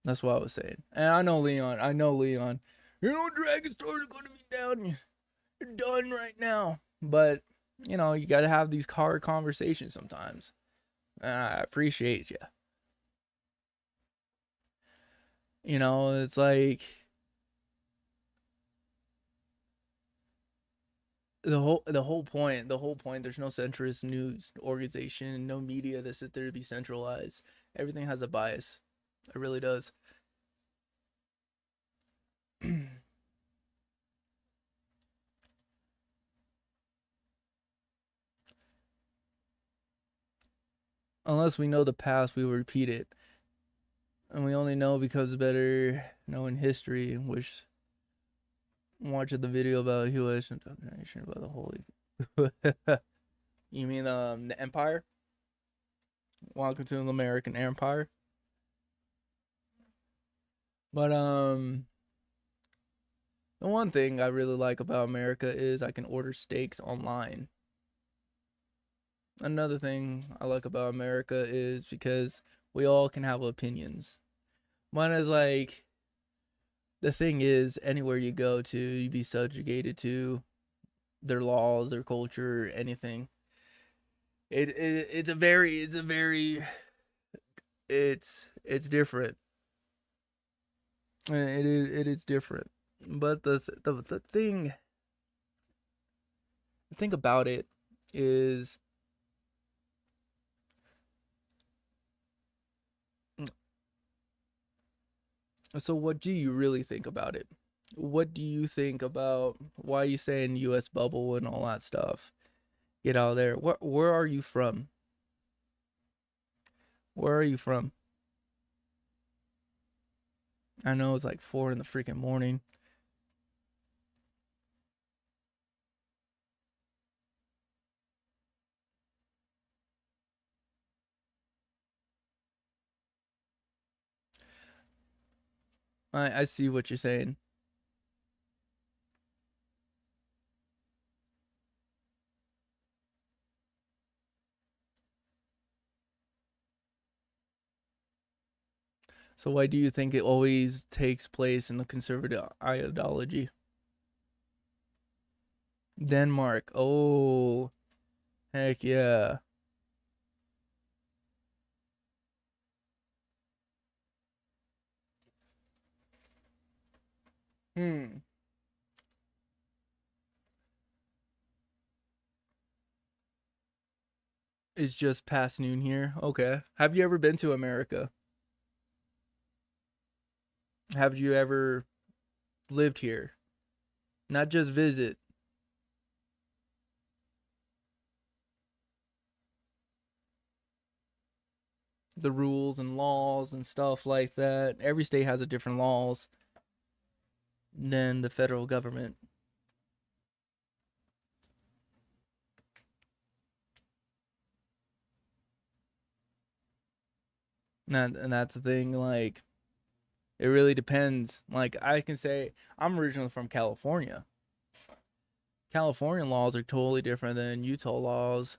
That's what I was saying. And I know Leon. You know Dragonstorm is going to be down. You're done right now. But, you know, you got to have these hard conversations sometimes. And I appreciate you. You know, it's like the whole point, there's no centrist news organization, no media that sit there to be centralized. Everything has a bias. It really does. Unless we know the past, we will repeat it. And we only know because better knowing history, which watching the video about US and about the Holy. You mean the Empire? Welcome to the American Empire. But the one thing I really like about America is I can order steaks online. Another thing I like about America is because we all can have opinions. Mine is like, the thing is, anywhere you go to, you be subjugated to their laws, their culture, anything. It's different. It is different. But the thing about it is, so what do you really think about it? What do you think about why you saying US bubble and all that stuff? Get out of there. Where are you from? Where are you from? I know it's like 4 in the freaking morning. I see what you're saying. So why do you think it always takes place in the conservative ideology? Denmark. Oh, heck yeah. It's just past noon here. Okay. Have you ever been to America? Have you ever lived here? Not just visit. The rules and laws and stuff like that. Every state has a different laws than the federal government. And that's the thing, like, it really depends. Like, I can say I'm originally from California. California laws are totally different than Utah laws.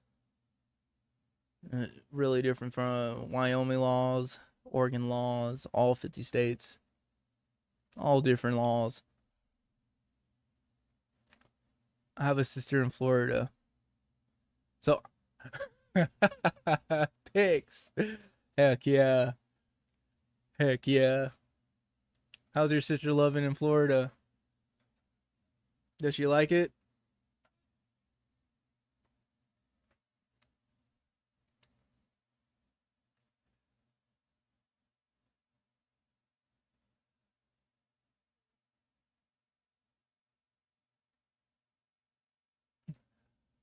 Really different from Wyoming laws, Oregon laws, all 50 states. All different laws. I have a sister in Florida. So, pigs. Heck yeah. Heck yeah. How's your sister loving in Florida? Does she like it?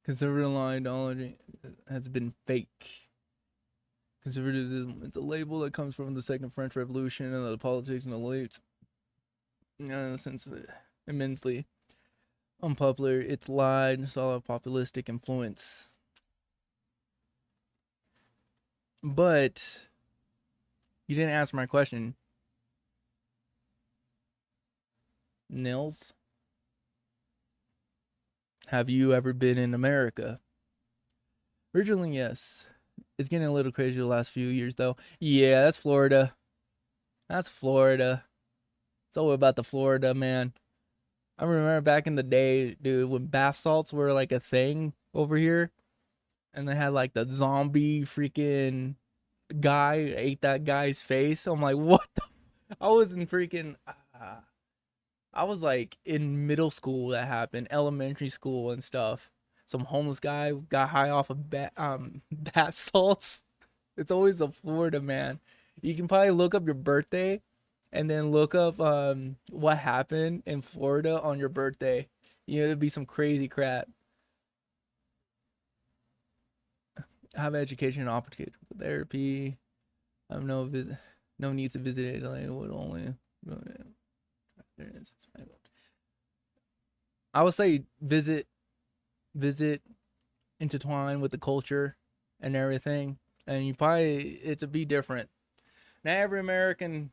Conservative ideology has been fake. Conservatism is a label that comes from the Second French Revolution and the politics and the elites. Since immensely unpopular, it's lied, saw a populistic influence. But you didn't answer my question. Nils, have you ever been in America? Originally, yes. It's getting a little crazy the last few years, though. Yeah, that's Florida. That's Florida. It's all about the Florida, man. I remember back in the day, dude, when bath salts were like a thing over here. And they had like the zombie freaking guy ate that guy's face. I'm like, what the? I was in freaking... I was like in middle school that happened, elementary school and stuff. Some homeless guy got high off of bath salts. It's always a Florida, man. You can probably look up your birthday and then look up what happened in Florida on your birthday. You know, it'd be some crazy crap. Have education and opportunity for therapy. I have no need to visit Italy. Would only. There it is. I would say visit, intertwine with the culture and everything, and you probably it's a be different. Not every American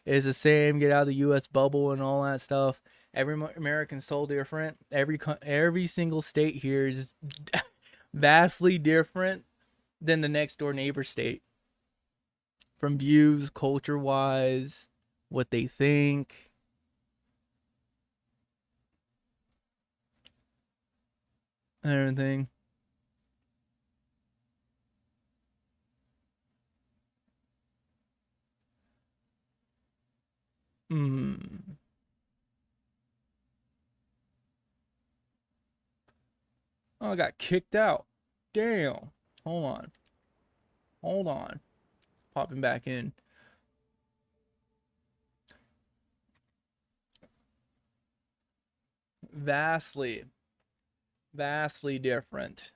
is the same. Get out of the U.S. bubble and all that stuff. Every American's so different. Every single state here is vastly different than the next door neighbor state. From views, culture-wise, what they think. And everything. Oh, I got kicked out. Damn. Hold on. Popping back in. Vastly different.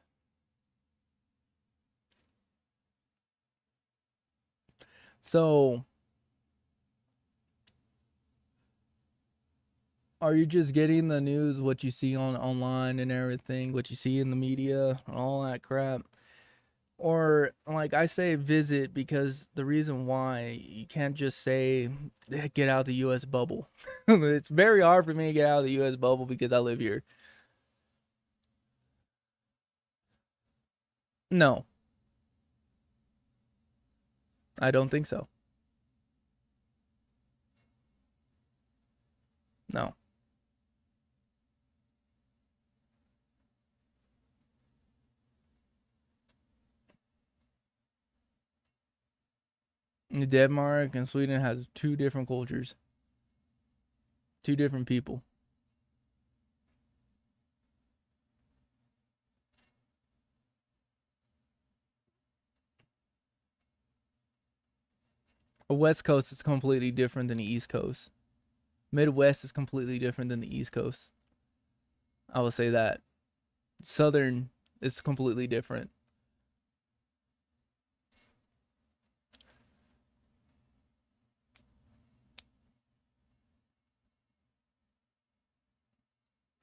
So, are you just getting the news, what you see online and everything, what you see in the media, and all that crap? Or, like I say, visit, because the reason why you can't just say, get out of the U.S. bubble. It's very hard for me to get out of the U.S. bubble because I live here. No. I don't think so. No. Denmark and Sweden has two different cultures. Two different people. The West Coast is completely different than the East Coast. Midwest is completely different than the East Coast. I will say that. Southern is completely different.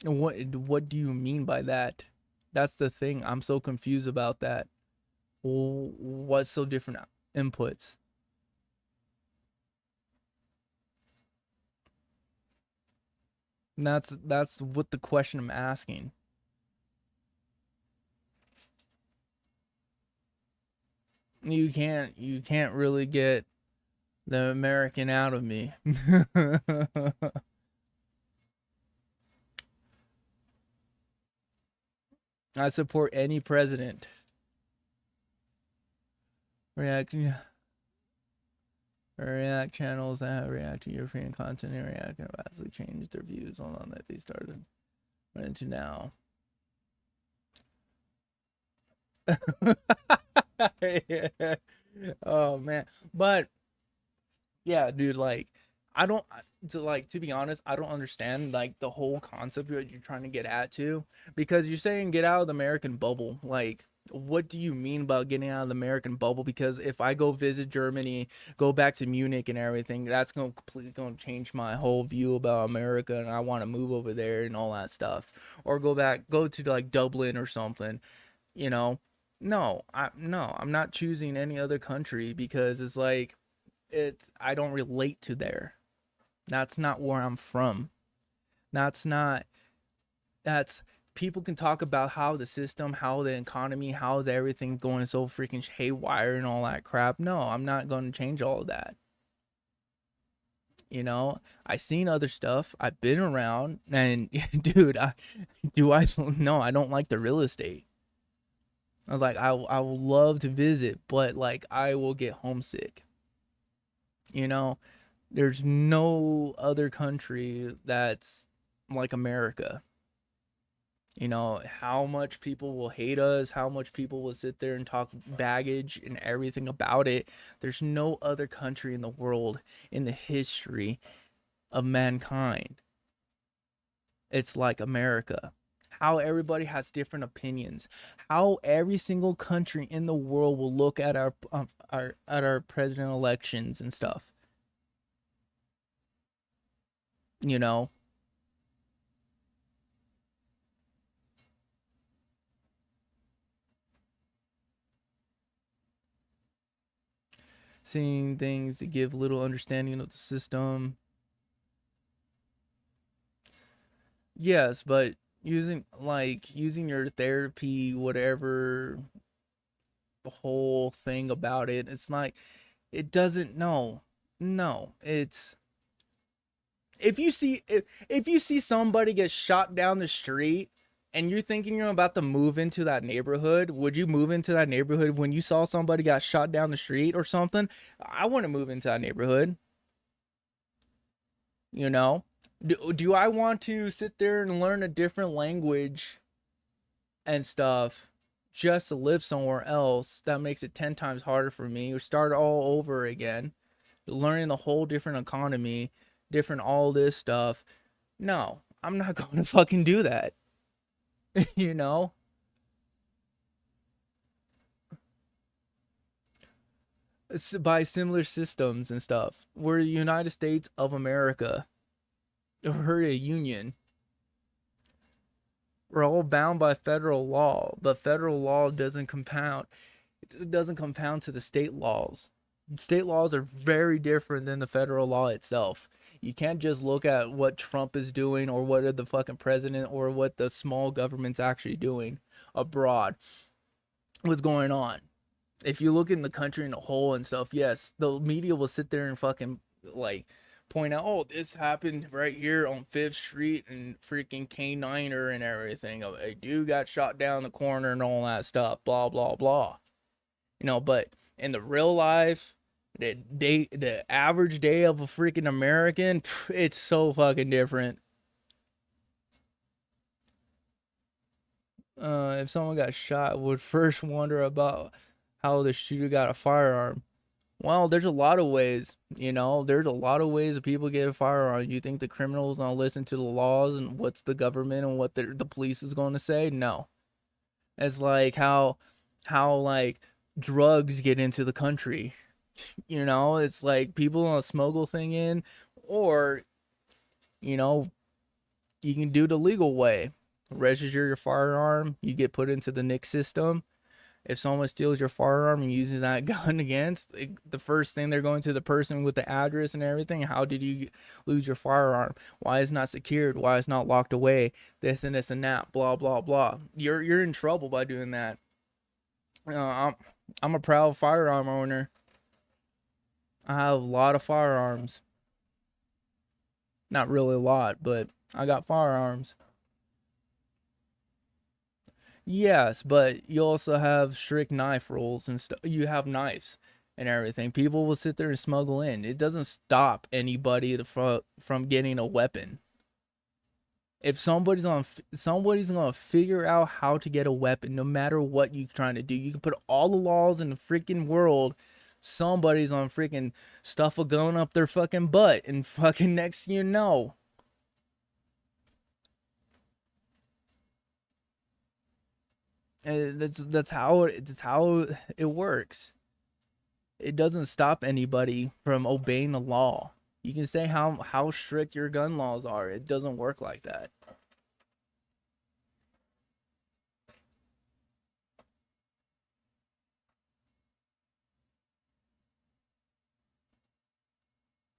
What do you mean by that? That's the thing. I'm so confused about that. What's so different inputs? And that's what the question I'm asking. You can't really get the American out of me. I support any president. React channels that have react to European content and react have vastly changed their views on that they started right into now. Yeah. Oh man. But yeah, dude, like I don't to be honest, I don't understand like the whole concept that you're trying to get at to, because you're saying get out of the American bubble. Like, what do you mean about getting out of the American bubble? Because if I go visit Germany, go back to Munich and everything, that's going to completely going to change my whole view about America, and I want to move over there and all that stuff. Or go to like Dublin or something, you know? No, I'm not choosing any other country because it's like I don't relate to there. That's not where I'm from. That's not, that's, people can talk about how the system, how the economy, how's everything going so freaking haywire and all that crap. No, I'm not going to change all of that. You know, I seen other stuff. I've been around, and dude, no, I don't like the real estate. I was like, I would love to visit, but like I will get homesick. You know, there's no other country that's like America. You know, how much people will hate us, how much people will sit there and talk baggage and everything about it. There's no other country in the world, in the history of mankind, it's like America. How everybody has different opinions. How every single country in the world will look at our president elections and stuff. You know, seeing things that give little understanding of the system. Yes, but using your therapy, whatever, the whole thing about it, it's like it doesn't, no, it's, if you see somebody get shot down the street and you're thinking you're about to move into that neighborhood, would you move into that neighborhood when you saw somebody got shot down the street or something? I wouldn't move into that neighborhood. You know, do I want to sit there and learn a different language and stuff just to live somewhere else that makes it 10 times harder for me, or start all over again, learning the whole different economy, different all this stuff? No, I'm not going to fucking do that. You know, by similar systems and stuff. We're the United States of America. We're a union. We're all bound by federal law, but federal law doesn't compound. It doesn't compound to the state laws. State laws are very different than the federal law itself. You can't just look at what Trump is doing or what the fucking president or what the small government's actually doing abroad. What's going on? If you look in the country in a whole and stuff, yes, the media will sit there and fucking like point out, oh, this happened right here on 5th Street and freaking K9er and everything. A dude got shot down the corner and all that stuff, blah, blah, blah. You know, but in the real life, the average day of a freaking American, it's so fucking different. If someone got shot, would first wonder about how the shooter got a firearm. Well, there's a lot of ways, you know, there's a lot of ways that people get a firearm. You think the criminals don't listen to the laws and what's the government and what the police is going to say? No. It's like how like drugs get into the country. You know, it's like people want to smuggle thing in, or, you know, you can do the legal way. Register your firearm, you get put into the NICS system. If someone steals your firearm and uses that gun against, the first thing they're going to the person with the address and everything. How did you lose your firearm? Why is it not secured? Why is it not locked away? This and this and that. Blah blah blah. You're in trouble by doing that. I'm a proud firearm owner. I have a lot of firearms. Not really a lot, but I got firearms. Yes, but you also have strict knife rules and stuff. You have knives and everything. People will sit there and smuggle in. It doesn't stop anybody from getting a weapon. If somebody's gonna figure out how to get a weapon, no matter what you're trying to do. You can put all the laws in the freaking world somebody's on freaking stuff going up their fucking butt, and fucking next thing you know, and that's how it works. It doesn't stop anybody from obeying the law. You can say how strict your gun laws are. It doesn't work like that.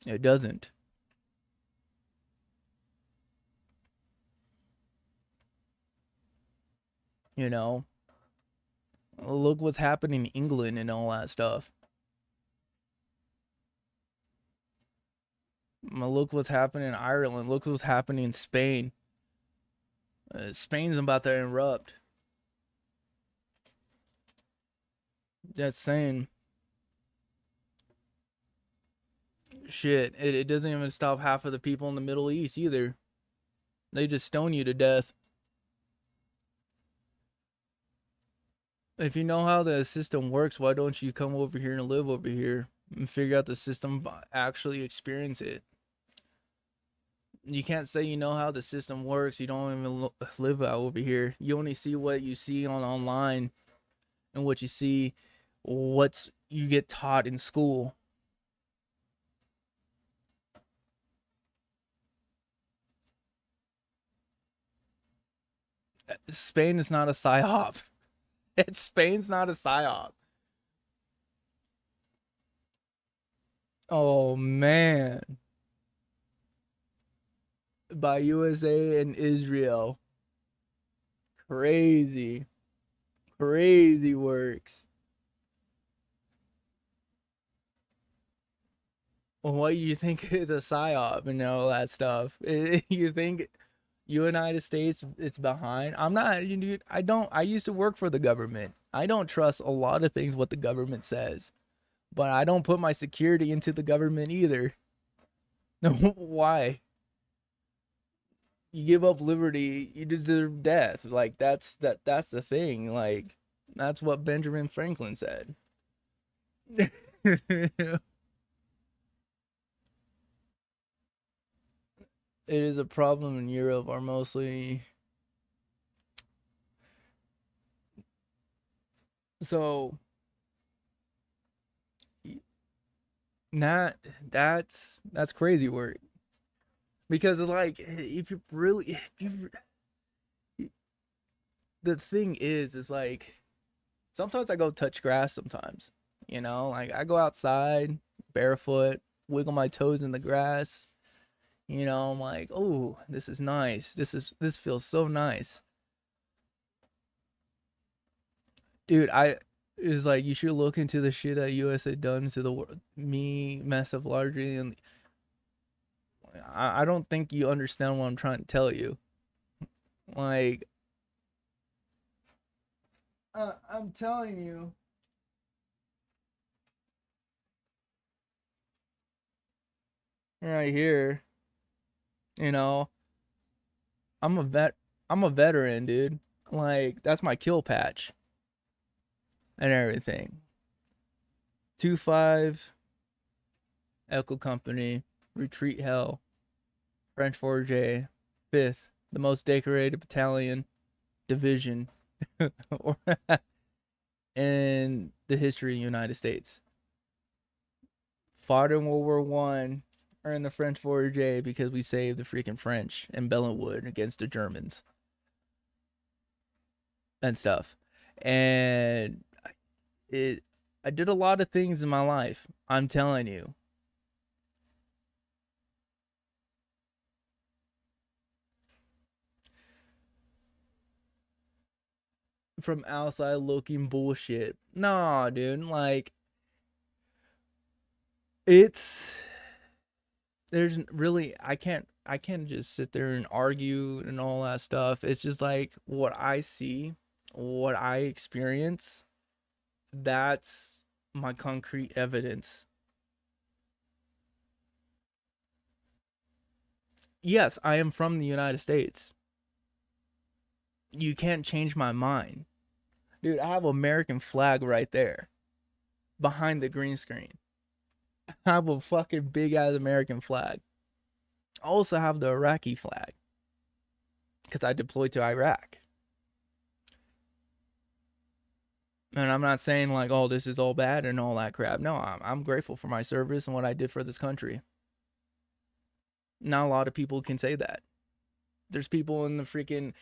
It doesn't. You know, look what's happening in England and all that stuff. Look what's happening in Ireland. Look what's happening in Spain. Spain's about to erupt. That's saying shit. It doesn't even stop half of the people in the Middle East either. They just stone you to death. If you know how the system works, why don't you come over here and live over here and figure out the system, actually experience it? You can't say you know how the system works. You don't even live out over here. You only see what you see online and what you see, what you get taught in school. Spain is not a psyop. Spain's not a psyop. Oh man. By USA and Israel. Crazy. Crazy works. Well, what you think is a psyop and all that stuff? You think United States it's behind? I'm not, dude. I used to work for the government. I don't trust a lot of things what the government says, but I don't put my security into the government either. Why? You give up liberty, you deserve death. Like that's the thing. Like that's what Benjamin Franklin said. It is a problem in Europe, are mostly so that's crazy work. Because it's like the thing is like sometimes I go touch grass sometimes, you know, like I go outside barefoot, wiggle my toes in the grass. You know, I'm like, oh, this is nice. This feels so nice. Dude, it's like you should look into the shit that US had done to the world, me massive largely, and I don't think you understand what I'm trying to tell you. Like, I'm telling you. Right here. You know, I'm a veteran, dude. Like, that's my kill patch. And everything. 2-5 Echo Company, Retreat Hell, French 4J, 5th, the most decorated battalion, division in the history of the United States. Fought in World War One, or in the French 4J because we saved the freaking French in Bellenwood against the Germans and stuff. And I did a lot of things in my life, I'm telling you. From outside looking bullshit. Nah, dude, like there's really I can't just sit there and argue and all that stuff. It's just like what I see, what I experience, that's my concrete evidence. Yes, I am from the United States. You can't change my mind. Dude, I have an American flag right there. behind the green screen. I have a fucking big ass American flag. I also have the Iraqi flag because I deployed to Iraq. And I'm not saying like, oh, this is all bad and all that crap. No, I'm grateful for my service and what I did for this country. Not a lot of people can say that. There's people in the freaking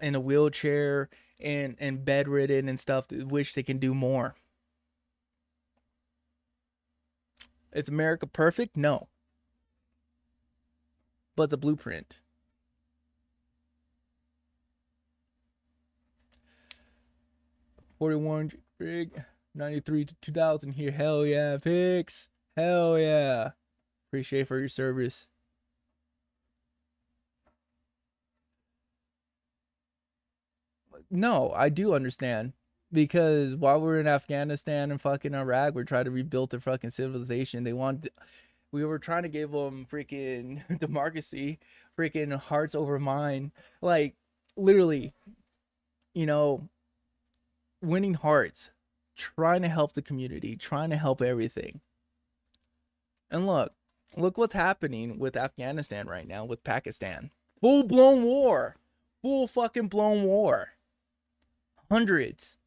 in a wheelchair and bedridden and stuff that wish they can do more. Is America perfect? No. But it's a blueprint. $41 Brig, 93 to 2000 here. Hell yeah, Pix. Hell yeah. Appreciate for your service. No, I do understand. Because while we're in Afghanistan and fucking Iraq, we're trying to rebuild their fucking civilization. We were trying to give them freaking democracy, freaking hearts over mine. Like, literally, you know, winning hearts, trying to help the community, trying to help everything. And look what's happening with Afghanistan right now, with Pakistan. Full-blown war. Full fucking blown war. Hundreds,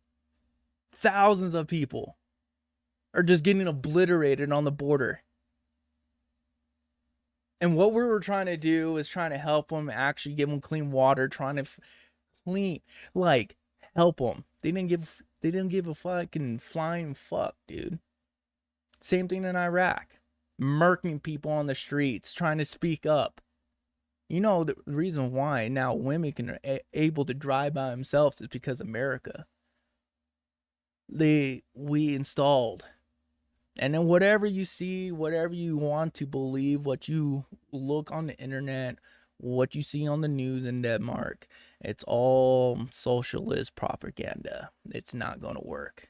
thousands of people are just getting obliterated on the border. And what we were trying to do is trying to help them, actually give them clean water, trying to help them. They didn't give a fucking flying fuck, dude. Same thing in Iraq. Murking people on the streets, trying to speak up. You know, the reason why now women can able to drive by themselves is because America. We installed. And then whatever you see, whatever you want to believe, what you look on the internet, what you see on the news in Denmark, it's all socialist propaganda. It's not going to work.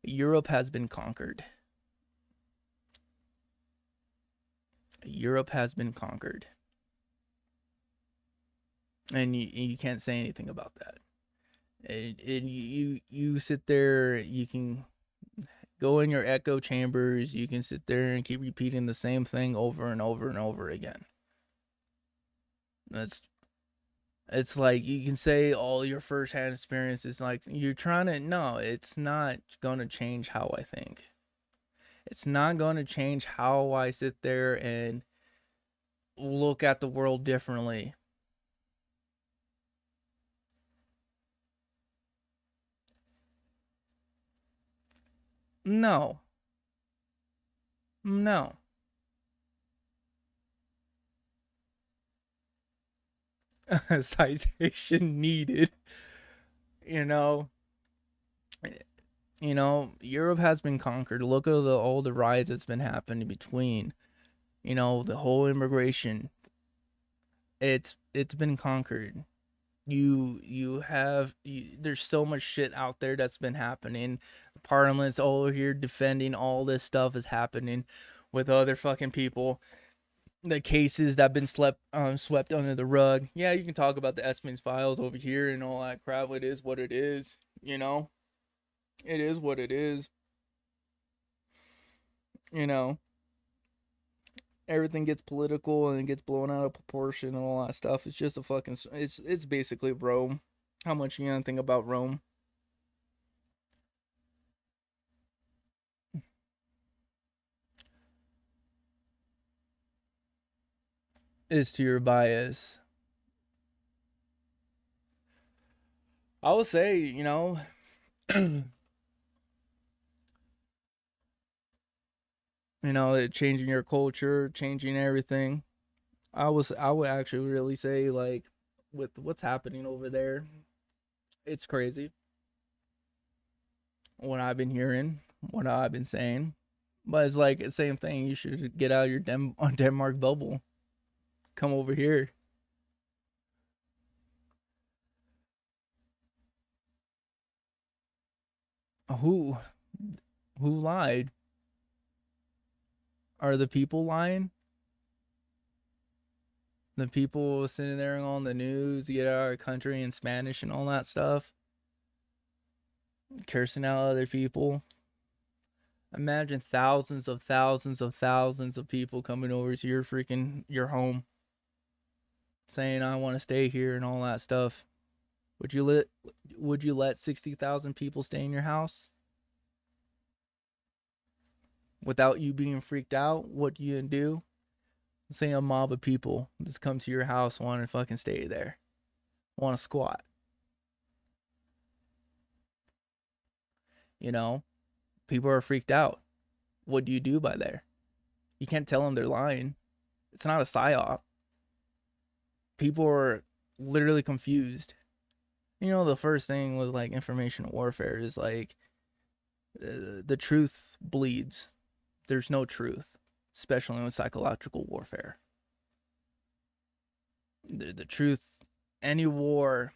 Europe has been conquered. Europe has been conquered. And you can't say anything about that. And you sit there, you can go in your echo chambers, you can sit there and keep repeating the same thing over and over and over again. It's like you can say all your first-hand experiences, like you're trying to, no, it's not going to change how I think. It's not going to change how I sit there and look at the world differently. No. Citation needed. You know, Europe has been conquered. Look at all the riots that's been happening between, the whole immigration. It's been conquered. There's so much shit out there that's been happening. The Parliament's over here defending all this stuff is happening with other fucking people. The cases that have been swept under the rug. Yeah, you can talk about the Espins files over here and all that crap. It is what it is, It is what it is. Everything gets political and it gets blown out of proportion and all that stuff. It's just it's basically Rome. How much you gonna think about Rome? Is to your bias. I would say, changing your culture, changing everything. I would actually really say, like, with what's happening over there, it's crazy. What I've been hearing, what I've been saying, but it's like the same thing. You should get out of your Denmark bubble. Come over here. Who lied? Are the people lying? The people sitting there on the news, get out of our country in Spanish and all that stuff, cursing out other people. Imagine thousands of people coming over to your home, saying I want to stay here and all that stuff. Would you let 60,000 people stay in your house? Without you being freaked out, what you gonna do? Say a mob of people just come to your house, want to fucking stay there, want to squat. You know, people are freaked out. What do you do by there? You can't tell them they're lying. It's not a psyop. People are literally confused. You know, the first thing with like information warfare is like the truth bleeds. There's no truth, especially with psychological warfare. The truth, any war,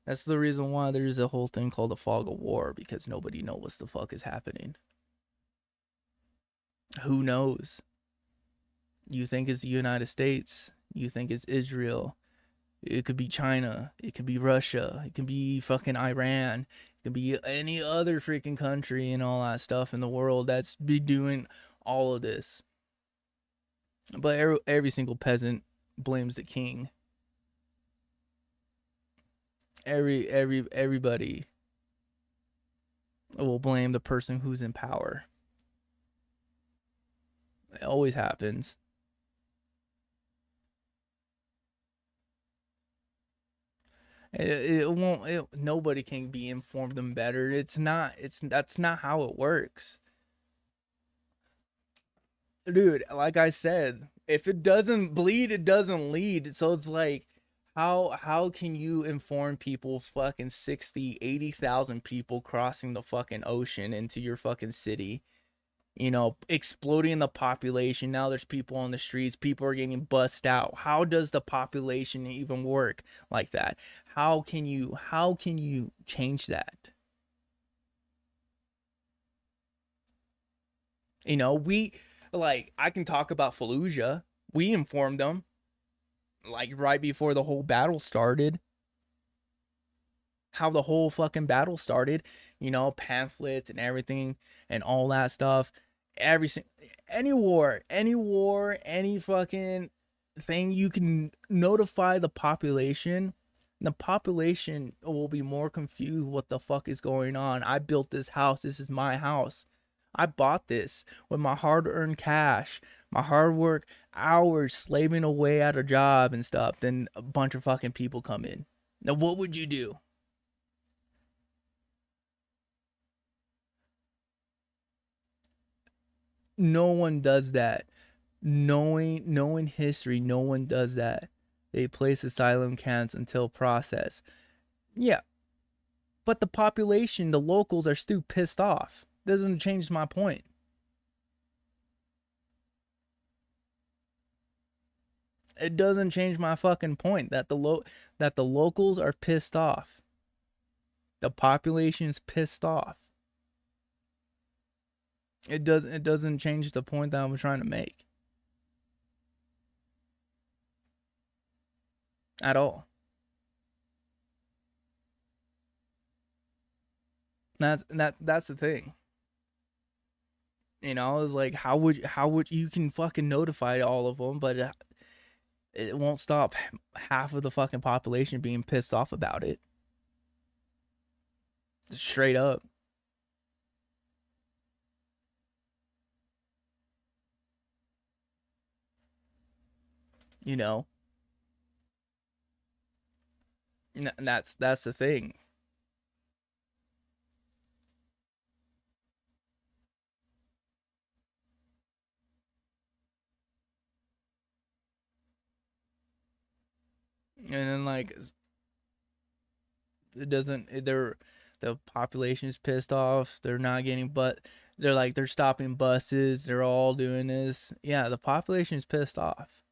that's the reason why there's a whole thing called the fog of war, because nobody knows what the fuck is happening. Who knows? You think it's the United States. You think it's Israel. It could be China. It could be Russia. It could be fucking Iran. It could be any other freaking country and all that stuff in the world that's be doing all of this. But every single peasant blames the king. Everybody will blame the person who's in power. It always happens. It won't. Nobody can be informed them better. That's not how it works, dude. Like I said, if it doesn't bleed, it doesn't lead. So it's like, how can you inform people? Fucking 60, 80,000 people crossing the fucking ocean into your fucking city. You know, exploding the population. Now there's people on the streets. People are getting bussed out. How does the population even work like that? How can you change that? You know, I can talk about Fallujah. We informed them, like, right before the whole battle started. How the whole fucking battle started. You know, pamphlets and everything and all that stuff. Any war, any fucking thing, you can notify the population. The population will be more confused what the fuck is going on. I built this house. This is my house. I bought this with my hard-earned cash, my hard work, hours slaving away at a job and stuff. Then a bunch of fucking people come in. Now what would you do? No one does that. Knowing history, no one does that. They place asylum camps until process. Yeah. But the population, the locals are still pissed off. Doesn't change my point. It doesn't change my fucking point that the locals are pissed off. The population's pissed off. It doesn't change the point that I'm trying to make. At all. That's the thing. You know, it's like, how would you can fucking notify all of them, but it won't stop half of the fucking population being pissed off about it. Straight up. You know, and that's the thing. And then, like, it doesn't. The population's pissed off. They're not getting, but they're stopping buses. They're all doing this. Yeah, the population's pissed off.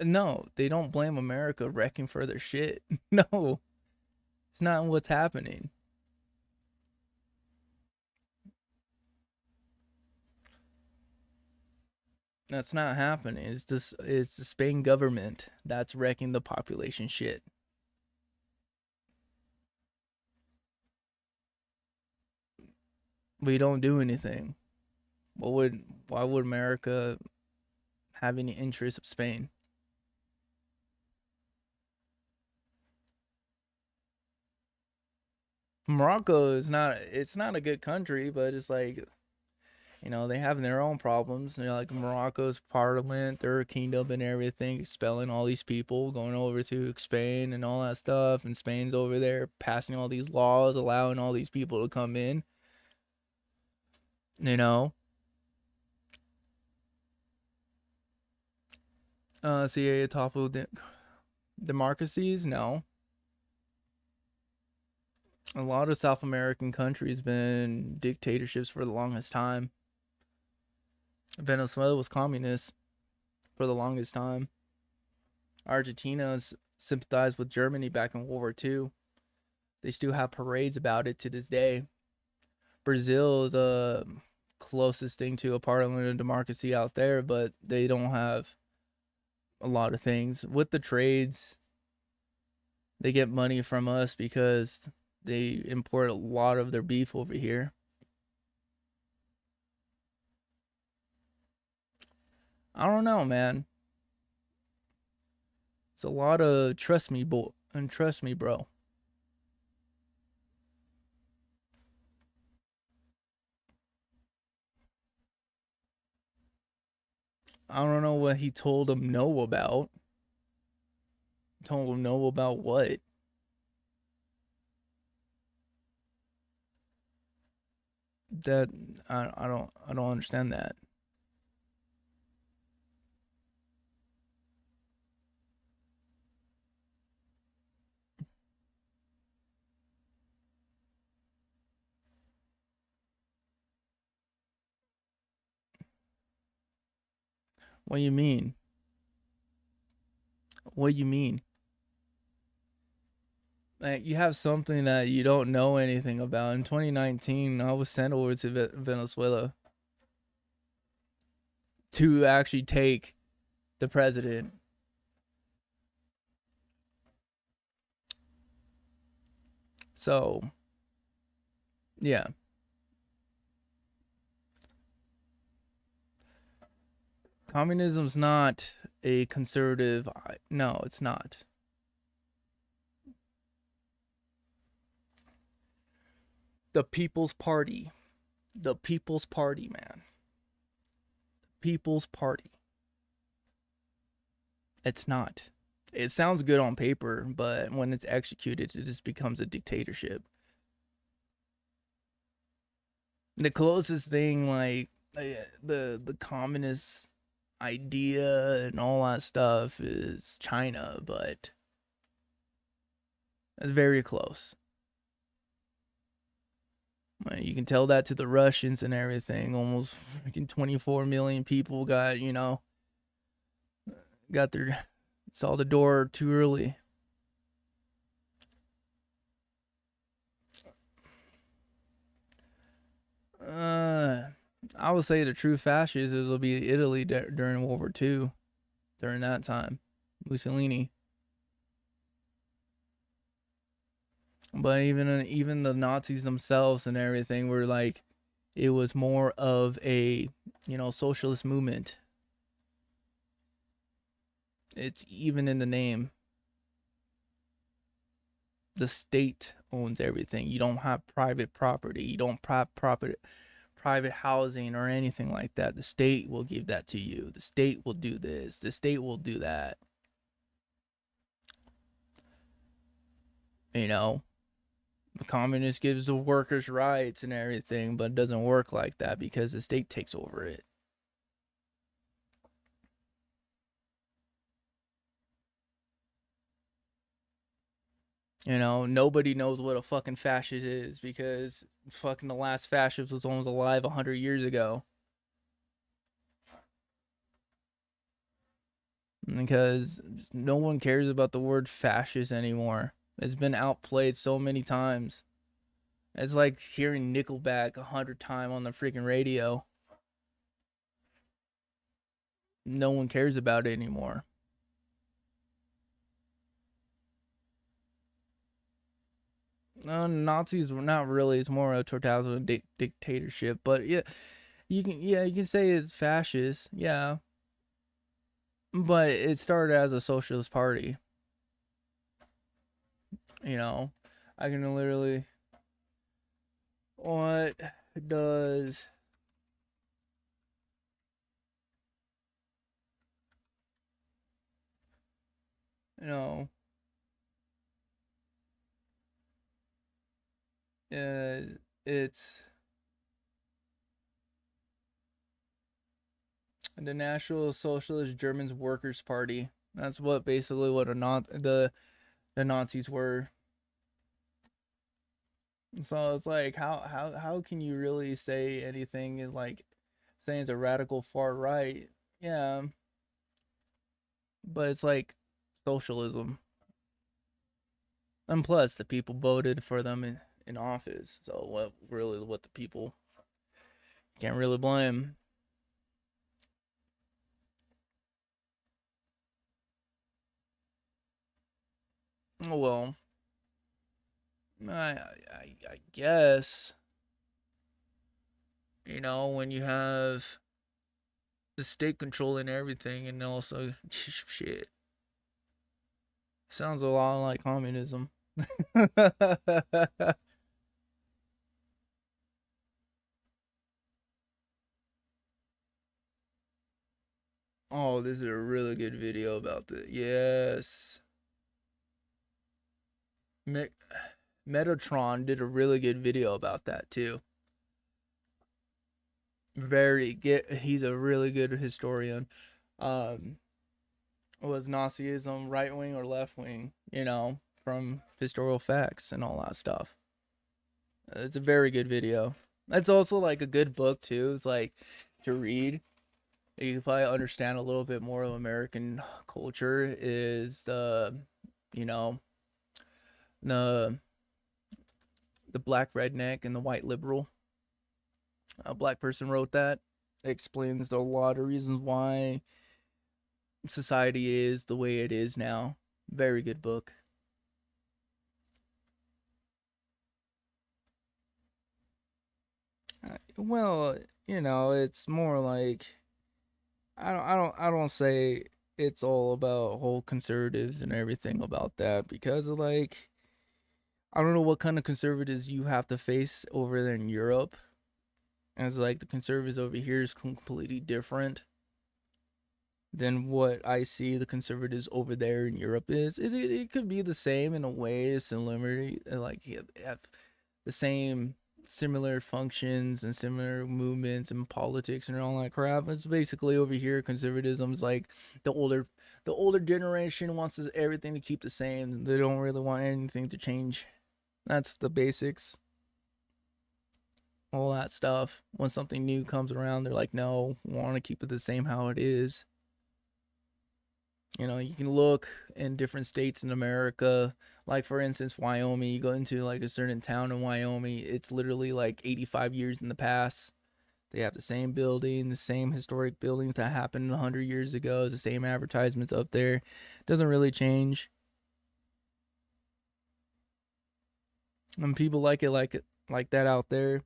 No, they don't blame America wrecking for their shit. No, it's not what's happening. That's not happening. It's the Spain government that's wrecking the population shit. We don't do anything. Why would America have any interest of Spain? Morocco is not, it's not a good country, but it's like, you know, they have their own problems. You know, like Morocco's parliament, their kingdom and everything, expelling all these people, going over to Spain and all that stuff. And Spain's over there passing all these laws, allowing all these people to come in. You know? CA toppled democracies? No. A lot of South American countries been dictatorships for the longest time. Venezuela was communist for the longest time. Argentina's sympathized with Germany back in World War II. They still have parades about it to this day. Brazil is the closest thing to a parliament of democracy out there, but they don't have a lot of things. With the trades, they get money from us because they import a lot of their beef over here. I don't know, man. It's a lot of trust me, boy, and trust me, bro. I don't know what he told him no about. Told him no about what? That I don't understand that. What do you mean? What do you mean? Like, you have something that you don't know anything about. In 2019, I was sent over to Venezuela to actually take the president. So, yeah. Communism's not a conservative. No, it's not. The People's Party. The People's Party, man. People's Party. It's not. It sounds good on paper, but when it's executed, it just becomes a dictatorship. The closest thing, like the communist idea and all that stuff, is China, but it's very close. You can tell that to the Russians and everything. Almost freaking 24 million people got, you know, saw the door too early. I would say the true fascists will be Italy during World War II, during that time. Mussolini. But even the Nazis themselves and everything were like, it was more of a, you know, socialist movement. It's even in the name. The state owns everything. You don't have private property. You don't have private housing or anything like that. The state will give that to you. The state will do this. The state will do that. You know, the communist gives the workers rights and everything, but it doesn't work like that because the state takes over it. You know, nobody knows what a fucking fascist is because fucking the last fascist was almost alive 100 years ago. Because no one cares about the word fascist anymore. It's been outplayed so many times. It's like hearing Nickelback 100 times on the freaking radio. No one cares about it anymore. Nazis were not really. It's more a totalitarian dictatorship. But yeah, you can say it's fascist. Yeah, but it started as a socialist party. You know, I can literally. What does you know? It's the National Socialist German Workers' Party. That's what basically what the Nazis were. So it's like how can you really say anything in like saying it's a radical far right? Yeah, but it's like socialism. And plus the people voted for them in office. So what the people can't really blame. Oh well. I guess, you know, when you have the state controlling everything and also shit. Sounds a lot like communism. Oh, this is a really good video about that. Yes. Metatron did a really good video about that too. He's a really good historian. Was Nazism right wing or left wing? You know, from historical facts and all that stuff. It's a very good video. It's also like a good book too. It's like to read. You can probably understand a little bit more of American culture. Is the, you know, the black redneck and the white liberal. A black person wrote that. It explains a lot of reasons why society is the way it is now. Very good book. Well, you know, it's more like I don't say it's all about whole conservatives and everything about that, because of like I don't know what kind of conservatives you have to face over there in Europe. As like the conservatives over here is completely different than what I see the conservatives over there in Europe is. It could be the same in a way, similar, like have the same similar functions and similar movements and politics and all that crap. It's basically over here conservatism is like the older generation wants everything to keep the same. They don't really want anything to change. That's the basics. All that stuff. When something new comes around, they're like, no, we want to keep it the same how it is. You know, you can look in different states in America, like for instance, Wyoming. You go into like a certain town in Wyoming, it's literally like 85 years in the past. They have the same building, the same historic buildings that happened 100 years ago, the same advertisements up there. It doesn't really change. And people like it like that out there.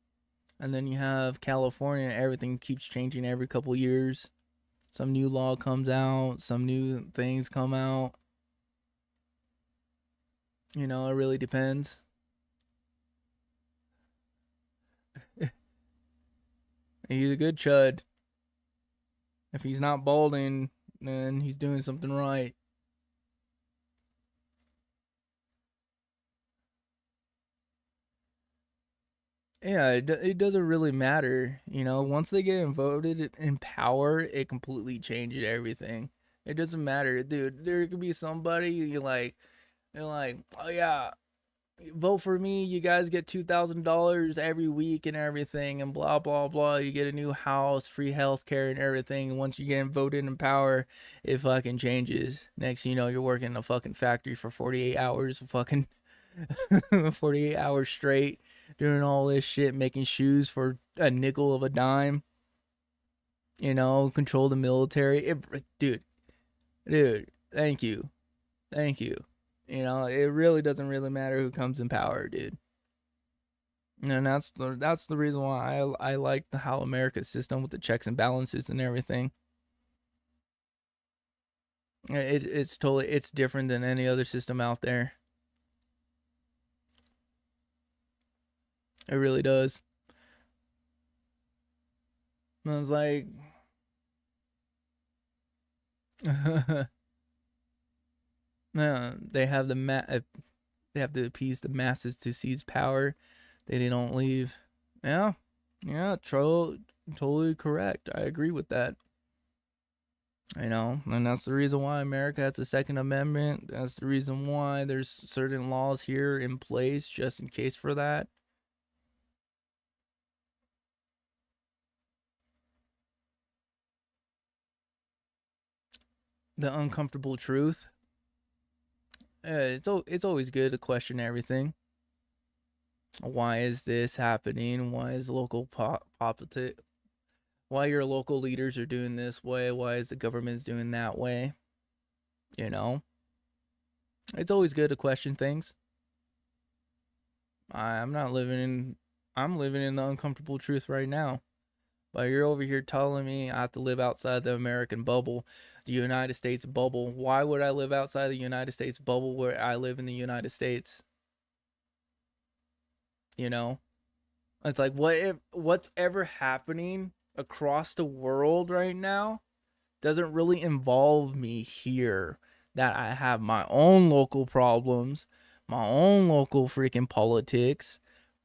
And then you have California, everything keeps changing every couple years. Some new law comes out, some new things come out. You know, it really depends. He's a good chud. If he's not balding, then he's doing something right. Yeah, it doesn't really matter, you know. Once they get voted in power, it completely changes everything. It doesn't matter, dude. There could be somebody you're like, oh yeah, vote for me. You guys get $2,000 every week and everything, and blah blah blah. You get a new house, free healthcare, and everything. And once you get voted in power, it fucking changes. Next, you know, you're working in a fucking factory for 48 hours, fucking 48 hours straight, doing all this shit, making shoes for a nickel of a dime. You know, control the military. Dude, thank you. You know, it really doesn't really matter who comes in power, dude. And that's the reason why I like how America's system with the checks and balances and everything. It's different than any other system out there. It really does. And I was like, no, they have they have to appease the masses to seize power. They don't leave. Yeah, totally correct. I agree with that. And that's the reason why America has a Second Amendment. That's the reason why there's certain laws here in place just in case for that. The uncomfortable truth. It's always good to question everything. Why is this happening? Why is local why your local leaders are doing this way? Why is the government's doing that way? It's always good to question things. I'm living in the uncomfortable truth right now. But you're over here telling me I have to live outside the American bubble, the United States bubble. Why would I live outside the United States bubble where I live in the United States? It's like, what's ever happening across the world right now doesn't really involve me here. That I have my own local problems, my own local freaking politics,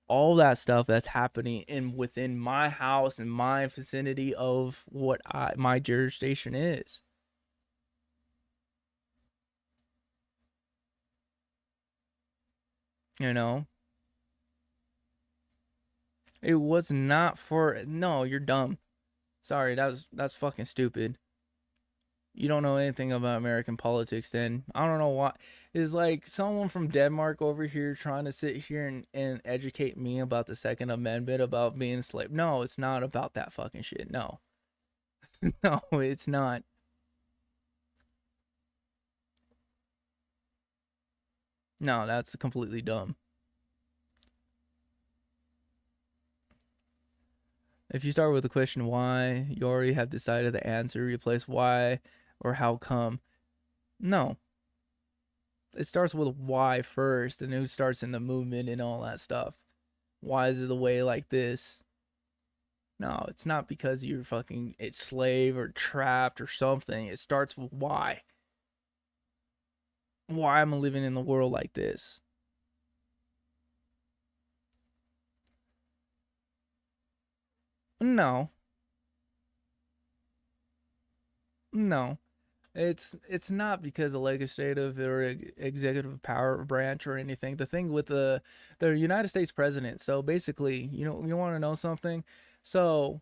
all that stuff that's happening within my house and my vicinity of what my jurisdiction is. It was not for no, you're dumb. Sorry, that's fucking stupid. You don't know anything about American politics then. I don't know why. It's like someone from Denmark over here trying to sit here and educate me about the Second Amendment, about being a slave. No, it's not about that fucking shit. No. No, it's not. No, that's completely dumb. If you start with the question why, you already have decided the answer. Replace why or how come. No. It starts with why first, and who starts in the movement and all that stuff. Why is it the way like this? No, it's not because you're fucking slave or trapped or something. It starts with why. Why am I living in the world like this? No. No. It's not because of legislative or executive power branch or anything. The thing with the United States president. So basically, you want to know something? So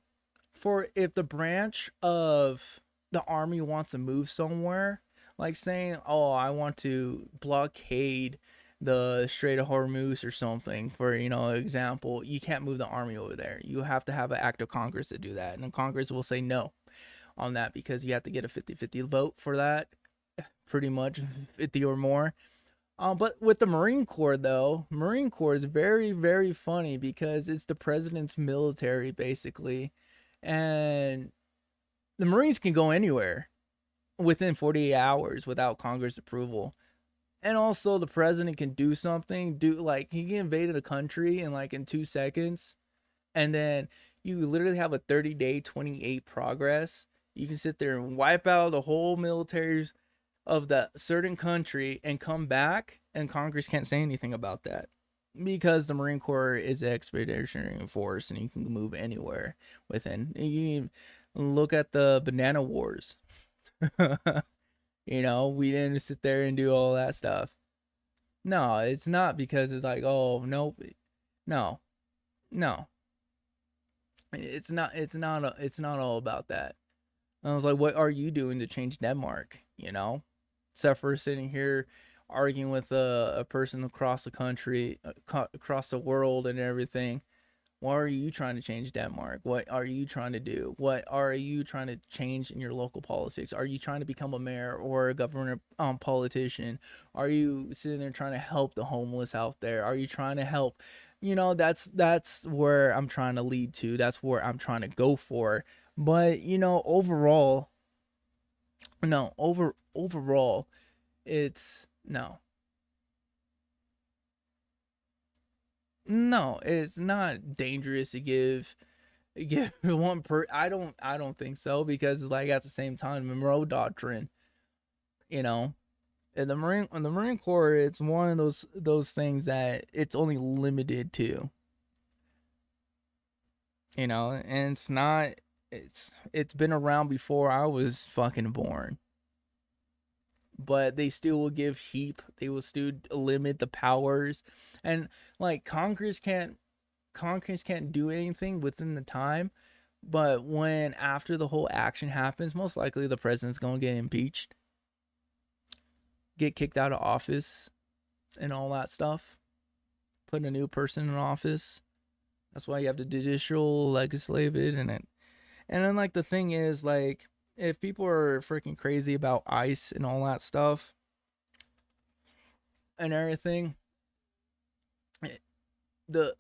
if the branch of the army wants to move somewhere, like saying, "Oh, I want to blockade the Strait of Hormuz or something," for example, you can't move the army over there. You have to have an act of Congress to do that, and then Congress will say no on that because you have to get a 50-50 vote for that, pretty much 50 or more. But with the Marine Corps, though, Marine Corps is very, very funny because it's the president's military, basically. And the Marines can go anywhere within 48 hours without Congress approval. And also the president can do something, he can invade a country in 2 seconds. And then you literally have a 30-day 28 progress. You can sit there and wipe out the whole militaries of that certain country and come back, and Congress can't say anything about that because the Marine Corps is an expeditionary force and you can move anywhere within. You look at the Banana Wars. We didn't sit there and do all that stuff. No, it's not because it's like, oh, nope. No. It's not all about that. And I was like, what are you doing to change Denmark? Except for sitting here arguing with a person across the country, across the world and everything. What are you trying to change Denmark? What are you trying to do? What are you trying to change in your local politics? Are you trying to become a mayor or a governor, politician? Are you sitting there trying to help the homeless out there? Are you trying to help You know, that's where I'm trying to lead to. That's where I'm trying to go for. But, you know, overall, no, overall, it's no. No, it's not dangerous to give one per I don't think so, because it's like at the same time Monroe Doctrine, you know. In the Marine Corps, it's one of those things that it's only limited to, you know, and it's not it's been around before I was fucking born. But they still will give heap. They will still limit the powers, and like Congress can't do anything within the time. But when after the whole action happens, most likely the president's gonna get impeached, get kicked out of office, and all that stuff. Put a new person in office. That's why you have the judicial, legislative, and then like the thing is, like, if people are freaking crazy about ICE and all that stuff and everything, the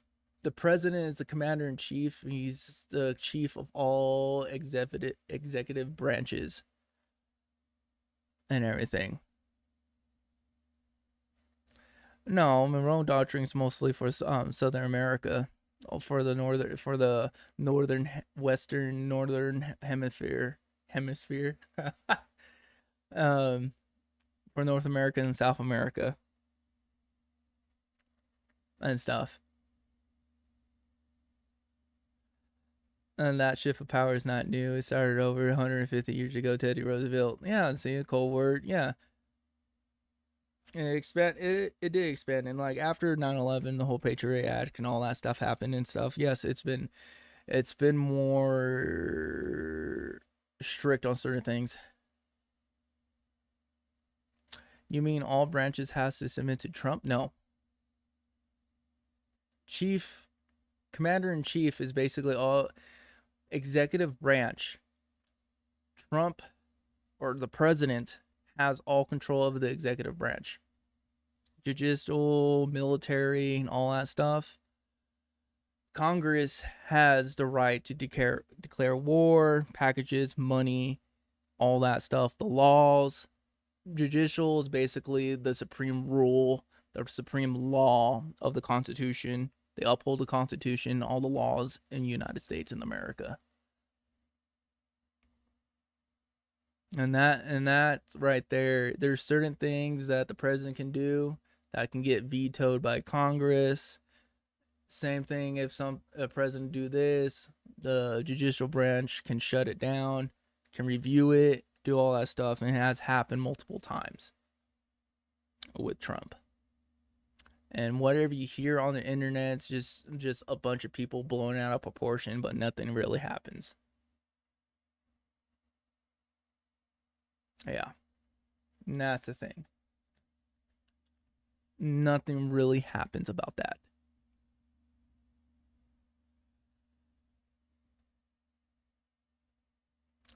president is the commander in chief. He's the chief of all executive branches and everything. No, Monroe Doctrine is mostly for Southern America, for the northern western northern hemisphere. For North America and South America and stuff. And that shift of power is not new. It started over 150 years ago. Teddy Roosevelt. Yeah, see, a Cold War. Yeah. It did expand. And like after 9/11, the whole Patriot Act and all that stuff happened and stuff. Yes, it's been more strict on certain things. You mean all branches has to submit to Trump? No. Commander in chief is basically all executive branch. Trump, or the president, has all control of the executive branch. Judicial, military, and all that stuff. Congress has the right to declare war, packages, money, all that stuff, the laws. Judicial is basically the supreme rule, the supreme law of the Constitution. They uphold the Constitution, all the laws in the United States and America. And that right there, there's certain things that the president can do that can get vetoed by Congress. Same thing if a president do this, the judicial branch can shut it down, can review it, do all that stuff, and it has happened multiple times with Trump. And whatever you hear on the internet, it's just a bunch of people blowing out of proportion, but nothing really happens. Yeah. And that's the thing. Nothing really happens about that.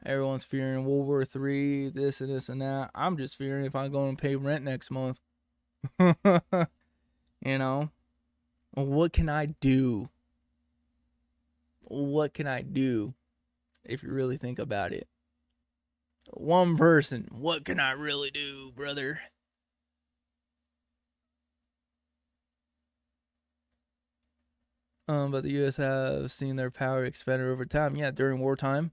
Everyone's fearing World War III, this and this and that. I'm just fearing if I go and pay rent next month. You know? What can I do? What can I do if you really think about it? One person. What can I really do, brother? But the U.S. have seen their power expand over time. Yeah, during wartime.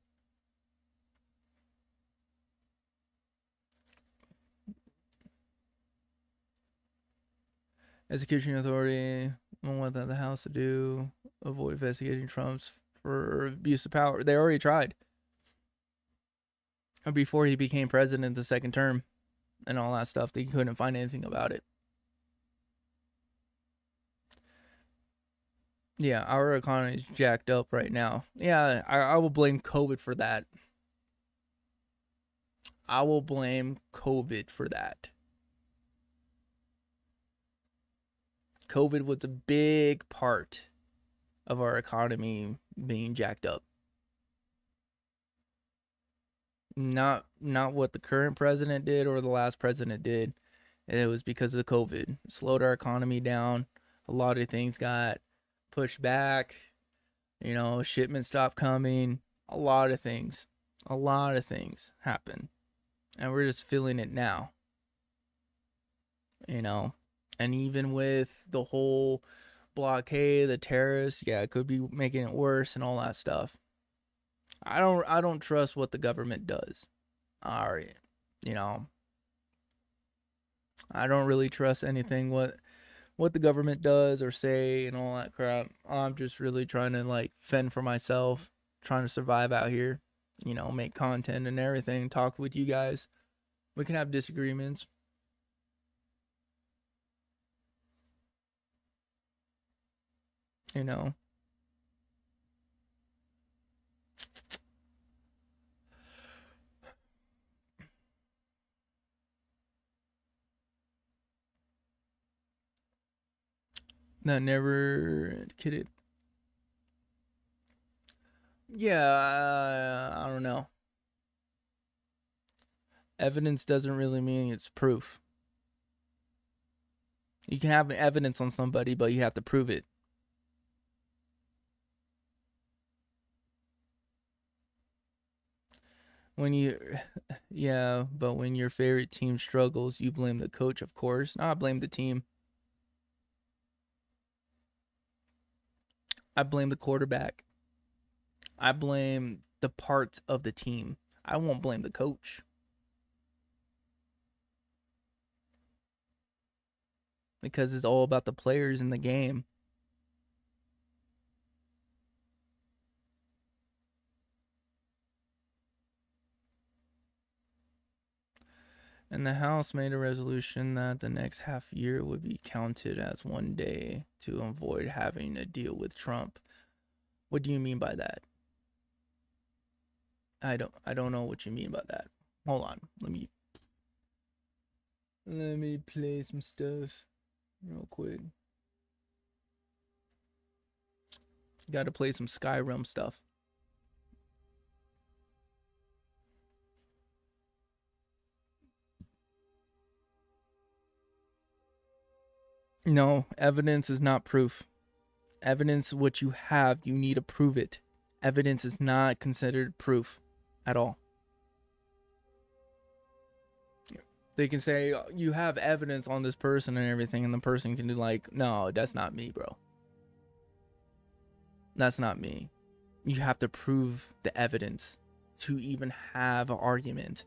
Execution authority want the House to do, avoid investigating Trump's for abuse of power. They already tried. Before he became president the second term and all that stuff, they couldn't find anything about it. Yeah, our economy is jacked up right now. Yeah, I will blame COVID for that. I will blame COVID for that. COVID was a big part of our economy being jacked up. Not what the current president did or the last president did. It was because of COVID. It slowed our economy down. A lot of things got pushed back. You know, shipments stopped coming. A lot of things happen. And we're just feeling it now. You know, and even with the whole blockade, the terrorists, yeah, it could be making it worse and all that stuff. I don't trust what the government does. All right, you know, I don't really trust anything what the government does or say and all that crap. I'm just really trying to like fend for myself, trying to survive out here, you know, make content and everything, talk with you guys. We can have disagreements. You know. That never kidded. Yeah, I don't know. Evidence doesn't really mean it's proof. You can have evidence on somebody, but you have to prove it. When you, yeah, but when your favorite team struggles, you blame the coach, of course. No, I blame the team. I blame the quarterback. I blame the parts of the team. I won't blame the coach. Because it's all about the players in the game. And the House made a resolution that the next half year would be counted as one day to avoid having a deal with Trump. What do you mean by that? I don't know what you mean by that. Hold on. Let me play some stuff real quick. Got to play some Skyrim stuff. No, evidence is not proof. Evidence, what you have, you need to prove it. Evidence is not considered proof at all. They can say, you have evidence on this person and everything, and the person can be like, no, that's not me, bro. That's not me. You have to prove the evidence to even have an argument.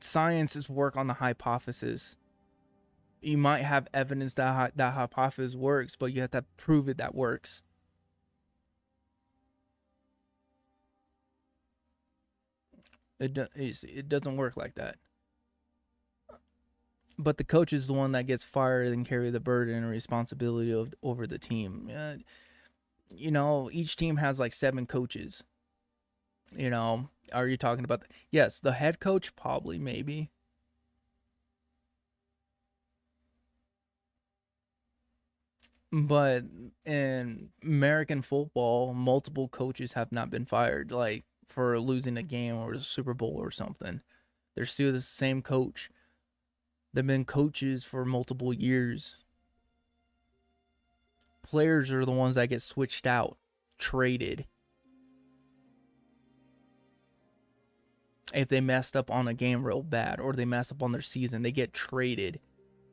Science is work on the hypothesis. You might have evidence that that hypothesis works, but you have to prove it that works. It doesn't work like that. But the coach is the one that gets fired and carry the burden and responsibility over the team. You know, each team has like 7 coaches. You know, are you talking about yes, the head coach probably, maybe. But in American football, multiple coaches have not been fired, like for losing a game or a Super Bowl or something. They're still the same coach. They've been coaches for multiple years. Players are the ones that get switched out, traded. If they messed up on a game real bad or they mess up on their season, they get traded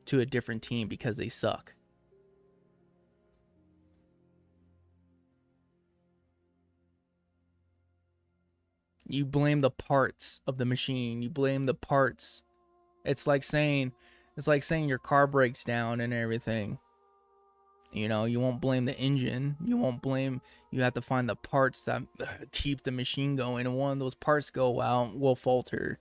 to a different team because they suck. You blame the parts of the machine. You blame the parts. It's like saying your car breaks down and everything. You know, you won't blame the engine. You have to find the parts that keep the machine going. And one of those parts go out, will falter.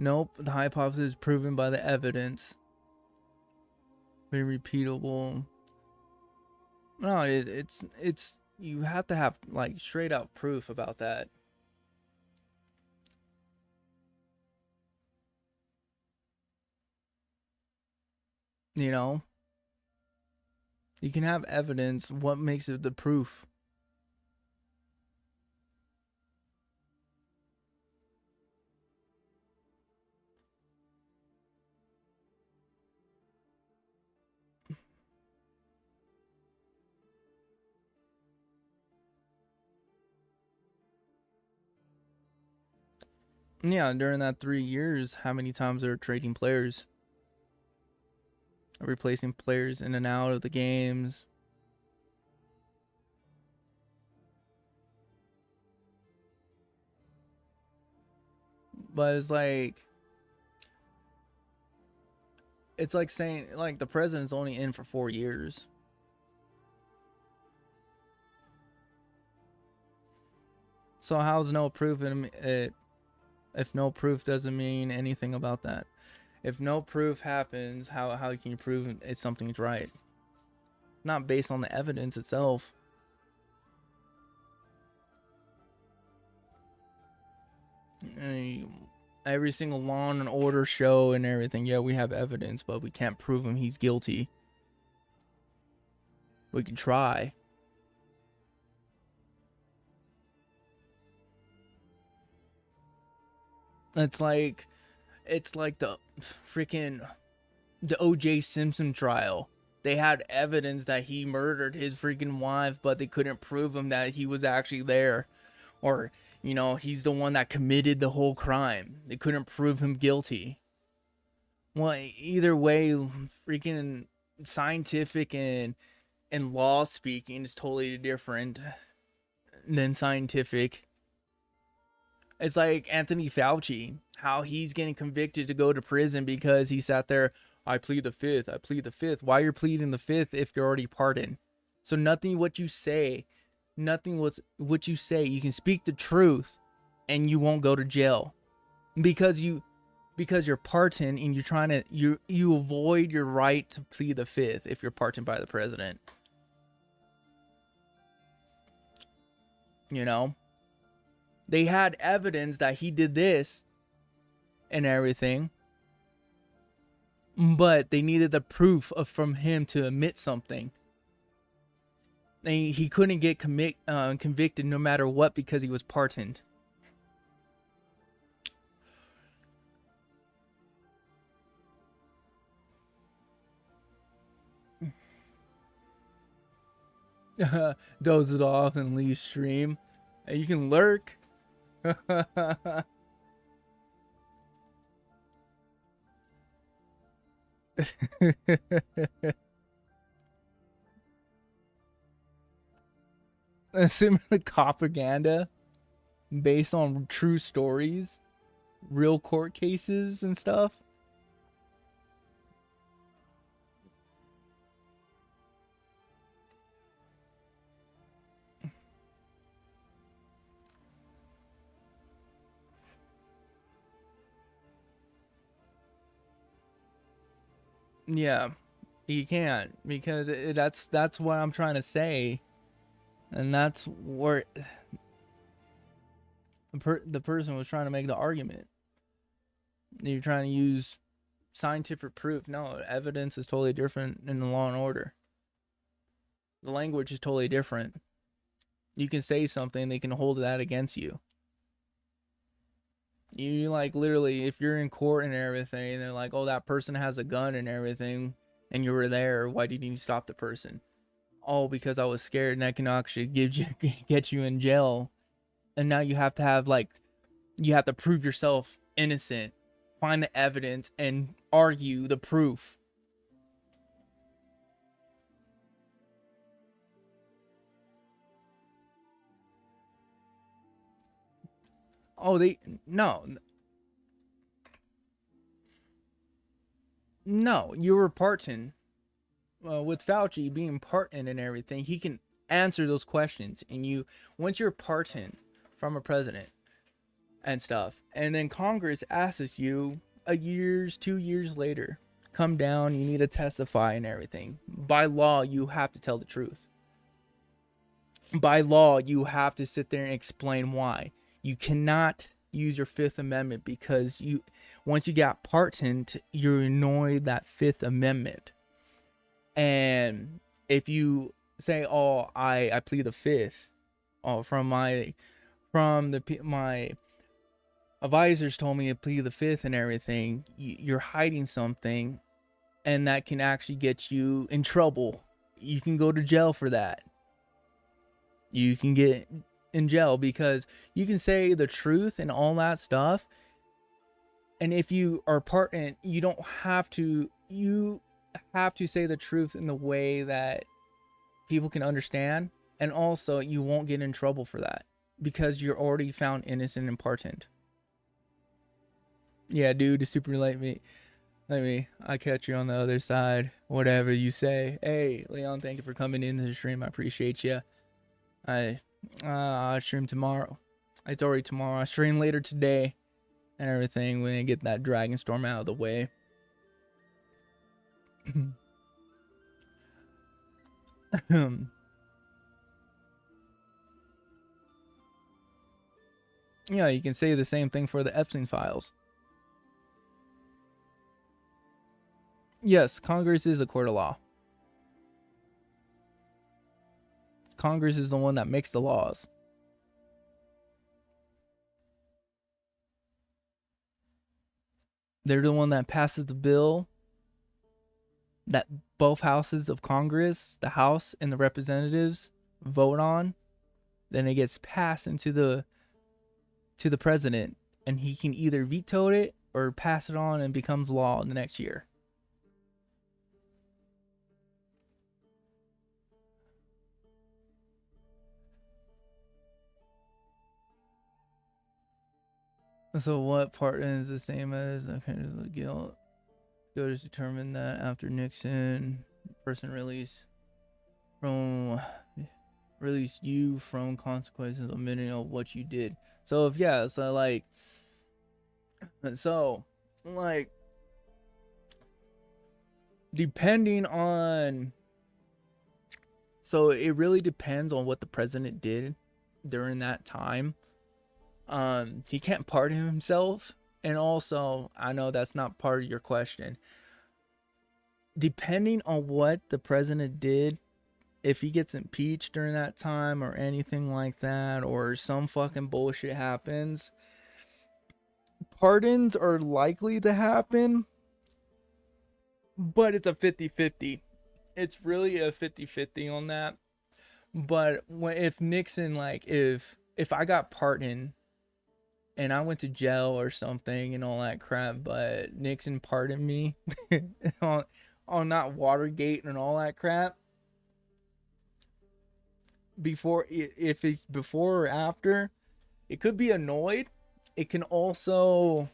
Nope, the hypothesis is proven by the evidence. Very repeatable. No, it's you have to have like straight up proof about that. You know? You can have evidence. What makes it the proof? Yeah, during that 3 years, how many times they're trading players? Replacing players in and out of the games. But it's like saying, like, the president's only in for 4 years. So how's no proof in it? If no proof doesn't mean anything about that. If no proof happens, how can you prove it's something's right? Not based on the evidence itself. Every single Law and Order show and everything, yeah, we have evidence, but we can't prove him he's guilty. We can try. It's like the freaking O.J. Simpson trial. They had evidence that he murdered his freaking wife, but they couldn't prove him that he was actually there, or, you know, he's the one that committed the whole crime. They couldn't prove him guilty. Well, either way, freaking scientific and law speaking is totally different than scientific. It's like Anthony Fauci, how he's getting convicted to go to prison because he sat there, I plead the fifth, I plead the fifth. Why you're pleading the fifth if you're already pardoned? So nothing what you say, you can speak the truth and you won't go to jail. Because you're pardoned and you're trying to, you avoid your right to plead the fifth if you're pardoned by the president. You know? They had evidence that he did this and everything, but they needed the proof from him to admit something. And he couldn't get convicted no matter what because he was pardoned. Doze it off and leave stream. You can lurk. Similar propaganda based on true stories, real court cases and stuff. Yeah, you can't, because that's what I'm trying to say, and that's where the person was trying to make the argument. You're trying to use scientific proof. No, evidence is totally different in the Law and Order. The language is totally different. You can say something, they can hold that against you. You, like, literally, if you're in court and everything, and they're like, oh, that person has a gun and everything, and you were there, why didn't you stop the person? Oh, because I was scared, and that can actually get you in jail. And now you have to have, like, you have to prove yourself innocent, find the evidence, and argue the proof. Oh, no, you were pardoned. With Fauci being pardoned and everything, he can answer those questions. And once you're pardoned from a president and stuff, and then Congress asks you 2 years later, come down, you need to testify and everything. By law, you have to tell the truth. By law, you have to sit there and explain why. You cannot use your Fifth Amendment, because once you got pardoned, you annoy that Fifth Amendment. And if you say, "Oh, I plead the fifth," from my advisors told me to plead the fifth and everything, you're hiding something, and that can actually get you in trouble. You can go to jail for that. You can get in jail because you can say the truth and all that stuff. And if you are pardoned, you don't have to, you have to say the truth in the way that people can understand. And also you won't get in trouble for that because you're already found innocent and pardoned. Yeah, dude, to super relate me. I catch you on the other side. Whatever you say. Hey, Leon, thank you for coming into the stream. I appreciate you. I'll stream tomorrow. It's already tomorrow. I stream later today and everything when I get that dragon storm out of the way. Yeah, you can say the same thing for the Epstein files. Yes, Congress is a court of law. Congress is the one that makes the laws. They're the one that passes the bill that both houses of Congress, the House and the Representatives, vote on. Then it gets passed into the president, and he can either veto it or pass it on and becomes law in the next year. So what part is the same as the guilt? Go to determine that after Nixon, person released you from consequences of minute of what you did. So if depending on, so it really depends on what the president did during that time. He can't pardon himself. And also, I know that's not part of your question. Depending on what the president did, if he gets impeached during that time or anything like that, or some fucking bullshit happens, pardons are likely to happen, but it's a 50-50. It's really a 50-50 on that. But if Nixon, if I got pardoned and I went to jail or something and all that crap, but Nixon pardoned me on not Watergate and all that crap, if it's before or after, it could be annoyed. I can also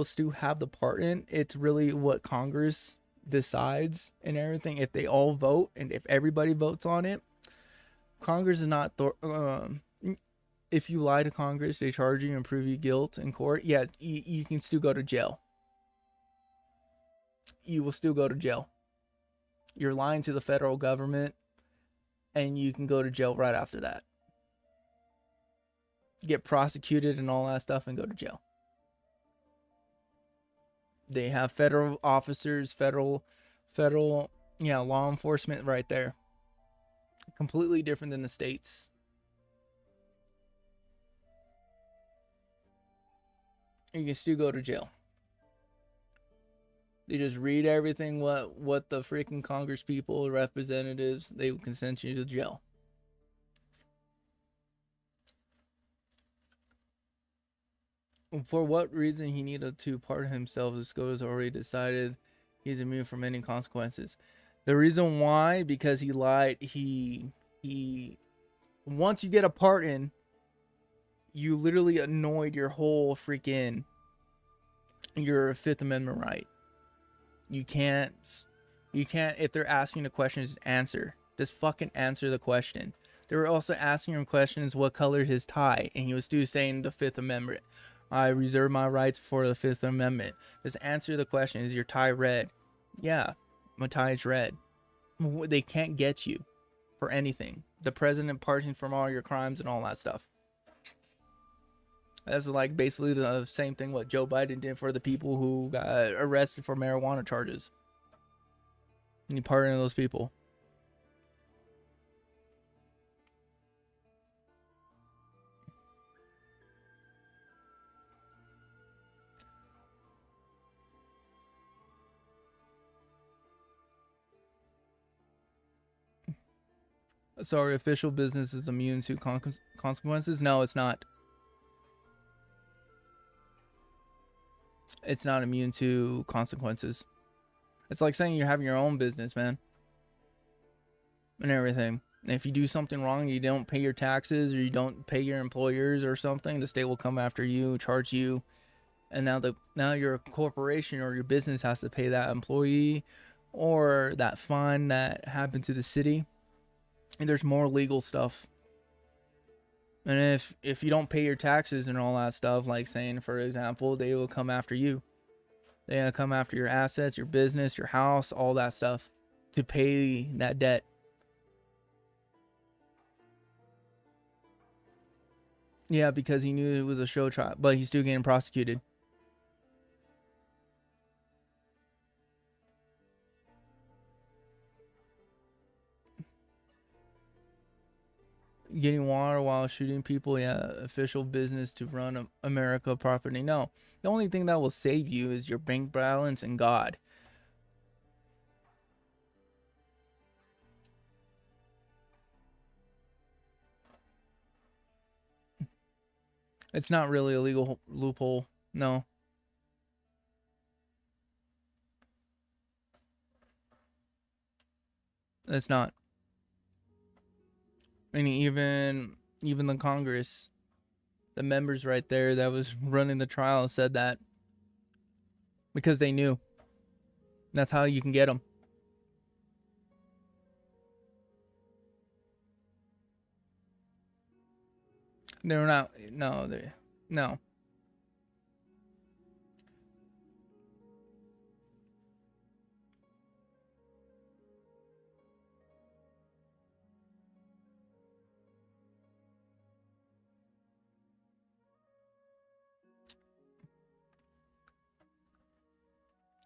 still have the pardon. It's really what Congress decides and everything. If they all vote and if everybody votes on it, Congress is not if you lie to Congress, they charge you and prove you guilt in court. Yeah, you can still go to jail. You will still go to jail. You're lying to the federal government, and you can go to jail right after that. Get prosecuted and all that stuff and go to jail. They have federal officers, federal, law enforcement right there. Completely different than the states. You can still go to jail. They just read everything what the freaking Congress people, representatives, they can send you to jail. For what reason he needed to pardon himself, the SCOTUS has already decided he's immune from any consequences. The reason why, because he lied, he once you get a pardon, you literally annoyed your whole freaking your Fifth Amendment right. You can't, if they're asking a question, just answer. Just fucking answer the question. They were also asking him questions, what color is his tie? And he was still saying the Fifth Amendment. I reserve my rights for the Fifth Amendment. Just answer the question. Is your tie red? Yeah, my tie is red. They can't get you for anything. The president pardons from all your crimes and all that stuff. That's like basically the same thing what Joe Biden did for the people who got arrested for marijuana charges. And he pardoned those people. Sorry, official business is immune to consequences? No, it's not. It's not immune to consequences. It's like saying you're having your own business, man. And everything. And if you do something wrong, you don't pay your taxes or you don't pay your employers or something, the state will come after you, charge you. And now your corporation or your business has to pay that employee or that fine that happened to the city. And there's more legal stuff. And if you don't pay your taxes and all that stuff, like saying, for example, they will come after you. They're going to come after your assets, your business, your house, all that stuff to pay that debt. Yeah, because he knew it was a show trial, but he's still getting prosecuted. Getting water while shooting people, yeah, official business to run America properly. No, the only thing that will save you is your bank balance and God. It's not really a legal loophole, no. It's not. And even the Congress, the members right there that was running the trial said that because they knew. That's how you can get them. They're not. No, no.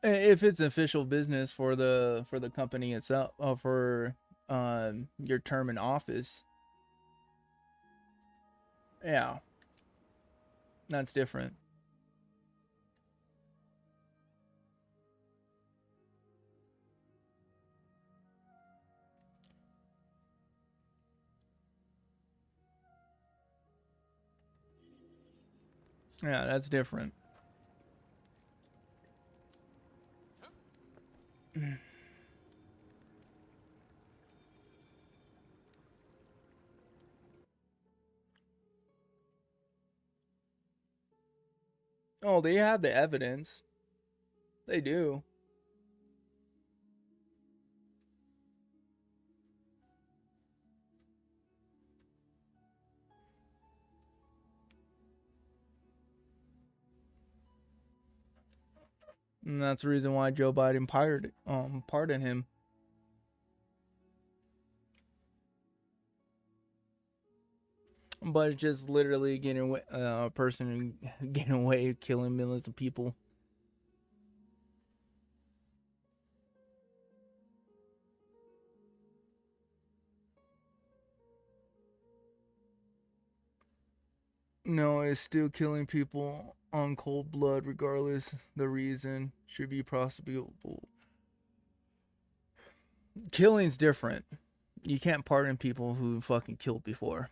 If it's official business for the company itself, for your term in office, yeah, that's different. Yeah, that's different. Oh, they have the evidence. They do. And that's the reason why Joe Biden pardoned him. But it's just literally getting away, a person getting away, killing millions of people. No, it's still killing people on cold blood, regardless the reason. Should be prosecutable. Killing's different. You can't pardon people who fucking killed before.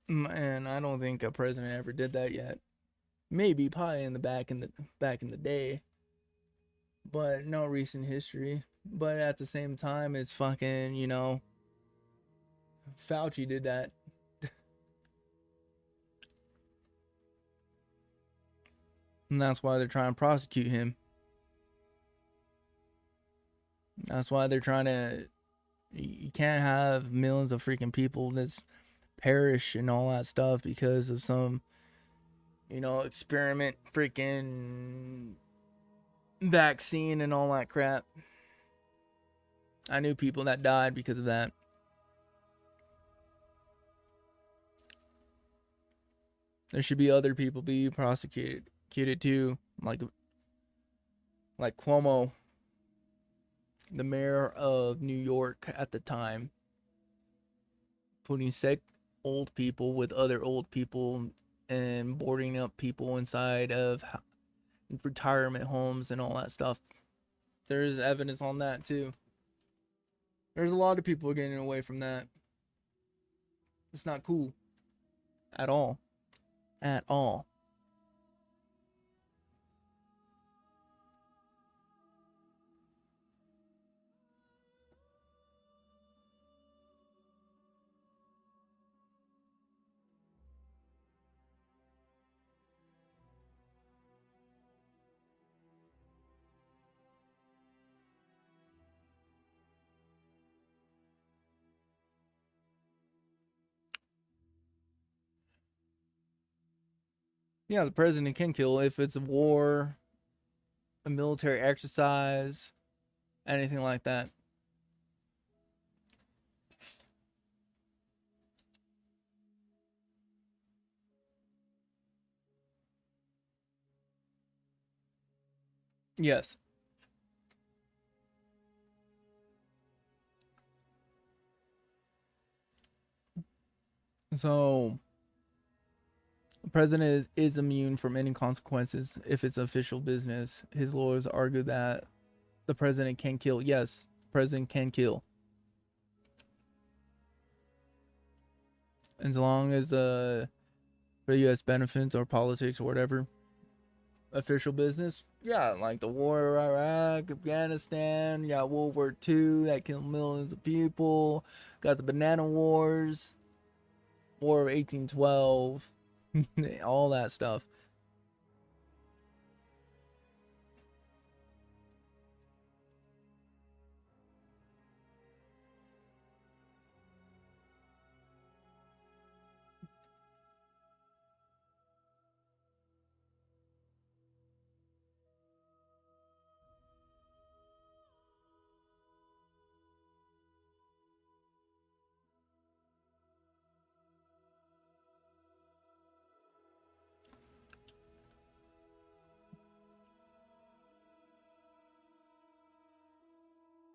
And I don't think a president ever did that yet. Maybe probably in the back in the day, but no recent history. But at the same time, it's fucking, you know, Fauci did that. And that's why they're trying to prosecute him. That's why they're trying to. You can't have millions of freaking people that's perish and all that stuff because of some, you know, experiment freaking vaccine and all that crap. I knew people that died because of that. There should be other people be prosecuted too, like Cuomo, the mayor of New York at the time, putting sick old people with other old people and boarding up people inside of retirement homes and all that stuff. There's evidence on that too. There's a lot of people getting away from that. It's not cool at all. At all. Yeah, the president can kill if it's a war, a military exercise, anything like that. Yes. So, the president is immune from any consequences if it's official business. His lawyers argue that the president can kill. Yes, the president can kill. As long as for U.S. benefits or politics or whatever, official business, yeah, like the war in Iraq, Afghanistan, you got World War II that killed millions of people, got the Banana Wars, War of 1812, all that stuff.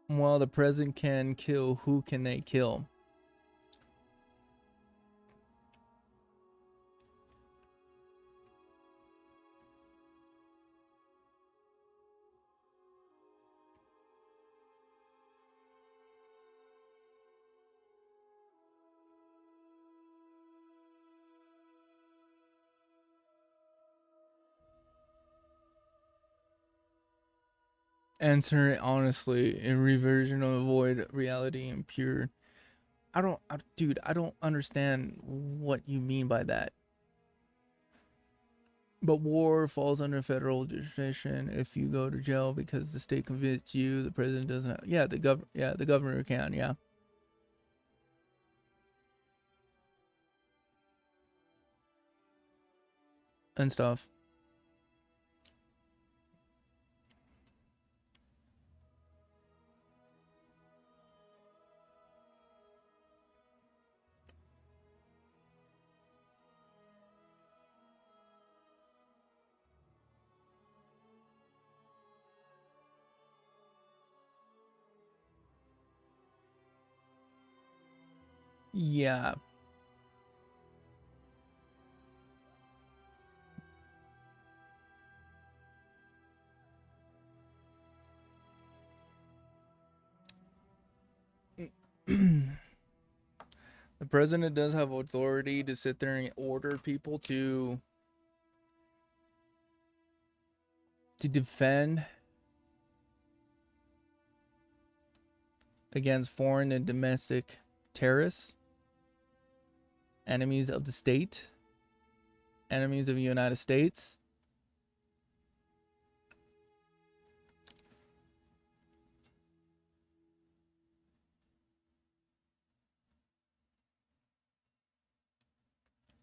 While the president can kill, who can they kill? Answer it honestly in reversion to avoid reality and pure. Dude, I don't understand what you mean by that. But war falls under federal jurisdiction if you go to jail because the state convicts you. The president doesn't have, yeah, the governor can, yeah. And stuff. Yeah. The president does have authority to sit there and order people to defend against foreign and domestic terrorists, enemies of the state, enemies of the United States.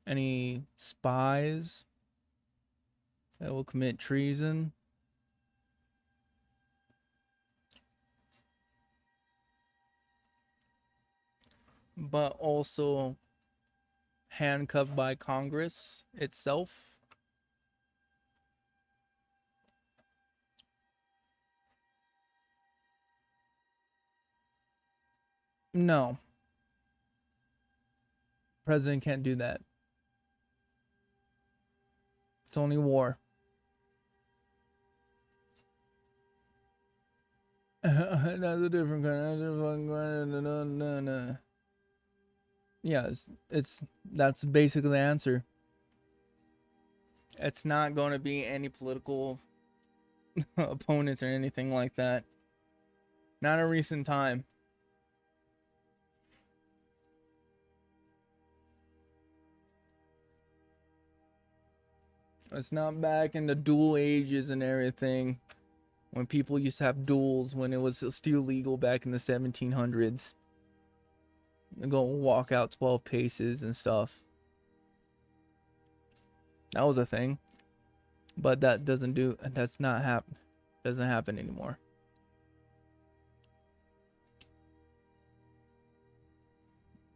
Any spies that will commit treason. But also handcuffed by Congress itself. No. President can't do that. It's only war. That's a different kind. Yeah, that's basically the answer. It's not going to be any political opponents or anything like that. Not in recent time. It's not back in the duel ages and everything, when people used to have duels, when it was still legal back in the 1700s. Go walk out 12 paces and stuff. That was a thing. But doesn't happen anymore.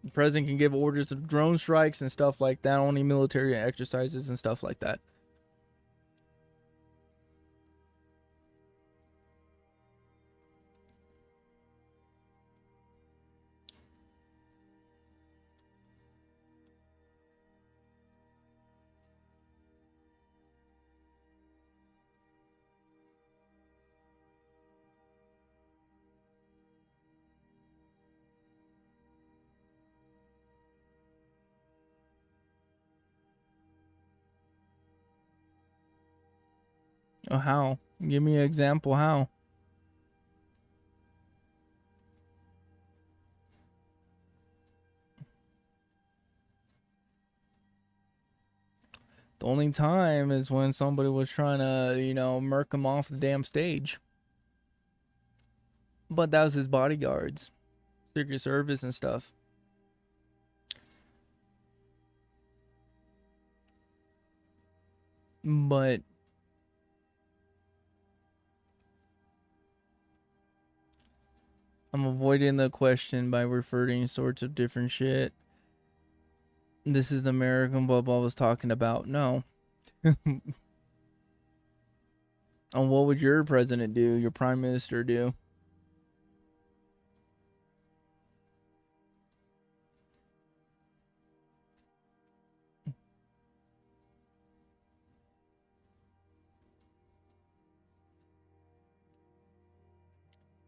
The president can give orders of drone strikes and stuff like that, only military exercises and stuff like that. Oh, how? Give me an example how. The only time is when somebody was trying to, murk him off the damn stage. But that was his bodyguards, Secret Service and stuff. But I'm avoiding the question by referring sorts of different shit. This is the American bubble I was talking about. No. And what would your president do? Your prime minister do?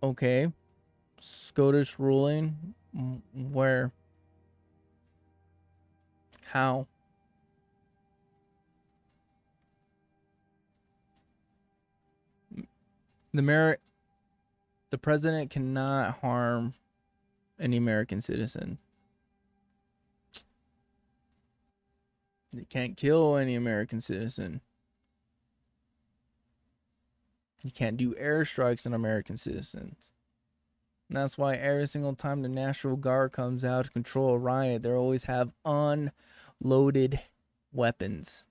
Okay. SCOTUS ruling. Where? How? The president cannot harm any American citizen. He can't kill any American citizen. You can't do airstrikes on American citizens. And that's why every single time the National Guard comes out to control a riot, they always have unloaded weapons.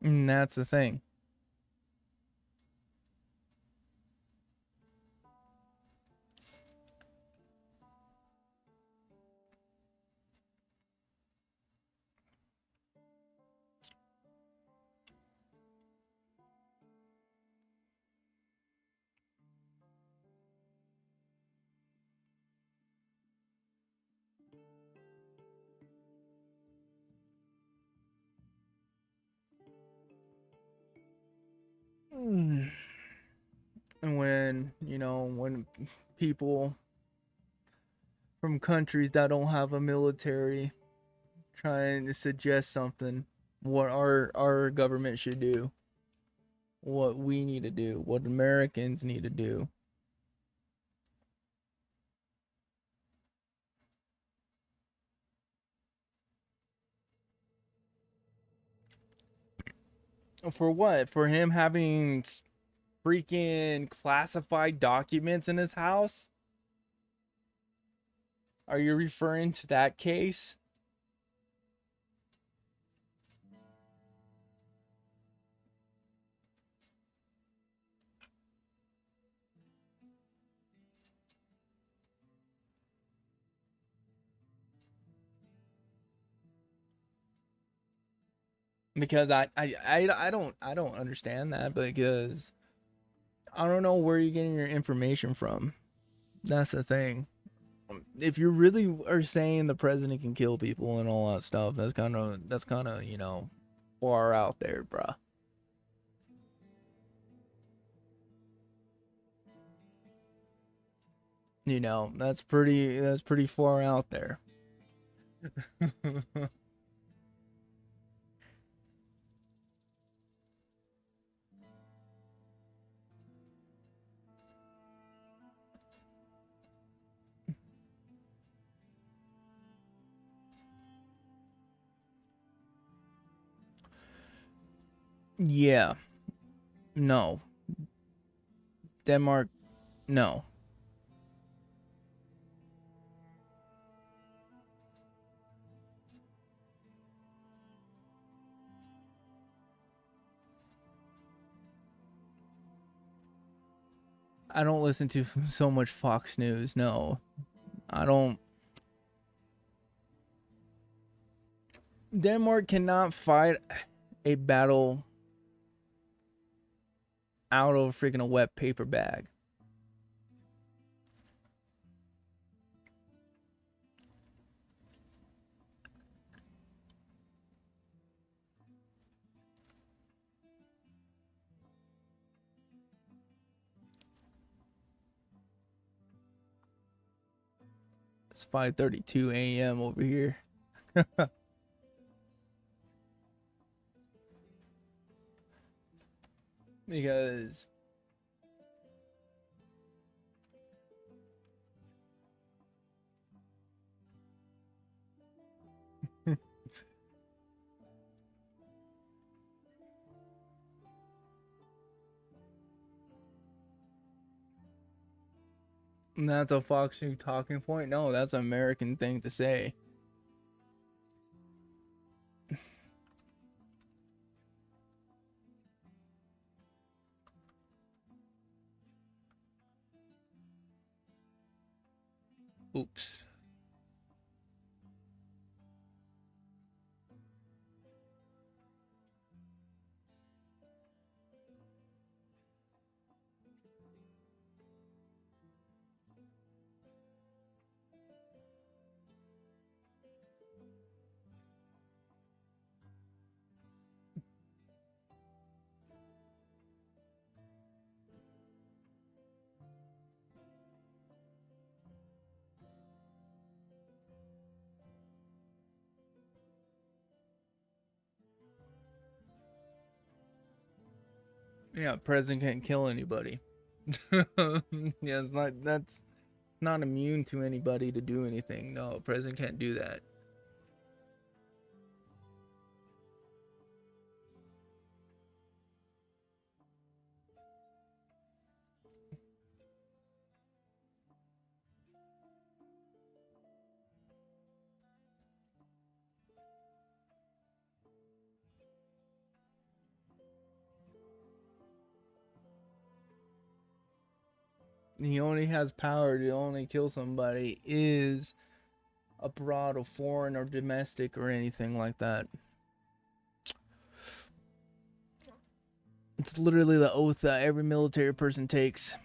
And that's the thing. And when people from countries that don't have a military trying to suggest something, what our government should do, what we need to do, what Americans need to do. For what? For him having freaking classified documents in his house? Are you referring to that case? Because I don't understand that, because I don't know where you're getting your information from. That's the thing. If you really are saying the president can kill people and all that stuff, that's kind of, you know, far out there, bruh. You know, that's pretty far out there. Yeah. No. Denmark, no. I don't listen to so much Fox News. No. I don't. Denmark cannot fight a battle out of freaking a wet paper bag. It's 5:32 a.m. over here. Because that's a Fox News talking point? No, that's an American thing to say. Oops. Yeah, president can't kill anybody. Yeah, it's not, that's not immune to anybody to do anything. No, president can't do that. He only has power to only kill somebody is abroad or foreign or domestic or anything like that. It's literally the oath that every military person takes,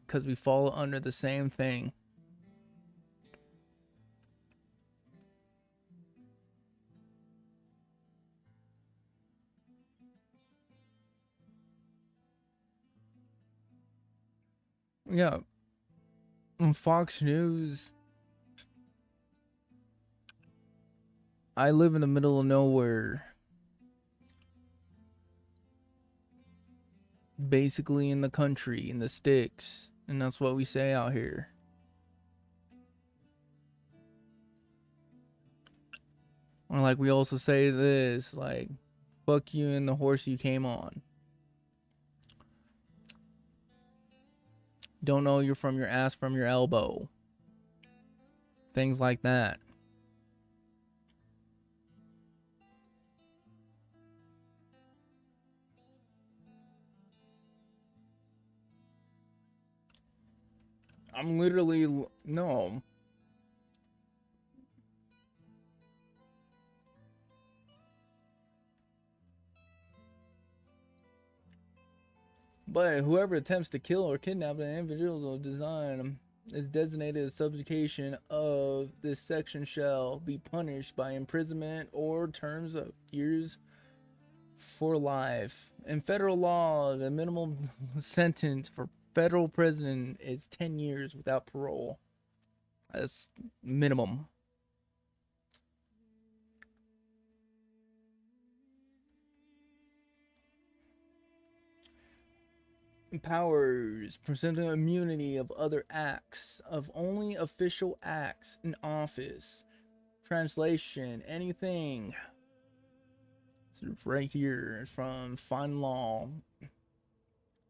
because we fall under the same thing. Yeah. On Fox News, I live in the middle of nowhere. Basically in the country, in the sticks. And that's what we say out here. Or like we also say this, like, fuck you and the horse you came on. Don't know you're from your ass from your elbow. Things like that. I'm literally, no. But whoever attempts to kill or kidnap an individual design is designated as subjugation of this section shall be punished by imprisonment or terms of years for life. In federal law, the minimum sentence for federal prison is 10 years without parole. That's minimum. Powers presenting immunity of other acts, of only official acts in office. Translation, anything. So right here from Fine Law,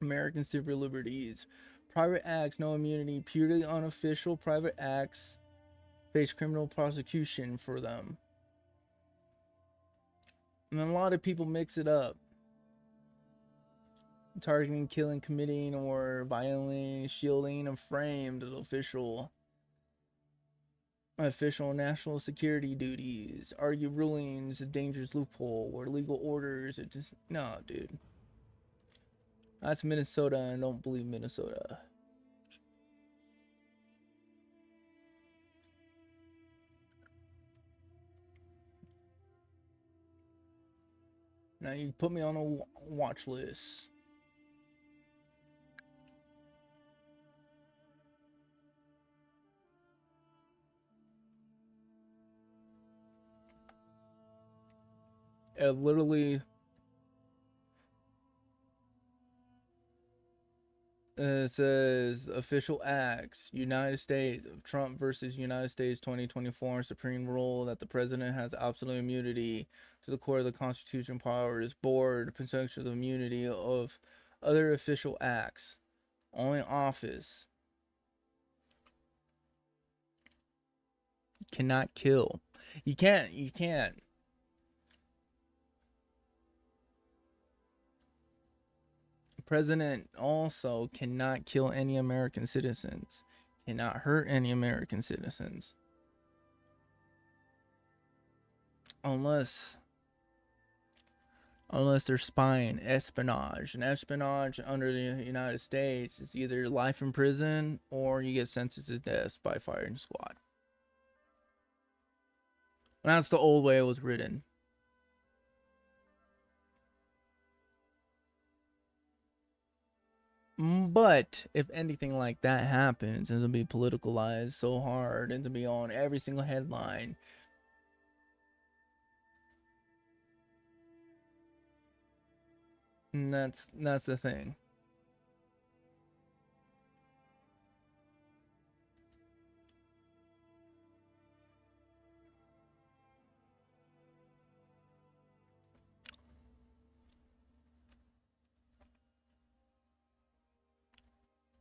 American Civil Liberties. Private acts, no immunity. Purely unofficial private acts face criminal prosecution for them. And a lot of people mix it up. Targeting, killing, committing, or violently shielding a framed official national security duties, argue rulings, a dangerous loophole, or legal orders. It just, no, dude. That's Minnesota, and I don't believe Minnesota. Now you put me on a watch list. It literally says official acts, United States, Trump versus United States 2024 Supreme Rule that the president has absolute immunity to the core of the Constitution powers, board, protection of immunity of other official acts, only office. You cannot kill. You can't. President also cannot kill any American citizens, cannot hurt any American citizens, unless they're spying, espionage. And espionage under the United States is either life in prison or you get sentenced to death by firing squad. And that's the old way it was written. But if anything like that happens, it'll be politicalized so hard and to be on every single headline. And that's the thing.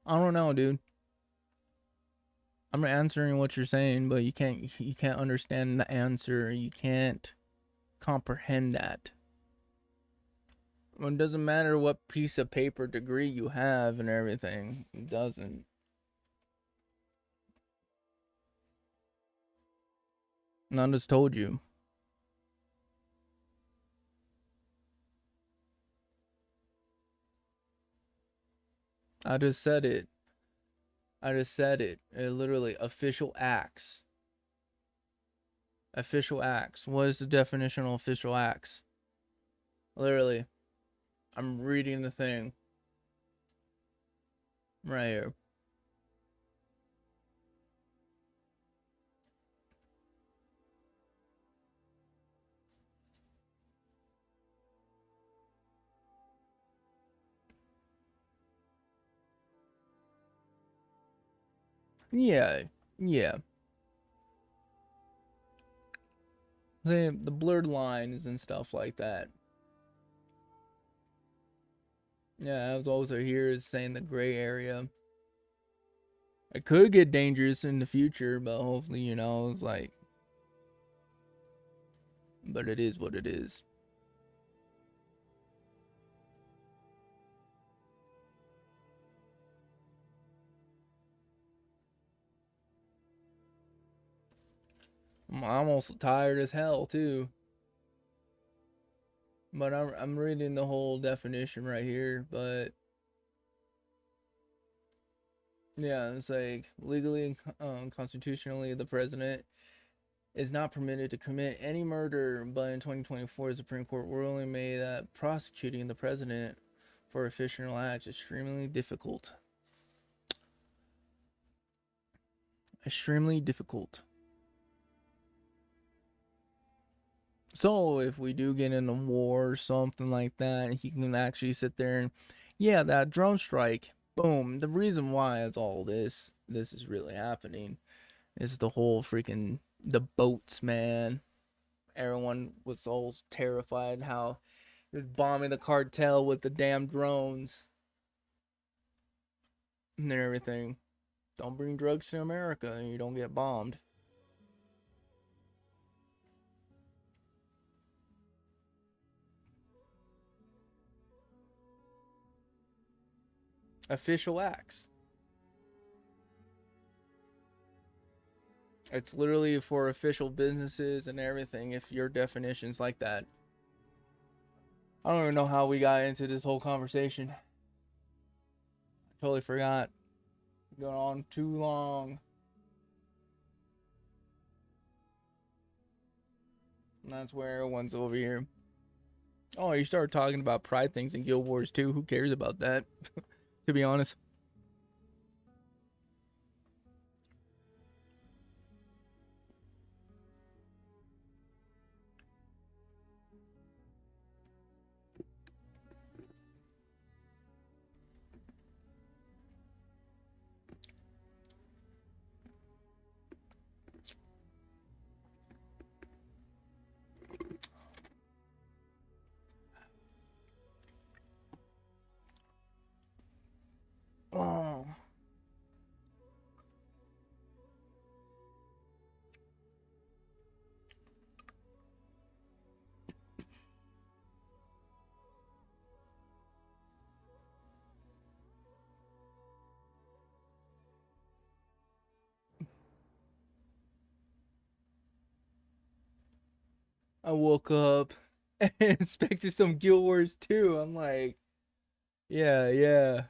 I don't know, dude. I'm answering what you're saying, but you can't understand the answer. You can't comprehend that. It doesn't matter what piece of paper degree you have and everything. It doesn't. I just told you. I just said it. It literally, official acts. Official acts. What is the definition of official acts? Literally. I'm reading the thing. Right here. Yeah. The blurred lines and stuff like that. Yeah, I was also here is saying the gray area. It could get dangerous in the future, but hopefully, it's like... But it is what it is. I'm also tired as hell, too. But I'm reading the whole definition right here, but Yeah, it's like legally and constitutionally, the president is not permitted to commit any murder, but in 2024, the Supreme Court ruling made that prosecuting the president for official acts extremely difficult. Extremely difficult. So if we do get in a war or something like that, he can actually sit there and, yeah, that drone strike, boom. The reason why it's all this is really happening is the whole freaking, the boats, man. Everyone was all terrified how he was bombing the cartel with the damn drones and everything. Don't bring drugs to America and you don't get bombed. Official acts. It's literally for official businesses and everything if your definition's like that. I don't even know how we got into this whole conversation. I totally forgot. Going on too long. And that's where everyone's over here. Oh, you started talking about pride things in Guild Wars 2. Who cares about that? To be honest. Oh. I woke up and expected some Guild Wars 2. I'm like, yeah.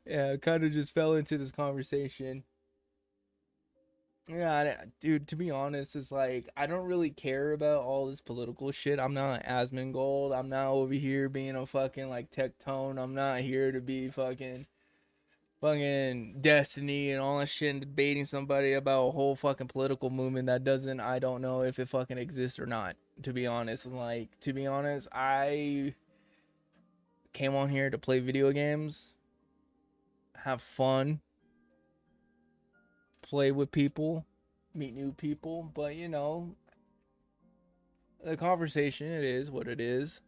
Yeah, I kind of just fell into this conversation. Yeah, dude, to be honest, it's like, I don't really care about all this political shit. I'm not Asmongold. I'm not over here being a fucking, like, Tectone. I'm not here to be fucking Destiny and all that shit and debating somebody about a whole fucking political movement that doesn't, I don't know if it fucking exists or not, to be honest. Like, to be honest, I came on here to play video games, have fun, play with people, meet new people, but you know, the conversation, it is what it is.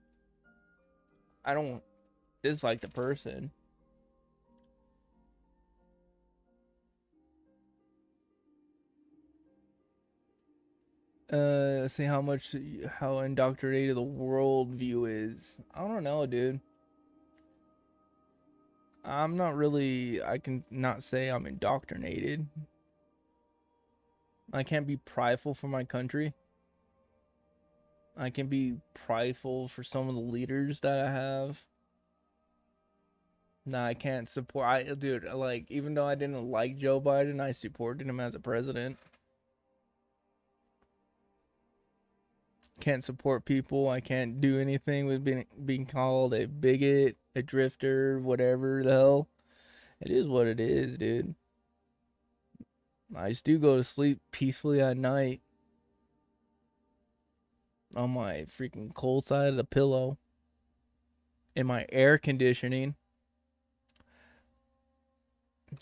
I don't dislike the person. See how indoctrinated the world view is. I don't know, dude. I'm not really, I can not say I'm indoctrinated. I can't be prideful for my country. I can be prideful for some of the leaders that I have. Nah, I can't support, dude, like, even though I didn't like Joe Biden, I supported him as a president. Can't support people. I can't do anything with being called a bigot, a drifter, whatever the hell. It is what it is, dude. I just do go to sleep peacefully at night on my freaking cold side of the pillow in my air conditioning.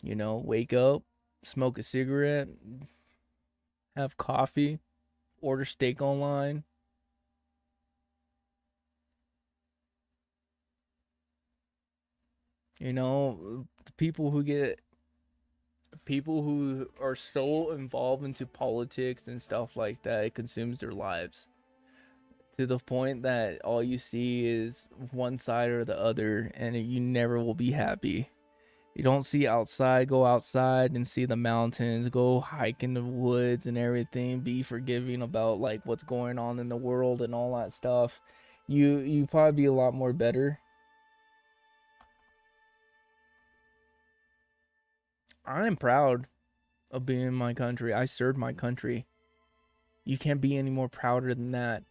You know, wake up, smoke a cigarette, have coffee, order steak online. You know, people who are so involved into politics and stuff like that, it consumes their lives to the point that all you see is one side or the other, and you never will be happy. You don't see outside, go outside and see the mountains, go hike in the woods and everything, be forgiving about like what's going on in the world and all that stuff. You probably be a lot more better. I'm proud of being in my country. I served my country. You can't be any more prouder than that.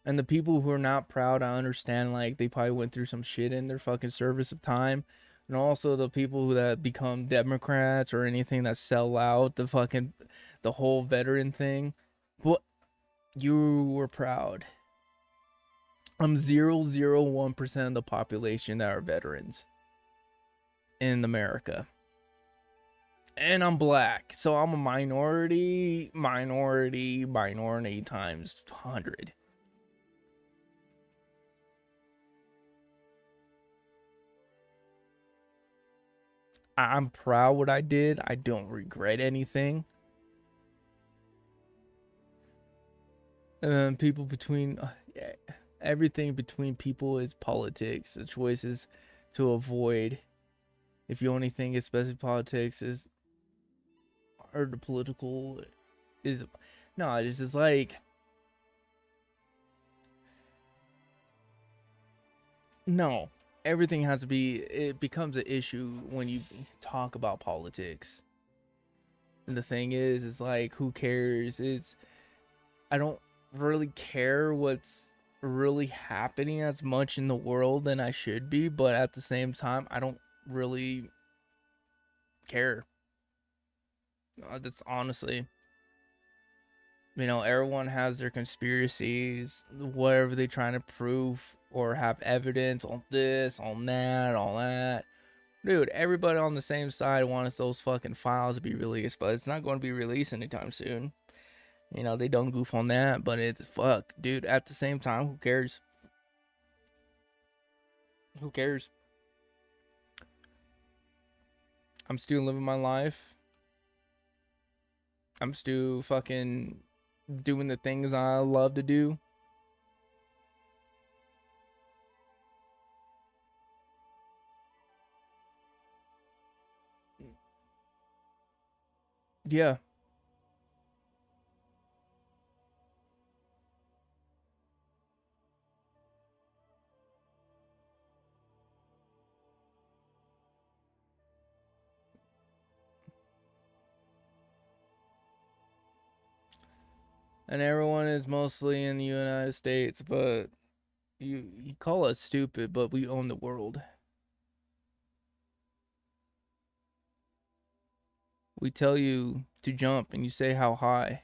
And the people who are not proud, I understand, like, they probably went through some shit in their fucking service of time. And also the people who that become Democrats or anything that sell out the whole veteran thing. But you were proud. I'm 0.001% of the population that are veterans in America. And I'm black, so I'm a minority times 100. I'm proud what I did. I don't regret anything. People between everything between people is politics. The choices to avoid, if you only think especially politics is, or the political is, no, it's just like, no, everything has to be, it becomes an issue when you talk about politics. And the thing is, it's like, who cares? I don't really care what's really happening as much in the world than I should be, but at the same time, I don't really care. That's honestly, everyone has their conspiracies, whatever they're trying to prove or have evidence on this, on that, all that. Dude, everybody on the same side wants those fucking files to be released, but it's not going to be released anytime soon. They don't goof on that, but it's fuck, dude. At the same time, who cares? Who cares? I'm still living my life. I'm still fucking doing the things I love to do. Yeah. And everyone is mostly in the United States, but you call us stupid, but we own the world. We tell you to jump and you say how high.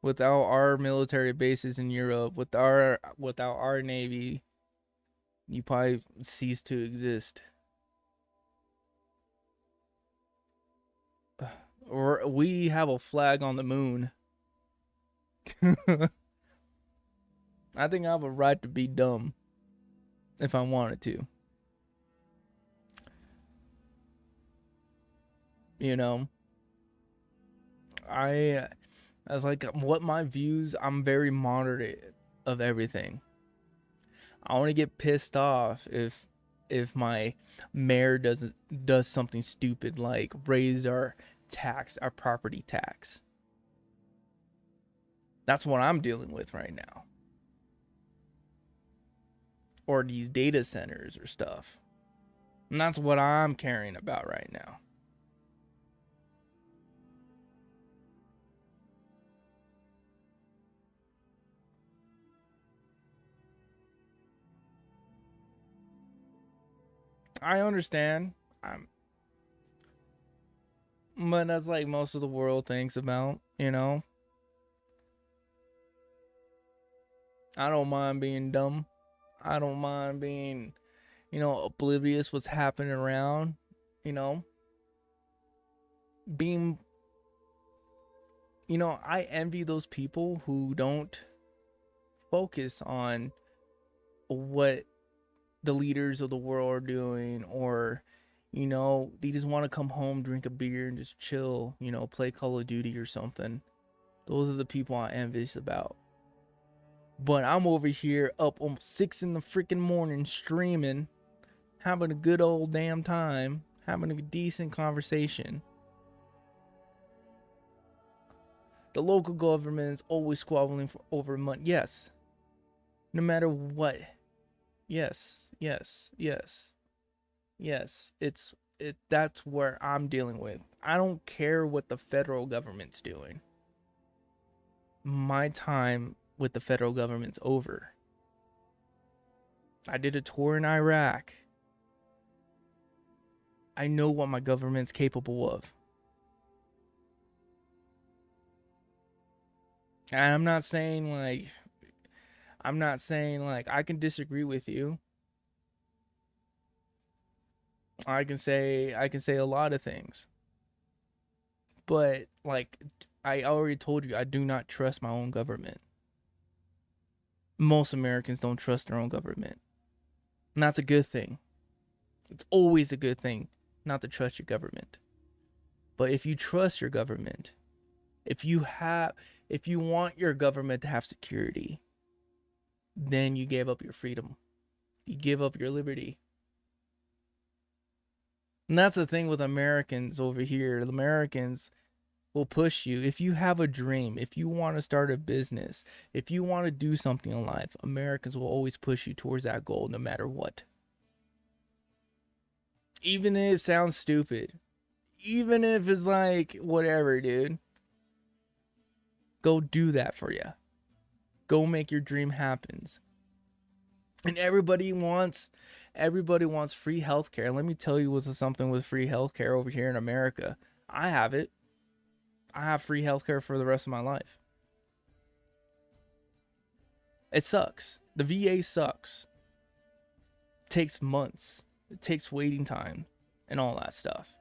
Without our military bases in Europe, without our navy, you probably cease to exist. Or we have a flag on the moon. I think I have a right to be dumb if I wanted to. I was like, what my views, I'm very moderate of everything. I want to get pissed off if my mayor does something stupid like raise our property tax. That's what I'm dealing with right now. Or these data centers or stuff. And that's what I'm caring about right now. I understand. But that's like most of the world thinks about, I don't mind being dumb. I don't mind being, oblivious what's happening around, being, I envy those people who don't focus on what the leaders of the world are doing, or they just want to come home, drink a beer and just chill, play Call of Duty or something. Those are the people I'm envious about. But I'm over here up almost 6 in the freaking morning streaming, having a good old damn time, having a decent conversation. The local government is always squabbling over money. Yes. No matter what. Yes. Yes, that's where I'm dealing with. I don't care what the federal government's doing. My time with the federal government's over. I did a tour in Iraq. I know what my government's capable of. And I'm not saying like I can disagree with you. I can say a lot of things. But like I already told you, I do not trust my own government. Most Americans don't trust their own government. And that's a good thing. It's always a good thing not to trust your government. But if you trust your government, if you want your government to have security, then you gave up your freedom. You give up your liberty. And that's the thing with Americans over here. The Americans will push you. If you have a dream, if you want to start a business, if you want to do something in life, Americans will always push you towards that goal no matter what. Even if it sounds stupid. Even if it's like, whatever, dude. Go do that for you. Go make your dream happen. And everybody wants free healthcare. Let me tell you what's something with free healthcare over here in America. I have it. I have free healthcare for the rest of my life. It sucks. The VA sucks. It takes months. It takes waiting time and all that stuff.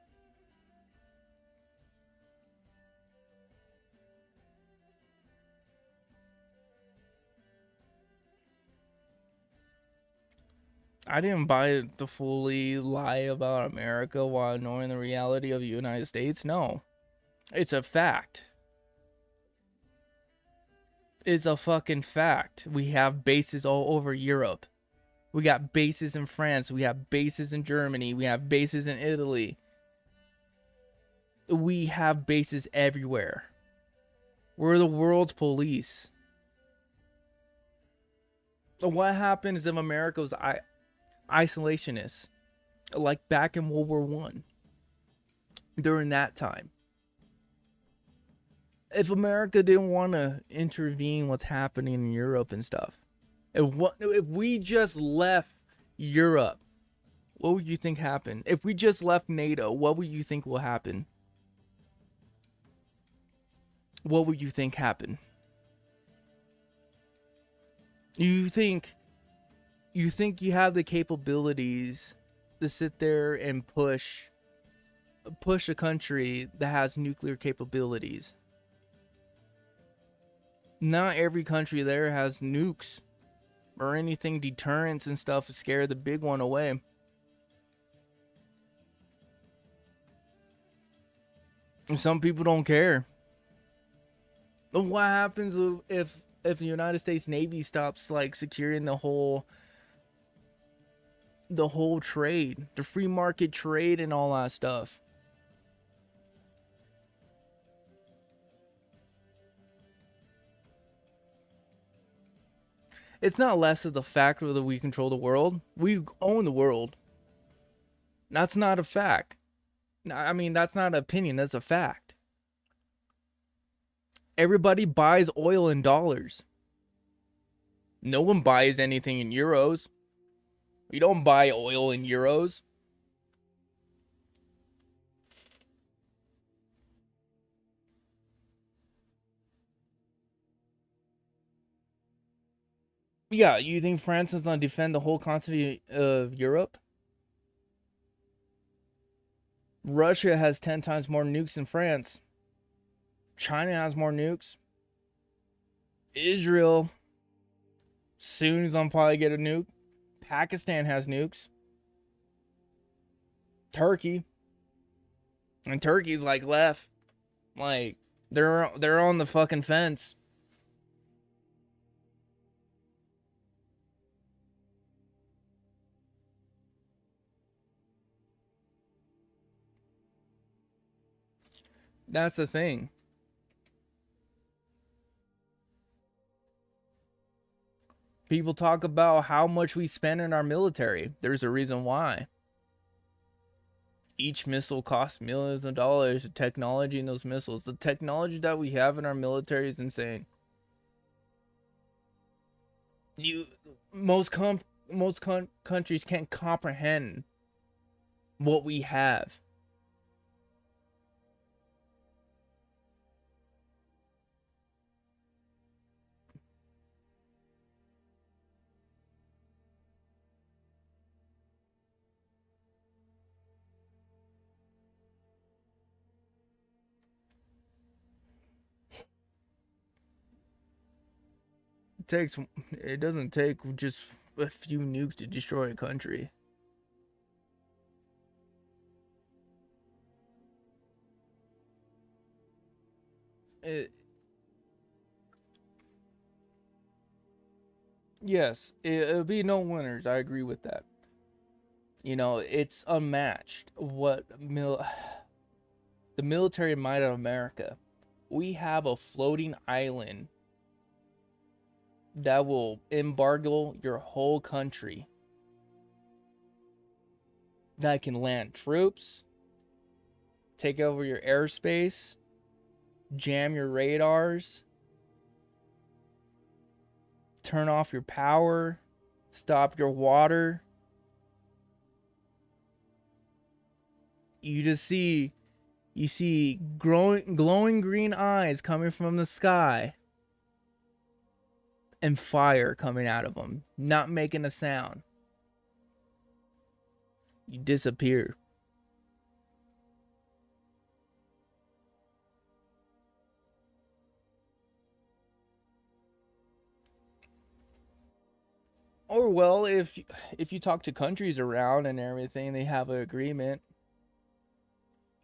I didn't buy the fully lie about America while knowing the reality of the United States. No. It's a fact. It's a fucking fact. We have bases all over Europe. We got bases in France. We have bases in Germany. We have bases in Italy. We have bases everywhere. We're the world's police. So what happens if America was isolationist, like back in World War One? During that time, if America didn't want to intervene what's happening in Europe and stuff, if we just left Europe, what would you think happened? If we just left NATO, what would you think will happen? What would you think happened? You think you have the capabilities to sit there and push a country that has nuclear capabilities? Not every country there has nukes or anything deterrence and stuff to scare the big one away. And some people don't care. But what happens if the United States Navy stops like securing the whole trade, the free market trade and all that stuff? It's not less of the fact that we control the world. We own the world. That's not a fact. I mean, that's not an opinion. That's a fact. Everybody buys oil in dollars. No one buys anything in euros. We don't buy oil in euros. Yeah, you think France is going to defend the whole continent of Europe? Russia has 10 times more nukes than France. China has more nukes. Israel soon is going to probably get a nuke. Pakistan has nukes. Turkey. And Turkey's like left. Like, they're on the fucking fence. That's the thing. People talk about how much we spend in our military. There's a reason why. each missile costs millions of dollars. The technology in those missiles, the technology that we have in our military is insane. Most countries can't comprehend what we have. It doesn't take just a few nukes to destroy a country. Yes, it'll be no winners. I agree with that. You know, it's unmatched. The military might of America. We have a floating island that will embargo your whole country. That can land troops, take over your airspace, jam your radars, turn off your power, stop your water. You see glowing green eyes coming from the sky and fire coming out of them, not making a sound. You disappear. Or well, if you talk to countries around and everything, they have an agreement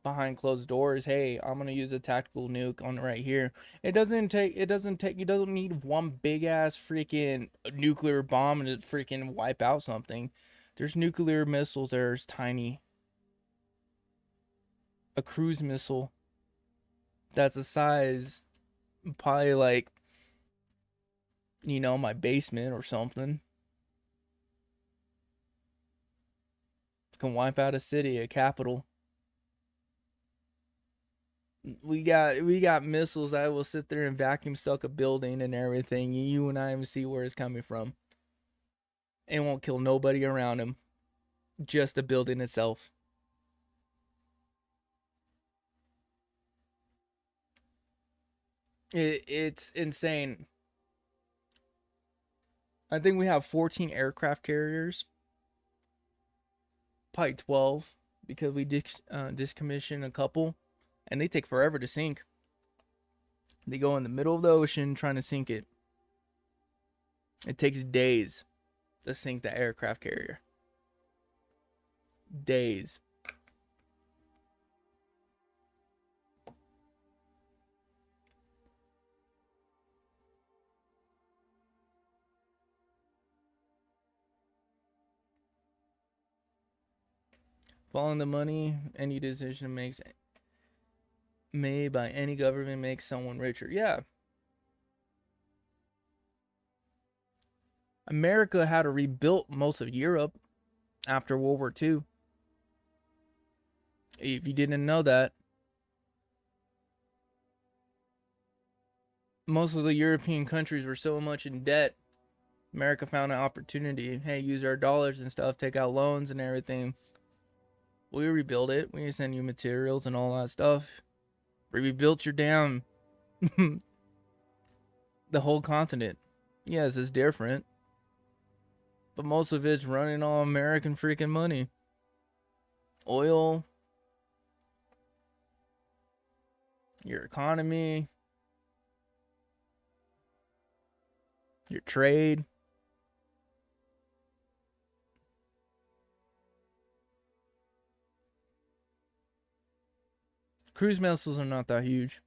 behind closed doors. Hey, I'm gonna use a tactical nuke on right here. You don't need one big ass freaking nuclear bomb to freaking wipe out something. There's nuclear missiles that are tiny. A cruise missile that's a size probably like, you know, my basement or something. Can wipe out a city, a capital. We got missiles that will sit there and vacuum suck a building and everything. You and I even see where it's coming from. It won't kill nobody around him. Just the building itself. It's insane. I think we have 14 aircraft carriers. Probably 12 because we discommissioned a couple. And they take forever to sink. They go in the middle of the ocean trying to sink it. It takes days to sink the aircraft carrier. Days. Following the money, any decision made by any government makes someone richer. Yeah. America had to rebuild most of Europe after World War II. If you didn't know that, most of the European countries were so much in debt. America found an opportunity. Hey, use our dollars and stuff, take out loans and everything. We rebuild it. We send you materials and all that stuff. We rebuilt your damn the whole continent. Yes, it's different. But most of it's running on American freaking money. Oil. Your economy. Your trade. Cruise missiles are not that huge.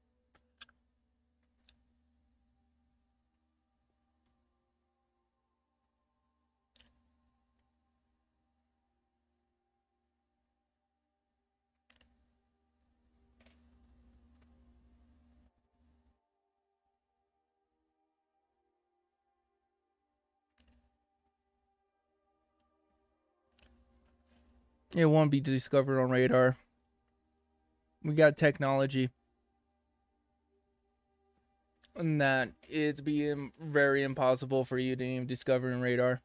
It won't be discovered on radar. We got technology. And that it's being very impossible for you to even discover in radar.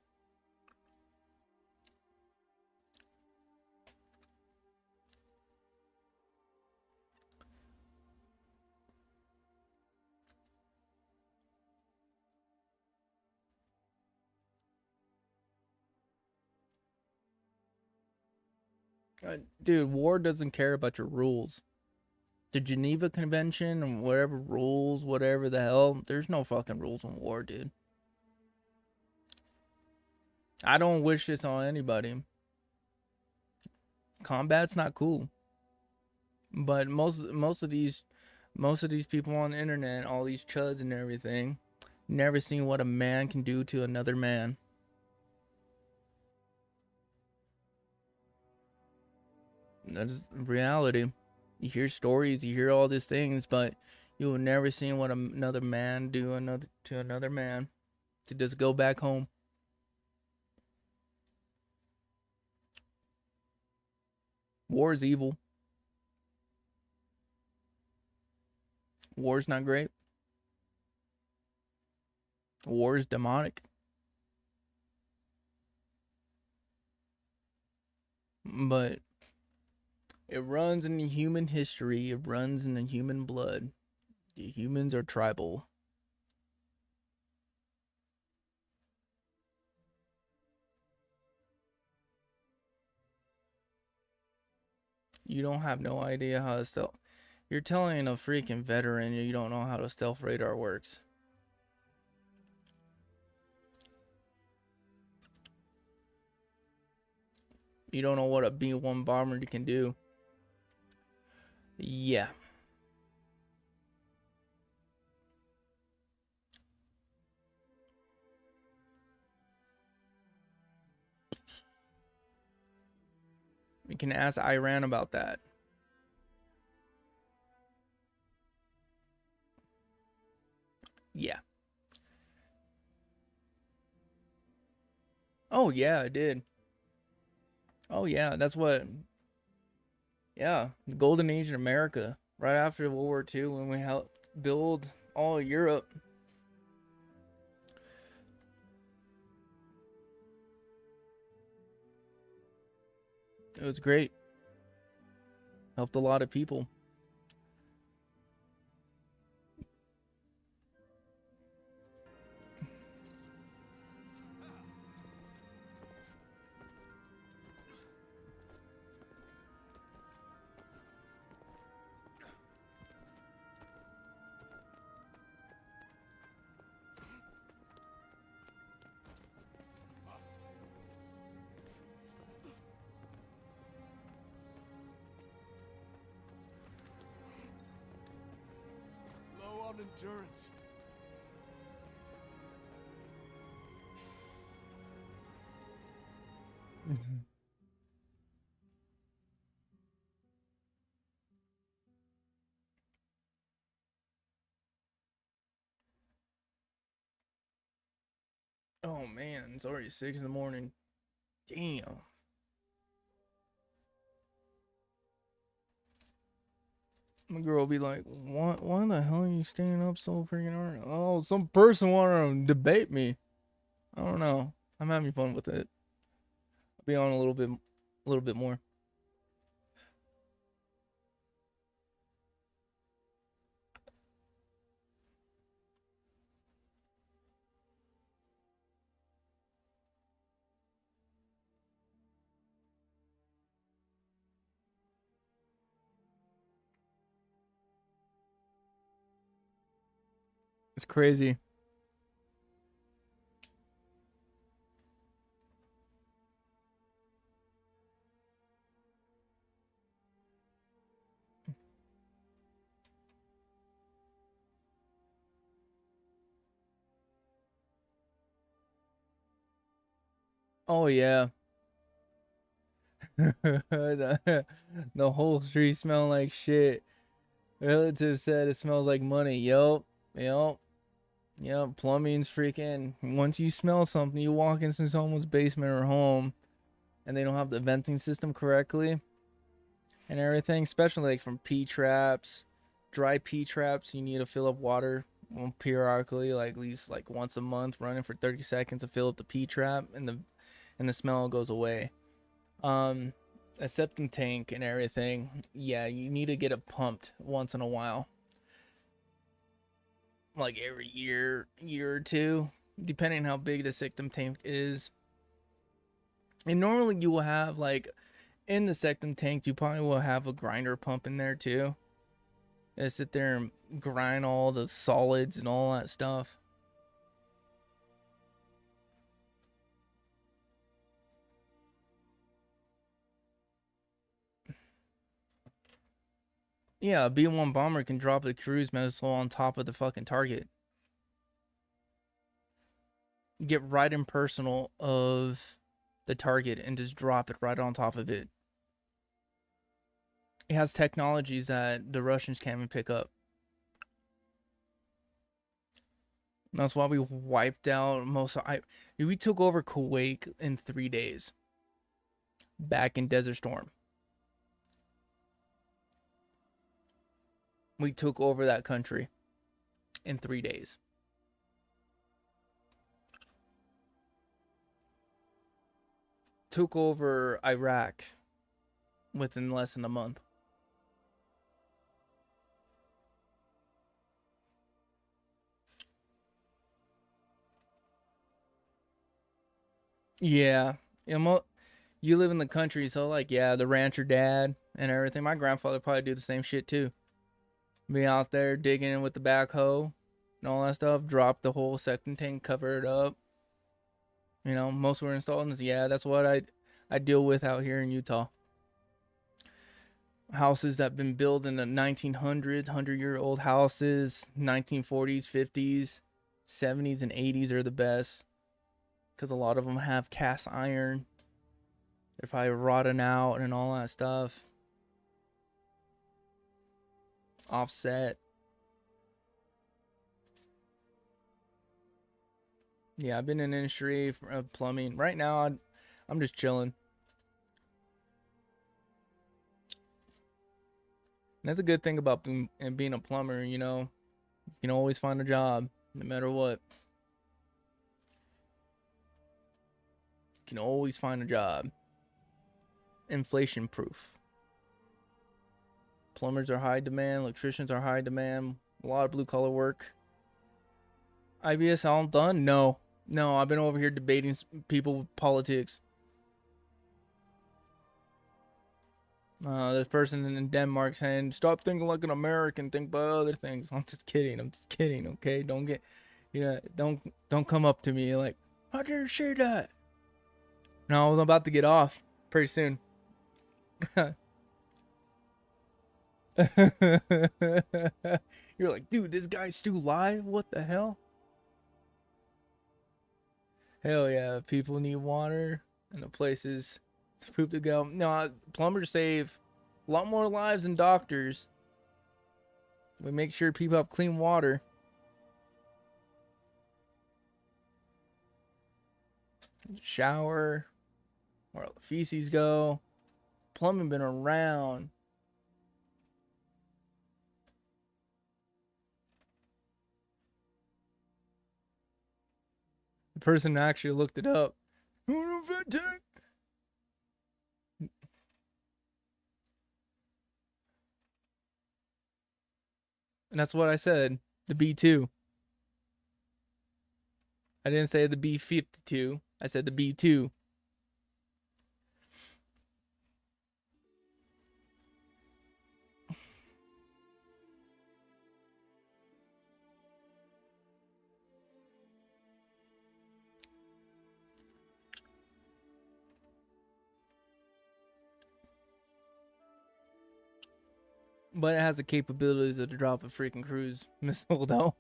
Dude, war doesn't care about your rules. The Geneva Convention and whatever rules, whatever the hell, there's no fucking rules in war, dude. I don't wish this on anybody. Combat's not cool. But most of these people on the internet, all these chuds and everything, never seen what a man can do to another man. That's reality. You hear stories, you hear all these things, but you will never see what another man do to another man to just go back home. War is evil. War is not great. War is demonic. But it runs in human history. It runs in the human blood. The humans are tribal. You don't have no idea how to stealth. You're telling a freaking veteran you don't know how to stealth radar works. You don't know what a B-1 bomber can do. Yeah. You can ask Iran about that. Yeah. Oh, yeah, I did. Oh, yeah, that's what... Yeah, the golden age in America. Right after World War II, when we helped build all of Europe. It was great. Helped a lot of people. Low on endurance. Oh man, it's already 6 in the morning. Damn. My girl will be like, why the hell are you staying up so freaking early? Oh, some person wanted to debate me. I don't know. I'm having fun with it. I'll be on a little bit more. It's crazy. Oh yeah. the whole street smell like shit. Relative said it smells like money. Yup. Plumbing's freaking. Once you smell something, you walk into someone's basement or home, and they don't have the venting system correctly and everything, especially like from P-traps, dry P-traps, you need to fill up water periodically, like at least like once a month, running for 30 seconds to fill up the P-trap, and the smell goes away. A septum tank and everything, yeah, you need to get it pumped once in a while, like every year or two, depending on how big the septum tank is. And normally you will have, like, in the septum tank, you probably will have a grinder pump in there too. They sit there and grind all the solids and all that stuff. Yeah, a B-1 bomber can drop a cruise missile on top of the fucking target. Get right in personal of the target and just drop it right on top of it. It has technologies that the Russians can't even pick up. That's why we wiped out we took over Kuwait in 3 days. Back in Desert Storm. We took over that country in 3 days. Took over Iraq within less than a month. Yeah. You live in the country, so like, yeah, the rancher dad and everything. My grandfather probably do the same shit too. Be out there digging in with the backhoe and all that stuff. Drop the whole septic tank, cover it up. You know, most were installed. Yeah, that's what I deal with out here in Utah. Houses that have been built in the 1900s, 100-year-old houses, 1940s, 50s, 70s, and 80s are the best. Because a lot of them have cast iron. They're probably rotting out and all that stuff. Offset. Yeah, I've been in the industry for plumbing. Right now, I'm just chilling. And that's a good thing about being a plumber, you know. You can always find a job, no matter what. You can always find a job. Inflation proof. Plumbers are high demand. Electricians are high demand. A lot of blue collar work. IBS all done? No. No, I've been over here debating people with politics. This person in Denmark saying, stop thinking like an American, think about other things. I'm just kidding, okay? Don't come up to me like, how dare you say that? No, I was about to get off pretty soon. You're like, dude, this guy's still live? What the hell? Hell yeah, people need water and the places to poop to go. No, plumbers save a lot more lives than doctors. We make sure people have clean water. Shower, where all the feces go. Plumbing been around. The person actually looked it up. And that's what I said. The B2. I didn't say the B52. I said the B2. But it has the capabilities to drop a freaking cruise missile, though.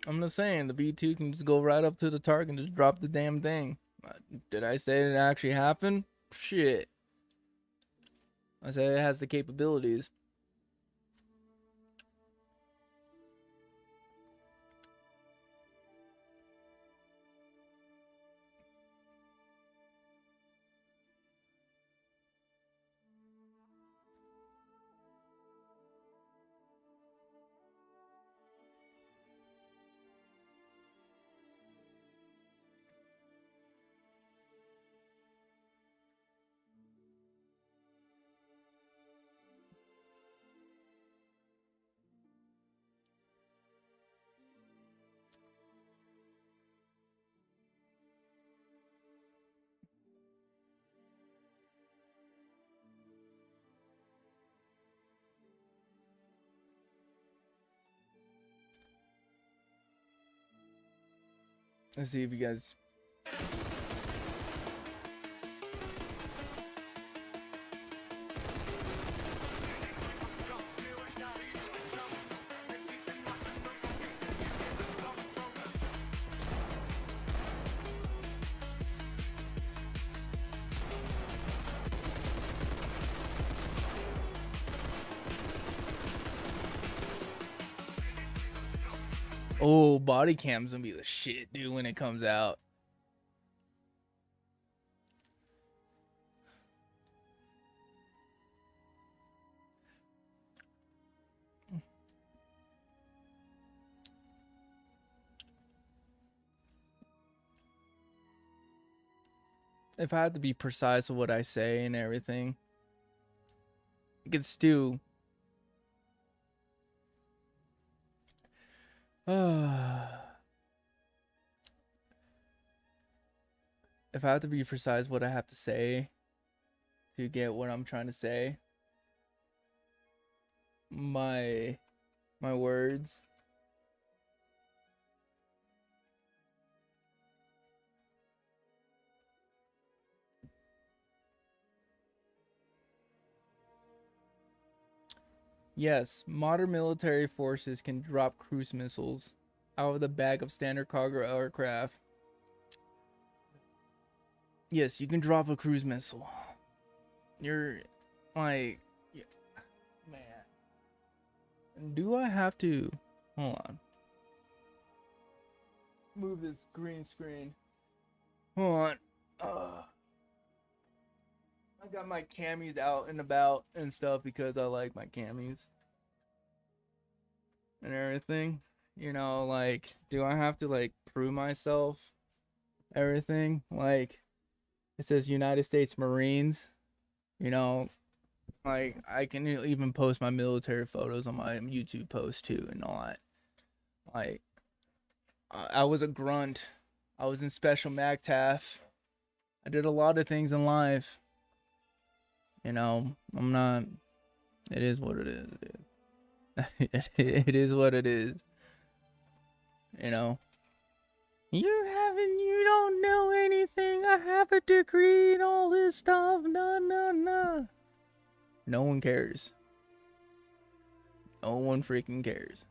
I'm just saying, the B2 can just go right up to the target and just drop the damn thing. Did I say it actually happened? Shit. I said it has the capabilities. Let's see if you guys. Oh, body cam's gonna be the shit, dude, when it comes out. If I had to be precise with what I say and everything, it could stew. If I have to be precise what I have to say to get what I'm trying to say, my words. Yes, modern military forces can drop cruise missiles out of the back of standard cargo aircraft. Yes, you can drop a cruise missile. You're like, yeah, man. Do I have to? Hold on. Move this green screen. Hold on. I got my camis out and about and stuff because I like my camis and everything. You know, like, do I have to like prove myself? Everything, like, it says United States Marines. You know, like, I can even post my military photos on my YouTube post too and all that. Like, I was a grunt. I was in Special MACTAF. I did a lot of things in life. You know, I'm not. It is what it is, dude. It is what it is. You know. You don't know anything. I have a degree and all this stuff. No. No one cares. No one freaking cares.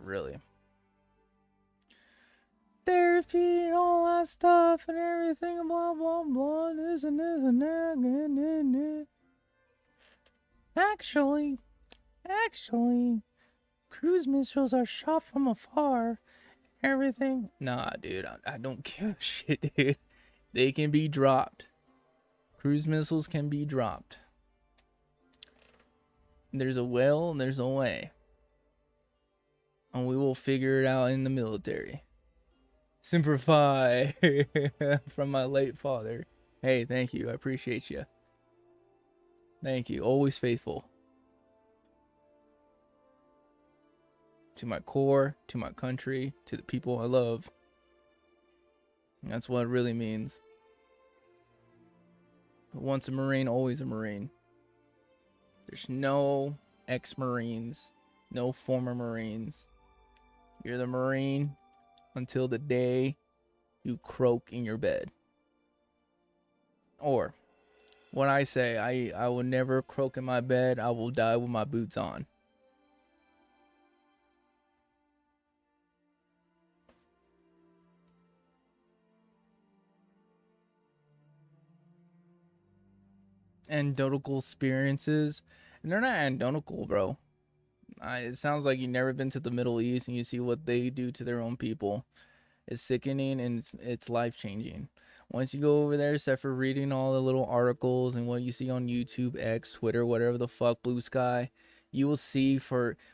Really. Therapy and all that stuff and everything, blah blah blah, this and that. Actually, cruise missiles are shot from afar. Everything. Nah, dude, I don't give a shit, dude. They can be dropped. Cruise missiles can be dropped. There's a will and there's a way. And we will figure it out in the military. Semper Fi from my late father. Hey, thank you. I appreciate you. Thank you. Always faithful. To my core, to my country, to the people I love. That's what it really means. Once a Marine, always a Marine. There's no ex-Marines, no former Marines. You're the Marine until the day you croak in your bed. Or, when I say I will never croak in my bed, I will die with my boots on. Anecdotal experiences, and they're not anecdotal, bro. It sounds like you've never been to the Middle East and you see what they do to their own people. It's sickening and it's life-changing. Once you go over there, except for reading all the little articles and what you see on YouTube, X, Twitter, whatever the fuck, Blue Sky, you will see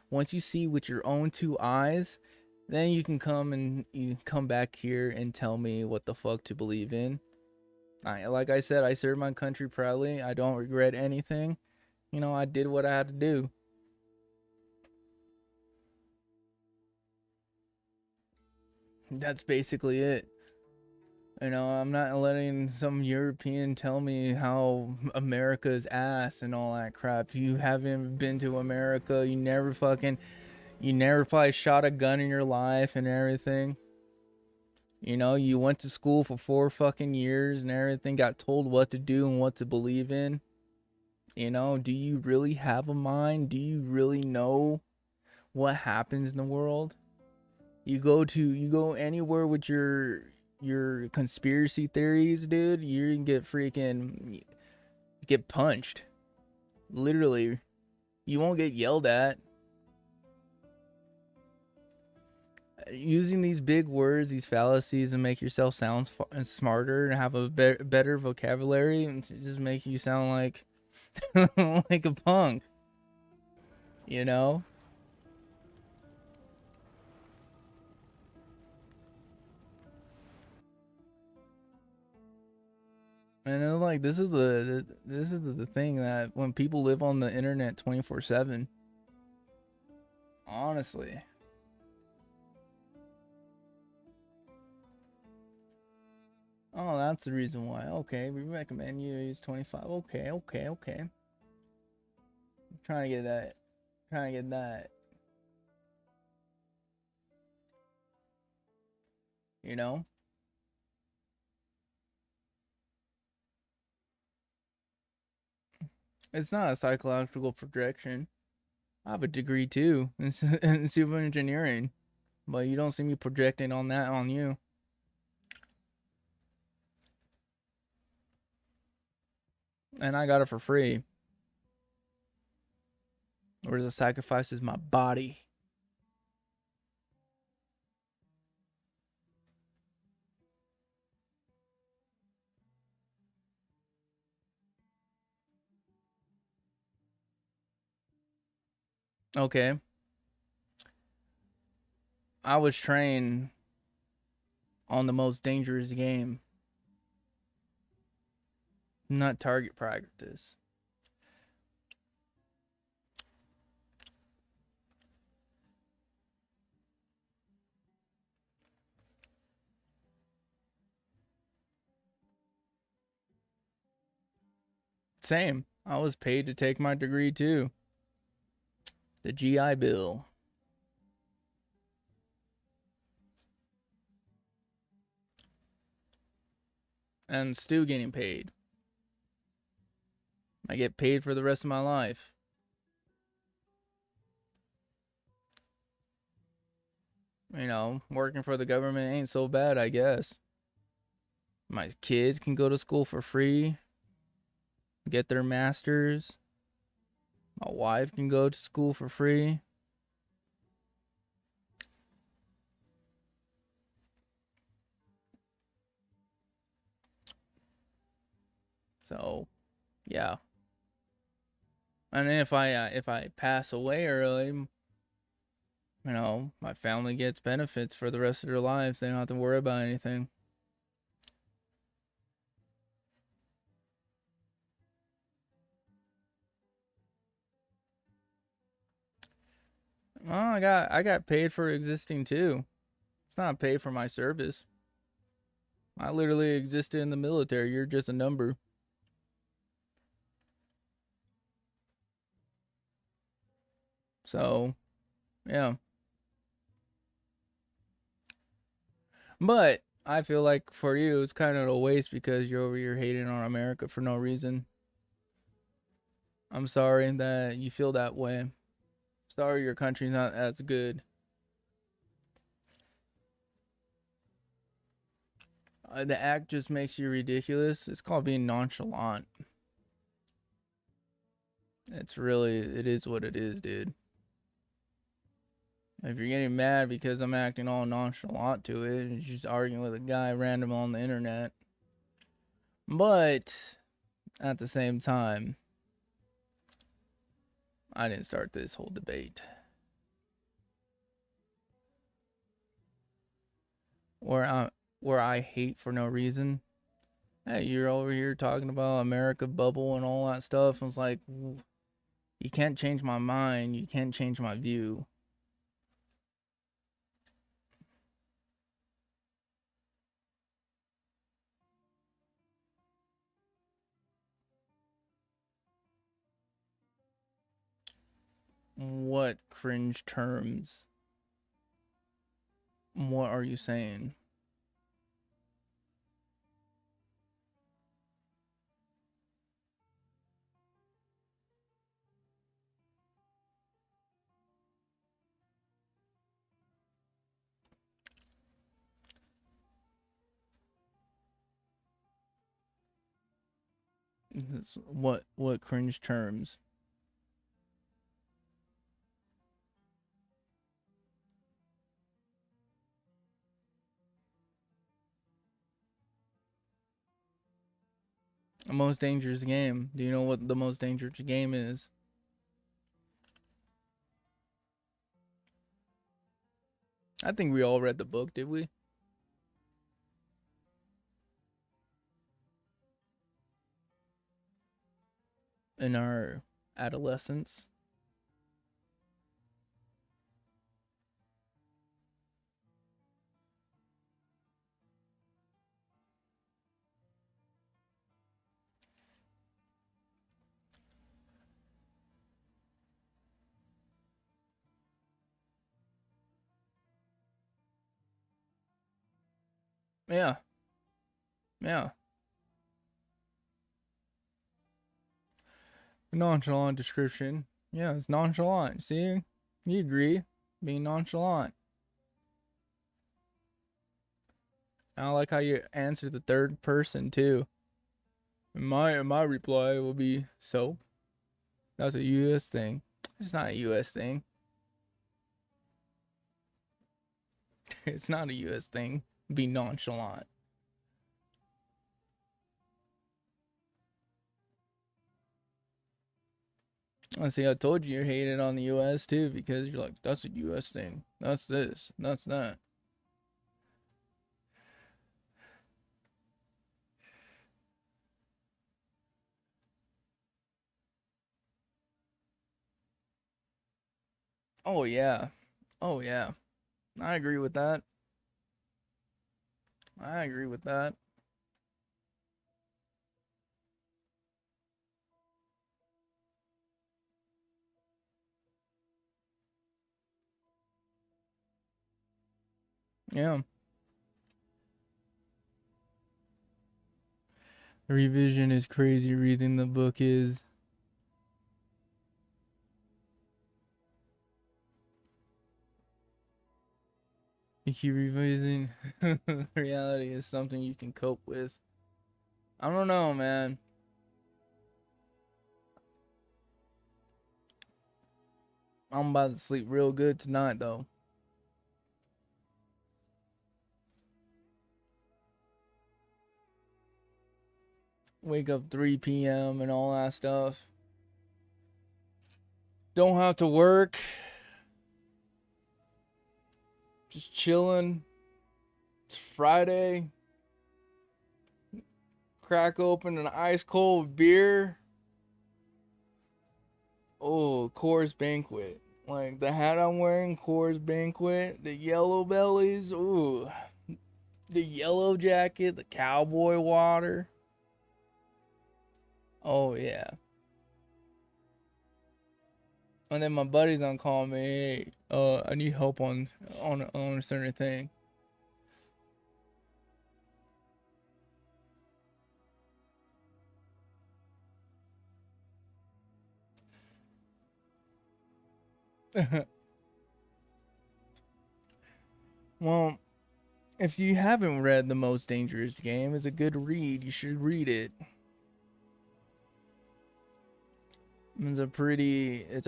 once you see with your own two eyes, then you can come back here and tell me what the fuck to believe in. Like I said, I served my country proudly. I don't regret anything. You know, I did what I had to do. That's basically it. You know, I'm not letting some European tell me how America's ass and all that crap. You haven't been to America. You never probably shot a gun in your life and everything. You know, you went to school for 4 fucking years and everything, got told what to do and what to believe in. You know, do you really have a mind? Do you really know what happens in the world? You go anywhere with your conspiracy theories, dude, you can get punched. Literally. You won't get yelled at. Using these big words, these fallacies, and make yourself sound smarter and have a better vocabulary, and just make you sound like like a punk, you know? And like this is the thing that when people live on the internet 24/7, honestly. Oh, that's the reason why. Okay, we recommend you use 25. Okay. I'm trying to get that. You know? It's not a psychological projection. I have a degree too in civil engineering, but you don't see me projecting on that on you. And I got it for free. Whereas the sacrifice is my body. Okay. I was trained on the most dangerous game. Not target practice. Same. I was paid to take my degree too. The GI Bill. And still getting paid. I get paid for the rest of my life. You know, working for the government ain't so bad, I guess. My kids can go to school for free, get their masters. My wife can go to school for free. So, yeah. And then if I pass away early, you know, my family gets benefits for the rest of their lives. They don't have to worry about anything. Oh, I got paid for existing too. It's not paid for my service. I literally existed in the military. You're just a number. So, yeah. But I feel like for you, it's kind of a waste because you're over here hating on America for no reason. I'm sorry that you feel that way. Sorry your country's not as good. The act just makes you ridiculous. It's called being nonchalant. It is what it is, dude. If you're getting mad because I'm acting all nonchalant to it, and just arguing with a guy random on the internet. But at the same time, I didn't start this whole debate. Where I hate for no reason. Hey, you're over here talking about America bubble and all that stuff. I was like, you can't change my mind. You can't change my view. What cringe terms? What are you saying? What cringe terms? The most dangerous game. Do you know what the most dangerous game is? I think we all read the book, did we? In our adolescence. Yeah. Yeah. Nonchalant description. Yeah, it's nonchalant. See? You agree. Being nonchalant. I like how you answer the third person too. My reply will be, so that's a US thing. It's not a US thing. It's not a US thing. Be nonchalant. I see, I told you you're hated on the US too, because you're like, that's a US thing. That's this. That's that. Oh yeah. Oh yeah. I agree with that. I agree with that. Yeah. The revision is crazy. Reading the book is. You keep revising. Reality is something you can cope with. I don't know, man. I'm about to sleep real good tonight, though. Wake up 3 p.m. and all that stuff. Don't have to work. Just chilling. It's Friday. Crack open an ice cold beer. Oh, Coors Banquet. Like the hat I'm wearing, Coors Banquet. The yellow bellies. Ooh. The yellow jacket. The cowboy water. Oh, yeah. And then my buddies on call me, hey, I need help on a certain thing. Well, if you haven't read The Most Dangerous Game, it's a good read. You should read it. It's a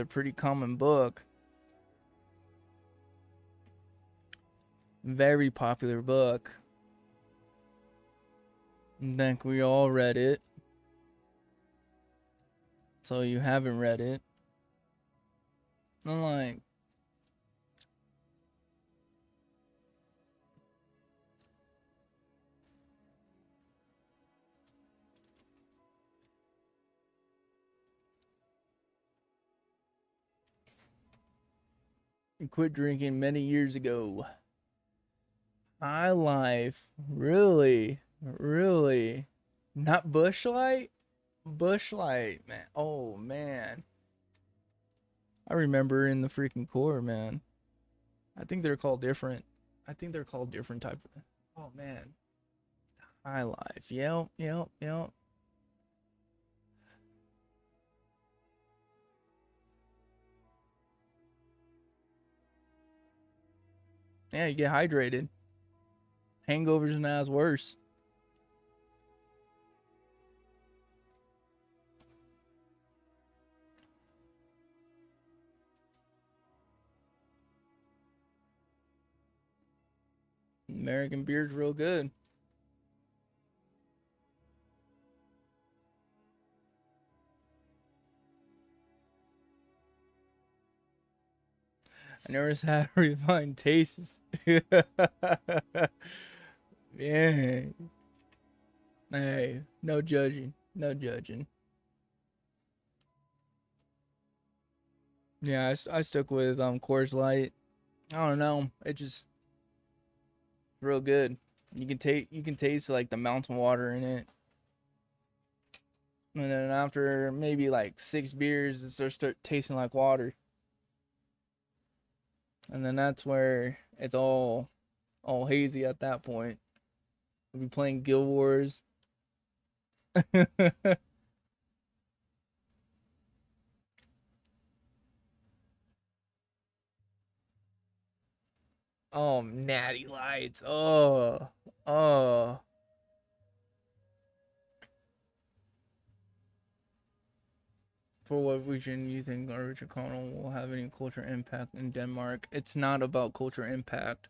pretty common book. Very popular book. I think we all read it. So you haven't read it. I'm like, I quit drinking many years ago. High Life, really, really, not Bush Light, Bush Light, man. Oh man, I remember in the freaking core, man. I think they're called different. I think they're called different type of. Oh man, High Life. Yep. Yeah, you get hydrated. Hangovers and that's worse. American beer's real good. I never had refined tastes. Yeah. Hey, no judging. No judging. Yeah, I stuck with Coors Light. I don't know. It just real good. You can taste like the mountain water in it. And then after maybe like 6 beers, it starts tasting like water. And then that's where it's all hazy at that point. We'll be playing Guild Wars. Oh, Natty Lights. Oh. Oh. For what region you think Richard Connell will have any cultural impact in Denmark? It's not about cultural impact.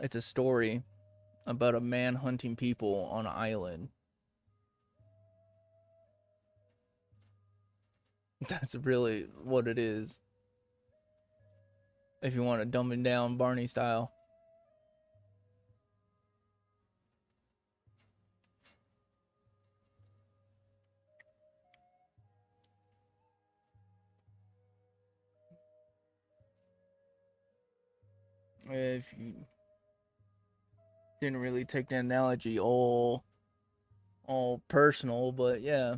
It's a story about a man hunting people on an island. That's really what it is. If you want to dumb it down Barney style. If you didn't really take the analogy all personal, but yeah.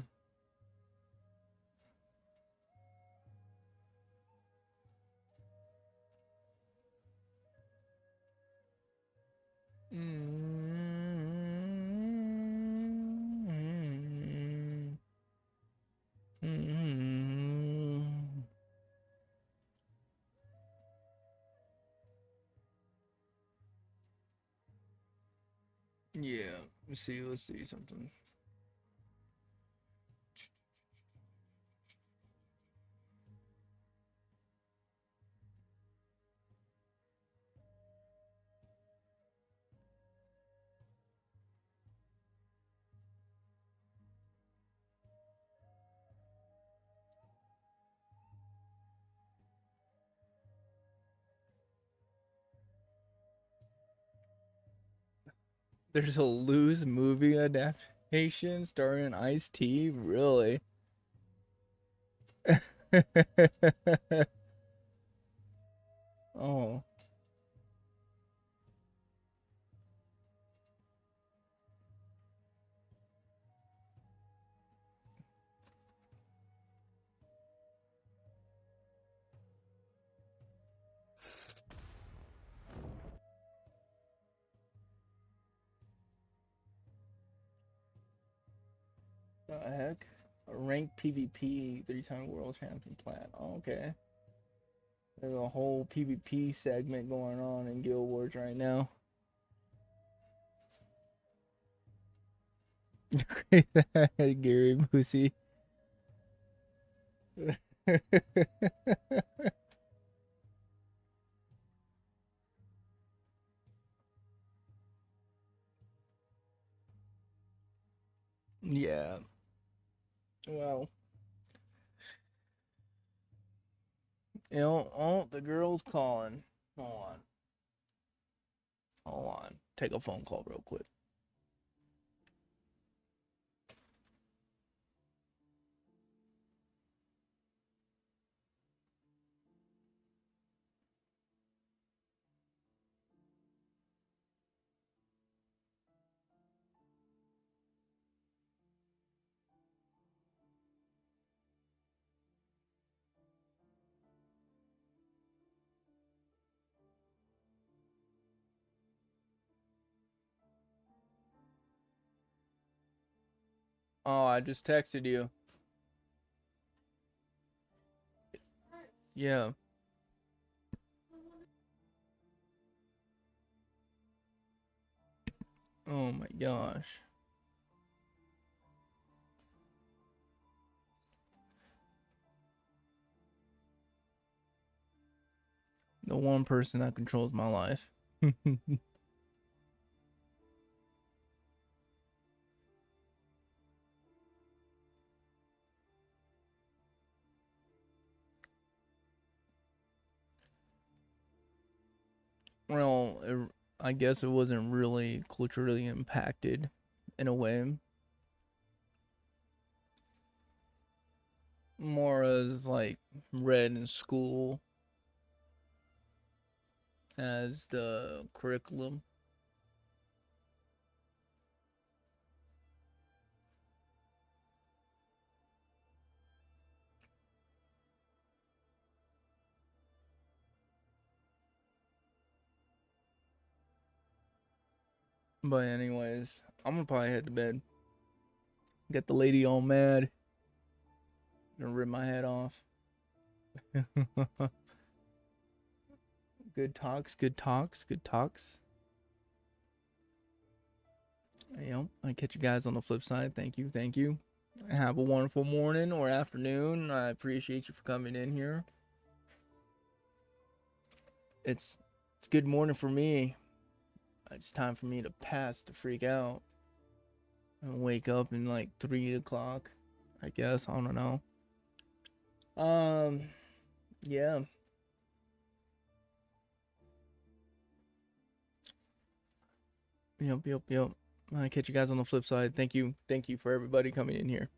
Yeah, let's see something. There's a Lose movie adaptation starring Ice-T? Really? Oh. The heck? A ranked PvP 3-time world champion plat. Oh, okay. There's a whole PvP segment going on in Guild Wars right now. Gary Busey. Yeah. Well. You know, oh, the girl's calling. Hold on. Hold on. Take a phone call real quick. Oh, I just texted you. Yeah. Oh my gosh. The one person that controls my life. Well, I guess it wasn't really culturally impacted in a way. More as like read in school as the curriculum. But anyways, I'm gonna probably head to bed. Get the lady all mad. Gonna rip my head off. Good talks, good talks, good talks. Yep, I catch you guys on the flip side. Thank you, thank you. Have a wonderful morning or afternoon. I appreciate you for coming in here. It's good morning for me. It's time for me to pass to freak out and wake up in like 3 o'clock, I guess. I don't know. Yeah. Yep. I catch you guys on the flip side. Thank you for everybody coming in here.